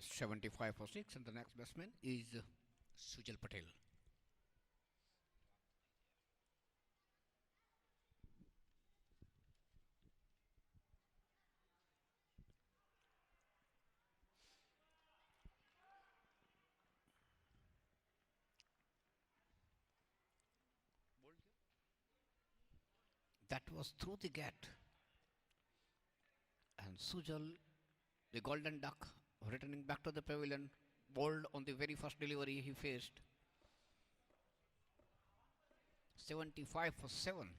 It's 75 for 6, and the next batsman is Sardar Patel. That was through the gate. And Sujal, the golden duck, returning back to the pavilion, bowled on the very first delivery he faced. 75 for 7.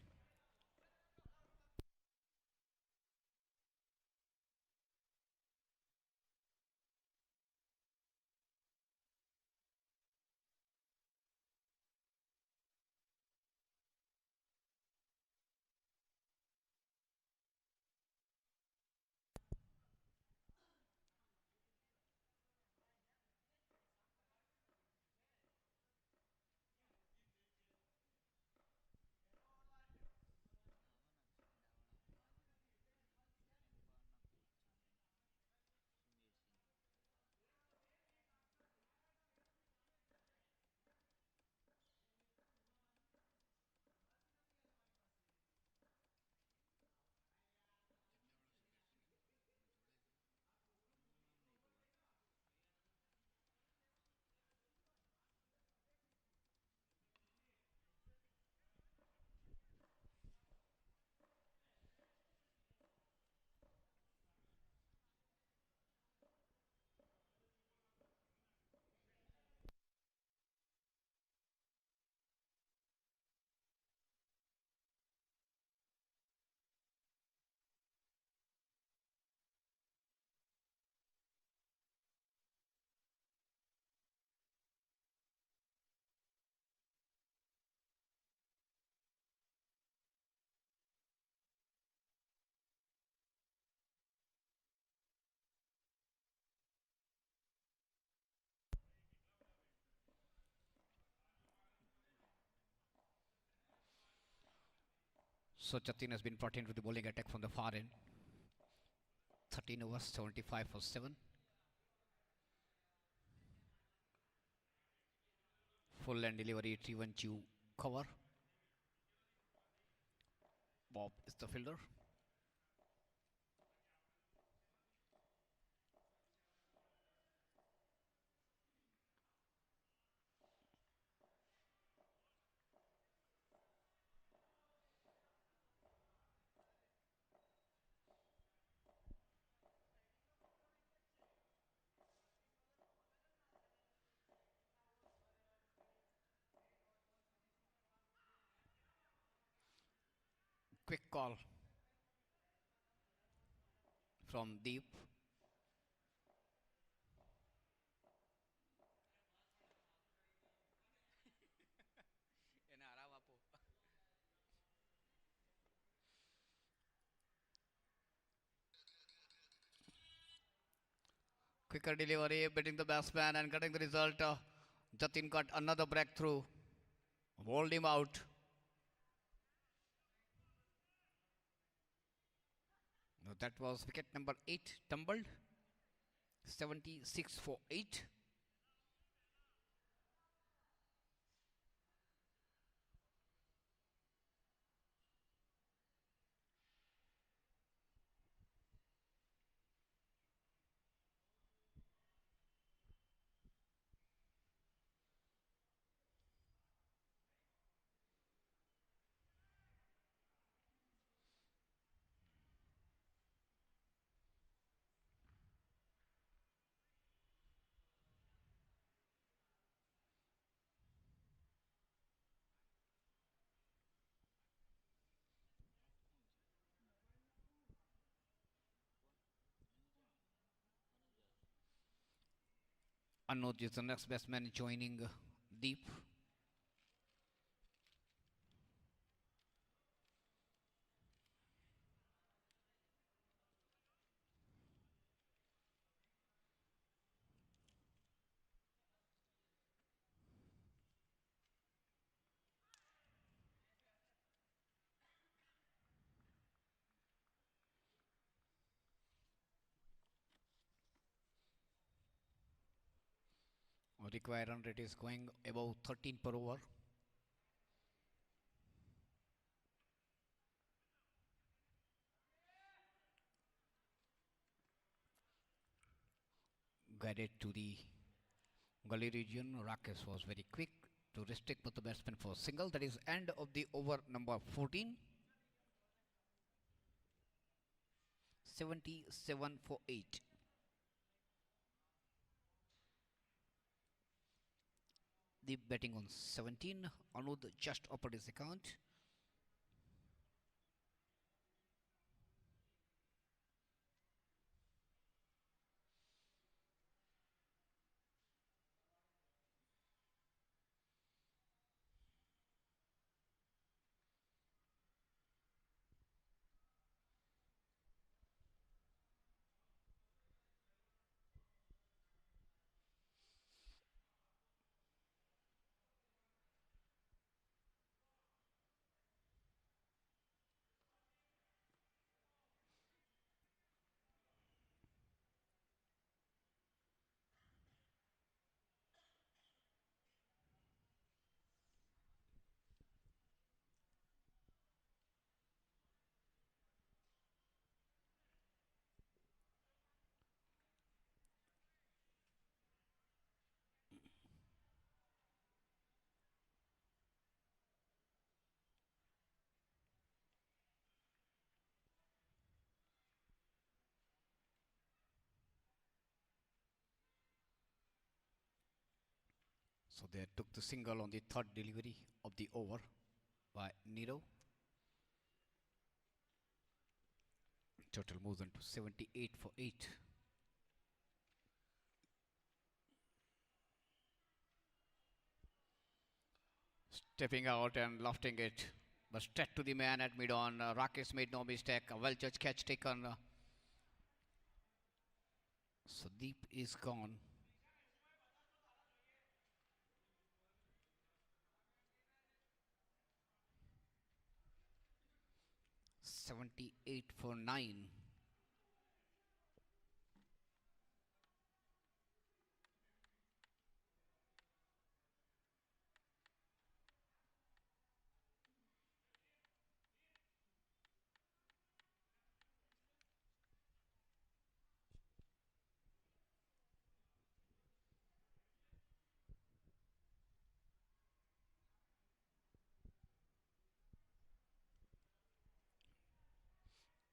So Jatin has been brought into the bowling attack from the far end. 13 overs, 75 for 7. Full and delivery, 3-1 chew cover. Bob is the fielder. Quick call from Deep. Quicker delivery, beating the batsman and getting the result. Jatin got another breakthrough. Bowled him out. Now that was wicket number 8 tumbled. 76 for 8. Anuj is the next batsman joining Deep. Required run rate is going above 13 per over. Guided to the gully region. Rakesh was very quick to restrict with the batsman for single. That is end of the over number 14. 77 for 8. The betting on 17. Anud just opened his account. So they took the single on the third delivery of the over by Niro. Total moves on to 78 for 8. Stepping out and lofting it, but straight to the man at mid-on. Rakesh made no mistake. A well-judged catch taken. So deep is gone. 78 for 9.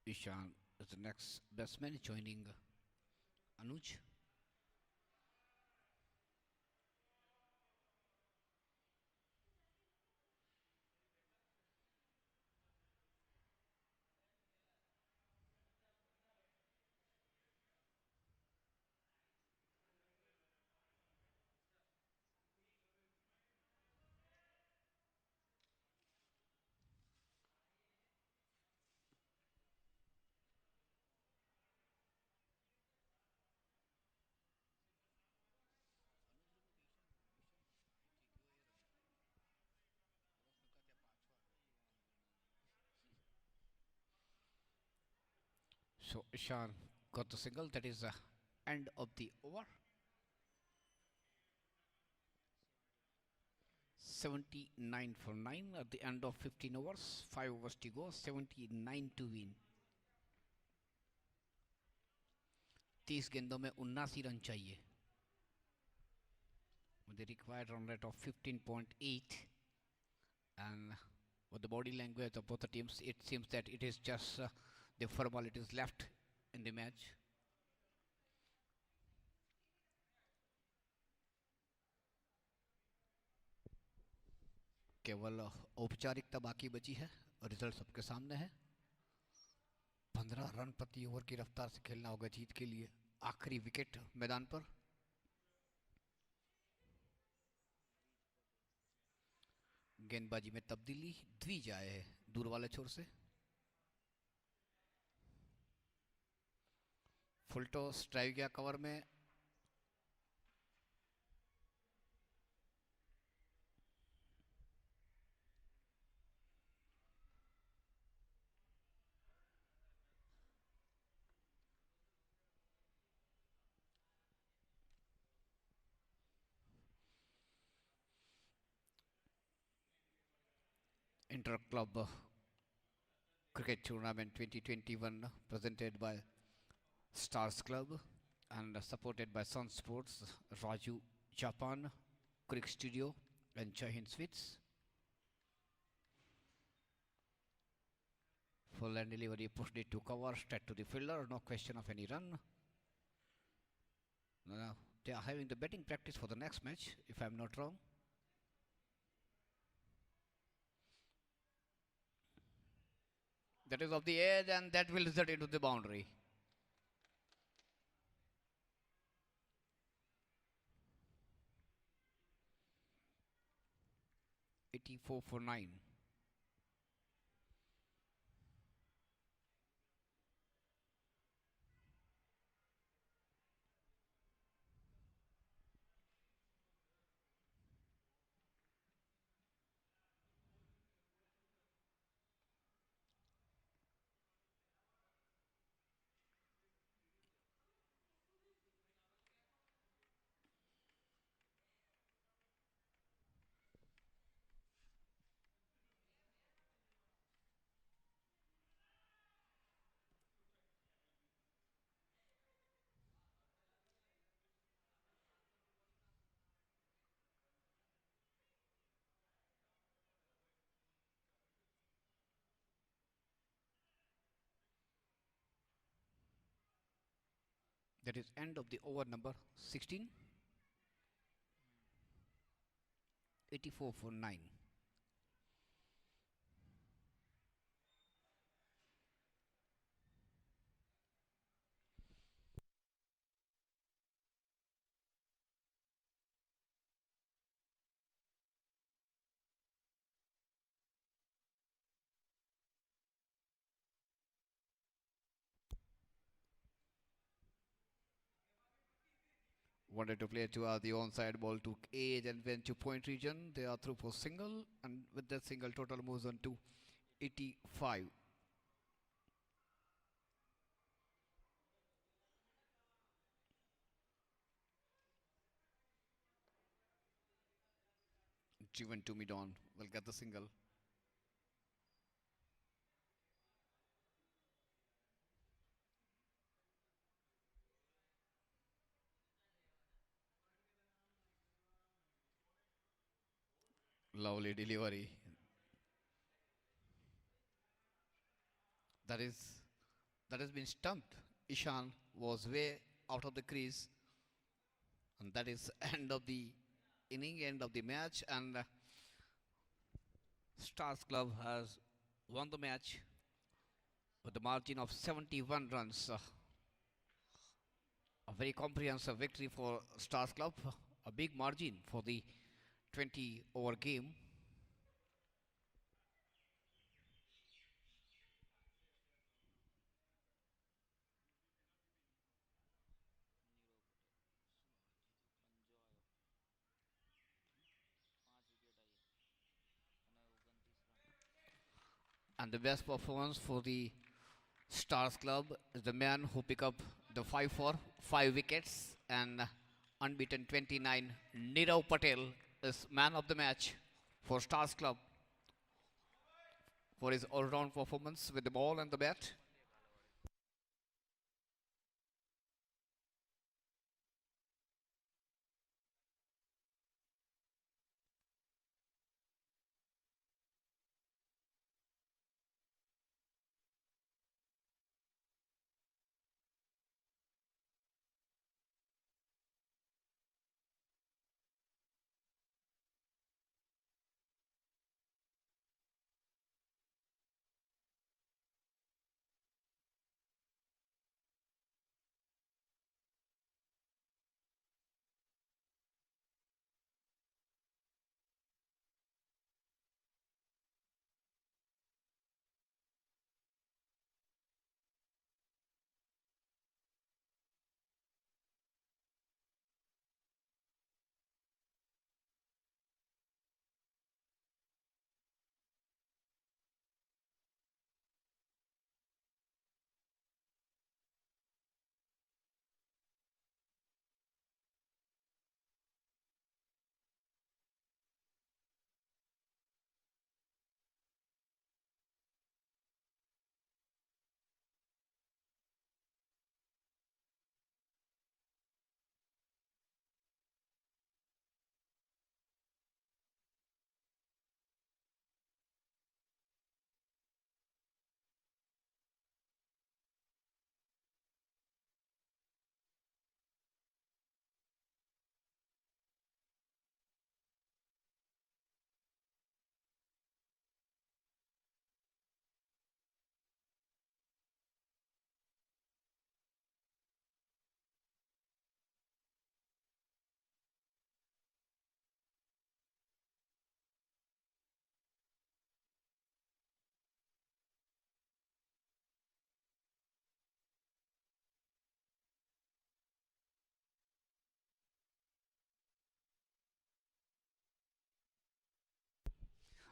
Ishan is the next batsman joining Anuj. So Ishan got the single. That is the end of the over. 79 for 9 at the end of 15 overs. 5 overs to go. 79 to win. 30 गेंदों में 79 run चाहिए. With the required run rate of 15.8, and with the body language of both the teams, it seems that it is just the formalities left in the match. केवल औपचारिकता बाकी बची है और result सबके सामने है. 15 रन प्रति ओवर की रफ्तार से खेलना होगा जीत के लिए. आखिरी विकेट मैदान पर. गेंदबाजी में तब्दीली. द्विज आए है दूर वाले छोर से. फुलटो स्ट्राइक गया कवर में. Inter Club Cricket Tournament 2021 presented by STARZ Club and supported by Sun Sports, Raju Japan, Cricket Studio and Jai Hind Sweets. Full and delivery pushed it to cover, straight to the fielder, no question of any run. Now they are having the batting practice for the next match, if I am not wrong. That is off the edge, and that will result into the boundary. 84 for 9. That is end of the over number 16. 84 for 9. Wanted to play to the onside ball to edge and went to point region. They are through for single, and with that single, total moves on to 85. Driven to mid on will get the single. Lovely delivery. That is that has been stumped. Ishan was way out of the crease, and that is end of the inning, end of the match, and Stars Club has won the match with the margin of 71 runs. A very comprehensive victory for Stars Club, a big margin for the 20 over game. And the best performance for the Stars Club is the man who picked up the 5 for 5 wickets and unbeaten 29. Nirav Patel is man of the match for Stars Club for his all-round performance with the ball and the bat.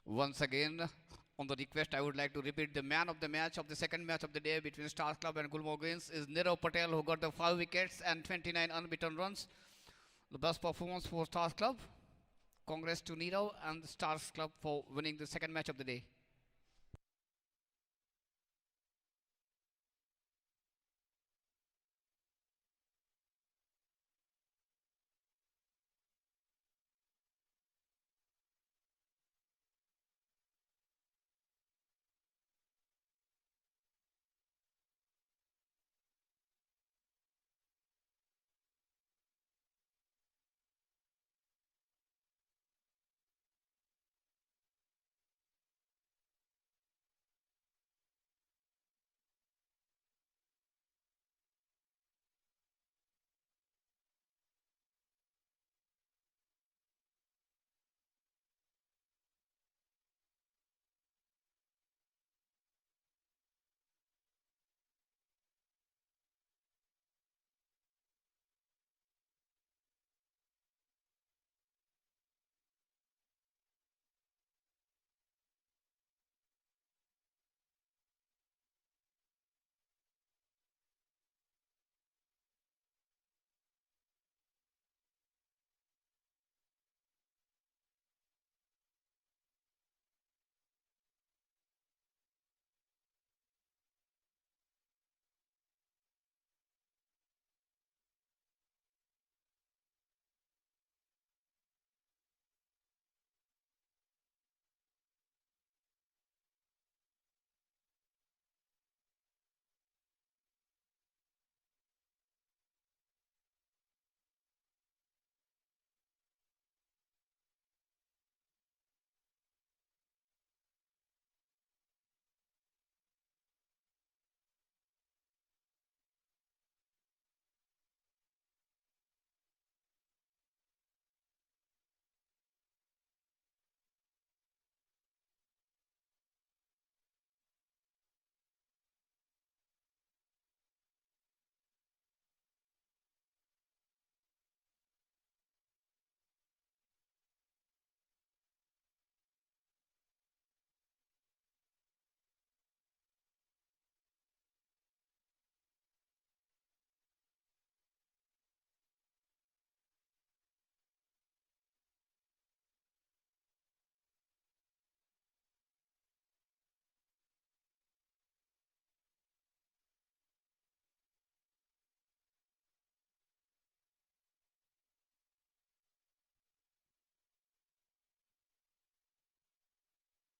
Once again, on the request, I would like to repeat the man of the match of the second match of the day between STARZ Club and Gulmohar is Nirav Patel, who got the 5 wickets and 29 unbeaten runs. The best performance for STARZ Club. Congrats to Nirav and the STARZ Club for winning the second match of the day.